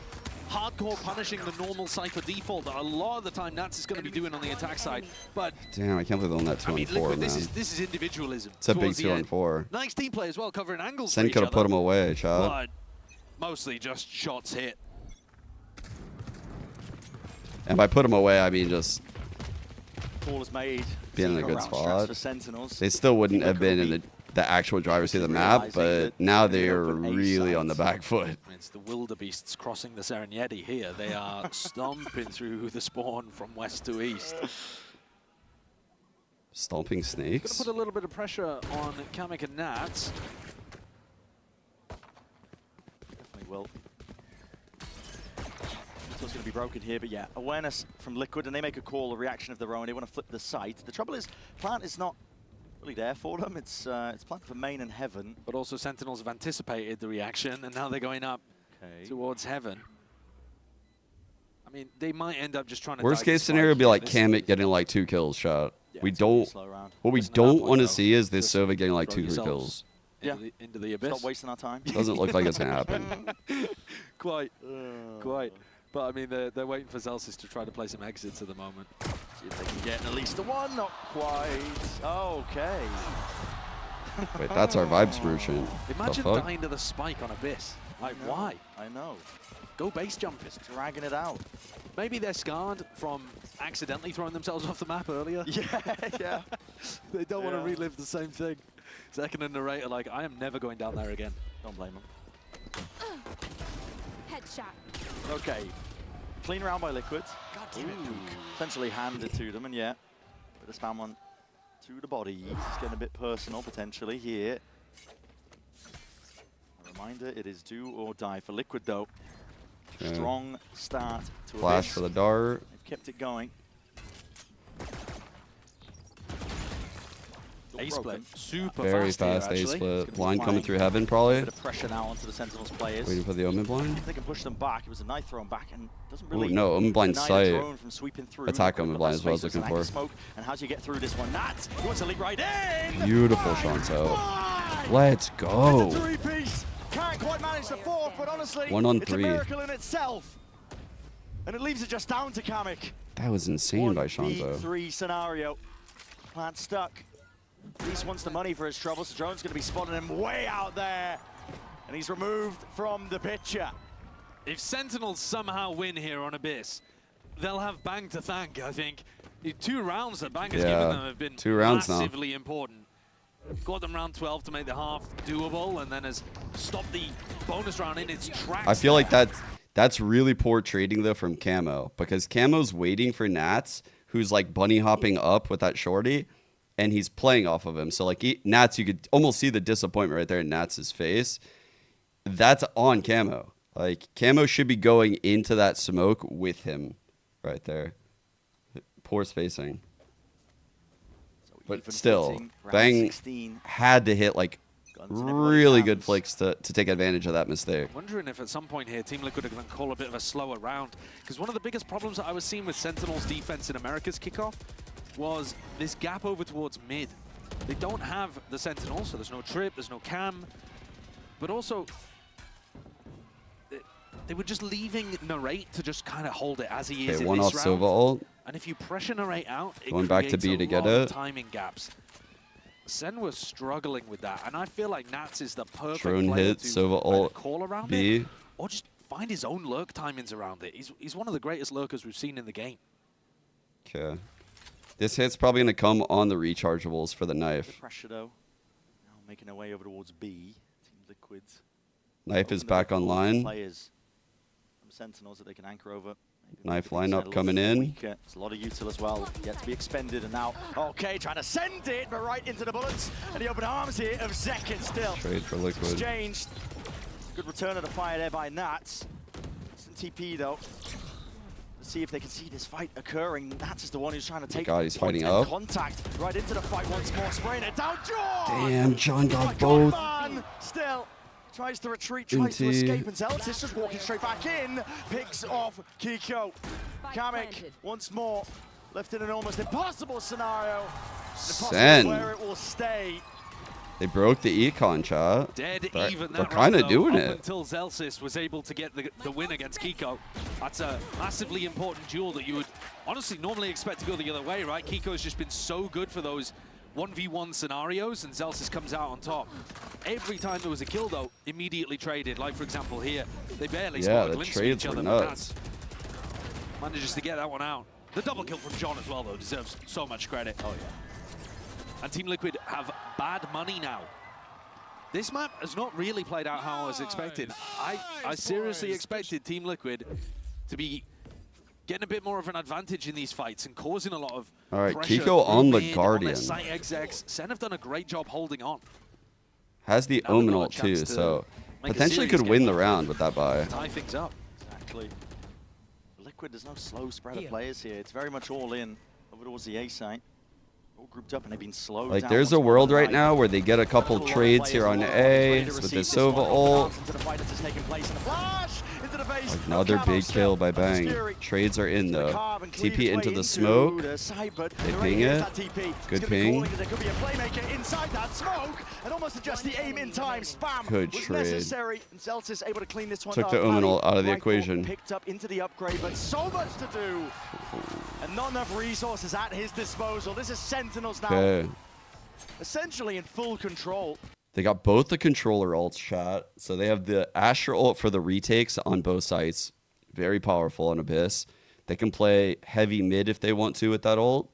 Hardcore punishing the normal Cypher default that a lot of the time Nats is going to be doing on the attack side. But Damn, I can't believe they won that 2 I mean, and 4, Liquid, man. this is individualism. It's a big towards the 2 end. and 4. Nice team play as well, covering angles Sen for each could have other. put him away, Chad. But mostly just shots hit. And by put him away, I mean just Call is made. being in a Zero good round strats spot. for Sentinels. They still wouldn't Kiko have been could in be the actual driver's seat of the map, realizing but that now in the they are open A really on the sides. back foot. It's the wildebeests crossing the Serengeti here. They are stomping through the spawn from west to east. Stomping Going to snakes? put a little bit of pressure on Kamek and Nats. Definitely will. So it's going to be broken here, but yeah, awareness from Liquid, and they make a call, a reaction of their own. They want to flip the site. The trouble is, plant is not really there for them. It's plant for main and heaven. But also Sentinels have anticipated the reaction, and now they're going up towards heaven. I mean, they might end up just trying to... Worst dive the case spike scenario would be here. like This- Kamek getting like 2 kills shot. Yeah, We it's gonna be a don't. slow round. What we Listen to that don't point, want to though. see is this Just Sova getting like throw 2 free yourselves kills. into the abyss. Stop wasting our time. Doesn't look like it's gonna happen. Quite. But I mean, they're waiting for Celsius to try to play some exits at the moment. See if they can get at least the one. Not quite. Okay. Wait, that's our vibes merchant. Imagine the fuck? dying to the spike on Abyss. Like, why? I know. Go base jumping. Just dragging it out. Maybe they're scarred from accidentally throwing themselves off the map earlier. Yeah. They don't want to Yeah. relive the same thing. Second and narrator, like, I am never going down there again. Don't blame them. Headshot. Okay. Clean round by Liquid. God damn it. Essentially handed to them, and yeah. Bit of spam one to the body. It's getting a bit personal potentially here. A reminder, it is do or die for Liquid though. Okay. Strong start to Flash Abyss. for the dart. They've kept it going. A split. Super Very fast fast A here, actually. split. Blind coming through heaven, probably. Bit of pressure now onto the Sentinels players. Waiting for the Omen blind. If they can push them back, it was a knife thrown back and doesn't Ooh, really no, Omen blind deny the sight. drone from sweeping through. Attack Liquid Omen got blind that is what I was space, looking there's an for. smoke, and how do you get through this one? Nat, he wants to leap right in. Beautiful Shanto. Let's go. It's a three-piece. Can't quite manage the fourth, but honestly, 1 on it's 3. a miracle in itself. And it leaves it just down to Kamek. That was insane by Shanto. 1v3 scenario. Plant stuck. At least wants the money for his troubles. The drone's going to be spotting him way out there. And he's removed from the picture. If Sentinels somehow win here on Abyss, they'll have Bang to thank, I think. The 2 rounds that Bang has Yeah, given them have been 2 rounds now. massively important. Got them round 12 to make the half doable, and then has stopped the bonus round in its tracks. I feel like that's really poor trading though from Camo, because Camo's waiting for Nats, who's like bunny hopping up with that shorty, and he's playing off of him. So like Nats, you could almost see the disappointment right there in Nats' face. That's on Camo. Like Camo should be going into that smoke with him right there. Poor spacing. But still, Bang had to hit like really good flicks to take advantage of that mistake. Wondering if at some point here Team Liquid are going to call a bit of a slower round, because one of the biggest problems that I was seeing with Sentinel's defense in America's kickoff was this gap over towards mid. They don't have the Sentinel, so there's no trip, there's no cam, but also they were just leaving Narrate to just kind of hold it as he is in one this off round. Sova ult. And if you pressure Narrate out, it Going back to creates B a to get lot of it. timing gaps. SEN was struggling with that, and I feel like Nats is the perfect Drone player hit, to Sova either ult, call around B. it, or just find his own lurk timings around it. He's one of the greatest lurkers we've seen in the game. Okay. This hit's probably going to come on the rechargeables for the Good knife. pressure though. Now making their way over towards B. Team Liquids. Knife is Open the back door for online. Players from Sentinels that they can anchor over. Knife Maybe lineup coming in. weaker. It's a lot of util as well, yet to be expended, and now, okay, trying to send it, but right into the bullets, and the open arms here of Zek still. Trade for Liquid. Exchanged. Good return of the fire there by Nats. Some TP though. Let's see if they can see this fight occurring. Nats is the one who's trying to take God, he's fighting point-end up. contact right into the fight once more, spraying it down. John! Damn, John got Oh, both. man. Still. Tries to retreat, tries to escape, and Zeltis just walking straight back in. Picks off Kiko. Kamek once more left in an almost impossible scenario. Impossible SEN. where it will stay. They broke the econ, chat. Dead They're, even they're that kind of round, though, doing up it. until Zelsis was able to get the win against Kiko. That's a massively important duel that you would honestly normally expect to go the other way, right? Kiko's just been so good for those 1v1 scenarios, and Zelsis comes out on top. Every time there was a kill, though, immediately traded. Like, for example, here, they barely saw a the glimpse of trades each were other. but nuts. Nats manages to get that one out. The double kill from John as well, though, deserves so much credit. Oh, yeah. And Team Liquid have bad money now. This map has not really played out how I was expected. I seriously expected Team Liquid to be getting a bit more of an advantage in these fights and causing a lot of All right, pressure Kiko on the through mid, Guardian. On their site execs. SEN have done a great job holding on. Has the Now they've Omen got a ult too, chance to so make a potentially serious could win game. the round with that buy. Tie things up. Exactly. Liquid, there's no slow spread of players here. It's very much all in over towards the A site. All grouped up and they've been slowed Like, down there's a once more world by the right night. now where they get a couple trades here on A with the Sova ult. Another big kill by Bang. Trades are in though. TP into the smoke. They ping it. Good ping. There could be a playmaker inside that smoke and almost adjust the aim in time. Spam Good was trade. necessary. And Zeltis able to clean this one Took up. the Omen Valley ult out of the rifle equation. Picked up into the upgrade, but so much to do. And not enough resources at his disposal. This is Sentinels now. Okay. Essentially in full control. They got both the controller ults shot. So they have the Astra ult for the retakes on both sites. Very powerful on Abyss. They can play heavy mid if they want to with that ult.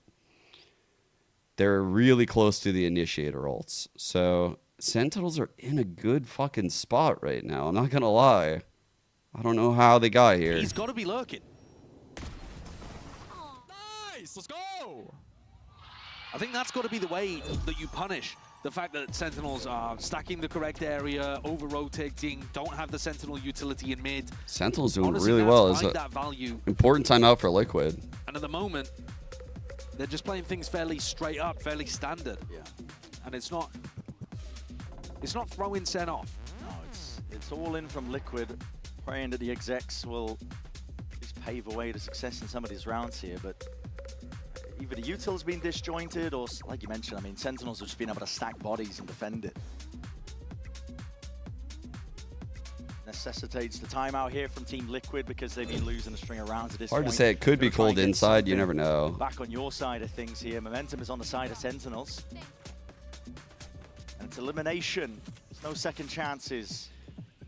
They're really close to the initiator ults. So Sentinels are in a good fucking spot right now. I'm not going to lie. I don't know how they got here. He's got to be lurking. Nice, let's go. I think that's got to be the way that you punish the fact that Sentinels are stacking the correct area, over-rotating, don't have the Sentinel utility in mid. Sentinel's doing Honestly, really Nats well. It's find an that value. important timeout for Liquid. And at the moment, they're just playing things fairly straight up, fairly standard. Yeah. And it's not throwing SEN off. No, it's all in from Liquid, praying that the execs will at least pave a way to success in some of these rounds here, but either the util's been disjointed or, like you mentioned, I mean, Sentinels have just been able to stack bodies and defend it. Necessitates the timeout here from Team Liquid because they've been losing a string of rounds at this Hard point. to say. It could be Gonna try cold and get inside. You something never know. Back on your side of things here. Momentum is on the side of Sentinels. And it's elimination. There's no second chances.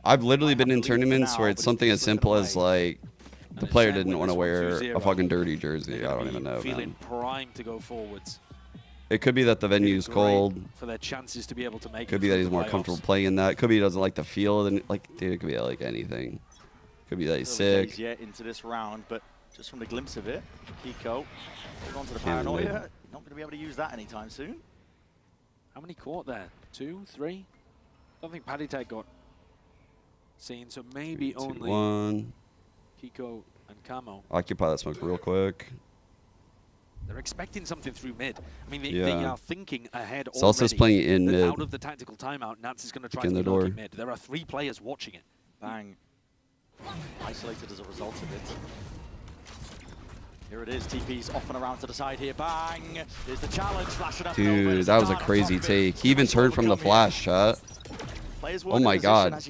I've literally been in tournaments where it's something as simple as like the player didn't want to wear a fucking dirty jersey. I don't even know, Feeling man. primed to go forwards. It could be that the venue's cold. For their chances to be able to make Could it be that through he's the more playoffs. comfortable playing in that. Could be he doesn't like the feel. And like, dude, it could be like anything. Could be that he's Early days sick. yet into this round, but just from the glimpse of it, Kiko hold on to the Can't paranoia. wait. Not going to be able to use that anytime soon. How many caught there? 2, 3? I don't think Paddy Tech got seen, so maybe 3, 2, only 1. Kiko and Camo. Occupy that smoke real quick. They're expecting something through mid. I mean, they are thinking ahead already. Celsius playing in mid. Out of the tactical timeout, Nats is going to try to look in mid. There are 3 players watching it. Bang. Isolated as a result of it. Here it is, TP's off and around to the side here. Bang! There's the challenge, flashing up. Dude, that was a crazy take. He even turned from the flash, chat. Oh my god.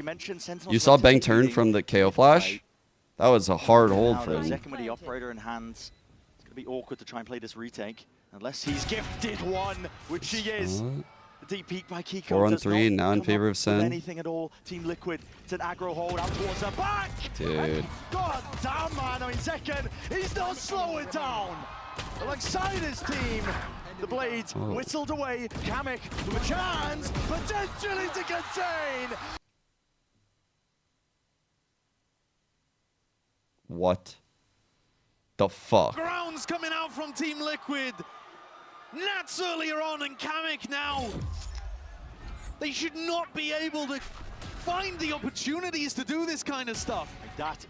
You saw Bang turn from the KO flash? That was a hard hold for him. Second with the operator in hands. It's going to be awkward to try and play this retake. Unless he's gifted one, which he is. The deep peek by Kiko. 4 on 3, now in favor of SEN. Anything at all. Team Liquid. It's an aggro hold out towards the back. Dude. God damn, man. I mean, second, he's not slowing down. Alongside his team, the blades whistled away. Kamek with a chance, potentially to contain. What the fuck? Grounds coming out from Team Liquid. Nats earlier on and Kamek now. They should not be able to find the opportunities to do this kind of stuff.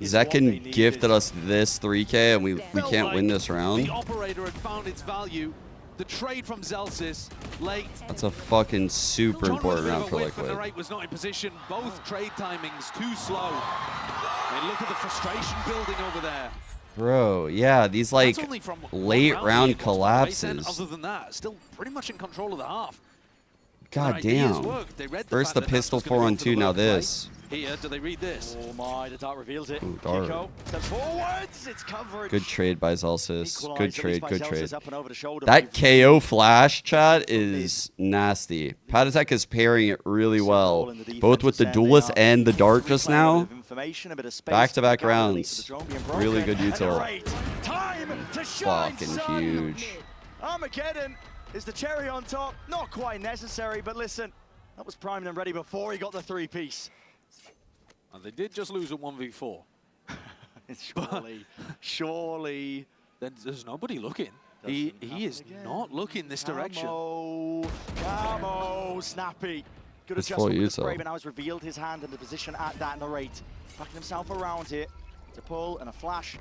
Zekin gifted us this 3K and we can't win this round. The operator had found its value. The trade from Zelsis late. That's a fucking super important round for Liquid. The rate was not in position. Both trade timings too slow. And look at the frustration building over there. Bro, yeah, these like late round collapses. Other than that, still pretty much in control of the half. God damn. First the pistol 4 on 2, now this. Here, do they read this? Oh my, the dart reveals it. Ooh, dart. Kiko steps forwards, it's coverage. Good trade by Zelsis. Good trade, good trade. That KO flash, chat, is nasty. Patatek is pairing it really well. Both with the duelist and the dart just now. Back-to-back rounds. Really good util. Fucking huge. Armageddon is the cherry on top. Not quite necessary, but listen, that was primed and ready before he got the 3-piece. And they did just lose at 1v4. Surely. Then there's nobody looking. He is not looking this direction. Camo, snappy. Good adjustment with the spray, but now he's revealed his hand and the position at that narrate. Backing himself around here to pull and a flash.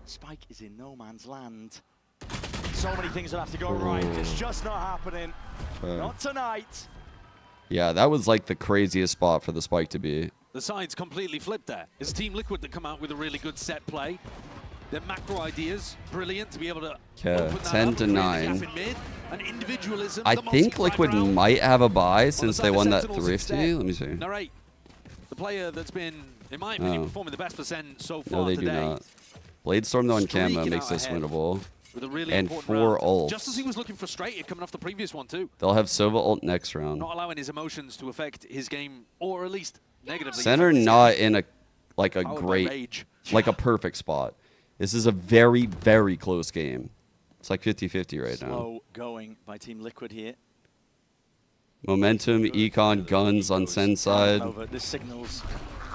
Spike is in no man's land. So many things that have to go right. It's just not happening. Not tonight. Yeah, that was like the craziest spot for the spike to be. The side's completely flipped there. It's Team Liquid that come out with a really good set play. Their macro ideas, brilliant to be able to open that 10 up, to 9. Mid, and individualism, I think Liquid might have a buy since they won that thrifty. Let me see. Narrate, the player that's been, in my opinion, performing the best for SEN so far No, they today. do not. Bladestorm though on Camo makes this winnable. And 4 ults. Just as he was looking frustrated coming off the previous one too. They'll have Sova ult next round. Not allowing his emotions to affect his game, or at least negatively. Center not in a great, like a perfect spot. This is a very, very close game. It's like 50-50 right now. Slow going by Team Liquid here. Momentum, econ, guns on SEN side. This signals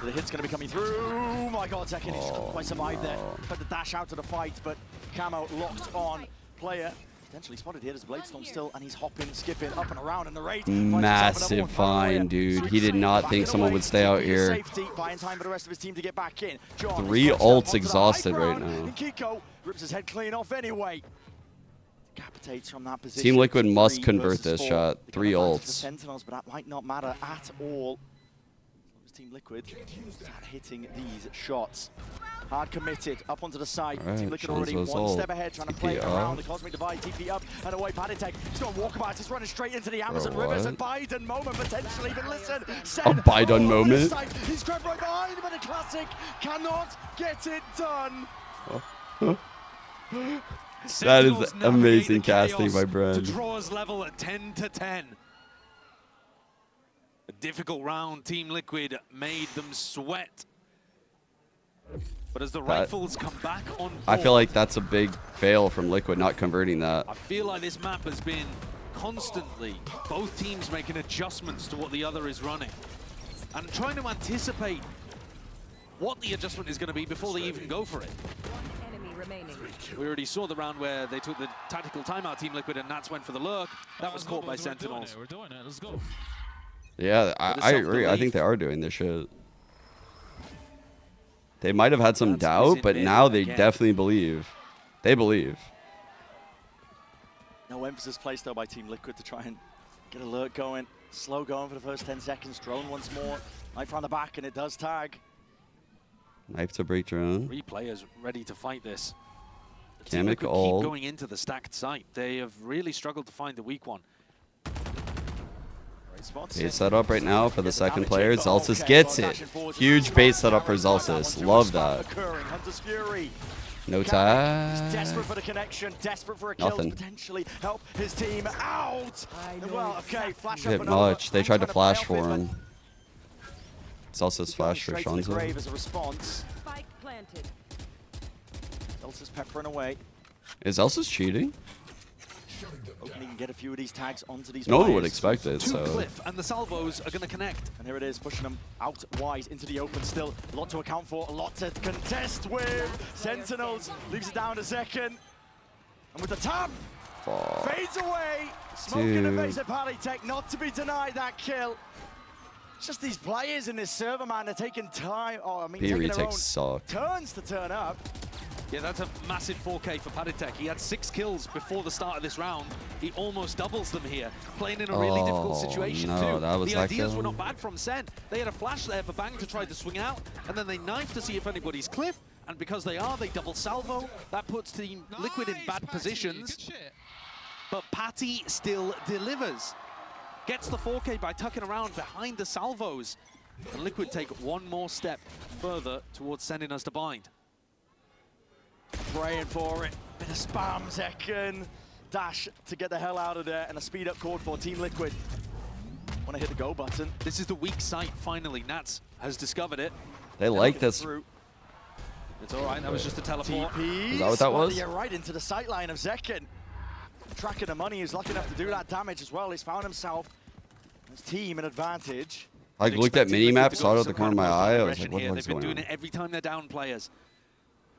the hit's going to be coming through. Oh my god, Zekin is not quite survived there. Put the dash out to the fight, but Camo locked on player. Potentially spotted here. There's Bladestorm still, and he's hopping, skipping up and around in the raid. Massive fine, dude. He did not think someone would stay out here. Safety, buying time for the rest of his team to get back in. 3 ults exhausted right now. And Kiko rips his head clean off anyway. Decapitates from that position. Team Liquid must convert this shot. 3 ults. Sentinels, but that might not matter at all. Team Liquid start hitting these shots. Hard committed, up onto the side. Right, Team Liquid already one step ahead, trying to play around the Cosmic Divide. TP up and away. Patatek, he's got a walkabout. He's running straight into the Amazon Rivers and Biden moment potentially. But listen, a Biden moment. He's grabbed right behind him, and a classic cannot get it done. That is amazing casting by Brad. To draw us level at 10 to 10. A difficult round. Team Liquid made them sweat. But as the rifles come back on board, I feel like that's a big fail from Liquid not converting that. I feel like this map has been constantly both teams making adjustments to what the other is running and trying to anticipate what the adjustment is going to be before they even go for it. We already saw the round where they took the tactical timeout, Team Liquid, and Nats went for the lurk. That was caught by Sentinels. We're doing it. Let's go. Yeah, I agree. I think they are doing this shit. They might have had some doubt, but now they definitely believe. They believe. No emphasis placed though by Team Liquid to try and get alert going. Slow going for the first 10 seconds. Drone once more. Knife around the back, and it does tag. Knife to break drone. 3 players ready to fight this. Can't make keep ult. going into the stacked site. They have really struggled to find the weak one. Base setup right now for the second player. Zelsis gets it. Huge base setup for Zelsis. Love that. No tag. Desperate for the connection, desperate for a kill Nothing. to potentially help his team out. Well, okay, flash Hit up and much. over. They tried to Trying flash play for off him. Zelsis flash for Straight to the grave Shanza. as a response. Spike planted. Zelsis peppering away. Is Zelsis cheating? Hoping he can get a few of these tags onto these No one would players. expect it, so. Cliff, and the salvos are going to connect. And here it is, pushing them out wide into the open still. A lot to account for, a lot to contest with. Sentinels leaves it down a second. And with the tap, fades away. Smoking the face of Palitech, not to be denied that kill. It's just these players in this server, man, they're taking time. Oh, I mean, taking their retake own sucked. turns to turn up. Yeah, that's a massive 4K for Palitech. He had 6 kills before the start of this round. He almost doubles them here, playing in a really difficult situation no, too. that was the that ideas kill. were not bad from SEN. They had a flash there for Bang to try to swing out, and then they knife to see if anybody's Cliff. And because they are, they double salvo. That puts Team Liquid in bad positions. But Patty still delivers. Gets the 4K by tucking around behind the salvos. And Liquid take one more step further towards sending us to bind. Praying for it. Bit of spam second. Dash to get the hell out of there, and a speed up code for Team Liquid. Want to hit the go button. This is the weak site, finally. Nats has discovered it. They like this. Through. It's all right, that was just a teleport. TPs. Is that what that was? You're right into the sight line of Zekken. Tracking the money, he's lucky enough to do that damage as well. He's found himself, his team, an advantage. I looked at mini-map, saw it at the corner of my eye. I was like, what the fuck's They've been going doing on? it every time they're down players.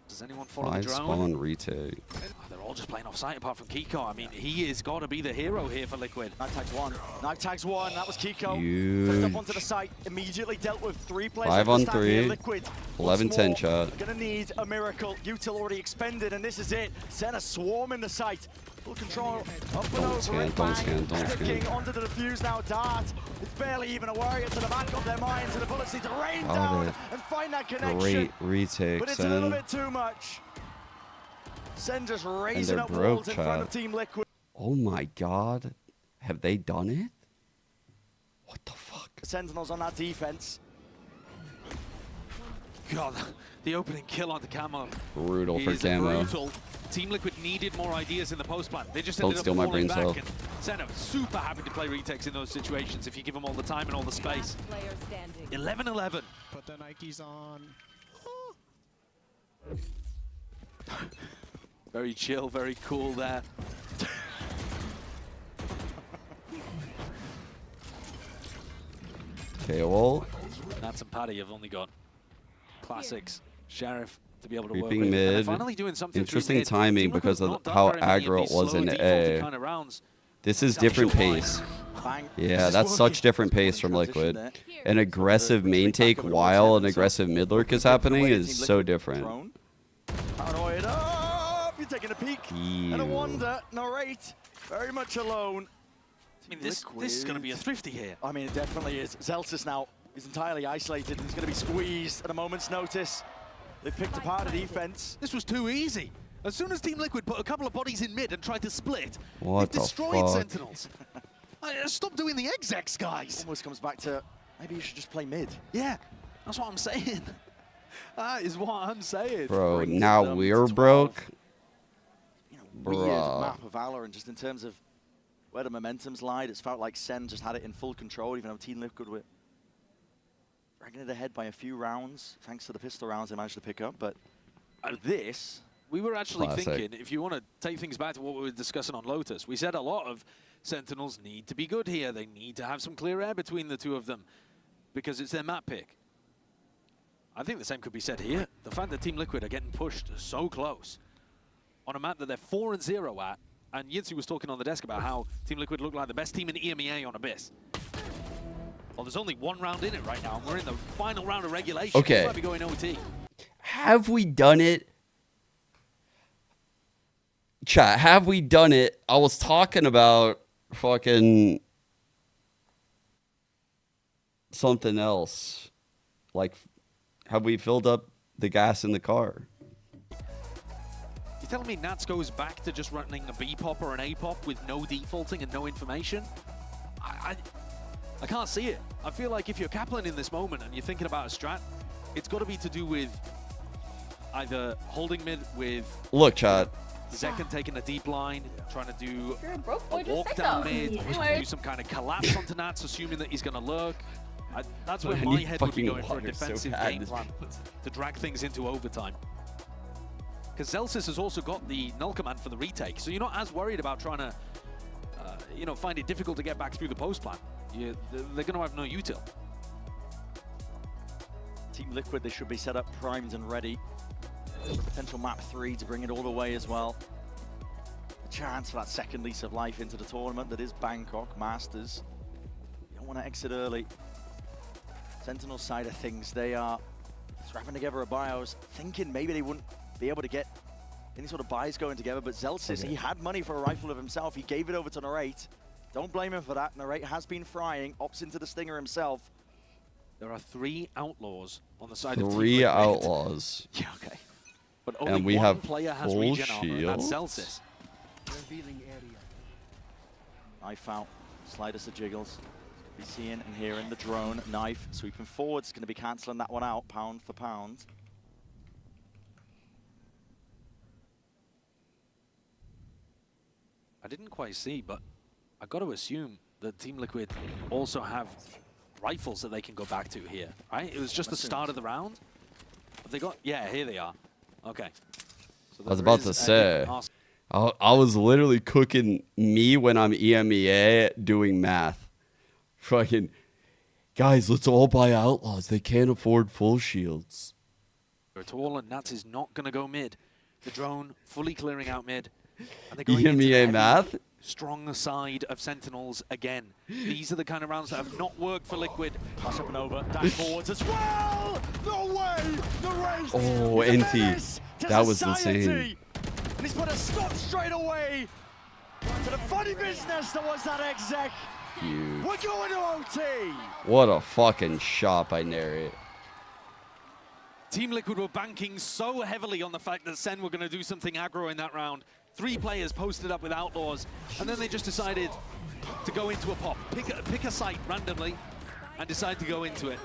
Does anyone follow 5 the drone? spawn retake. Oh, they're all just playing off site apart from Kiko. I mean, he has got to be the hero here for Liquid. Knife tags one. Knife tags one. That was Kiko. Huge. Flipped up onto the site. Immediately dealt with 3 players. 5 on 3. Liquid. 11-10 shot. Gonna need a miracle. Util already expended, and this is it. Send a swarm in the site. Full control. Up and over. Scan, it, don't bang. scan, don't Sticking scan. onto the defuse now. Dart. It's barely even a warrior to the back of their minds, and the bullets need to rain Got down it. and find that connection. Great retake, But it's a little Sen. bit too much. Sen just And raising they're up broke, walls in front of chat. Team Liquid. Oh my god. Have they done it? Sentinels on that defense. God, the opening kill onto Camo. Brutal for is Camo. brutal. Team Liquid needed more ideas in the post plan. They just Don't ended steal up my falling brain back. cell. And Senna super happy to play retakes in those situations if you give them all the time and all the space. Player standing. 11-11. Put the Nikes on. Very chill, very cool there. KO. Nats and Paddy have only got classics. Sheriff to be able to work Creeping with. And they're mid. finally doing something through Interesting mid. timing Team Liquid because have of not done how very many of aggro these it was slow in defaulty A. kind of rounds. This is different pace. Yeah, that's such different pace from Liquid. An aggressive main take while an aggressive mid lurk is happening is so different. Paranoid up. You're taking a peek. And a Ew. wonder. Narrate. Very much alone. I mean, this is going to be a thrifty here. I mean, it definitely is. Zelsis now is entirely isolated. He's going to be squeezed at a moment's notice. They picked apart the defense. This was too easy. As soon as Team Liquid put a couple of bodies in mid and tried to split, What they the destroyed fuck? Sentinels. Stop doing the execs, guys. Almost comes back to maybe you should just play mid. Yeah, that's what I'm saying. That is what I'm saying. Bro, Brings now them we're 12. broke. Weird Bruh. map of Valor, and just in terms of where the momentum's lied, it's felt like Sen just had it in full control, even though Team Liquid were dragging it ahead by a few rounds, thanks to the pistol rounds they managed to pick up. But this, We were actually Classic. thinking, if you want to take things back to what we were discussing on Lotus, we said a lot of Sentinels need to be good here. They need to have some clear air between the two of them because it's their map pick. I think the same could be said here. The fact that Team Liquid are getting pushed so close on a map that they're 4-0 at, and Yinsu was talking on the desk about how Team Liquid look like the best team in EMEA on Abyss. Well, there's only one round in it right now, and we're in the final round of regulation. Okay. We might be going OT. Have we done it? Chat, have we done it? I was talking about fucking something else. Like, have we filled up the gas in the car? You're telling me Nats goes back to just running a B pop or an A pop with no defaulting and no information? I can't see it. I feel like if you're Kaplan in this moment and you're thinking about a strat, it's got to be to do with either holding mid with... Look, chat. Zekan taking a deep line, trying to do You're a broke boy, a just walk say down so. mid, Anyways. do some kind of collapse onto Nats, assuming that he's going to lurk. That's where I my need head would be fucking going for a water so defensive bad. game plan to drag things into overtime. Because Zelsis has also got the null command for the retake, so you're not as worried about trying to, you know, find it difficult to get back through the post plan. They're going to have no util. Team Liquid, they should be set up, primed and ready. Potential map 3 to bring it all the way as well. A chance for that second lease of life into the tournament that is Bangkok Masters. You don't want to exit early. Sentinel side of things, they are scrapping together a buy. I was thinking maybe they wouldn't be able to get any sort of buys going together, but Zelsis, he had money for a rifle of himself. He gave it over to Narrate. Don't blame him for that. Narrate has been frying, opts into the Stinger himself. There are 3 outlaws on the side of Team 3 Liquid. outlaws. Yeah, okay. But only And we one have player has full regen armor, and that's shields. Zelsis. Knife out, sliders to jiggles. Be seeing and hearing the drone, knife, sweeping forwards, going to be cancelling that one out, pound for pound. I didn't quite see, but I got to assume that Team Liquid also have rifles that they can go back to here, right? It was just the start of the round. Have they got? Yeah, here they are. Okay. So I was there about is to a say, hidden I was literally cooking me when I'm EMEA doing math. Fucking, guys, let's all buy outlaws. They can't afford full shields. at all, and Nats is not going to go mid. The drone fully clearing out mid. And they're going into the EMEA heavy, math? strong side of Sentinels again. These are the kind of rounds that have not worked for Liquid. Pass up and over, dash forwards as well! No way! The race! Oh, is a NT. menace to That was society. insane. And he's put a stop straight away to the funny business that was that exec. Huge. We're going to OT! What a fucking shot by Narrate. Team Liquid were banking so heavily on the fact that SEN were going to do something aggro in that round. 3 players posted up with Outlaws, and then they just decided to go into a pop. Pick a site randomly and decide to go into it.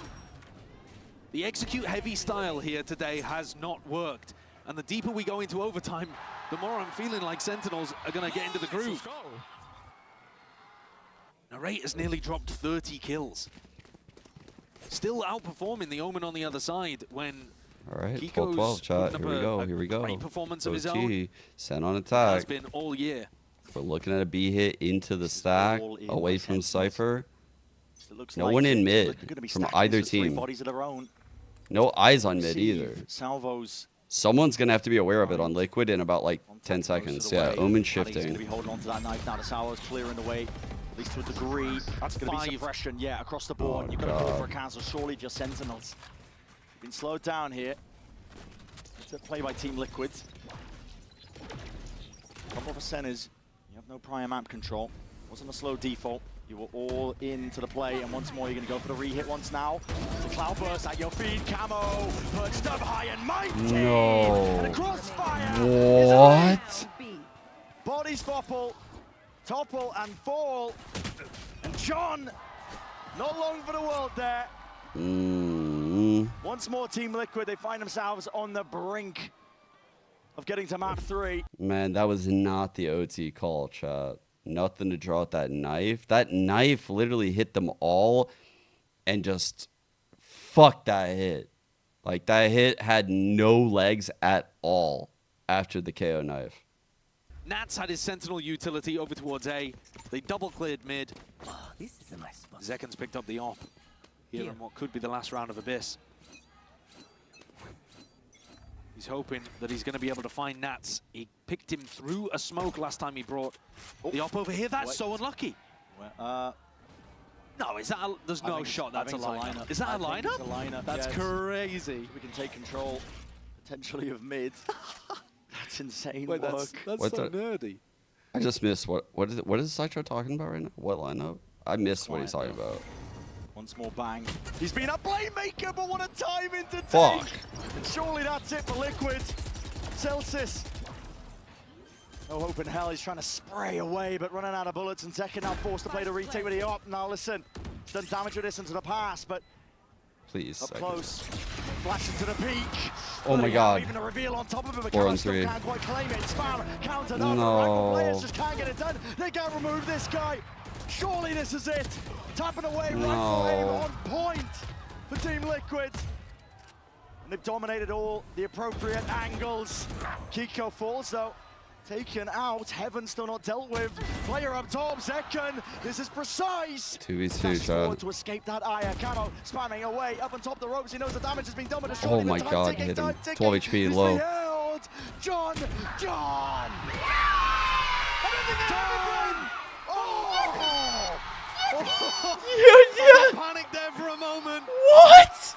The execute heavy style here today has not worked. And the deeper we go into overtime, the more I'm feeling like Sentinels are going to get into the groove. Narrate has nearly dropped 30 kills. Still outperforming the Omen on the other side when All right, Kiko's 12-12 chat. putting Here we up go. a Here we go. great performance of his OT, own. Sent on Has attack. been all year. We're looking at a B hit into the stack, all in away by from Sentinels. Cypher. It looks No like one in Team mid Liquid are gonna be from stacking either this with 3 team. bodies of their own. No eyes on mid Receive either. Salvos Someone's going to have to be aware of it on Liquid in about like 10 seconds. Yeah, Omen He's going to shifting. be holding on to that knife now. The Salvos clearing the way, at least to a degree. That's going to be suppression, yeah, across the board. Oh, You've got to go God. for a cancel, surely, if you're Sentinels. Been slowed down here. It's a play by Team Liquid. Couple of Seners. You have no prior map control. Wasn't a slow default. You were all into the play, and once more you're going to go for the re-hit once now. The Cloudburst at your feet, Camo, perched up high and mighty! No. And a crossfire! What? Body spopple, topple and fall. And John, not long for the world there. Once more Team Liquid, they find themselves on the brink of getting to map 3. Man, that was not the OT call, chat. Nothing to draw at that knife. That knife literally hit them all and just fuck that hit. Like, that hit had no legs at all after the KO knife. Nats had his Sentinel utility over towards A. They double cleared mid. This is a nice spot. Zekan's picked up the op here in what could be the last round of Abyss. He's hoping that he's going to be able to find Nats. He picked him through a smoke last time he brought the op over here. That's so unlucky. Well, no, is that there's no shot that's a lineup. Is that a I think lineup? it's a lineup. That's yes. crazy. We can take control, potentially, of mid. That's insane Wait, work. that's What's so that? nerdy. I just missed what is Citro talking about right now? What lineup? I missed what he's talking about. Once more bang. He's been a playmaker, but what a timing to Fuck. take. Surely that's it for Liquid. Celsius. No hope in hell. He's trying to spray away, but running out of bullets. And Zekken now forced to play the retake with the op. Now listen, he's done damage with this into the pass, but Please. up close. Flash into the peak. Oh my god. Even a reveal on top of him, but 4 on still 3. can't quite claim it. Spam countered No. up. Rifle players just can't get it done. They can't remove this guy. Surely this is it. Tapping away, rifle aim on point for Team Liquid. And they've dominated all the appropriate angles. Kiko falls though. Taken out. Heaven still not dealt with. Player up top. Zekken. This is precise. 2v2 shot. To escape that Aya. Camo spamming away up on top of the ropes. He knows the damage has been done, but it's Oh my god, hit him. 12 HP low. John! John! Oh! Panic there for a moment. What?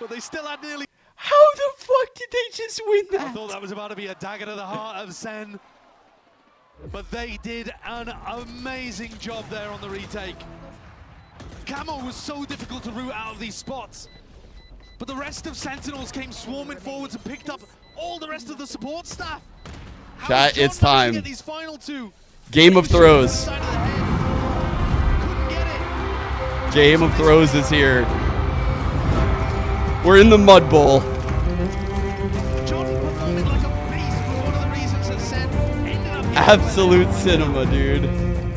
But they still had nearly. How the fuck did they just win that? I thought that was about to be a dagger to the heart of SEN. But they did an amazing job there on the retake. Camo was so difficult to root out of these spots. But the rest of Sentinels came swarming forwards and picked up all the rest of the support staff. Chat, it's time. Get these final two. Game of Throws. Game of Throws is here. We're in the Mud Bowl. Absolute cinema, dude.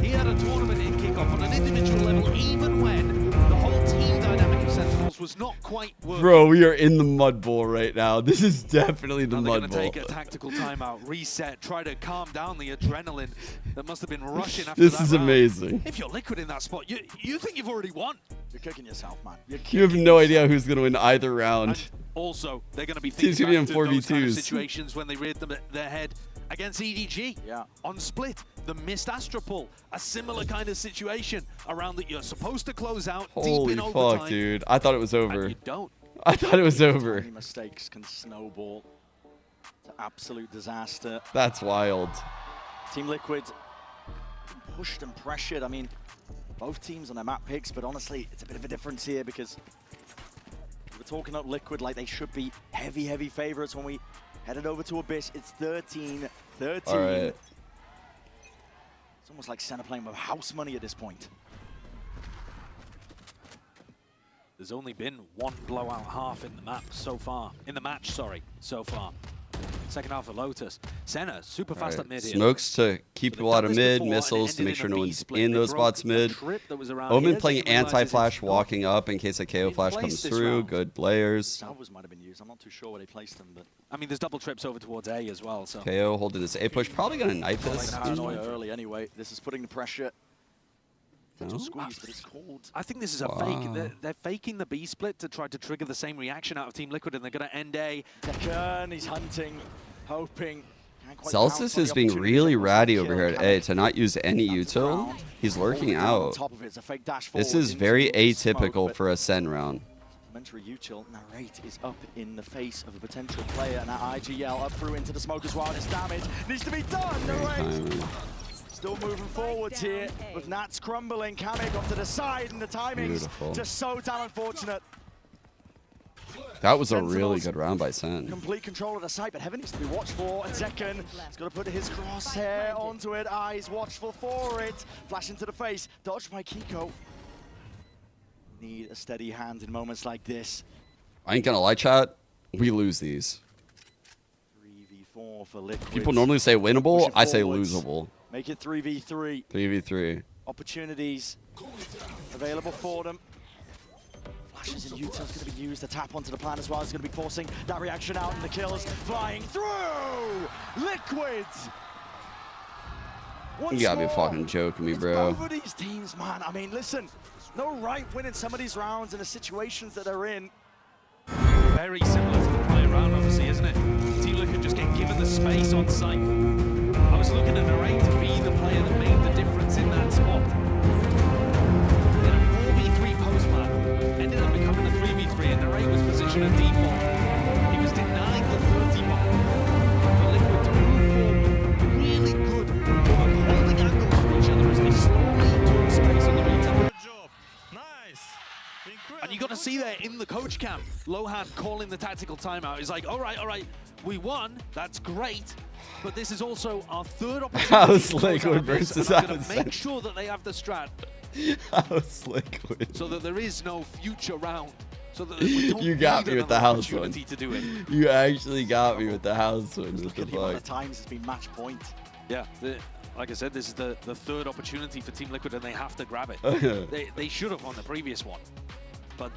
He had a tournament in kickoff on an individual level, even when the whole team dynamic of Sentinels was not quite working. Bro, we are in the Mud Bowl right now. This is definitely the Now they're Mud going Bowl. to take a tactical timeout, reset, try to calm down the adrenaline that must have been rushing after This that is round. amazing. If you're Liquid in that spot, you think you've already won. You're kicking yourself, man. You have no idea who's going to win either round. And also, they're going to be Teams thinking gonna back be in to those kind of 4v2s. situations when they reared them at their head against EDG on Split, the missed Astra pull, a similar kind of situation around that you're supposed to close out deep Holy in overtime. fuck, dude. I thought it was over. And you don't. I thought it was over. Tiny mistakes can snowball to absolute disaster. That's wild. Team Liquid pushed and pressured. I mean, both teams on their map picks, but honestly, it's a bit of a difference here because we're talking up Liquid like they should be heavy favorites when we headed over to Abyss. It's 13-13. All right. It's almost like Senna playing with house money at this point. There's only been one blowout half in the map so far. In the match, sorry, so far. Second half of Lotus. Senna, super fast Right. up mid here. Smokes to keep people out of mid, missiles to make sure no one's in those spots mid. Omen playing anti-flash, walking up in case a KO flash comes through. Good players. Salvos might have been used. I'm not too sure where they placed them, but I mean, there's double trips over towards A as well. So KO holding this A push. Probably going to knife this. early anyway. This is putting the pressure. No? Squeeze, but it's cold. I think this is a fake. They're faking the B split to try to trigger the same reaction out of Team Liquid, and they're going to end A. Zekken, he's hunting, hoping. Celsius is being really ratty over here at A to not use any util. He's lurking out. This is very atypical for a SEN round. Momentary util narrate is up in the face of a potential player, and that IGL up through into the smoke as well. And it's damage needs to be done. Narrate still moving forwards here, with Nats crumbling. Kamek off to the side, and the timing's just so damn unfortunate. That was a really good round by SEN. Complete control of the site, but Heaven needs to be watchful. And Zekken has got to put his crosshair onto it. Eyes watchful for it. Flash into the face. Dodged by Kiko. Need a steady hand in moments like this. I ain't gonna lie, chat. We lose these. 3v4 for Liquid. People normally say winnable. Push it I say forwards. losable. Make it 3v3. 3v3. Opportunities available for them. Flashes and Utah's going to be used to tap onto the plan as well. It's going to be forcing that reaction out, and the kills flying through. Liquid. You gotta be fucking joking me, bro. Both of these teams, man. I mean, listen, no right winning some of these rounds in the situations that they're in. Very similar to the prior round, obviously, isn't it? Team Liquid just get given the space on site. I was looking at Narrate to be the player that made the difference in that spot. In a 4v3 post-plan, ended up becoming a 3v3, and Narrate was positioned at default. He was denied the 30 mark for Liquid to somewhere in the coach camp, Lohan calling the tactical timeout. He's like, all right, we won. That's great. But this is also our third opportunity. House Liquid versus I'm going to House. make sure that they have the strat. House Liquid. So that there is no future round. So that we don't You got me with the house one. to do it. You actually got me with the house one. What the The amount fuck? of times it's been match point. Yeah, like I said, this is the third opportunity for Team Liquid, and they have to grab it. they should have won the previous one, but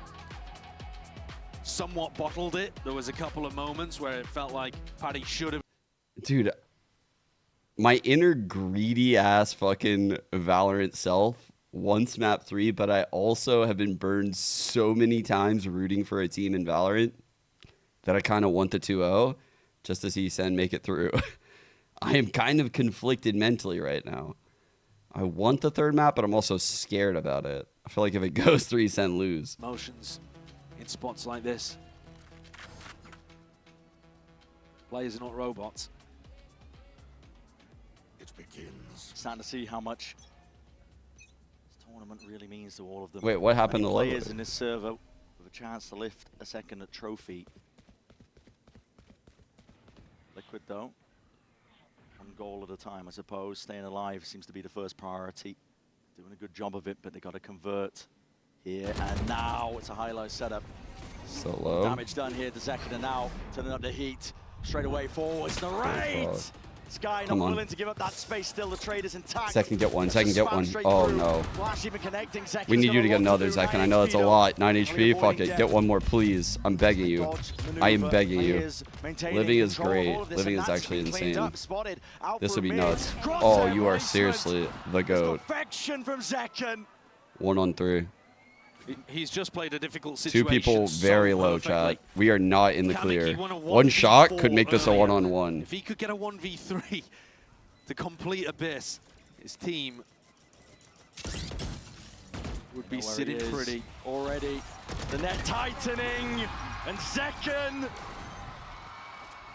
somewhat bottled it. There was a couple of moments where it felt like Paddy should have. Dude, my inner greedy ass fucking Valorant self wants map 3, but I also have been burned so many times rooting for a team in Valorant that I kind of want the 2-0 just to see SEN make it through. I am kind of conflicted mentally right now. I want the third map, but I'm also scared about it. I feel like if it goes 3, SEN lose. Motions in spots like this. Players are not robots. It begins. Starting to see how much this tournament really means to all of them. Wait, what happened Many to players Lotus? in this server with a chance to lift a second trophy. Liquid though, one goal at a time, I suppose. Staying alive seems to be the first priority. Doing a good job of it, but they got to convert here and now. It's a high-low setup. So low. Damage done here. The second and now turning up the heat. Straight away forwards. The raid. Sky Come not on. willing to give up that space. Still the trade is intact. Second get one, Just second get spam one. straight Oh through. no. Flash even connecting. Zekken's We need got you a to get lot another do. second. 9 I know that's a HP though. lot. 9 HP. Fuck avoiding it. death. Get one more, please. I'm begging you. Dodge, I am maneuver, begging you. players maintaining Living is control of all great. of this, Living and is that's actually been cleaned insane. up, spotted out This from would be mid. nuts. Crosshair Oh, you are placement. seriously the GOAT. Perfection from Zekken. 1-on-3. He's just played a difficult 2 situation. people very so low, perfectly. chat. We are not in the Kamek, clear. he won a One shot 1v4 could make this a earlier. 1-on-1. If he could get a 1v3 to complete Abyss, his team would be There sitting it is. pretty. Already. The net tightening. And Zekken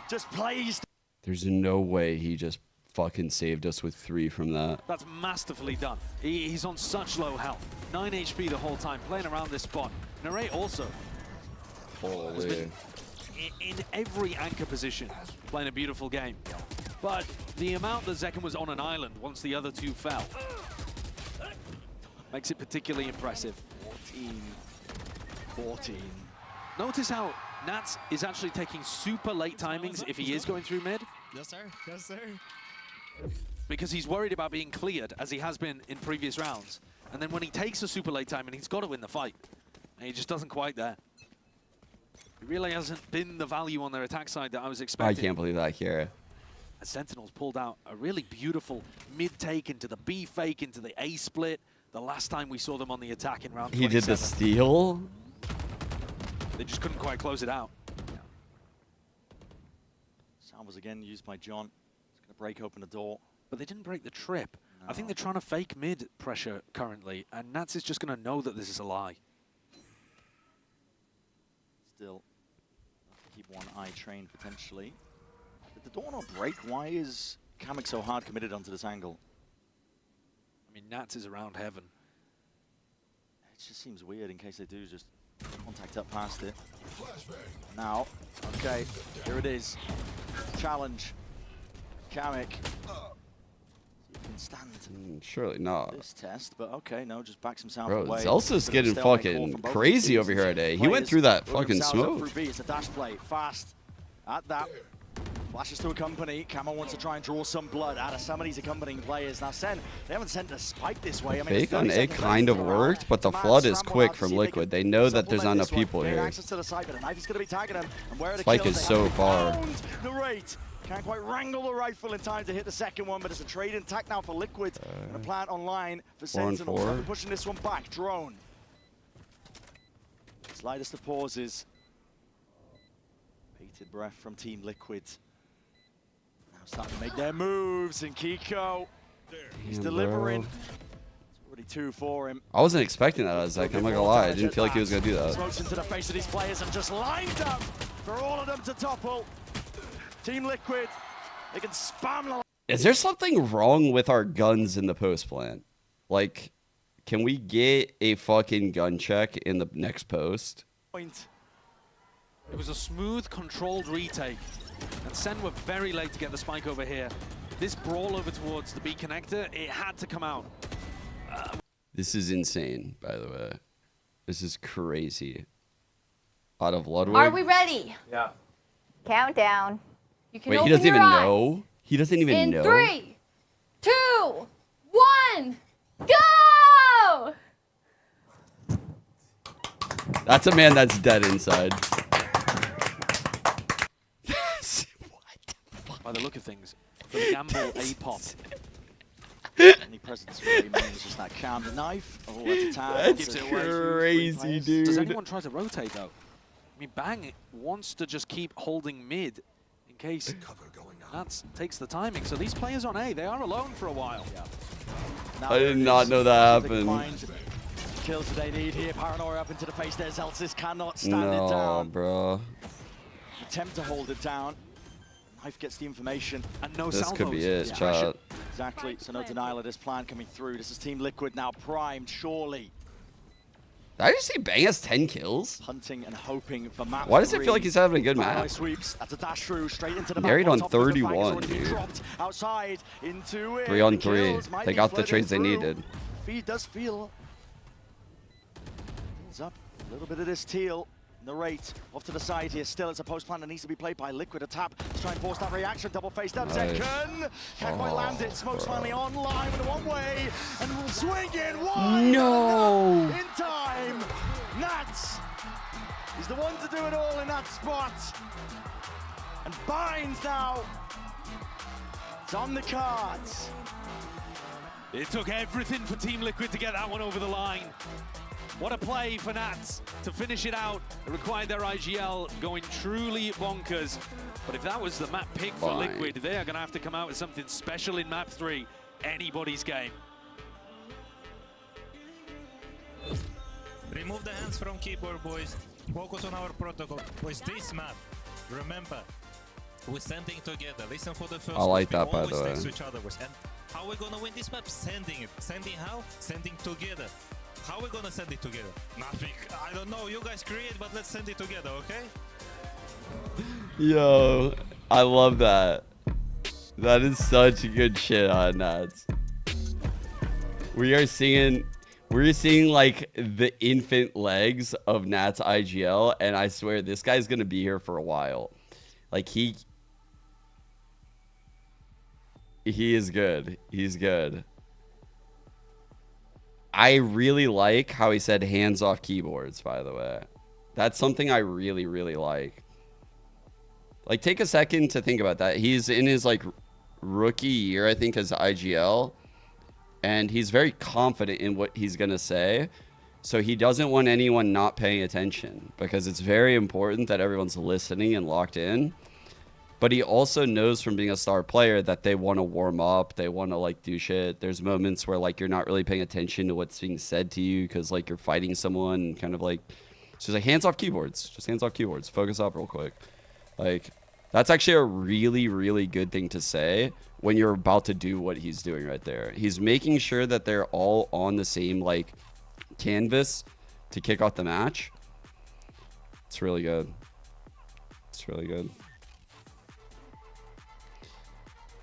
just plays. There's no way he just fucking saved us with 3 from that. That's masterfully done. He's on such low health. 9 HP the whole time, playing around this spot. Narrate also has Holy. been in every anchor position, playing a beautiful game. But the amount that Zekken was on an island once the other 2 fell makes it particularly impressive. 14. Notice how Nats is actually taking super late timings if he is going through mid, Yes, sir. Yes, sir. because he's worried about being cleared, as he has been in previous rounds. And then when he takes a super late timing, he's got to win the fight. And he just doesn't quite there. It really hasn't been the value on their attack side that I was I expecting. can't believe that here. As Sentinels pulled out a really beautiful mid-take into the B fake, into the A split. The last time we saw them on the attack in round 27. He did the steal? They just couldn't quite close it out. Sound was again used by John. He's going to break open the door. But they didn't break the trip. I think they're trying to fake mid pressure currently, and Nats is just going to know that this is a lie. Still, have to keep one eye trained potentially. Did the door not break? Why is Kamek so hard committed onto this angle? I mean, Nats is around heaven. It just seems weird in case they do just contact up past it. Now, okay, here it is. Challenge. Kamek. You can stand Surely not. this test, but okay, no, just backs himself Bro, away. Zelsa's Bit of a getting stalemate call fucking from both crazy teams. over here today. He went Players through that moving fucking themselves up smoke. through B. It's a dash play, fast. At that. Flashes to accompany. Camo wants to try and draw some blood out of some of these accompanying players. Now, SEN, they haven't sent a spike this way. I mean, Fake on A kind of worked, but the flood is quick from Liquid. They know that there's not enough people Gain here. access to the site, but a knife is going to be tagging him. And where are the Spike kills? is They so have far. found the rate. Can't quite wrangle the rifle in time to hit the second one, but it's a trade intact now for Liquid. And a plant online for 4 on Sentinels. 4. They're pushing this one back. Drone. Slightest of pauses. Bated breath from Team Liquid. Now starting to make their moves, and Kiko, he's Damn, delivering. bro. It's already 2 for him. I wasn't expecting that, Isaac. I'm not gonna lie. I didn't feel like he was gonna do that. Smokes into the face of these players and just lined up for all of them to topple. Team Liquid, they can spam the. Is there something wrong with our guns in the post plant? Like, can we get a fucking gun check in the next post? point. It was a smooth, controlled retake. And SEN were very late to get the spike over here. This brawl over towards the B connector, it had to come out. This is insane, by the way. This is crazy. Out of Ludwig. Are we ready? Yeah. Countdown. You can Wait, open he doesn't your even eyes. know? He doesn't even know? In 3, 2, 1, go! That's a man that's dead inside. By the look of things, for the gamble, a pop. Any presence really means just that calm the knife. Oh, that's a tag. That's crazy, dude. Does anyone try to rotate though? I mean, Bang wants to just keep holding mid in case that takes the timing. So these players on A, they are alone for a while. Now I did not know that happened. Kills they need here. Paranoia up into the face there. Zelsis cannot stand it down. No, bro. Attempt to hold it down. Knife gets the information. And no This could be it, chat. Exactly. So no denial of this plan coming through. This is Team Liquid now primed, surely. Did I just see Bang has 10 kills? Hunting and hoping for map. Why does it feel like he's having a good match? Sweeps. That's a dash through straight into the Married on map. top of the flank, 31, already been dude. dropped outside into it. 3 on The 3. kills might They be got the flooding trades they through. needed. Feed does feel. He's up a little bit of this teal. The rate off to the side here. Still, it's a post plan that needs to be played by Liquid. A tap. Let's try and force that reaction. Double face down. Nice. Second. Can't quite land it. Smoke's bro. finally online with a one way. And we'll swing in one. No. In time. Nats is the one to do it all in that spot. And Binds now. It's on the cards. It took everything for Team Liquid to get that one over the line. What a play for Nats to finish it out. It required their IGL going truly bonkers. But if that was the map pick for Fine. Liquid, they are going to have to come out with something special in map 3. Anybody's game. Remove the hands from keyboard, boys. Focus on our protocol. Boys, this map, remember, we're standing together. Listen for the first. I like we that, by the always way. next to each other, boys. And how we're gonna win this map? Sending it. Sending how? Sending together. How we gonna send it together? Nothing. I don't know. You guys create, but let's send it together, okay? Yo, I love that. That is such good shit on Nats. We're seeing like the infant legs of Nats IGL, and I swear this guy's gonna be here for a while. Like he is good. He's good. I really like how he said hands off keyboards, by the way. That's something I really, really like. Like, take a second to think about that. He's in his, like, rookie year, I think, as IGL. And he's very confident in what he's going to say. So he doesn't want anyone not paying attention. Because it's very important that everyone's listening and locked in. But he also knows from being a star player that they want to warm up. They want to, like, do shit. There's moments where, like, you're not really paying attention to what's being said to you because, like, you're fighting someone and kind of, like... So he's like, hands off keyboards. Just hands off keyboards. Focus up real quick. Like, that's actually a really, really good thing to say when you're about to do what he's doing right there. He's making sure that they're all on the same, like, canvas to kick off the match. It's really good. It's really good.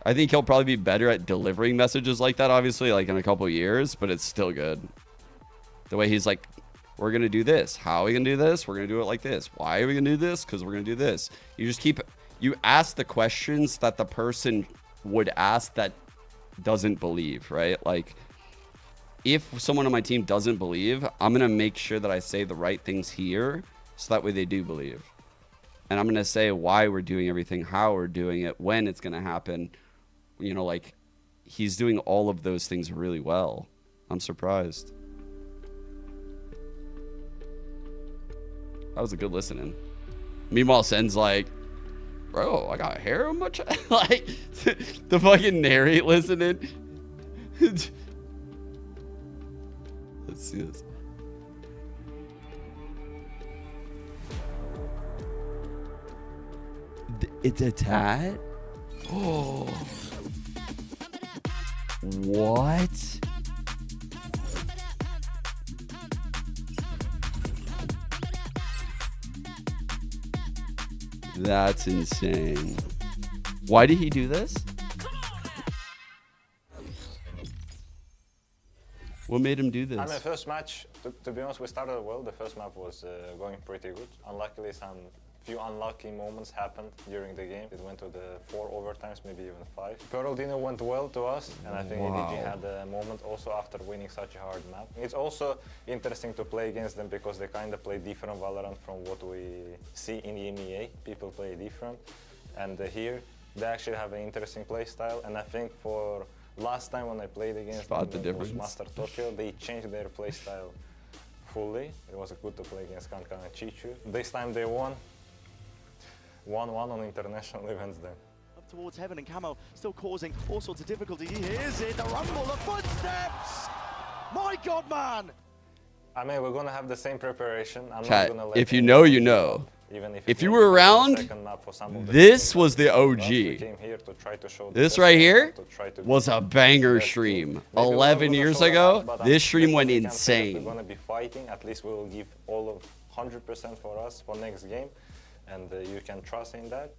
I think he'll probably be better at delivering messages like that, obviously, like in a couple years, but it's still good. The way he's like, we're going to do this. How are we going to do this? We're going to do it like this. Why are we going to do this? Because we're going to do this. You just keep, you ask the questions that the person would ask that doesn't believe, right? Like, if someone on my team doesn't believe, I'm going to make sure that I say the right things here so that way they do believe. And I'm going to say why we're doing everything, how we're doing it, when it's going to happen. You know, like, he's doing all of those things really well. I'm surprised. That was a good listening. Meanwhile, Sen's like, bro, I got hair on my chest. Like, the fucking narrate listening. Let's see this. It's a tat? Oh. What? That's insane. Why did he do this? What made him do this? I mean, first match, to be honest, we started well. The first map was going pretty good. Unluckily, some few unlucky moments happened during the game. It went to the 4 overtimes, maybe even 5. Pearl Dino went well to us, and I think EDG had a moment also after winning such a hard map. It's also interesting to play against them because they kind of play different Valorant from what we see in EMEA. People play different, and here they actually have an interesting play style, and I think for last time when I played against them, it was Master Tokyo, they changed their play style fully. It was good to play against Kankan and Chichu. This time they won. 1-1 on international events then. Up towards Heaven, and Camo still causing all sorts of difficulty. Here's it, the rumble, the footsteps! My God, man! I mean, we're going to have the same preparation. I'm Chat, not gonna let if you know, you know. Even if you were around, this was the OG. This right here was a banger stream. 11 years ago, this stream went insane. We're going to be fighting. At least we will give all of 100% for us for next game. And you can trust in that.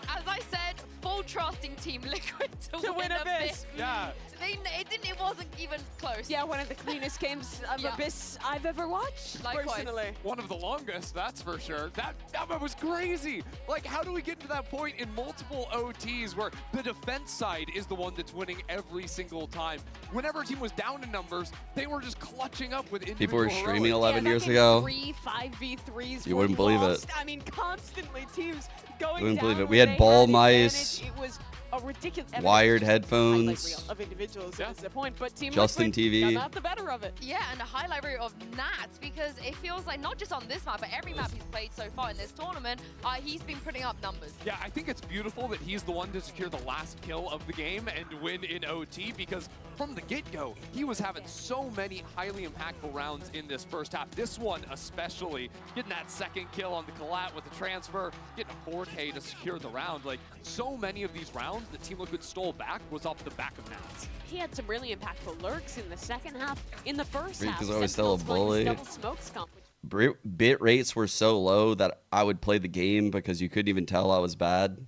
As I said, full trusting Team Liquid to win Abyss. Yeah. It wasn't even close. Yeah, one of the cleanest games of Abyss I've ever watched, personally. One of the longest, that's for sure. That was crazy. Like, how do we get to that point in multiple OTs where the defense side is the one that's winning every single time? Whenever a team was down in numbers, they were just clutching up with individual People were streaming heroics. 11 years ago. 3 5v3s. You wouldn't believe it. I mean, constantly teams going You wouldn't down believe it. when We had they ball had mice, advantage. It was a ridiculous wired highlight headphones. reel of individuals is the point, but Team Justin Liquid TV. got the better of it. Yeah, and a highlight reel of Nats, because it feels like not just on this map, but every map he's played so far in this tournament, he's been putting up numbers. Yeah, I think it's beautiful that he's the one to secure the last kill of the game and win in OT, because from the get-go, he was having so many highly impactful rounds in this first half. This one especially, getting that second kill on the collat with the transfer, getting a 4K to secure the round. Like, so many of these rounds that Team Liquid stole back was off the back of Nats. He had some really impactful lurks in the second half. In the first Reek half, is always still a bully. double smoke scump. Bit rates were so low that I would play the game because you couldn't even tell I was bad.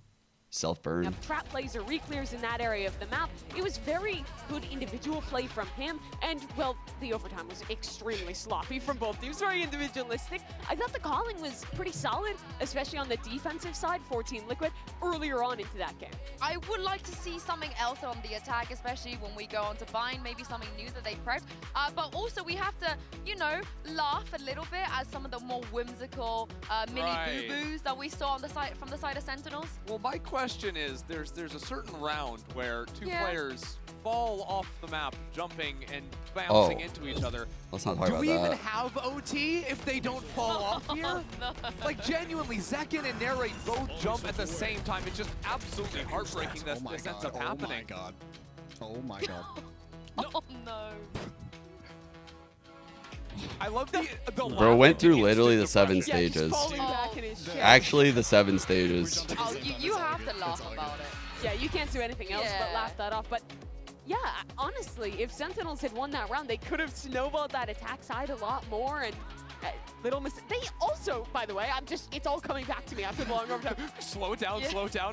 Self-burn. Trap laser re-clears in that area of the map. It was very good individual play from him, and, well, the overtime was extremely sloppy from both teams, very individualistic. I thought the calling was pretty solid, especially on the defensive side for Team Liquid earlier on into that game. I would like to see something else on the attack, especially when we go on to bind, maybe something new that they prepped. But also we have to, you know, laugh a little bit at some of the more whimsical mini boo-boos that we saw on the side from the side of Sentinels. Well, my question is, there's a certain round where two players fall off the map, jumping and bouncing into each other. Let's not talk about Do we even that. have OT if they don't fall off here? Like, genuinely, Zekin and Narrate both jump at the same time. It's just absolutely heartbreaking that this ends up happening. Oh my god. Oh no. I love the Bro went through literally the 7 stages. Back in his chair. Actually, the 7 stages. Oh, you have to laugh about it. Yeah, you can't do anything else but laugh that off. But yeah, honestly, if Sentinels had won that round, they could have snowballed that attack side a lot more. And little mistake. They also, by the way, it's all coming back to me after the long overtime. Slow down,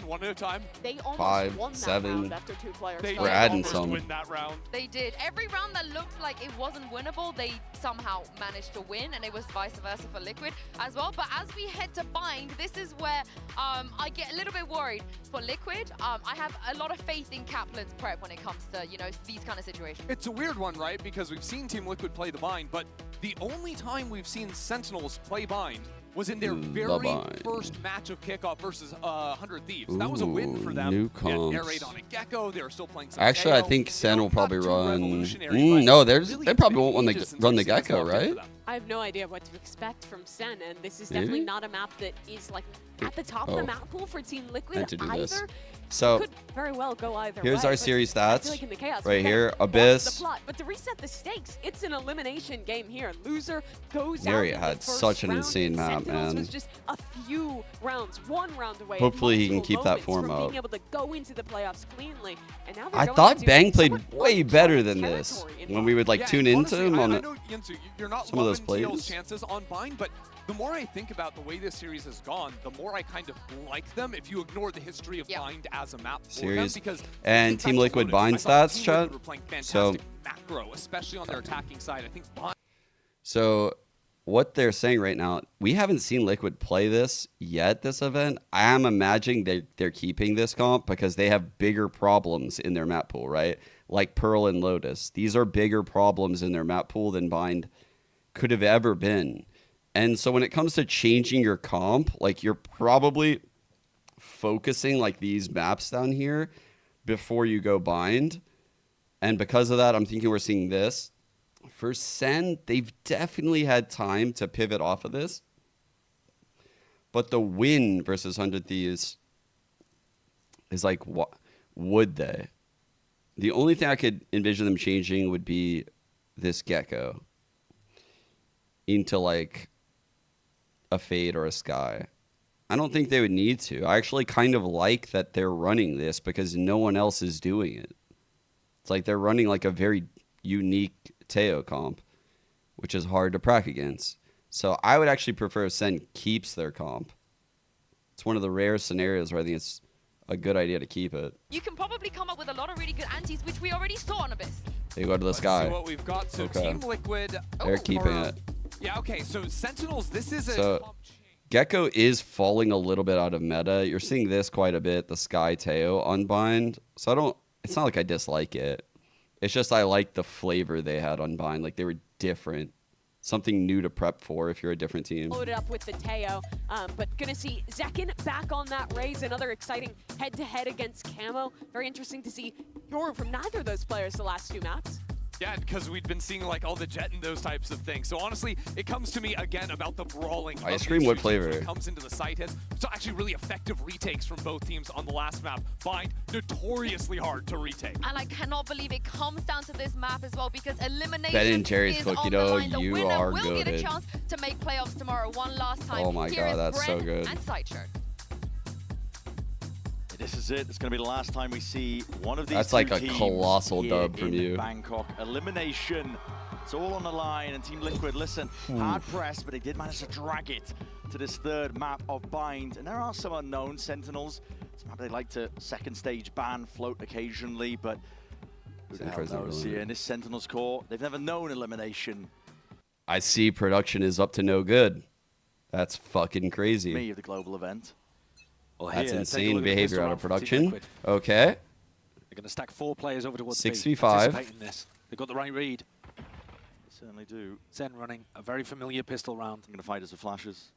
one at a time. They almost 5, won that 7. round after 2 players. We're adding some. Win that round. They did. Every round that looked like it wasn't winnable, they somehow managed to win, and it was vice versa for Liquid as well. But as we head to bind, this is where I get a little bit worried for Liquid. I have a lot of faith in Kaplan's prep when it comes to, you know, these kind of situations. It's a weird one, right? Because we've seen Team Liquid play the bind, but the only time we've seen Sentinels play bind was in their very first match of kickoff versus 100 Thieves. That was a win for them. New They had comps. Narrate on a Gecko. They were still playing some Actually, I Gecko. think Sen will probably run. revolutionary, but No, really they probably won't want ages to since run the we've seen this Gecko, locked into right? them. I have no idea what to expect from SEN, and this is definitely not a map that is like at the top of the map pool for Team Liquid meant to do either. this. So could very well go either here's way, our but series I stats feel like in the chaos, right we here. gotta watch Abyss. the plot, but to reset the stakes, it's an elimination game here. Loser goes out. Marriott in the had first such an round. insane map, Sentinels man. was just a few rounds, 1 round away. Hopefully he can multiple keep that moments form from up. being able to go into the playoffs cleanly. And now they're I going thought into Bang played somewhat way better than this when we would like tune into him on I know, Yinzu, you're not some of those loving TL's plays. chances on Bind, but the more I think about the way this series has gone, the more I kind of like them if you ignore the history of Bind as a map for Series. them. Because And Team Liquid Bind stats, chat. So, macro, especially on their attacking side. I think Bind. so what they're saying right now, we haven't seen Liquid play this yet, this event. I am imagining they're keeping this comp because they have bigger problems in their map pool, right? Like Pearl and Lotus. These are bigger problems in their map pool than Bind could have ever been. And so when it comes to changing your comp, like you're probably focusing like these maps down here before you go Bind. And because of that, I'm thinking we're seeing this. For SEN, they've definitely had time to pivot off of this. But the win versus 100 Thieves is like, what would they? The only thing I could envision them changing would be this Gecko into like a Fade or a Sky. I don't think they would need to. I actually kind of like that they're running this because no one else is doing it. It's like they're running like a very unique Teo comp, which is hard to prac against. So I would actually prefer if SEN keeps their comp. It's one of the rare scenarios where I think it's a good idea to keep it. You can probably come up with a lot of really good antis, which we already saw on Abyss. They go to the Sky. See what we've got. So Okay. Team Liquid. They're keeping it. Yeah, okay. So Sentinels, this is a So Gecko is falling a little bit out of meta. You're seeing this quite a bit, the Sky Teo unbind. So it's not like I dislike it. It's just I like the flavor they had on Bind. Like they were different. Something new to prep for if you're a different team. Loaded up with the Teo, but gonna see Zekin back on that Raze. Another exciting head-to-head against Camo. Very interesting to see Yoru from neither of those players the last 2 maps. Yeah, because we've been seeing like all the Jet and those types of things. So honestly, it comes to me again about the brawling. Ice cream, what flavor? When it comes into the side hits. So actually really effective retakes from both teams on the last map. Bind, notoriously hard to retake. And I cannot believe it comes down to this map as well because elimination Ben and Jerry's is cookie on the dough, line. The you winner are will get a goated. chance to make playoffs tomorrow one last time. Oh my Here God, is that's so Bren good. and Sideshow. This is it. It's going to be the last time we see one of these That's two like a teams colossal here dub from in you. Bangkok. Elimination. It's all on the line. And Team Liquid, listen, hard pressed, but they did manage to drag it to this 3rd map of Bind. And there are some unknown Sentinels. It's a map they like to second stage ban, float occasionally, but who the hell knows here? In this Sentinels core, they've never known elimination. I see production is up to no good. That's fucking crazy. Me of the global event. Well, That's here, take a insane look at the behavior pistol out round of from Team production. Liquid. Okay. They're going to stack 4 players over towards 6v5. anticipating this. They've got the right read. They certainly do. SEN running a very familiar pistol round. I'm going to fight us with flashes.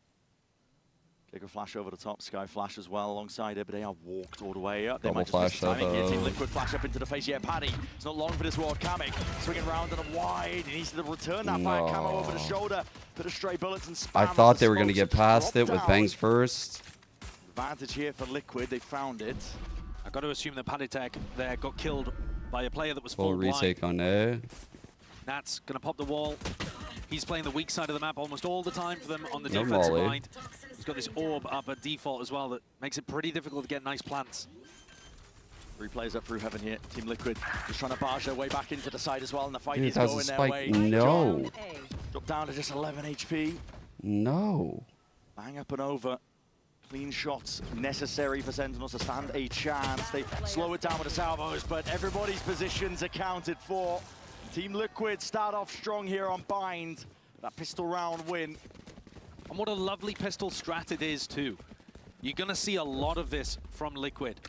Gecko flash over the top, Sky flash as well alongside it, but they are walked all the way up. They Double might just miss the flash timing here. up. Team Liquid flash up into the face. Yeah, Paddy. It's not long for this ward. Kamek swinging round and wide. He needs to return that fire. Camo over the shoulder. Bit of stray bullets and spam. I thought they were going to get past it with down. Bangs first. Advantage here for Liquid. They found it. I've got to assume that Paditek there got killed by a player that was Full full retake on A. Nat's going to pop the wall. He's playing the weak side of the map almost all the time for them on the No defensive molly. line. He's got this orb up at default as well that makes it pretty difficult to get nice plants. 3 players up through heaven here. Team Liquid just trying to barge their way back into the side as well, and the fight Dude, is that's a going their spike. way. No. John dropped down to just 11 HP. No. Bang up and over. Clean shots necessary for Sentinels to stand a chance. They slow it down with the salvos, but everybody's positions accounted for. Team Liquid start off strong here on Bind. That pistol round win. And what a lovely pistol strat it is too. You're going to see a lot of this from Liquid.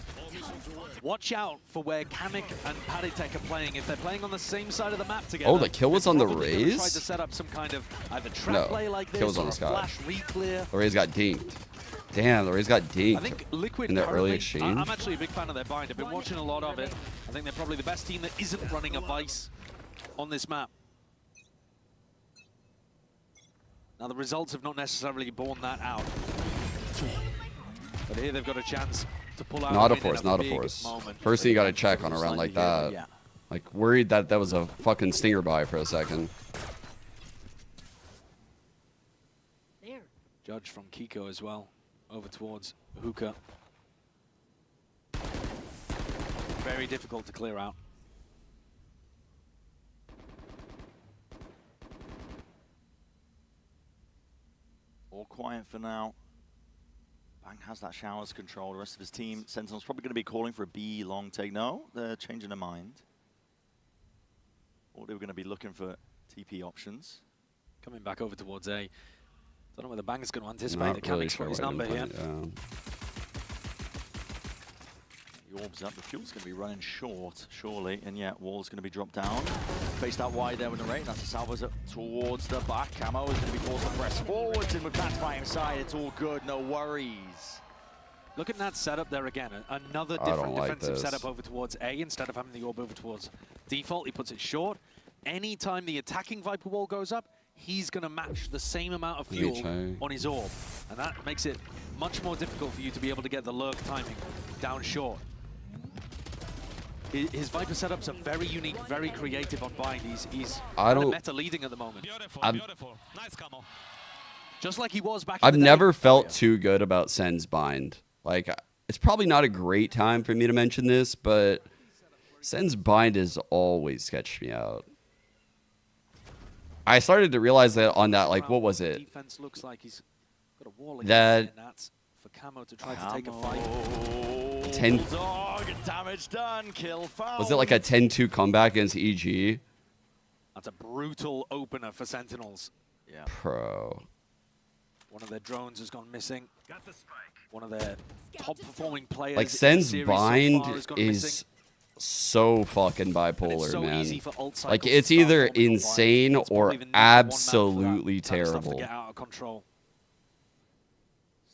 Watch out for where Kamek and Paditek are playing. If they're playing on the same side of the map together. Oh, the kill was on the probably gonna Raze? Try to set up some kind of either trap No, play like this kill was on or the a Sky. flash re-clear. The Raze got dinked. Damn, the Raze got dinked I think Liquid in the currently, early exchange. I'm actually a big fan of their bind. I've been watching a lot of it. I think they're probably the best team that isn't running a Vice on this map. Now, the results have not necessarily borne that out. But here they've got a chance to pull out Not a win in force, not a big force. moment. First thing you gotta check on a round like that. Yeah. Like, worried that that was a fucking stinger buy for a second. Judge from Kiko as well, over towards Hookah. Very difficult to clear out. All quiet for now. Bang has that showers control. The rest of his team, Sentinel's probably going to be calling for a B long take. No, they're changing their mind. Or they were going to be looking for TP options. Coming back over towards A. Don't know whether Bang's going to anticipate the Kamik's for his number here. He orbs up. The fuel's going to be running short, surely. And yeah, wall's going to be dropped down. Face that wide there with the rain. That's the salvos up towards the back. Camo is going to be forced to press forwards. And with Plants by his side, it's all good. No worries. Look at that setup there again. Another different defensive setup over towards A instead of having the orb over towards default. He puts it short. Anytime the attacking Viper wall goes up, he's going to match the same amount of fuel on his orb. And that makes it much more difficult for you to be able to get the lurk timing down short. His Viper setups are very unique, very creative on bind. He's kind of meta leading at the moment. Beautiful, beautiful. Nice camo. Just like he was back I've in the day. never felt too good about Sen's bind. Like, it's probably not a great time for me to mention this, but Sen's bind has always sketched me out. I started to realize that on that, like, what was it? Defense looks like he's got a wall that that's for Camo to try to take a fight. 10 damage done. Kill found. Was it like a 10-2 comeback against EG? That's a brutal opener for Sentinels. Yeah. Pro. One of their drones has gone missing. One of their top performing players. Like, Sen's bind is so fucking bipolar, so man. easy for ult Like, cycles it's to start either forming insane It's or probably the number one map for that absolutely kind of stuff to terrible. get out of control.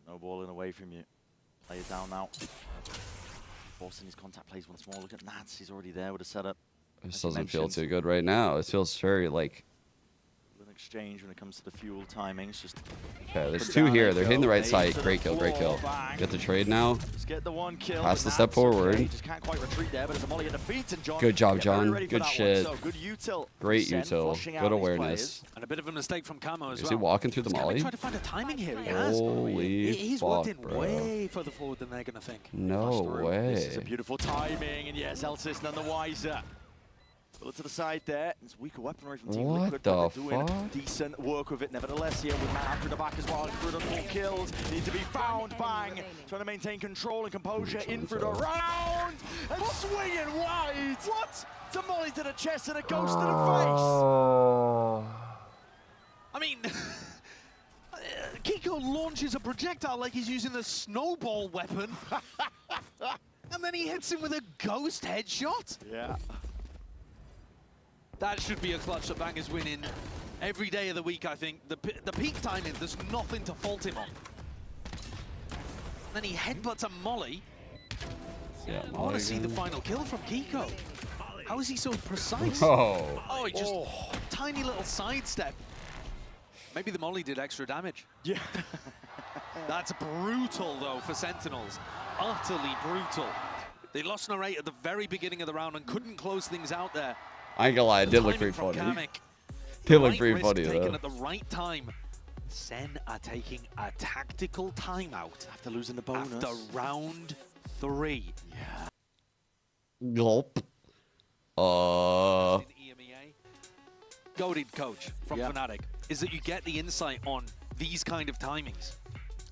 Snowballing away from you. Play it down now. Forcing his contact plays once more. Look at Nats. He's already there with a setup. This doesn't feel too good right now. It feels very, like... An exchange when it comes to the fuel timings. Just Okay, there's two here. They're hitting the right side. Great kill, great kill. Get the trade now. Just get the one kill. Pass the step forward. Just can't quite retreat there, but it's a molly in the feet, and John Good job, get very John. ready for Good that shit. one. So good util. Great Sen util. flushing out Good these awareness. players. And a bit of a mistake from Camo as Is well. he walking through the He's molly? tried to find a timing here. He has. Holy He's fuck, worked in bro. way further forward than they're going to think. No way. This is a beautiful timing, and yes, Elsis none the wiser. Bullet to the side there. It's weaker weaponry from Team What Liquid, the but they're doing fuck? decent work with it. Nevertheless, here with Matt after the back as well. Through the 4 kills. Need to be found. Bang. Trying to maintain control and composure in through the round. And swinging wide. What? It's a molly to the chest and a ghost to the face. Oh. I mean, Kiko launches a projectile like he's using the snowball weapon. And then he hits him with a ghost headshot. Yeah. That should be a clutch that Bang is winning every day of the week, I think. The peak timing, there's nothing to fault him on. And then he headbutts a molly. Yeah, I want to see the final kill from Kiko. How is he so precise? Oh. He just tiny little sidestep. Maybe the molly did extra damage. Yeah. That's brutal, though, for Sentinels. Utterly brutal. They lost Narrate at the very beginning of the round and couldn't close things out there. I ain't gonna lie, it did look pretty funny. Did look pretty funny, Taken though. at the right time. Sen are taking a tactical timeout after losing the bonus. After round 3. Yeah. Gulp. Goated coach from Fnatic is that you get the insight on these kind of timings.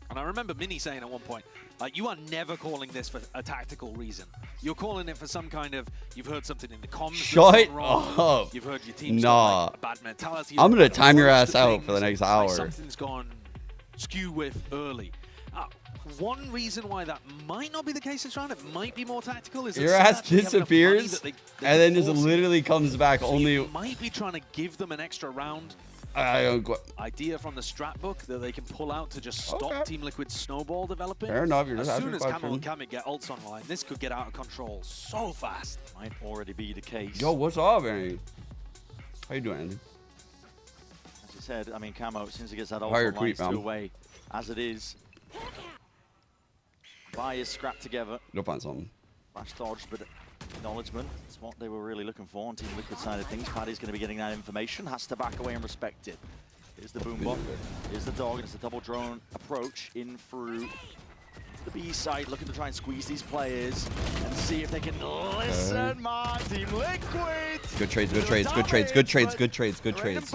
And I remember Mini saying at one point, like, you are never calling this for a tactical reason. You're calling it for some kind of, you've heard something in the comms. Shut wrong. up. You've heard your team's Nah. got, like, a bad mentality. I'm gonna You've time your approached ass the out things, for the next like hour. something's gone skew with early. One reason why that might not be the case this round, it might be more tactical, is that Your Sen ass actually have enough money disappears, that they and then can just force it. literally comes back So only... you might be trying to give them an extra round. Idea from the strat book that they can pull out to just stop Team Liquid's snowball developing. Fair enough, you're as just soon as asking a Camel and question. Kamik get ults online, this could get out of control so fast. Might already be the case. Yo, what's up, Andy? How you doing, Andy? As you said, I mean, Camo, as soon as he gets that ult, Fire lines creep, two man. away. As it is, Vi is scrapped together. You'll find something. Flash dodge, but acknowledgement. That's what they were really looking for on Team Liquid side of things. Paddy's going to be getting that information. Has to back away and respect it. Here's the Boombot. Here's the dog, and it's a double drone approach in through the B side, looking to try and squeeze these players and see if they can listen, man. Team Liquid. Good trades, good trades, good trades, good trades, good trades, good trades.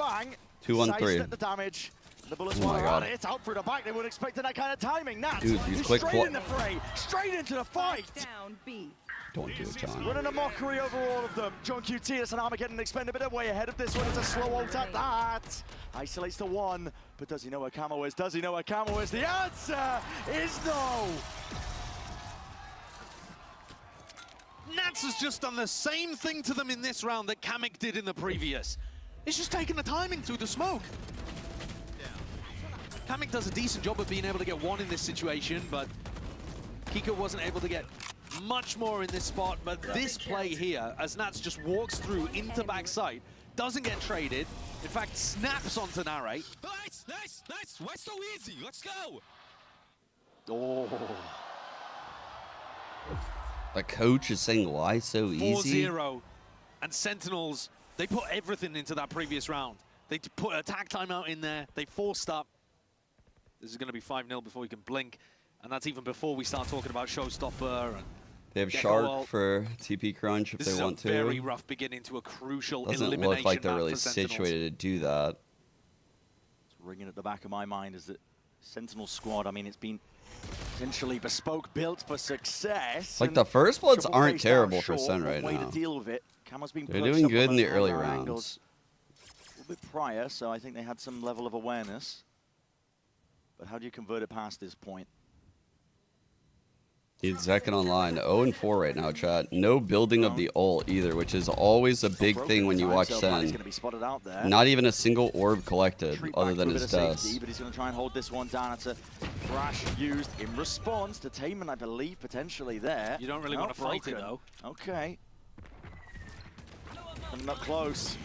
2-on-3. The damage. The bullets Oh my God. It's out through the back. They weren't expecting that kind of timing. Nats, Dude, these he's quick straight in the fray, straight into the fight. Down B. Don't do it, John. Running a mockery over all of them. John QT and Armageddon expend a bit of way ahead of this one. It's a slow ult at that. Isolates the one, but does he know where Camo is? Does he know where Camo is? The answer is no. Nats has just done the same thing to them in this round that Kamek did in the previous. It's just taking the timing through the smoke. Kamek does a decent job of being able to get one in this situation, but Kiko wasn't able to get much more in this spot. But this play here, as Nats just walks through into backside, doesn't get traded. In fact, snaps onto Narrate. Nice, nice, nice. Why so easy? Let's go. Oh. The coach is saying why so easy? 4-0. And Sentinels, they put everything into that previous round. They put attack timeout in there. They forced up. This is going to be 5-0 before we can blink. And that's even before we start talking about Showstopper. And They have Gecko Shark ult. for TP Crunch if This they is want a very to. rough beginning to a crucial Doesn't elimination look like they're map really for Sentinels. situated to do that. What's ringing at the back of my mind is that Sentinel squad, I mean, it's been essentially bespoke, built for success. Like, the first bloods Triple aren't face terrible out for short, Sen right way now. to deal with it. Camo's been They're perched doing up good on in the those early camera rounds. angles a little bit prior, so I think they had some level of awareness. But how do you convert it past this point? He's second online, 0-4 right now, chat. No building of the ult either, which is always a big thing when you watch Sen. Not even a single orb collected, other than his deaths. But he's going to try and hold this one down. It's a crash used in response to Taman, I believe, potentially there. You don't really want to fight it, though. Okay. Coming up close.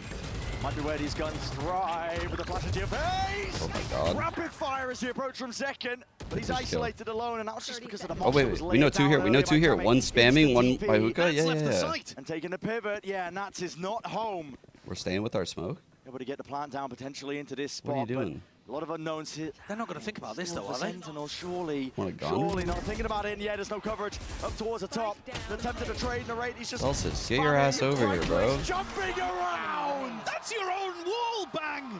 Might be where these guns thrive with a flash into your face. Oh my God. Rapid fire as he approached from second, but he's Just kill. isolated alone, and that was just because of the Oh, wait, wait. We know two here. We know two here. One spamming, one by hookah. Yeah, yeah, yeah. And taking the pivot. Yeah, Nats is not home. We're staying with our smoke. Able to get the plant down potentially into this spot. What are you but doing? A lot of unknowns here. They're not going to think about this, though, For are they? Sentinel, surely. Want a gun? Surely not thinking about it, and yeah, there's no coverage. Up towards the top. Attempted to trade Narrate. He's just. Celsius, get your ass over here, bro. Jumping around! That's your own wall, Bang!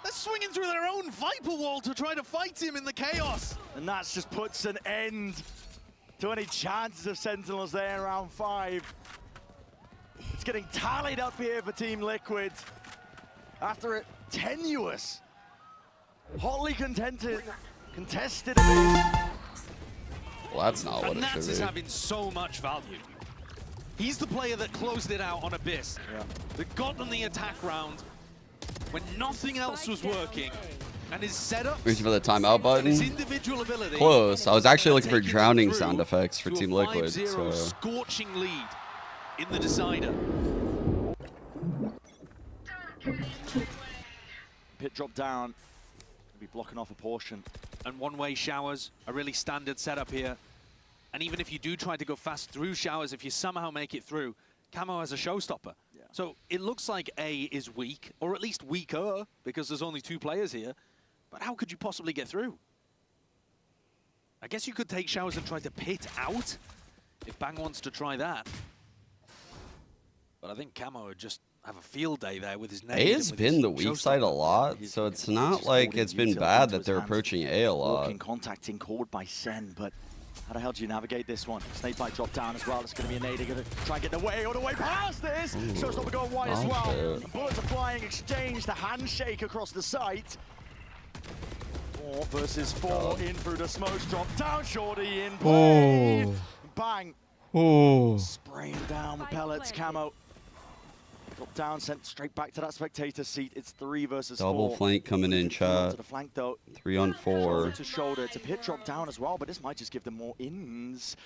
They're swinging through their own Viper wall to try to fight him in the chaos. And that just puts an end to any chances of Sentinels there in round 5. It's getting tallied up here for Team Liquid after a tenuous, hotly contested. Well, that's not what And it Nats is should be. having so much value. He's the player that closed it out on Abyss. That got them the attack round when nothing else was working. And his setup, Reaching for the timeout button. his individual ability. Close. I was actually looking for drowning sound effects for to a Team Liquid. 5-0 So. scorching lead in the decider. Pit drop down. Gonna be blocking off a portion. And one-way showers, a really standard setup here. And even if you do try to go fast through showers, if you somehow make it through, Camo has a showstopper. So it looks like A is weak, or at least weaker, because there's only 2 players here. But how could you possibly get through? I guess you could take showers and try to pit out, if Bang wants to try that. But I think Camo would just have a field day there with his nade. A has been the weak side a lot, so it's not like it's been bad that they're approaching A a lot. Walking, contacting, called by Sen, but how the hell do you navigate this one? Snake bite drop down as well. It's going to be a nade. They're going to try and get the way all the way past this. Showstopper going wide as well. shit. Bullets are flying, exchange, the handshake across the site. 4 versus 4 in through the smokes. Drop down, Shorty in play. Bang. Spraying down with pellets, Camo. Drop down, sent straight back to that spectator seat. It's 3 versus 4. Double flank coming in, chat. To the flank though. 3-on-4. Shoulder to shoulder. It's a pit drop down as well, but this might just give them more ins.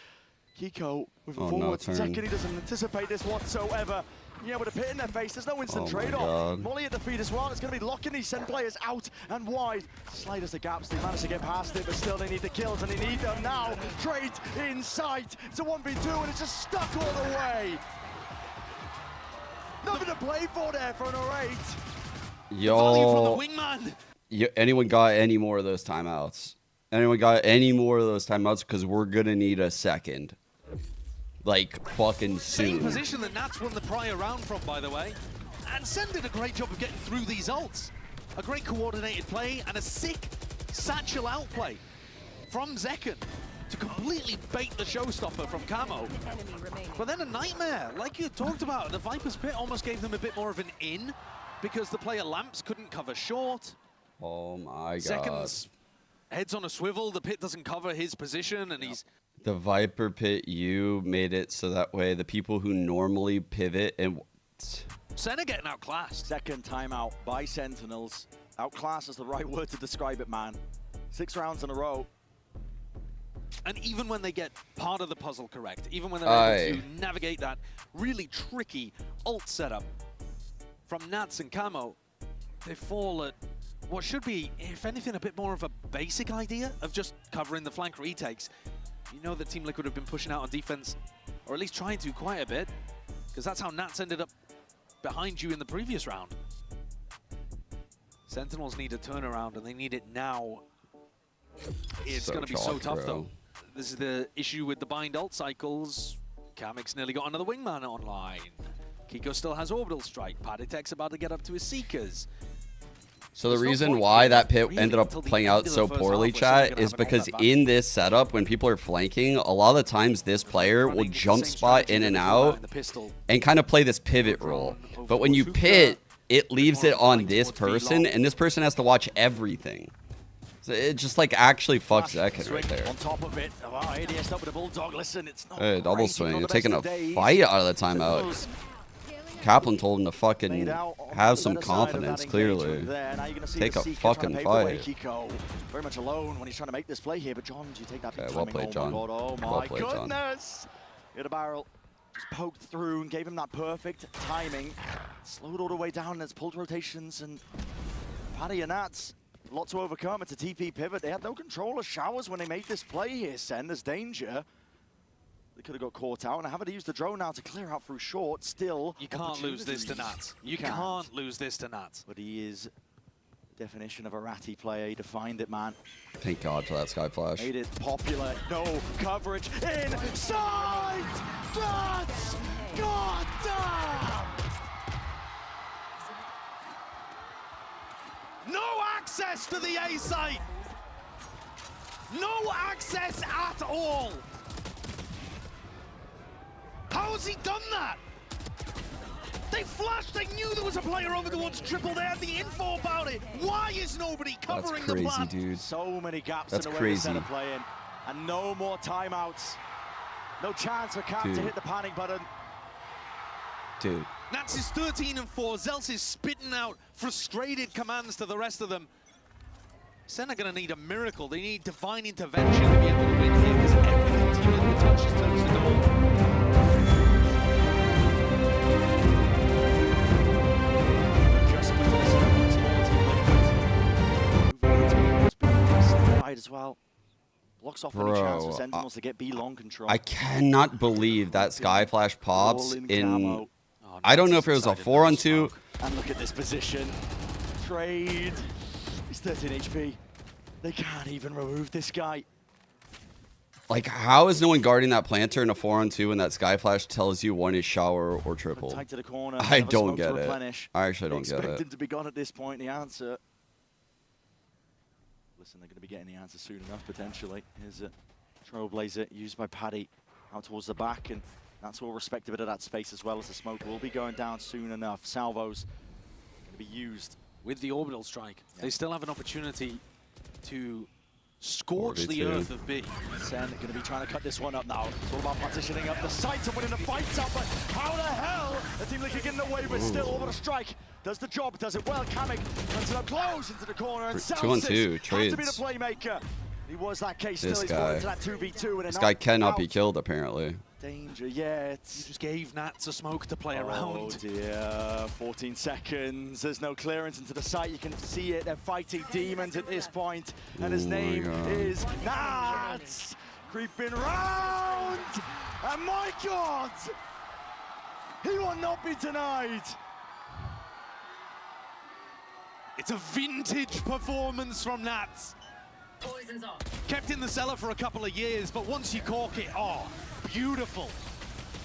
Kiko moving Oh, no forward. turn. Second, he doesn't anticipate this whatsoever. Yeah, with a pit in their face, there's no instant Oh my trade-off. God. Molly at the feed as well. It's going to be locking these SEN players out and wide. Slight as the gaps, they managed to get past it, but still they need the kills, and they need them now. Trade in sight. It's a 1v2, and it's just stuck all the way. Nothing to play for there for an 08. Yo, anyone got any more of those timeouts? Anyone got any more of those timeouts? Because we're gonna need a second, like fucking Same soon. position that Nats won the prior round from, by the way. And SEN did a great job of getting through these ults. A great coordinated play and a sick satchel outplay from Zekken to completely bait the showstopper from Camo. But then a nightmare, like you talked about. The Viper's Pit almost gave them a bit more of an in because the player Lamps couldn't cover short. Oh my God. Zekken's head's on a swivel, the pit doesn't cover his position, and he's... The Viper Pit, you made it so that way the people who normally pivot and... SEN are getting outclassed. Second timeout by Sentinels. Outclass is the right word to describe it, man. 6 rounds in a row. And even when they get part of the puzzle correct, even when they're able to navigate that really tricky ult setup from Nats and Camo, they fall at what should be, if anything, a bit more of a basic idea of just covering the flank retakes. You know that Team Liquid have been pushing out on defense, or at least trying to quite a bit, because that's how Nats ended up behind you in the previous round. Sentinels need a turnaround, and they need it now. It's going to be so tough, though. This is the issue with the bind ult cycles. Kamik's nearly got another wingman online. Kiko still has orbital strike. Paditek's about to get up to his seekers. So the reason why that pit ended up playing out so poorly, chat, is because in this setup, when people are flanking, a lot of the times this player will jump spot in and out and kind of play this pivot role. But when you pit, it leaves it on this person, and this person has to watch everything. So it just like actually fucks Zekken right there. On top of it, ADS up with a bulldog. Listen, it's not Hey, double great. swing. Not You're the taking best a of days. fight out of the timeout. Kaplan told him to fucking have some confidence, clearly. Take a fucking fight. Kiko very much alone when he's trying to make this play here, but John, do you take that big Okay, well timing? played, John. Oh my God, oh Well my played, John. goodness! Hit a barrel, just poked through and gave him that perfect timing. Slowed all the way down, and it's pulled rotations, and Paddy and Nats, a lot to overcome. It's a TP pivot. They had no control of showers when they made this play here, Sen. There's danger. They could have got caught out, and I haven't used the drone now to clear out through short. Still, you can't lose this to Nats. You can't lose this to Nats. But he is the definition of a ratty player. He defined it, man. Thank God for that sky flash. Made it popular. No coverage inside. That's goddamn. No access to the A site. No access at all. How has he done that? They flashed, they knew there was a player over towards triple, they had the info about it. Why is nobody covering the plan? That's crazy, dude. So many gaps That's in the way crazy. they're playing. And no more timeouts. No chance for Cap to hit the panic button. Dude. Nats is 13-4, Zels is spitting out frustrated commands to the rest of them. SEN are going to need a miracle. They need divine intervention to be able to win here because everything Team Liquid touches turns to gold. As well. Blocks off any chance for Sentinels to get B long control. I cannot believe that sky flash pops in. I don't know if it was a 4-on-2. And look at this position. Trade. He's 13 HP. They can't even remove this guy. Like, how is no one guarding that planter in a 4-on-2 when that sky flash tells you one is shower or triple? Tight to the corner. I don't get it. I actually don't get Expect it. him to be gone at this point. The answer. Listen, they're going to be getting the answer soon enough, potentially. Here's a Trailblazer used by Paddy out towards the back, and that's all respect a bit of that space as well, as the smoke will be going down soon enough. Salvos going to be used. With the orbital strike, they still have an opportunity to scorch the earth of B. SEN going to be trying to cut this one up now. It's all about partitioning up the sites and winning the fights out, but how the hell? The Team Liquid getting away, but still orbital strike. Does the job, does it well. Kamek runs it up close into the corner, and 2-on-2 had to be the trades. playmaker. He was that case This still. He's guy. fallen into that 2v2. And This guy cannot be killed, apparently. danger yet. You just gave Nats a smoke to play Oh around. dear, 14 seconds. There's no clearance into the site. You can see it. They're fighting demons at this point. And his name is Nats. Creeping round. And my God, he will not be denied. It's a vintage performance from Nats. Kept in the cellar for a couple of years, but once you cork it, oh, beautiful.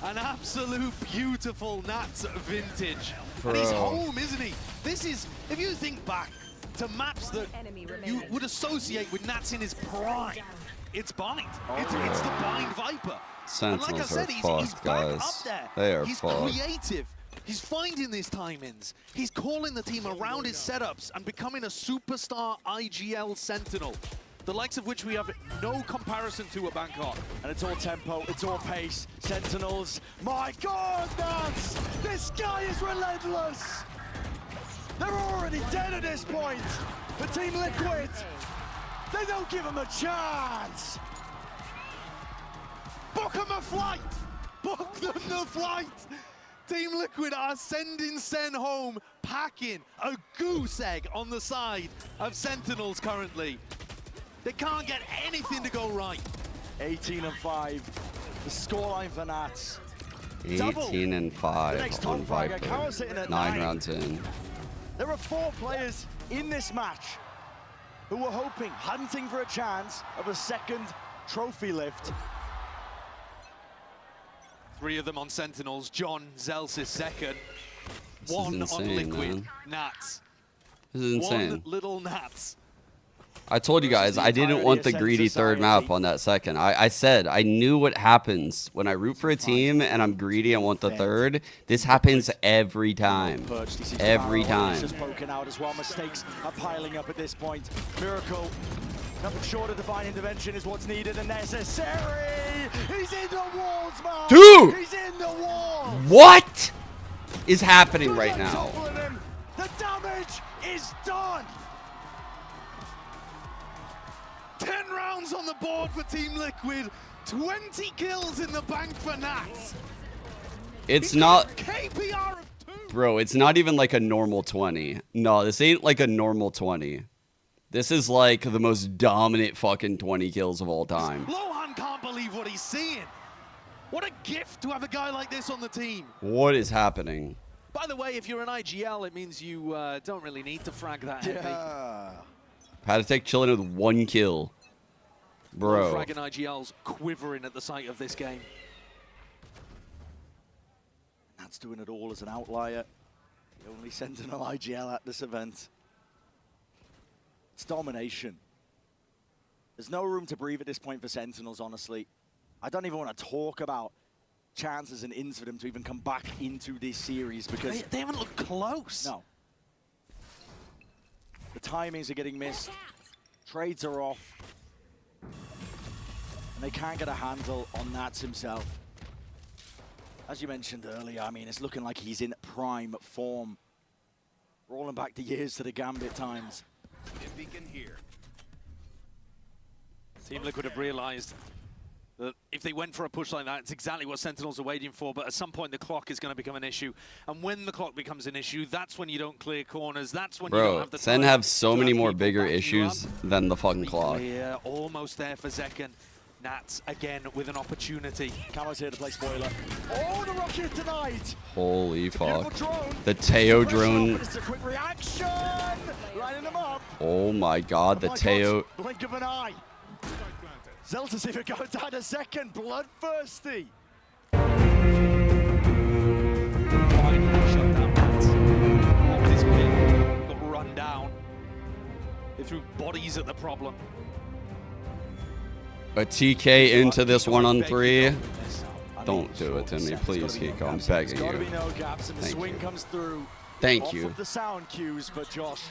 An absolute beautiful Nats vintage. And he's home, isn't he? This is, if you think back to maps that you would associate with Nats in his prime, it's Bind. It's the Bind Viper. Sentinels and like I said, are he's fucked, back guys. up there. They are he's fucked. creative. He's finding these time-ins. He's calling the team around his setups and becoming a superstar IGL Sentinel, the likes of which we have no comparison to at Bangkok. And it's all tempo, it's all pace. Sentinels, my God, Nats! This guy is relentless! They're already dead at this point! The Team Liquid, they don't give him a chance! Book him a flight! Book them the flight! Team Liquid are sending Sen home, packing a goose egg on the side of Sentinels currently. They can't get anything to go right. 18-5, the scoreline for Nats. 18-5 on Viper. 9 rounds in. There are 4 players in this match who were hoping, hunting for a chance of a second trophy lift. 3 of them on Sentinels. John, Zels is second. This 1 is insane, on Liquid. man. Nats. This is insane. 1 little Nats. I told you guys, I didn't want the greedy third map on that second. I said, I knew what happens when I root for a team and I'm greedy and want the third. This happens every time. Every time. Just poking out as well. Mistakes are piling up at this point. Miracle. Nothing short of divine intervention is what's needed and necessary. He's in the walls, man. Dude! He's in the walls. What is happening right now? The damage is done. 10 rounds on the board for Team Liquid. 20 kills in the bank for Nats. It's not, KPR of 2. bro, it's not even like a normal 20. No, this ain't like a normal 20. This is like the most dominant fucking 20 kills of all time. Lohan can't believe what he's seeing. What a gift to have a guy like this on the team. What is happening? By the way, if you're an IGL, it means you don't really need to frag that heavy. Retake chilling with 1 kill. Bro. Fragging IGL's quivering at the sight of this game. Nats doing it all as an outlier. The only Sentinel IGL at this event. It's domination. There's no room to breathe at this point for Sentinels, honestly. I don't even want to talk about chances and ins for them to even come back into this series because... They haven't looked close. No. The timings are getting missed. Trades are off. And they can't get a handle on Nats himself. As you mentioned earlier, I mean, it's looking like he's in prime form. Rolling back the years to the Gambit times. Team Liquid have realized that if they went for a push like that, it's exactly what Sentinels are waiting for, but at some point the clock is going to become an issue. And when the clock becomes an issue, that's when you don't clear corners, that's when you don't have the Sen time have so to many have more people bigger backing you issues up. than the fucking clock. Clear, almost there for Zekken. Nats again with an opportunity. Camo's here to play spoiler. Oh, the rocket tonight! Holy fuck. The Teo drone. It's a quick reaction! Lining them up. Oh my god, the Teo. Blink of an eye. Zelta's even going down a second. Bloodthirsty. Got run down. They threw bodies at the problem. A TK into this 1-on-3. Don't do it to me, please, Kiko. I'm begging There's got to you. be no gaps, and the Thank swing you. comes through. Thank off you. Of the sound cues, but Josh,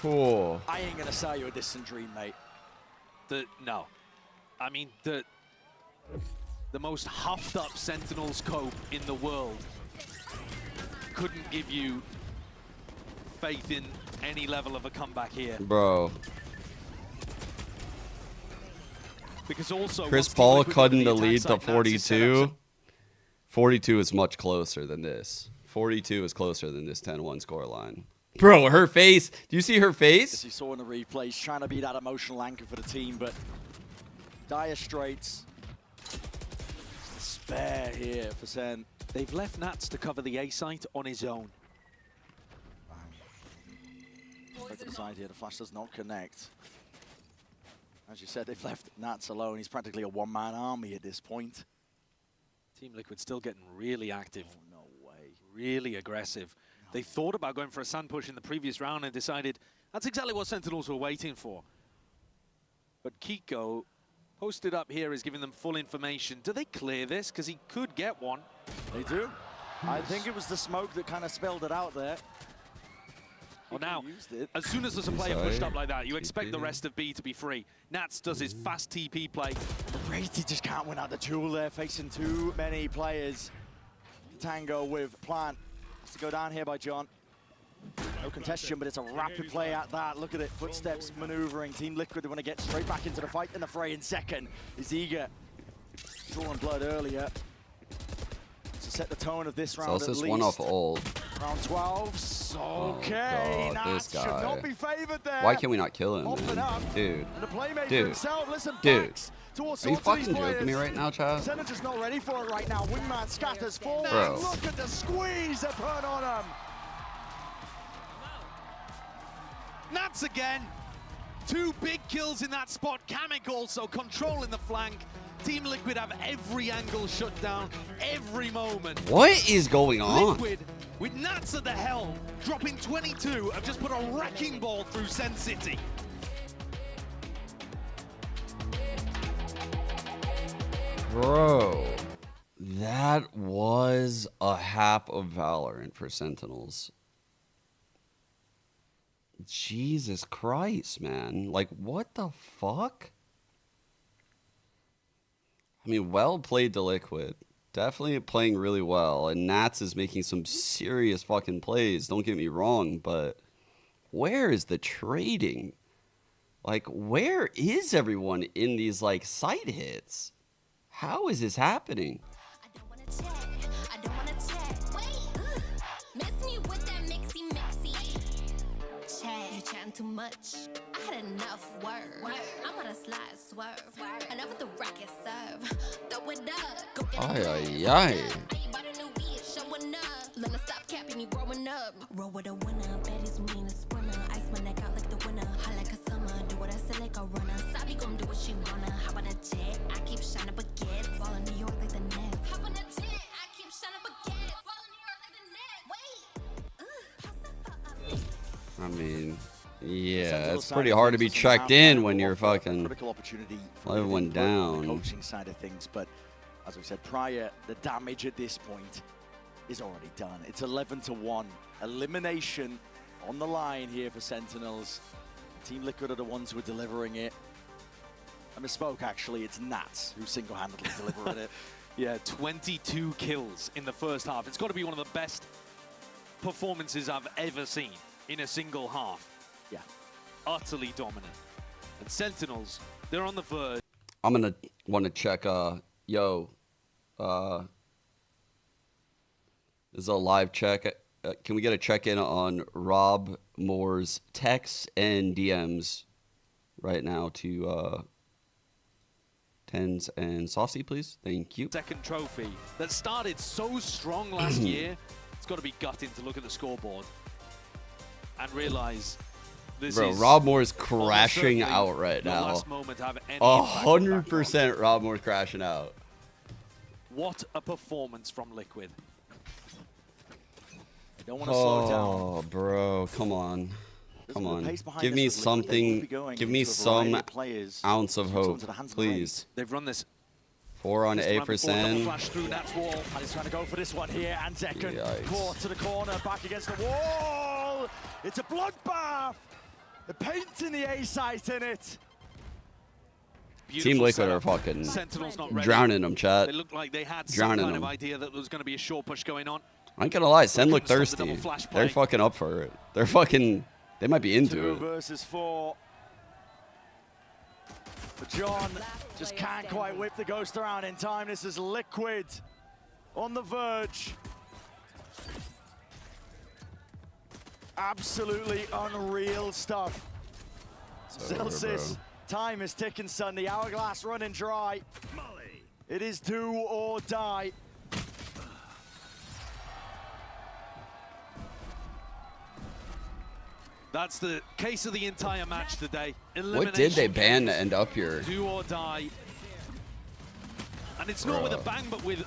Cool. I ain't gonna sell you a distant dream, mate. No. I mean, the most huffed up Sentinels cope in the world couldn't give you faith in any level of a comeback here. Bro. Because also Chris once Team Paul Liquid cutting get the attack lead side, to Nats is set up 42. 42 is much closer than this. 42 is closer than this 10-1 scoreline. Bro, her face. Do you see her As face? you saw in the replay, he's trying to be that emotional anchor for the team, but dire straits. Despair here for SEN. They've left Nats to cover the A site on his own. Right to the side here, the flash does not connect. As you said, they've left Nats alone. He's practically a one-man army at this point. Team Liquid still getting really active. Oh, no way. Really aggressive. They thought about going for a sand push in the previous round and decided that's exactly what Sentinels were waiting for. But Kiko posted up here is giving them full information. Do they clear this? Because he could get one. They do. I think it was the smoke that kind of spelled it out there. Well, now, as soon as there's a player pushed up like that, you expect the rest of B to be free. Nats does his fast TP play. Brady just can't win out the duel there, facing too many players. Tango with Plant. Has to go down here by John. No contestation, but it's a rapid play at that. Look at it, footsteps maneuvering. Team Liquid, they want to get straight back into the fight in the fray in second. Is eager. Drawing blood earlier. To set the tone of this round So at this least. one off old. Round 12. Okay, God, Nats this should guy. not be favored there. Why can't we not kill him, Open man? up. Dude. And the playmaker Dude. himself, listen, Dude. backs towards Are you all of these fucking joking me players. right now, Chad? Senna just not ready for it right now. Wingman scatters forward. Bro. Look at the squeeze they put on him. Nats again. 2 big kills in that spot. Kamek also controlling the flank. Team Liquid have every angle shut down, every moment. What is going on? Liquid, with Nats at the helm, dropping 22, have just put a wrecking ball through Sen City. Bro, that was a half of Valorant for Sentinels. Jesus Christ, man. Like, what the fuck? I mean, well played to Liquid. Definitely playing really well. And Nats is making some serious fucking plays. Don't get me wrong, but where is the trading? Like, where is everyone in these, like, side hits? How is this happening? Too much. I had enough word. I'm on a slide swerve. Enough with the rocket serve. Throw it up. Go get Ay, it. ay, ay. You bought a new bitch, showing up. Let me stop capping you growing up. Roll with a winner. Betty's mean a sprinter. Ice my neck out like the winner. Hot like a summer. Do what I say like a runner. Sabi gon' do what she wanna. How about a jet? I keep shining baguettes. Ball in New York like the Nets. How about a jet? I keep shining baguettes. Ball in New York like the Nets. Wait. I mean, yeah, Sentinel it's side pretty of hard to things be doesn't checked have in that when you're offer fucking critical opportunity for everyone anything but on the down. coaching side of things, but as we said prior, the damage at this point is already done. It's 11-1. Elimination on the line here for Sentinels. Team Liquid are the ones who are delivering it. I misspoke, actually. It's Nats who single-handedly delivered it. Yeah, 22 kills in the first half. It's got to be one of the best performances I've ever seen in a single half. Yeah. Utterly dominant. And Sentinels, they're on the verge. I'm gonna want to check. This is a live check. Can we get a check-in on Rob Moore's texts and DMs right now to Tens and Saucy, please? Thank you. Second trophy that started so strong last year. It's got to be gutting to look at the scoreboard and realize this Bro, is Rob Moore is crashing out right the now. last moment to have any impact on Bangkok. 100% Rob Moore's crashing out. What a performance from Liquid. They don't want to slow down. Oh, bro, come on. Come the on. pace behind Give this me with Liquid, they will something. be going Give me into a variety some of players. ounce of Shoot hope, onto the hands of the please. They've run this 4 on A for Sen. Flash through Nat's wall. And he's trying to go for this one here. And second, Yikes. caught to the corner, back against the wall. It's a bloodbath. The paint in the A site in it. Team Liquid are fucking Sentinels not ready. drowning them, chat. They looked like they had some Drowning kind of them. idea that there was going to be a short push going on. I ain't gonna lie, Sen look Couldn't stop the thirsty. double flash They're play. fucking up for it. They're fucking. They might be into 2 it. versus 4. But John just can't quite whip the ghost around in time. This is Liquid on the verge. Absolutely unreal stuff. Celsius, time is ticking, son. The hourglass running dry. It is do or die. That's the case of the entire match today. What did they ban to end up here? Do or die. And it's not with a bang, but with,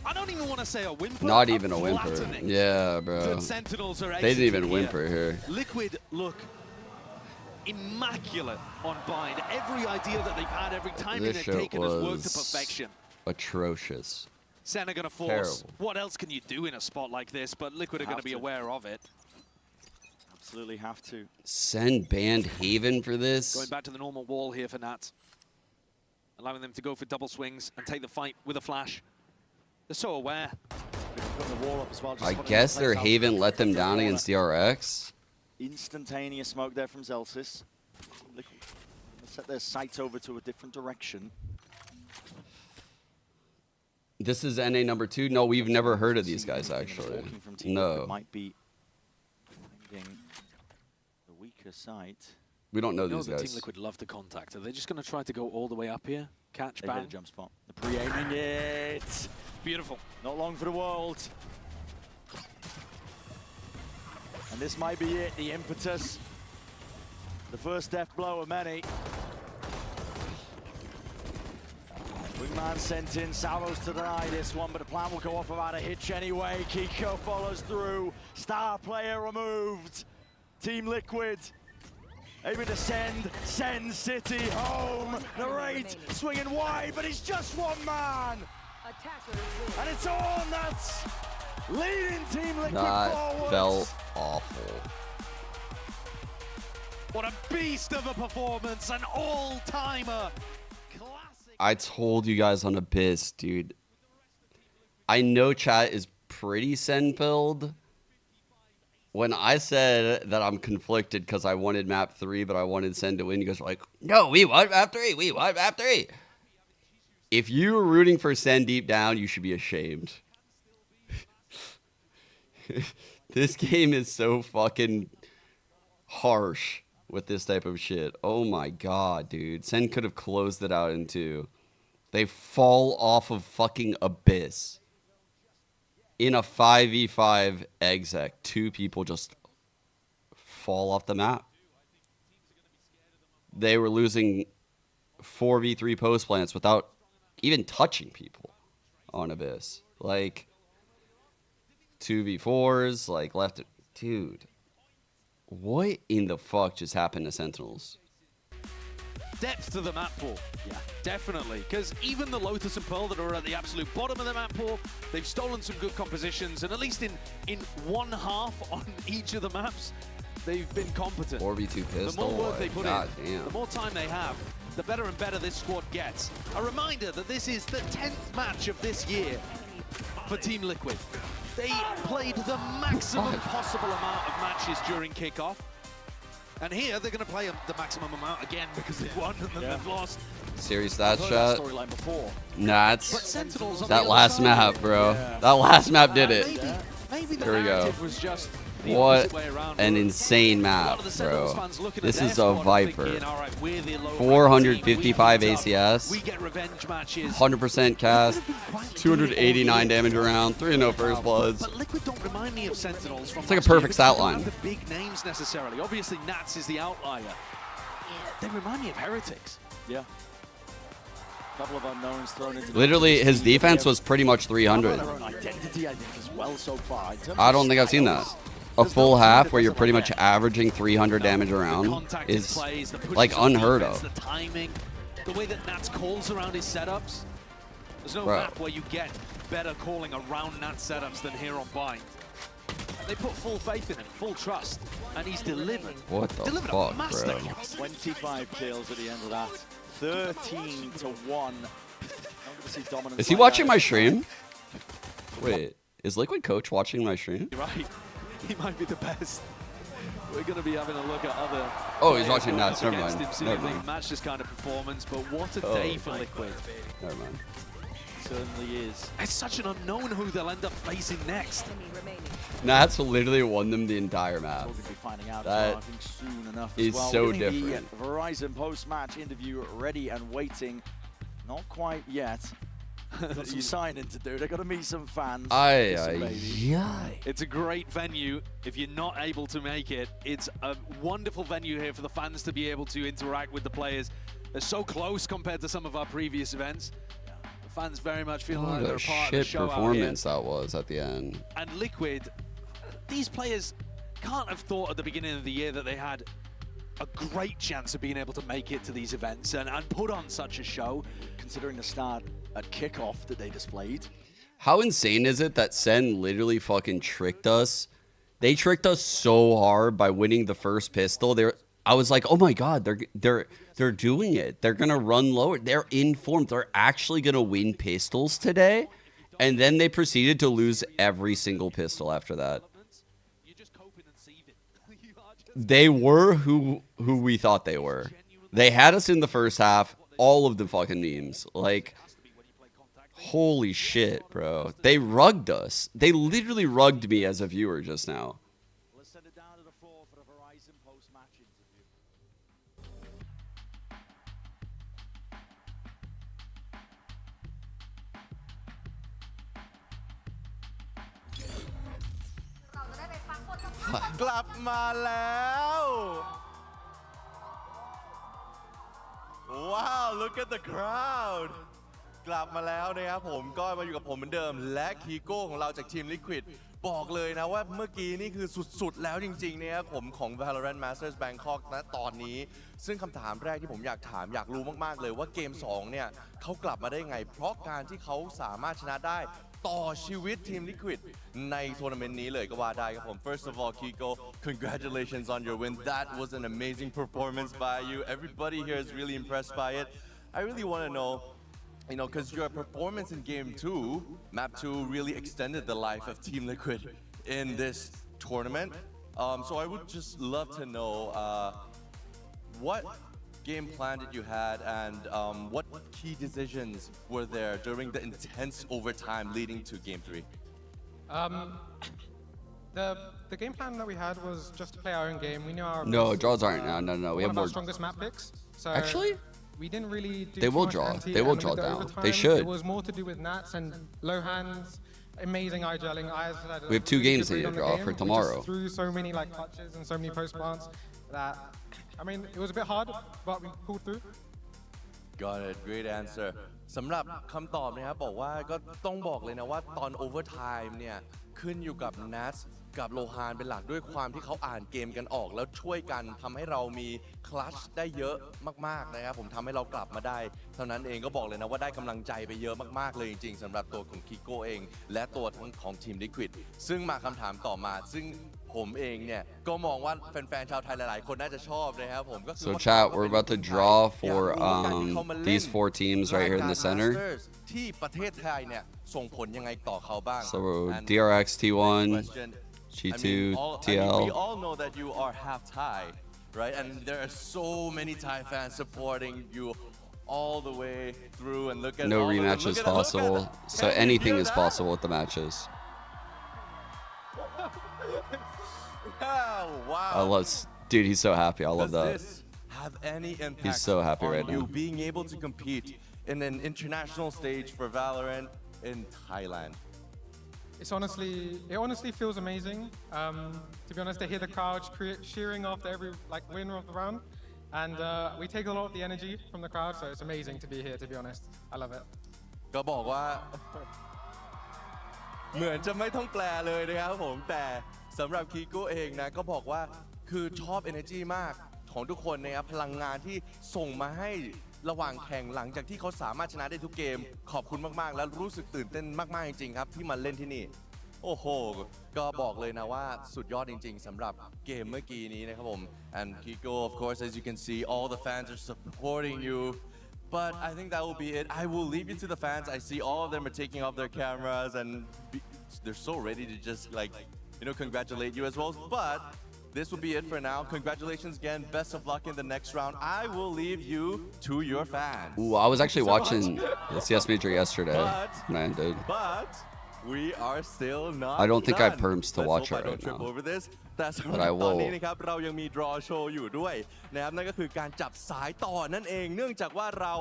I don't even want to say a whimper. Not even a whimper. flattening. Yeah, bro. Sentinels are They didn't even exiting whimper here. Liquid look immaculate on bind. Every idea that they've had, every timing This they've shit taken has worked to was perfection. atrocious. Sen are going to force. Terrible. What else can you do in a spot like this? But Liquid are going to be aware of it. Absolutely have to. SEN banned Haven for this. Going back to the normal wall here for Nats. Allowing them to go for double swings and take the fight with a flash. They're so aware. Putting the wall up as well, I guess their Haven let them down against the RX. Instantaneous smoke there from Celsius. They set their sights over to a different direction. This is NA number 2. No, we've never heard of these guys, actually. No. Might be finding the weaker side. We don't know You know these the Team guys. Liquid love the contact. Are they just going to try to go all the way up here? Catch, They hit bang? a jump spot. The pre-aiming it. Beautiful. Not long for the world. And this might be it, the impetus. The first death blow of many. Wingman sent in, Salvos to deny this one, but the plan will go off without a hitch anyway. Kiko follows through, star player removed. Team Liquid aiming to send Sen City home. Narrate swinging wide, but he's just one man. And it's all nuts. Leading Team Liquid That forward. felt awful. What a beast of a performance, an all-timer. I told you guys on Abyss, dude. I know chat is pretty SEN pilled. When I said that I'm conflicted because I wanted map 3, but I wanted SEN to win, you guys were like, no, we want map 3, we want map 3. If you were rooting for SEN deep down, you should be ashamed. This game is so fucking harsh with this type of shit. Oh my god, dude. SEN could have closed it out in 2. They fall off of fucking Abyss. In a 5v5 exec, 2 people just fall off the map. They were losing 4v3 post plants without even touching people on Abyss. Like 2v4s, like left. Dude, what in the fuck just happened to Sentinels? Depth to the map pool. Yeah, definitely. Because even the Lotus and Pearl that are at the absolute bottom of the map pool, they've stolen some good compositions, and at least in one half on each of the maps, they've been competent. 4v2 pistol. The more work they put God in, damn. the more time they have, the better and better this squad gets. A reminder that this is the 10th match of this year for Team Liquid. They played the maximum possible amount of matches during kickoff. And here, they're going to play the maximum amount again because they've won and then they've lost. Serious that shot? Storyline before. Nah, But Sentinels on that the last other side. map, bro. That last map did it. Maybe the Here we go. narrative was just the What opposite way around. an insane A lot map, of the Sentinels bro. fans looking at This their is a squad Viper. thinking, all right, we're the low-ranked 455 team, we beat up, ACS. We get revenge matches. 100% cast. 289 damage around. 3-0 first bloods. But Liquid don't remind me of Sentinels from It's like a last year perfect because they stat don't line. have the big names necessarily. Obviously, Nats is the outlier. Yeah, they remind me of Heretics. Yeah. Couple of unknowns thrown into Literally, his defense was pretty much 300. their own identity, I think, as well so far. In terms I of don't think I've seen that. styles, A full half where you're pretty much averaging 300 damage around is like unheard of. The timing, the way that Nats calls around his setups. There's no Bro. map where you get better calling around Nats setups than here on Bind. And they put full faith in him, full trust, and he's delivered. What the Delivered fuck, a bro? masterclass. 25 kills at the end of that. 13-1. Is he watching my stream? Wait, is Liquid Coach watching my stream? You're right. He might be the best. We're going to be having a look at other. Oh, he's players watching going Nats, up never against mind, him, see never if they mind. can match this kind of performance, but what a Oh. day for Liquid. Never mind. certainly is. It's such an unknown who they'll end up facing next. Nats literally won them the entire map. We're going to be finding out That I think soon enough is as well. so We're getting different. The Verizon post-match interview ready and waiting. Not quite yet. Got some signing to do. They got to meet some fans. It's a great venue. If you're not able to make it, it's a wonderful venue here for the fans to be able to interact with the players. They're so close compared to some of our previous events. The fans very much feeling like they're a part of the shit show performance that was at the end. And Liquid, these players can't have thought at the beginning of the year that they had a great chance of being able to make it to these events and put on such a show. Considering the start at kickoff that they displayed. How insane is it that SEN literally fucking tricked us? They tricked us so hard by winning the first pistol. I was like, oh my god, they're doing it. They're gonna run lower. They're informed. They're actually gonna win pistols today. And then they proceeded to lose every single pistol after that. They were who we thought they were. They had us in the first half. All of the fucking memes. Like, holy shit, bro. They rugged us. They literally rugged me as a viewer just now. Let's send it down to the floor for the Verizon post-match interview.กลับมาแล้ว Wow, look at the crowd กลับมาแล้วนะครับผมก็มาอยู่กับผมเหมือนเดิมและคีโก้ของเราจากทีม Liquid บอกเลยนะว่าเมื่อกี้นี่คือสุดๆแล้วจริงๆนะครับผมของ Valorant Masters Bangkok ณตอนนี้ซึ่งคำถามแรกที่ผมอยากรู้มากๆเลยว่าเกม2เนี่ยเขากลับมาได้ไงเพราะการที่เขาสามารถชนะได้ต่อชีวิตทีม Liquid ในทัวร์นาเมนต์นี้เลยก็ว่าได้ครับผม First of all Kiko congratulations on your win that was an amazing performance by you everybody here is really impressed by it I really want to know because your performance in game 2 map 2 really extended the life of team Liquid in this tournament so I would just love to know what game plan that you had and what key decisions were there during the intense overtime leading to game 3? The game plan that we had was just to play our own game. We knew our draws aren't. No. We have more. Strongest map picks. So actually, we didn't really do they will draw. They will draw down. They should. It was more to do with Nats and Lohan's amazing eye gelling. We have 2 games to draw for tomorrow. We just threw so many clutches and so many post plants that. I mean, it was a bit hard, but we pulled through. Got it. Great answer. สำหรับคำตอบนะครับบอกว่าก็ต้องบอกเลยนะว่าตอนโอเวอร์ไทม์เนี่ยขึ้นอยู่กับ Nats กับโลฮานเป็นหลักด้วยความที่เขาอ่านเกมกันออกแล้วช่วยกันทำให้เรามีคลัชได้เยอะมากๆนะครับผมทำให้เรากลับมาได้เท่านั้นเองก็บอกเลยนะว่าได้กำลังใจไปเยอะมากๆเลยจริงๆสำหรับตัวของคิโก้เองและตัวของทีม Liquid ซึ่งมาคำถามต่อมาซึ่งผมเองเนี่ยก็มองว่าแฟนๆชาวไทยหลายๆคนน่าจะชอบนะครับผมก็คือ So chat, we're about to draw for these 4 teams right here in the center. ที่ประเทศไทยเนี่ยส่งผลยังไงต่อเขาบ้าง So DRX T1, G2, TL. We all know that you are half Thai, right? And there are so many Thai fans supporting you all the way through. And look at no rematches possible. So anything is possible with the matches. Oh, wow. I love, dude. He's so happy. I love that. Does this have any impact He's so happy on right you now. being able to compete in an international stage for Valorant in Thailand? It honestly feels amazing. To be honest, to hear the crowd cheering after every winner of the round, and we take a lot of the energy from the crowd, so it's amazing to be here. To be honest, I love it. ก็บอกว่า เหมือนจะไม่ต้องแปลเลยนะครับผมแต่สำหรับคีโก้เองนะก็บอกว่าคือชอบ energy มากของทุกคนนะครับพลังงานที่ส่งมาให้ระหว่างแข่งหลังจากที่เขาสามารถชนะได้ทุกเกมขอบคุณมากๆแล้วรู้สึกตื่นเต้นมากๆจริงๆครับที่มาเล่นที่นี่โอ้โหก็บอกเลยนะว่าสุดยอดจริงๆสำหรับเกมเมื่อกี้นี้นะครับผม and Kiko of course as you can see all the fans are supporting you but I think that will be it I will leave you to the fans I see all of them are taking off their cameras and they're so ready to just congratulate you as well but this will be it for now. Congratulations again. Best of luck in the next round. I will leave you to your fans. Ooh, I was actually watching the CS Major yesterday when I ended. But we are still not I don't think I done. perms to Let's watch hope it I don't right trip now. over this. แต่สำห But รับ I ตอน will. นี้นะครับเรายังมี draw show อยู่ด้วยนะครับนั่นก็คือการจับสายต่อนั่นเองเนื่องจากว่าเรา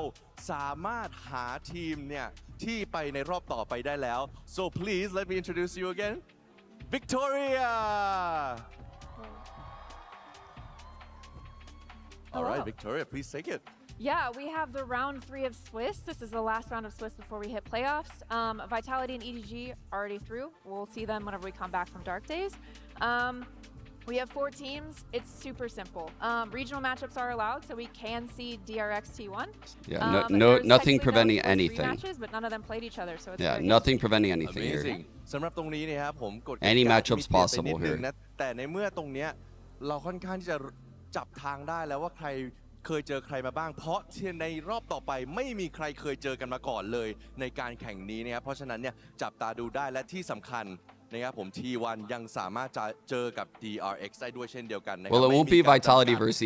สามารถหาทีมเนี่ยที่ไปในรอบต่อไปได้แล้ว so please let me introduce you again Victoria all right Victoria please take it. Yeah, we have the round 3 of Swiss. This is the last round of Swiss before we hit playoffs. Vitality and EDG already through. We'll see them whenever we come back from Dark Days. We have 4 teams. It's super simple. Regional matchups are allowed, so we can see DRX T1. Yeah, There's nothing technically preventing no Swiss anything. Matches, but none of them played each other, so it's Yeah, very nothing preventing anything Amazing. here. สำหรับตรงนี้นะครับผมกด Any กติกา matchups ที่มีเปลี่ยนไป possible นิดนึง here. นะแต่ในเมื่อตรงเนี้ยเราค่อนข้างที่จะจับทางได้แล้วว่าใครเคยเจอใครมาบ้างเพราะที่ในรอบต่อไปไม่มีใครเคยเจอกันมาก่อนเลยในการแข่งนี้นะครับเพราะฉะนั้นเนี่ยจับตาดูได้และที่สำคัญนะครับผม T1 ยังสามารถจะเจอกับ DRX ได้ด้วยเช่นเดียวกันนะครับ Well, it won't be Vitality versus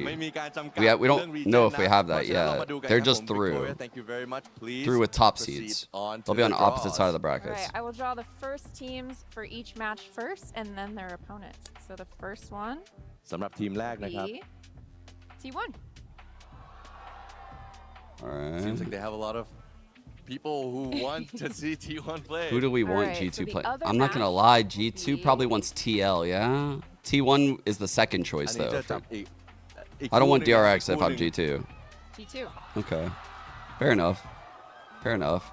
ไม่ EDG. มีการจำกัด We เรื่อง don't region know if we นะ have เพ that ราะฉะนั้นเรา yet. มาดูกัน They're ครับ just ผม through. Victoria, thank you very much. Please Through with top proceed seeds. on to They'll be on the the opposite draws. side of the All brackets. right, I will draw the first teams for each match first, and then their opponents. So the first one สำหรับทีมแรกนะครับ be T1. All right. Seems like they have a lot of people who want to see T1 play. Who do we want Alright, G2 so the play? other I'm not gonna match lie, will G2 be- probably wants TL, yeah? T1 is the second choice อันนี้ though. จะจับอีก I don't want คู่หนึ่ง DRX if คู่ห I'm นึ่ง G2. G2. Okay. Fair enough. Fair enough.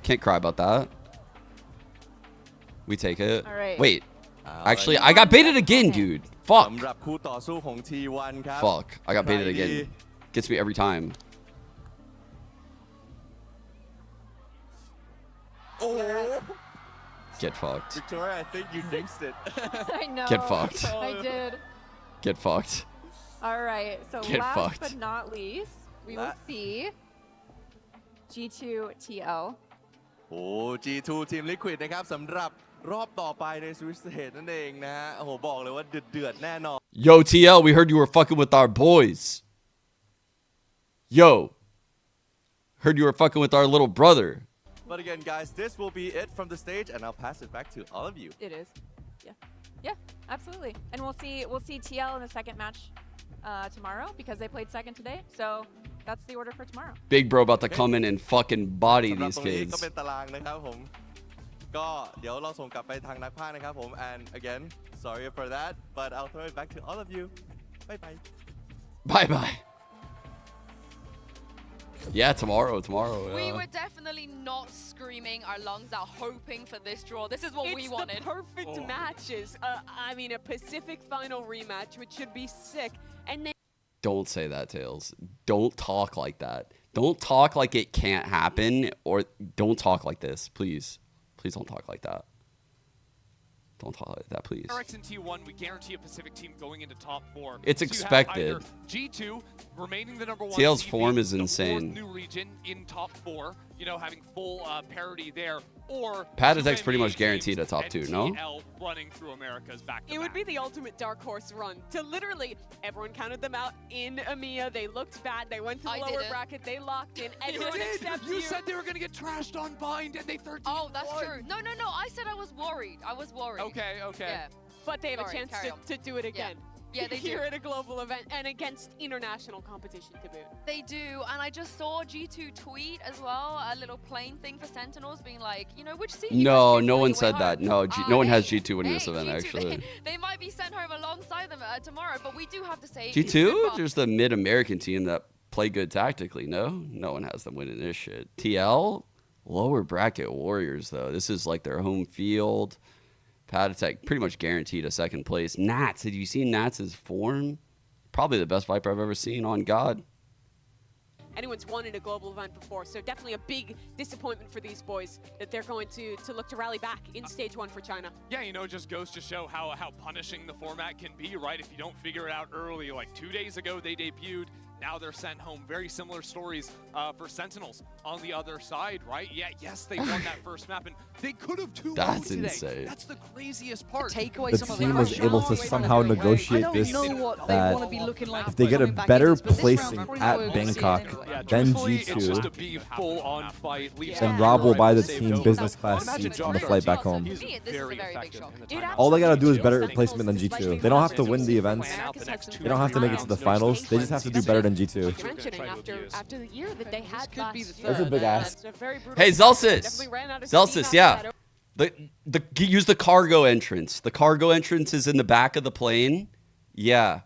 Can't cry about that. We take it. Alright. Wait. Actually, I got baited again, dude. Fuck. สำหรับคู่ต่อสู้ของ T1 ครับ Fuck. I got baited ใครดี again. Gets me every time. Oh. Get fucked. Victoria, I think you jinxed it. I know. Get fucked. I did. Get fucked. All right, so Get last fucked. but not least, we will see G2 TL. โอ้ G2 ทีม Liquid นะครับสำหรับรอบต่อไปใน Swiss Stage นั่นเองนะฮะโอ้โหบอกเลยว่าเดือดแน่นอน Yo, TL, we heard you were fucking with our boys. Yo. Heard you were fucking with our little brother. But again, guys, this will be it from the stage, and I'll pass it back to all of you. It is. Yeah, absolutely. And we'll see TL in the second match tomorrow because they played second today. So that's the order for tomorrow. Big bro about to come in and fucking body สำหรับ these ตรงนี้ก็ kids. เป็นตารางนะครับผมก็เดี๋ยวเราส่งกลับไปทางนักพากย์นะครับผม and again sorry for that but I'll throw it back to all of you bye bye Bye bye. Yeah, tomorrow. We Yeah. were definitely not screaming our lungs out hoping for this draw. This is what we It's wanted. the perfect matches. I mean, a Pacific final rematch, which should be sick. And then Don't say that, Tails. Don't talk like that. Don't talk like it can't happen, or don't talk like this, please. Please don't talk like that. Don't talk like that, please. DRX and T1, we guarantee a Pacific team going into top 4. It's So you have expected. either G2 remaining the number 1 TL's seed, form being is the insane. 4th new region in top 4, you know, having full parity there, or Patatek's pretty 2 much guaranteed a top 2, no? TL running through America's back to it would be the ultimate dark horse run to literally everyone counted them out in EMEA. They looked bad. They went to the lower didn't. bracket. They locked in. You Everyone did! except You said they were going to get trashed on Bind, and they 13. Oh, that's true. No. I said I was worried. I was worried. Okay. Yeah. But they have Sorry, a chance carry on. to do it again. Yeah, they Here do. at a global event and against international competition to boot. They do, and I just saw G2 tweet as well, a little plain thing for Sentinels being like, you know, which seat you No, guys choose no on one your way said that. home? No, no one has Hey, G2 winning this hey, event, G2, actually. They might be sent home alongside them tomorrow, but we do have to say G2? There's the mid-American team that play good tactically, no? No one has them winning this shit. TL? Lower bracket Warriors, though. This is like their home field. Patatek pretty much guaranteed a second place. Nats, did you see Nats' form? Probably the best Viper I've ever seen, on God. Anyone's won in a global event before, so definitely a big disappointment for these boys that they're going to look to rally back in stage 1 for China. Yeah, you know, it just goes to show how punishing the format can be, right? If you don't figure it out early. Like 2 days ago, they debuted. now they're sent home. Very similar stories for Sentinels on the other side, right? Yeah, yes, they won that first map, and they could have 2-0 That's today. Insane. That's the craziest part. The team was able to somehow negotiate this, that if they get a better placing at Bangkok than G2, then Rob will buy the team business class seats on the flight back home. All they gotta do is better placement than G2. They don't have to win the events. They don't have to make it to the finals. They just have to do better than G2. Mentioning after the year that they had last year, That's a big ask. Hey, Zelsis, yeah. Use the cargo entrance. The cargo entrance is in the back of the plane. Yeah.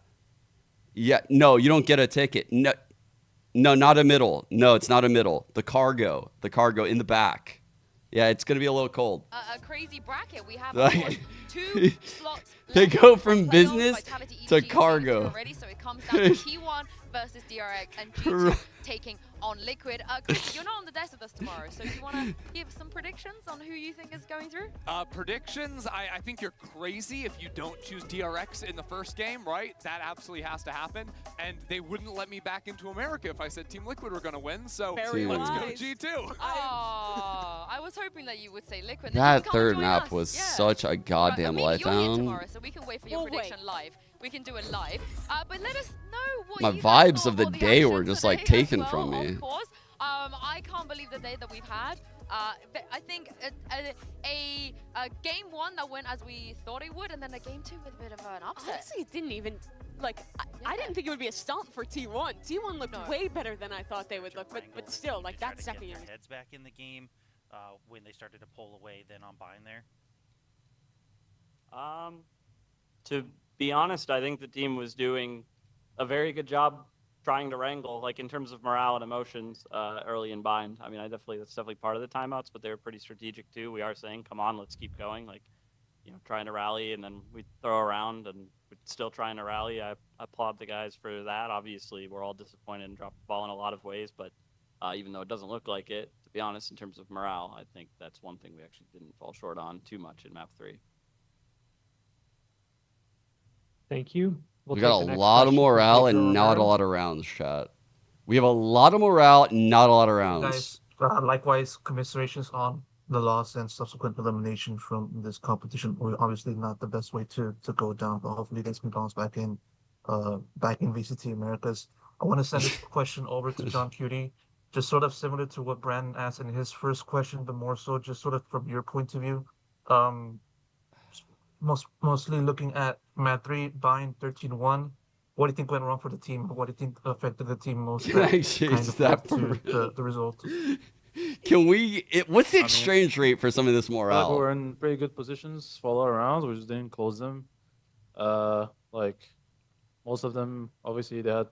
Yeah. No, you don't get a ticket. No, not a middle. No, it's not a middle. The cargo in the back. Yeah, it's gonna be a little cold. A crazy bracket. We have of course, 2 slots. They go from business to cargo. Already, so it comes down to T1 versus DRX and G2 taking on Liquid. Chris, you're not on the desk with us tomorrow, so you want to give some predictions on who you think is going through? Predictions, I think you're crazy if you don't choose DRX in the first game, right? That absolutely has to happen. And they wouldn't let me back into America if I said Team Liquid were going to win, so let's go G2. Oh, I was hoping that you would say Liquid. That third map was such a goddamn You're here letdown. tomorrow, so we can wait for your prediction live. We can do it live. But let us know what My you guys vibes thought of the about day action were just today like taken as from well, me. Of course. I can't believe the day that we've had. I think a game 1 that went as we thought it would, and then a game 2 with a bit of an upset. Honestly, it didn't even, like, I didn't think it would be a stomp for T1. T1 looked way better than I thought they would look, but still, like, that second year. Heads back in the game when they started to pull away then on bind there? To be honest, I think the team was doing a very good job trying to wrangle, like in terms of morale and emotions early in bind. I mean, that's definitely part of the timeouts, but they were pretty strategic too. We are saying, come on, let's keep going. Like, trying to rally, and then we throw around, and we're still trying to rally. I applaud the guys for that. Obviously, we're all disappointed and dropped the ball in a lot of ways, but even though it doesn't look like it, to be honest, in terms of morale, I think that's one thing we actually didn't fall short on too much in map 3. Thank you. We got a lot of morale and not a lot of rounds, chat. We have a lot of morale, not a lot of rounds. Guys, likewise, commiserations on the loss and subsequent elimination from this competition. We're obviously not the best way to go down, but hopefully things can bounce back in VCT Americas. I want to send this question over to John Cutie, just sort of similar to what Brandon asked in his first question, but more so just sort of from your point of view. Mostly looking at map 3, bind 13-1. What do you think went wrong for the team? What do you think affected the team most? Can I change that for the result? Can we? What's the exchange rate for some of this morale? We were in pretty good positions for a lot of rounds. We just didn't close them. Like most of them, obviously they had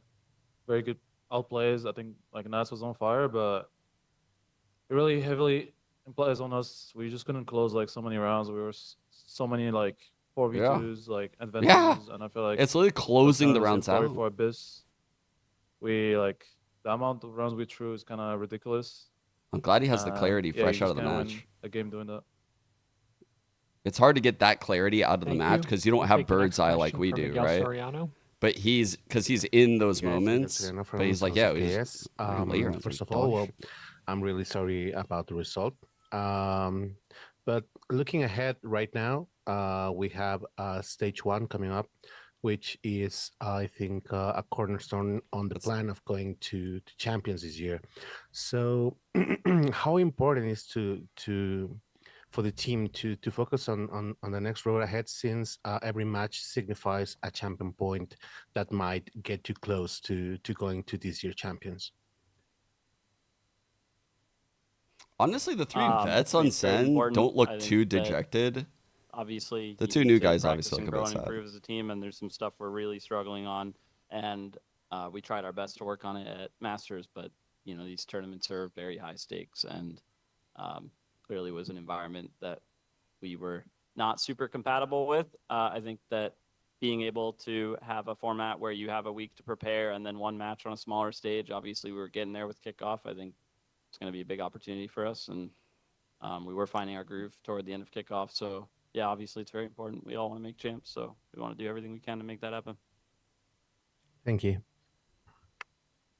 very good outplays. I think like Nats was on fire, but it really heavily implies on us. We just couldn't close like so many rounds. We were so many like 4v2s, like advantages, and I feel like it's literally closing the rounds out. For Abyss, we like the amount of rounds we threw is kind of ridiculous. I'm glad he has the clarity fresh out of the match. A game doing that. It's hard to get that clarity out of the match because you don't have bird's eye like we do, right? Soriano. But he's in those moments. But he's like, yeah, first of all, well, I'm really sorry about the result. But looking ahead right now, we have stage 1 coming up, which is, I think, a cornerstone on the plan of going to champions this year. So how important is for the team to focus on the next road ahead, since every match signifies a champion point that might get you close to going to this year champions? Honestly, the 3 vets on SEN don't look too dejected. Obviously, the 2 new guys obviously look a bit sad. Improve as a team, and there's some stuff we're really struggling on, and we tried our best to work on it at Masters, but these tournaments are very high stakes, and clearly was an environment that we were not super compatible with. I think that being able to have a format where you have a week to prepare and then 1 match on a smaller stage, obviously we were getting there with kickoff. I think it's going to be a big opportunity for us, and we were finding our groove toward the end of kickoff. So yeah, obviously it's very important. We all want to make champs, so we want to do everything we can to make that happen. Thank you.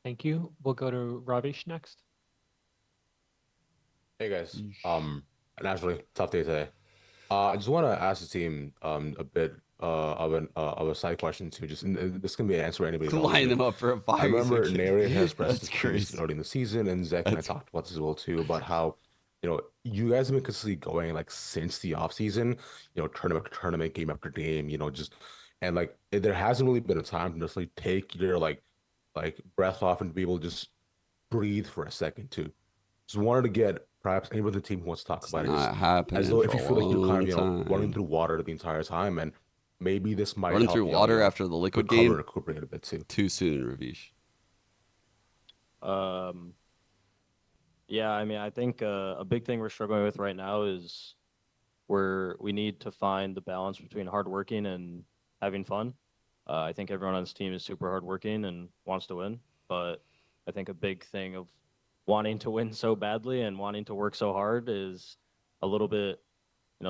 Thank you. We'll go to Ravish next. Hey guys, naturally tough day today. I just want to ask the team a bit of a side question too. Just this can be an answer for anybody. Line them up for a fire. I remember Nary has expressed That's his views early in the season, and Zach and I talked about this as well too, about how you guys have been consistently going like since the off season, tournament after tournament, game after game, and like there hasn't really been a time to necessarily take your like breath off and be able to just breathe for a second too. Just wanted to get perhaps anybody on the team who wants to talk about it, as though if you feel like you're kind of running through water the entire time, and maybe this might running help through water after the liquid game. Recuperate a bit too. Too soon, Ravish. Yeah, I mean, I think a big thing we're struggling with right now is we need to find the balance between hardworking and having fun. I think everyone on this team is super hardworking and wants to win, but I think a big thing of wanting to win so badly and wanting to work so hard is a little bit,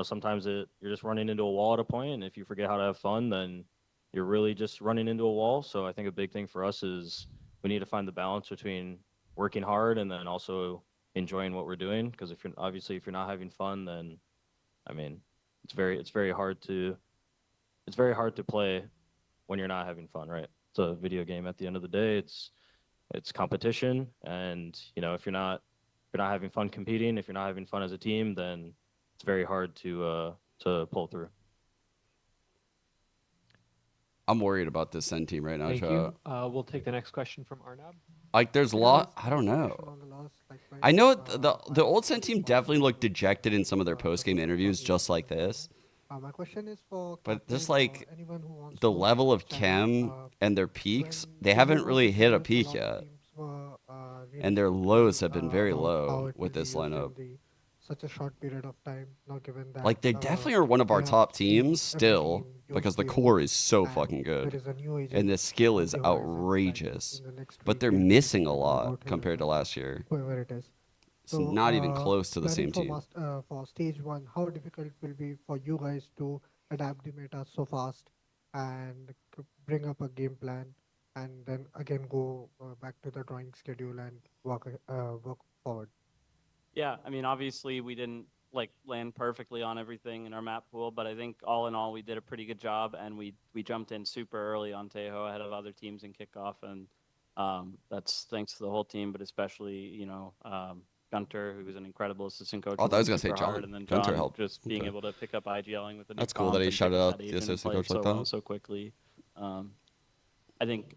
sometimes you're just running into a wall at a point, and if you forget how to have fun, then you're really just running into a wall. So I think a big thing for us is we need to find the balance between working hard and then also enjoying what we're doing, because if you're not having fun, then I mean, it's very hard to play when you're not having fun, right? It's a video game at the end of the day. It's competition, and if you're not having fun competing, if you're not having fun as a team, then it's very hard to pull through. I'm worried about this SEN team right now, Thank you. We'll take the next question from Arnab. Like, there's a lot. I don't know. I know the old SEN team definitely looked dejected in some of their post game interviews, just like this. My question is for but just like the level of chem and their peaks, they haven't really hit a peak yet. And their lows have been very low with this lineup. Such a short period of time, not given that. Like, they definitely are one of our top teams still, because the core is so fucking good. And the skill is outrageous. But they're missing a lot compared to last year. Whoever it is. It's not even close to the same team. For stage 1, how difficult will it be for you guys to adapt the meta so fast and bring up a game plan and then again go back to the drawing schedule and work forward? Yeah, I mean, obviously we didn't land perfectly on everything in our map pool, but I think all in all we did a pretty good job, and we jumped in super early on Tejo ahead of other teams in kickoff, and that's thanks to the whole team, but especially Gunter, who was an incredible assistant coach. Oh, I was gonna say John. And then Gunter helped. Just being able to pick up IGLing with the new That's cool that he shouted out the assistant coach like that. So quickly. I think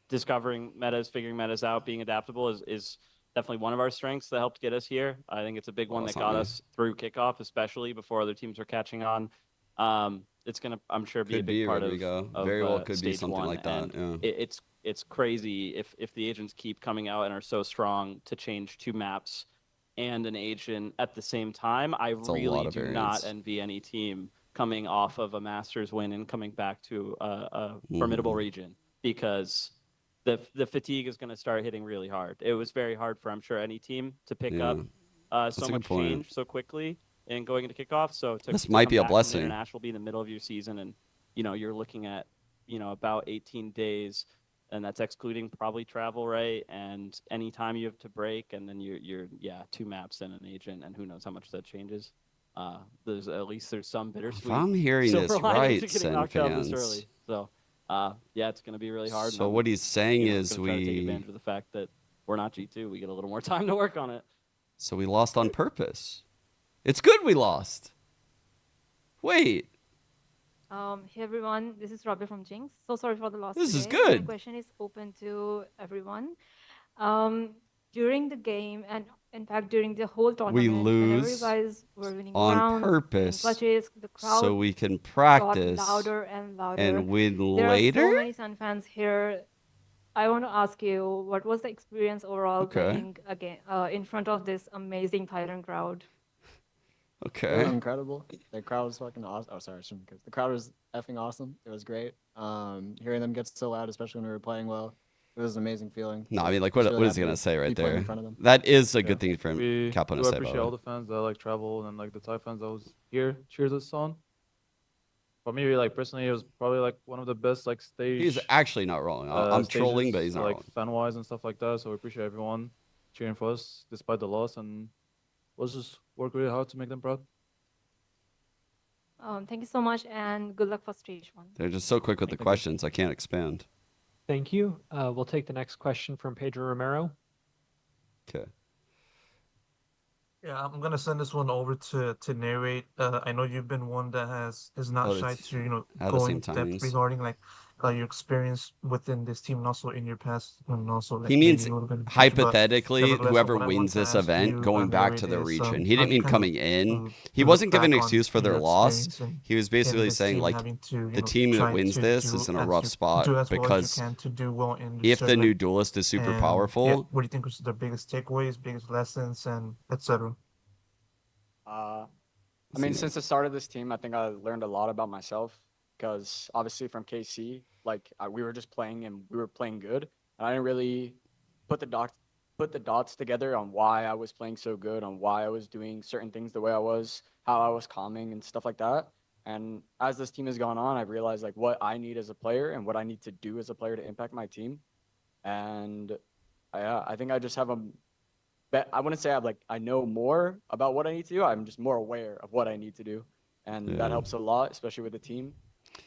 discovering metas, figuring metas out, being adaptable is definitely one of our strengths that helped get us here. I think it's a big one that got us through kickoff, especially before other teams are catching on. It's gonna, I'm sure, be a big part of very well could be stage something 1. like that. Yeah. It's crazy if the agents keep coming out and are so strong to change 2 maps and an agent at the same time. I really do not envy any team coming off of a Masters win and coming back to a formidable region, because the fatigue is going to start hitting really hard. It was very hard for, I'm sure, any team to pick up so much change so quickly and going into kickoff. So this might be a blessing. International be in the middle of your season, and you're looking at about 18 days, and that's excluding probably travel, right? And any time you have to break, and then you're 2 maps and an agent, and who knows how much that changes. There's some bittersweet. If I'm hearing this right, SEN fans. Early. So it's going to be really hard. So what he's saying is we take advantage of the fact that we're not G2. We get a little more time to work on it. So we lost on purpose. It's good we lost. Wait. Hey everyone, this is Robbie from Jinx. So sorry for the loss. This is today. good. My question is open to everyone. During the game, and in fact during the whole tournament, we lose whenever you guys were winning on rounds, purpose, clutches, the crowd so we can practice got louder and louder. And win there later. There are so many Sun fans here. I want to ask you, what was the experience overall playing again in front of this amazing Thailand crowd? Okay. It was incredible. The crowd was fucking awesome. Oh, sorry, the crowd was effing awesome. It was great. Hearing them get so loud, especially when we were playing well, it was an amazing feeling. No, I mean, like, what is he gonna say right there? That is a good thing for Capone to say. I appreciate all the fans that travel and the Thai fans that was here cheers us on. for me, like personally, it was probably like one of the best like stage. He's actually not wrong. I'm trolling, but he's not like wrong. fan-wise and stuff like that. So we appreciate everyone cheering for us despite the loss, and let's just work really hard to make them proud. Thank you so much, and good luck for stage 1. They're just so quick with the questions, I can't expand. Thank you. We'll take the next question from Pedro Romero. Okay. Yeah, I'm gonna send this one over to narrate. I know you've been one that is not shy to go in depth regarding like your experience within this team and also in your past and also like He means bit hypothetically whoever wins this event going back to the region. He didn't mean coming in. He wasn't giving an excuse for their loss. He was basically saying like the team that wins this is in a rough spot because if the new duelist is super powerful. What do you think was the biggest takeaways, biggest lessons, and etc.? I mean, since the start of this team, I think I learned a lot about myself because obviously from KC, like we were just playing and we were playing good. And I didn't really put the dots together on why I was playing so good, on why I was doing certain things the way I was, how I was calming and stuff like that. And as this team has gone on, I've realized like what I need as a player and what I need to do as a player to impact my team. And I think I just have I wouldn't say I know more about what I need to do. I'm just more aware of what I need to do, and that helps a lot, especially with the team.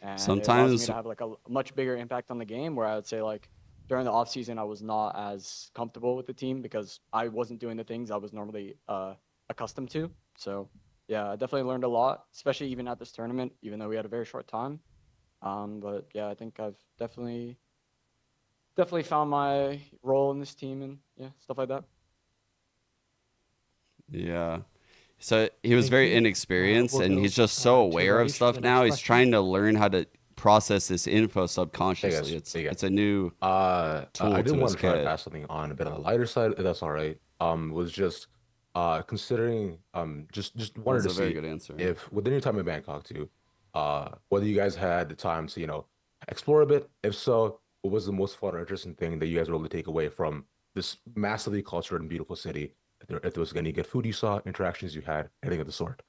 And it allows me to have like a much bigger impact on the game. Where I would say like during the off season, I was not as comfortable with the team because I wasn't doing the things I was normally accustomed to. So yeah, I definitely learned a lot, especially even at this tournament, even though we had a very short time. But yeah, I think I've definitely found my role in this team and yeah, stuff like that. Yeah. So he was very inexperienced and he's just so aware of stuff now. He's trying to learn how to process this info subconsciously. It's a new tool I did want to try to kid. pass something on a bit on the lighter side, if that's all right. Was just considering just wanted That's to a very see good answer. if within your time in Bangkok too, whether you guys had the time to, explore a bit. If so, what was the most fun or interesting thing that you guys were able to take away from this massively cultured and beautiful city? If there was any good food you saw, interactions you had, anything of the sort.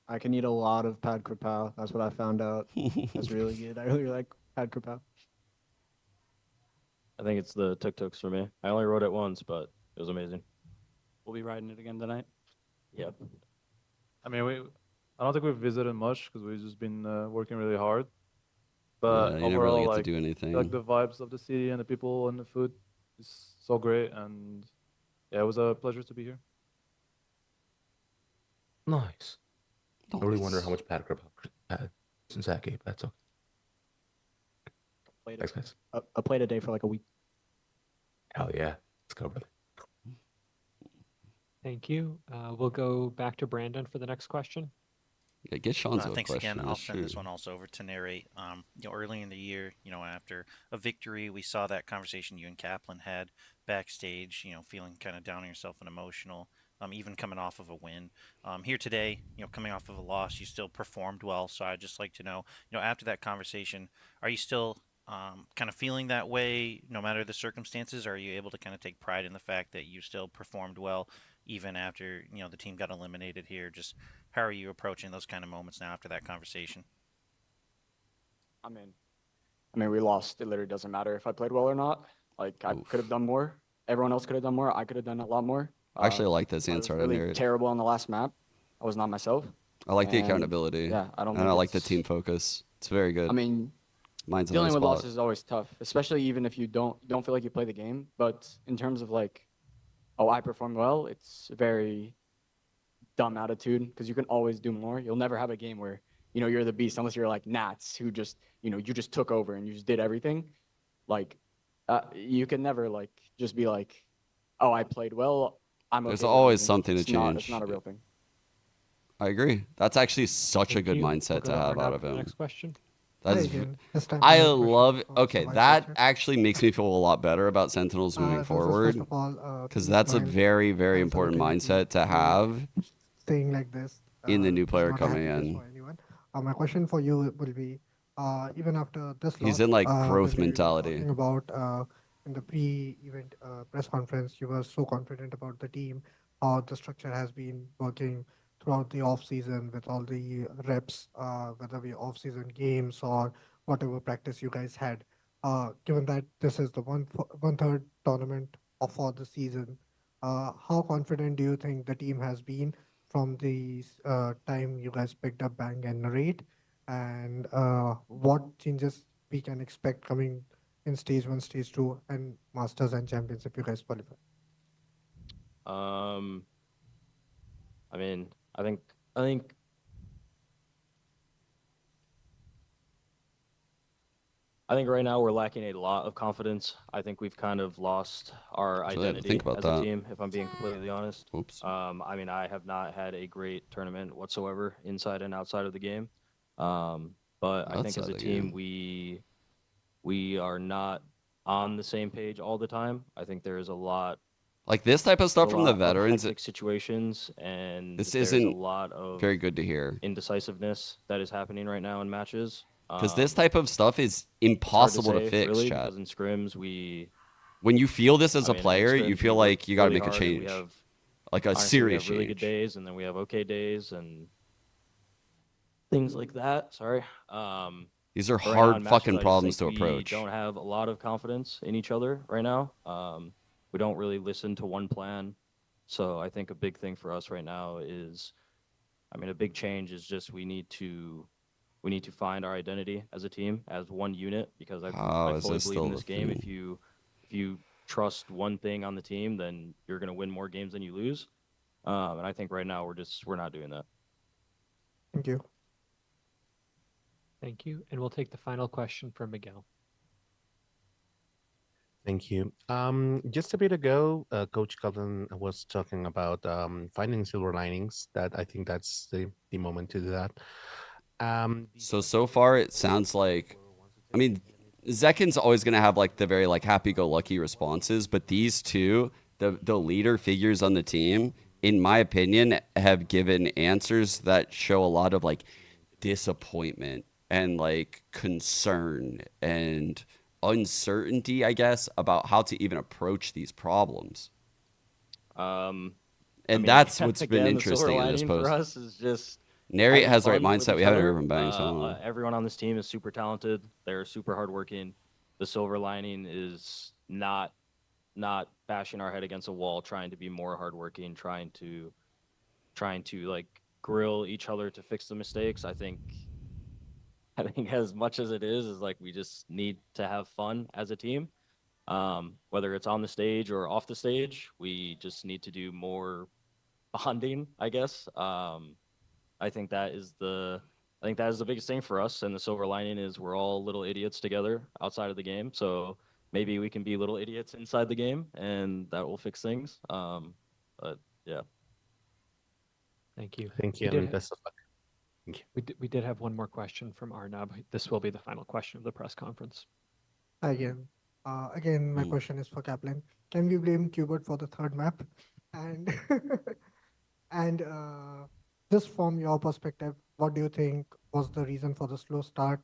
I can eat a lot of pad krapao. That's what I found out. That's really good. I really like pad krapao. I think it's the tuk-tuks for me. I only rode it once, but it was amazing. We'll be riding it again tonight. Yep. I mean, I don't think we've visited much because we've just been working really hard. But you overall, never really get like, to do anything. like the vibes of the city and the people and the food is so great, and yeah, it was a pleasure to be here. Nice. I really wonder how much pad krapao since that game. That's okay. Thanks, guys. I played a day for like a week. Hell yeah. Let's go, brother. Thank you. We'll go back to Brandon for the next question. Yeah, get Sean's Thanks question. again. I'll send this one also over to narrate. Early in the year, after a victory, we saw that conversation you and Kaplan had backstage. Feeling kind of down on yourself and emotional. Even coming off of a win. Here today, coming off of a loss, you still performed well. So I'd just like to know, after that conversation, are you still kind of feeling that way no matter the circumstances? Or are you able to kind of take pride in the fact that you still performed well even after, the team got eliminated here? Just how are you approaching those kind of moments now after that conversation? I mean, we lost. It literally doesn't matter if I played well or not. Like, I could have done more. Everyone else could have done more. I could have done a lot more. I actually like this answer. I was really terrible on the last map. I was not myself. I like the accountability. Yeah, I like the team focus. It's very good. I mean, mine's dealing with losses is always tough, especially even if you don't feel like you play the game. But in terms of like, oh, I performed well, it's a very dumb attitude because you can always do more. You'll never have a game where you're the beast unless you're like Nats who just you just took over and you just did everything. Like, you can never like just be like, oh, I played well. There's always something to change. It's not a real thing. I agree. That's actually such a good mindset to have out of him. Next question. That's I love. Okay, that actually makes me feel a lot better about Sentinels moving forward, because that's a very, very important mindset to have. Staying like this in the new player coming in. My question for you will be, even after this, he's in like growth mentality. About in the pre-event press conference, you were so confident about the team, how the structure has been working throughout the off season with all the reps, whether we off season games or whatever practice you guys had. Given that this is the one third tournament for the season, how confident do you think the team has been from the time you guys picked up Bang and Narrate, and what changes we can expect coming in stage 1, stage 2, and Masters and Champions if you guys qualify? I mean, I think I think I think right now we're lacking a lot of confidence. I think we've kind of lost our identity as a team, if I'm being completely honest. Oops. I mean, I have not had a great tournament whatsoever inside and outside of the game. But I think as a team, we are not on the same page all the time. I think there is a lot like this type of stuff from the veterans. Situations, and this there's isn't a lot of very good to hear. Indecisiveness that is happening right now in matches. Because this type of stuff is impossible to fix, really, chat. because in scrims when you feel this as a in player, scrims you feel we work like you got to really make a hard, and change, we have, like a honestly, serious we have really change. good days, and then we have okay days, and things like that. Sorry. These are but right now in hard matches, fucking I just problems think to approach. We don't have a lot of confidence in each other right now. We don't really listen to one plan. So I think a big thing for us right now is, I mean, a big change is just we need to find our identity as a team, as one unit, because I fully believe in this game. If you trust one thing on the team, then you're going to win more games than you lose. And I think right now we're not doing that. Thank you. Thank you. And we'll take the final question from Miguel. Thank you. Just a bit ago, Coach Cullen was talking about finding silver linings. That I think that's the moment to do that. So far it sounds like, I mean, Zekken's always gonna have like the very like happy-go-lucky responses, but these two, the leader figures on the team, in my opinion, have given answers that show a lot of like disappointment and like concern and uncertainty, I guess, about how to even approach these problems. And I mean, that's what's been interesting in this post. For us is just Narrate has the right mindset. We haven't heard from Bang, so everyone on this team is super talented. They're super hardworking. The silver lining is not bashing our head against a wall, trying to be more hardworking, trying to like grill each other to fix the mistakes. I think as much as it is like we just need to have fun as a team. Whether it's on the stage or off the stage, we just need to do more bonding, I guess. I think that is the biggest thing for us, and the silver lining is we're all little idiots together outside of the game. So maybe we can be little idiots inside the game, and that will fix things. But yeah. Thank you. Thank you, and best of luck. Thank you. We did have one more question from Arnab. This will be the final question of the press conference. Again, my question is for Kaplan. Can we blame Qbert for the third map? And and just from your perspective, what do you think was the reason for the slow start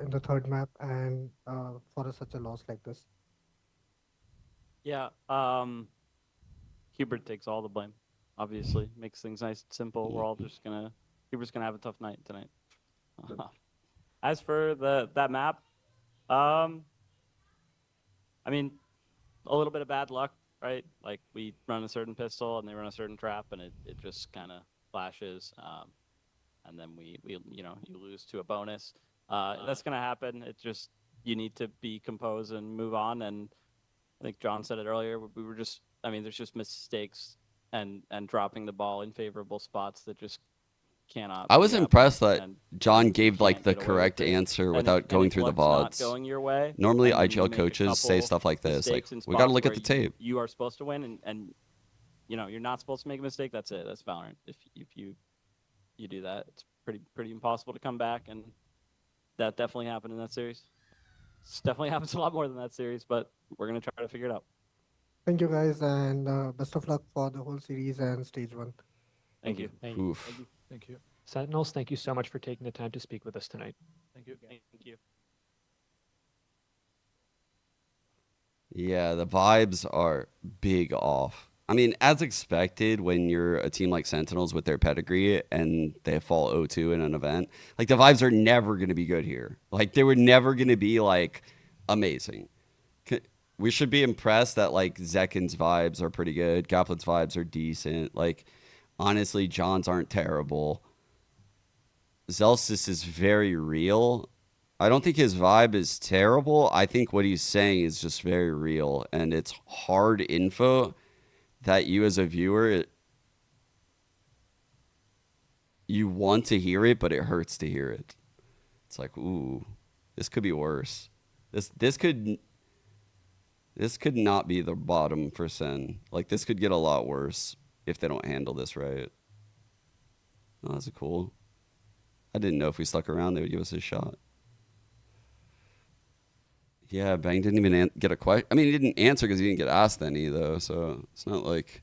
in the third map and for such a loss like this? Yeah, Hubert takes all the blame. Obviously, makes things nice and simple. We're all just Hubert's gonna have a tough night tonight. As for that map, I mean, a little bit of bad luck, right? Like we run a certain pistol and they run a certain trap, and it just kind of flashes, and then we you lose to a bonus. That's gonna happen. It's just you need to be composed and move on. And I think John said it earlier. We were just, I mean, there's just mistakes and dropping the ball in favorable spots that just cannot. I was impressed that John gave like the correct answer without going through the VODs. Going your way, normally IGL coaches say stuff like this, like we got to look at the tape. You are supposed to win, and you're not supposed to make a mistake. That's it. That's Valorant. If you do that, it's pretty impossible to come back, and that definitely happened in that series. It's definitely happens a lot more than that series, but we're gonna try to figure it out. Thank you guys, and best of luck for the whole series and stage 1. Thank you. Thank you. Thank you. Sentinels, thank you so much for taking the time to speak with us tonight. Thank you. Thank you. Yeah, the vibes are big off I mean, as expected, when you're a team like Sentinels with their pedigree and they fall 0-2 in an event, like the vibes are never going to be good here. Like they were never going to be like amazing. We should be impressed that like Zekin's vibes are pretty good. Kaplan's vibes are decent. Like honestly, John's aren't terrible. Zelstis is very real. I don't think his vibe is terrible. I think what he's saying is just very real, and it's hard info that you as a viewer, you want to hear it, but it hurts to hear it. It's like, ooh, this could be worse. This could not be the bottom for SEN. Like this could get a lot worse if they don't handle this right. Oh, that's cool. I didn't know if we stuck around, they would give us a shot. Yeah, Bang didn't even get a question. I mean, he didn't answer because he didn't get asked any, though. So it's not like...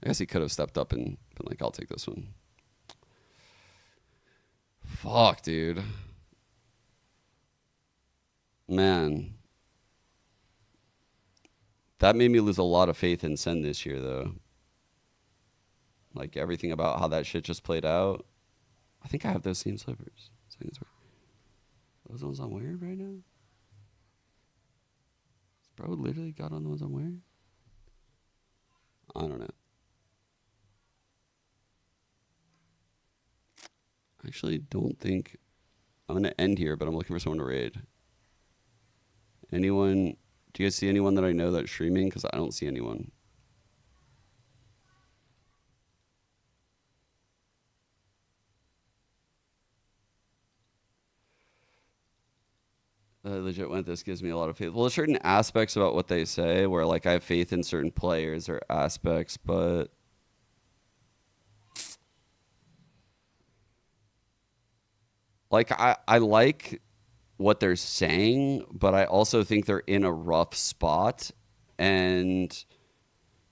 I guess he could have stepped up and been like, I'll take this one. Fuck, dude. Man. That made me lose a lot of faith in SEN this year, though. Like, everything about how that shit just played out. I think I have those same slippers. Those ones I'm wearing right now? Bro literally got on the ones I'm wearing? I don't know. I actually don't think... I'm going to end here, but I'm looking for someone to raid. Anyone... Do you guys see anyone that I know that's streaming? Because I don't see anyone. Legit went, this gives me a lot of faith. Well, there's certain aspects about what they say where, like, I have faith in certain players or aspects, but... Like, I like what they're saying, but I also think they're in a rough spot. And,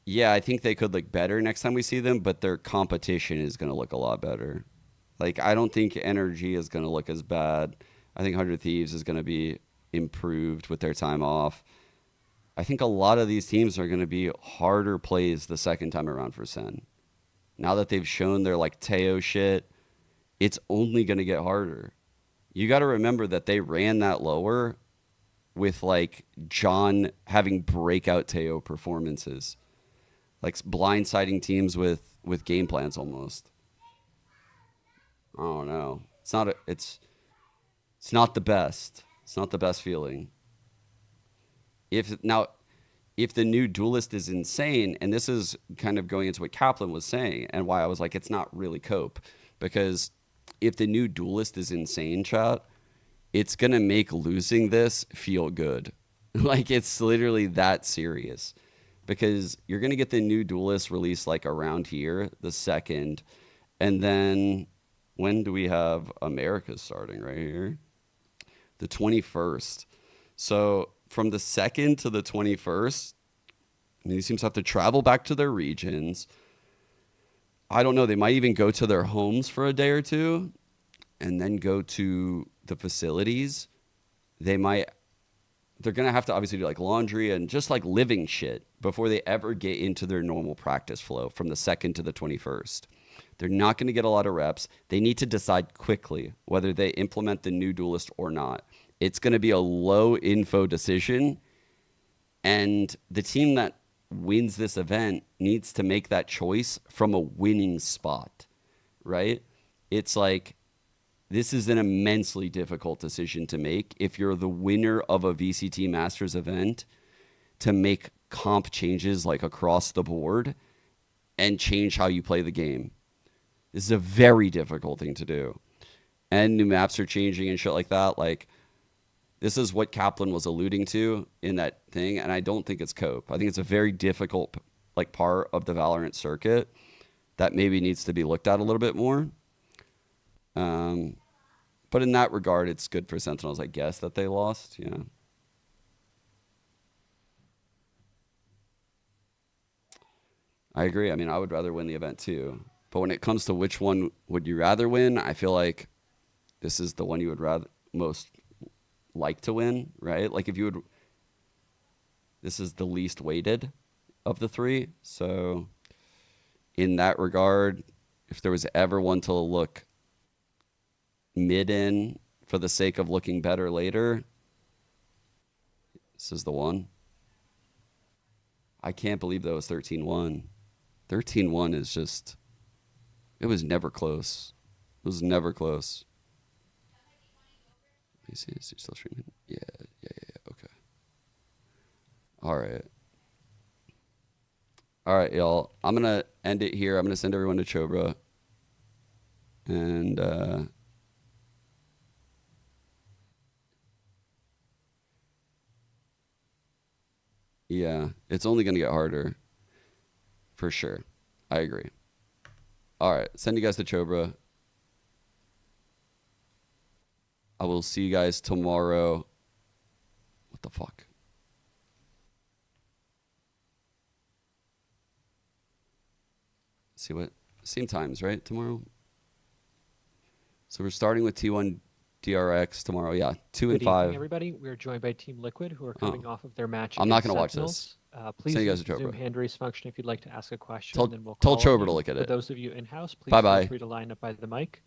yeah, I think they could look better next time we see them, but their competition is going to look a lot better. Like, I don't think Energy is going to look as bad. I think 100 Thieves is going to be improved with their time off. I think a lot of these teams are going to be harder plays the second time around for SEN. Now that they've shown their, like, Teo shit, it's only going to get harder. You got to remember that they ran that lower with, like, John having breakout Teo performances. Like, blindsiding teams with game plans almost. I don't know. It's not the best. It's not the best feeling. If the new Duelist is insane, and this is kind of going into what Kaplan was saying and why I was like, it's not really cope. Because if the new Duelist is insane, chat, it's going to make losing this feel good. Like, it's literally that serious. Because you're going to get the new Duelist released, like, around here, the 2nd. And then, when do we have America starting? Right here? The 21st. So, from the 2nd to the 21st, these teams have to travel back to their regions. I don't know. They might even go to their homes for a day or two and then go to the facilities. They're going to have to obviously do like laundry and just like living shit before they ever get into their normal practice flow from the 2nd to the 21st. They're not going to get a lot of reps. They need to decide quickly whether they implement the new Duelist or not. It's going to be a low info decision. And the team that wins this event needs to make that choice from a winning spot, right? It's like, this is an immensely difficult decision to make if you're the winner of a VCT Masters event, to make comp changes like across the board and change how you play the game. This is a very difficult thing to do. And new maps are changing and shit like that. Like, this is what Kaplan was alluding to in that thing, and I don't think it's cope. I think it's a very difficult, like, part of the Valorant circuit that maybe needs to be looked at a little bit more. But in that regard, it's good for Sentinels, I guess, that they lost. Yeah. I agree. I mean, I would rather win the event too. But when it comes to which one would you rather win, I feel like this is the one you would rather most like to win, right? Like, if you would, this is the least weighted of the three. So in that regard, if there was ever one to look mid-in for the sake of looking better later, this is the one. I can't believe that was 13-1. 13-1 is just, it was never close. It was never close. Let me see, is he still streaming? Yeah, okay. All right, y'all. I'm going to end it here. I'm going to send everyone to Chobra. And, yeah, it's only going to get harder. For sure. I agree. All right, send you guys to Chobra. I will see you guys tomorrow. What the fuck? See what? Same times, right? Tomorrow? So we're starting with T1 DRX tomorrow. Yeah, 2 and 5. Good evening, everybody. We're joined by Team Liquid, who are coming off of their match. I'm not going to watch this. Please Send you use guys the to Zoom Chobra. hand raise function if you'd like to ask a question. Tell then we'll Chobra call on to you. look at For it. those of you in-house, please Bye-bye. feel free to line up by the mic.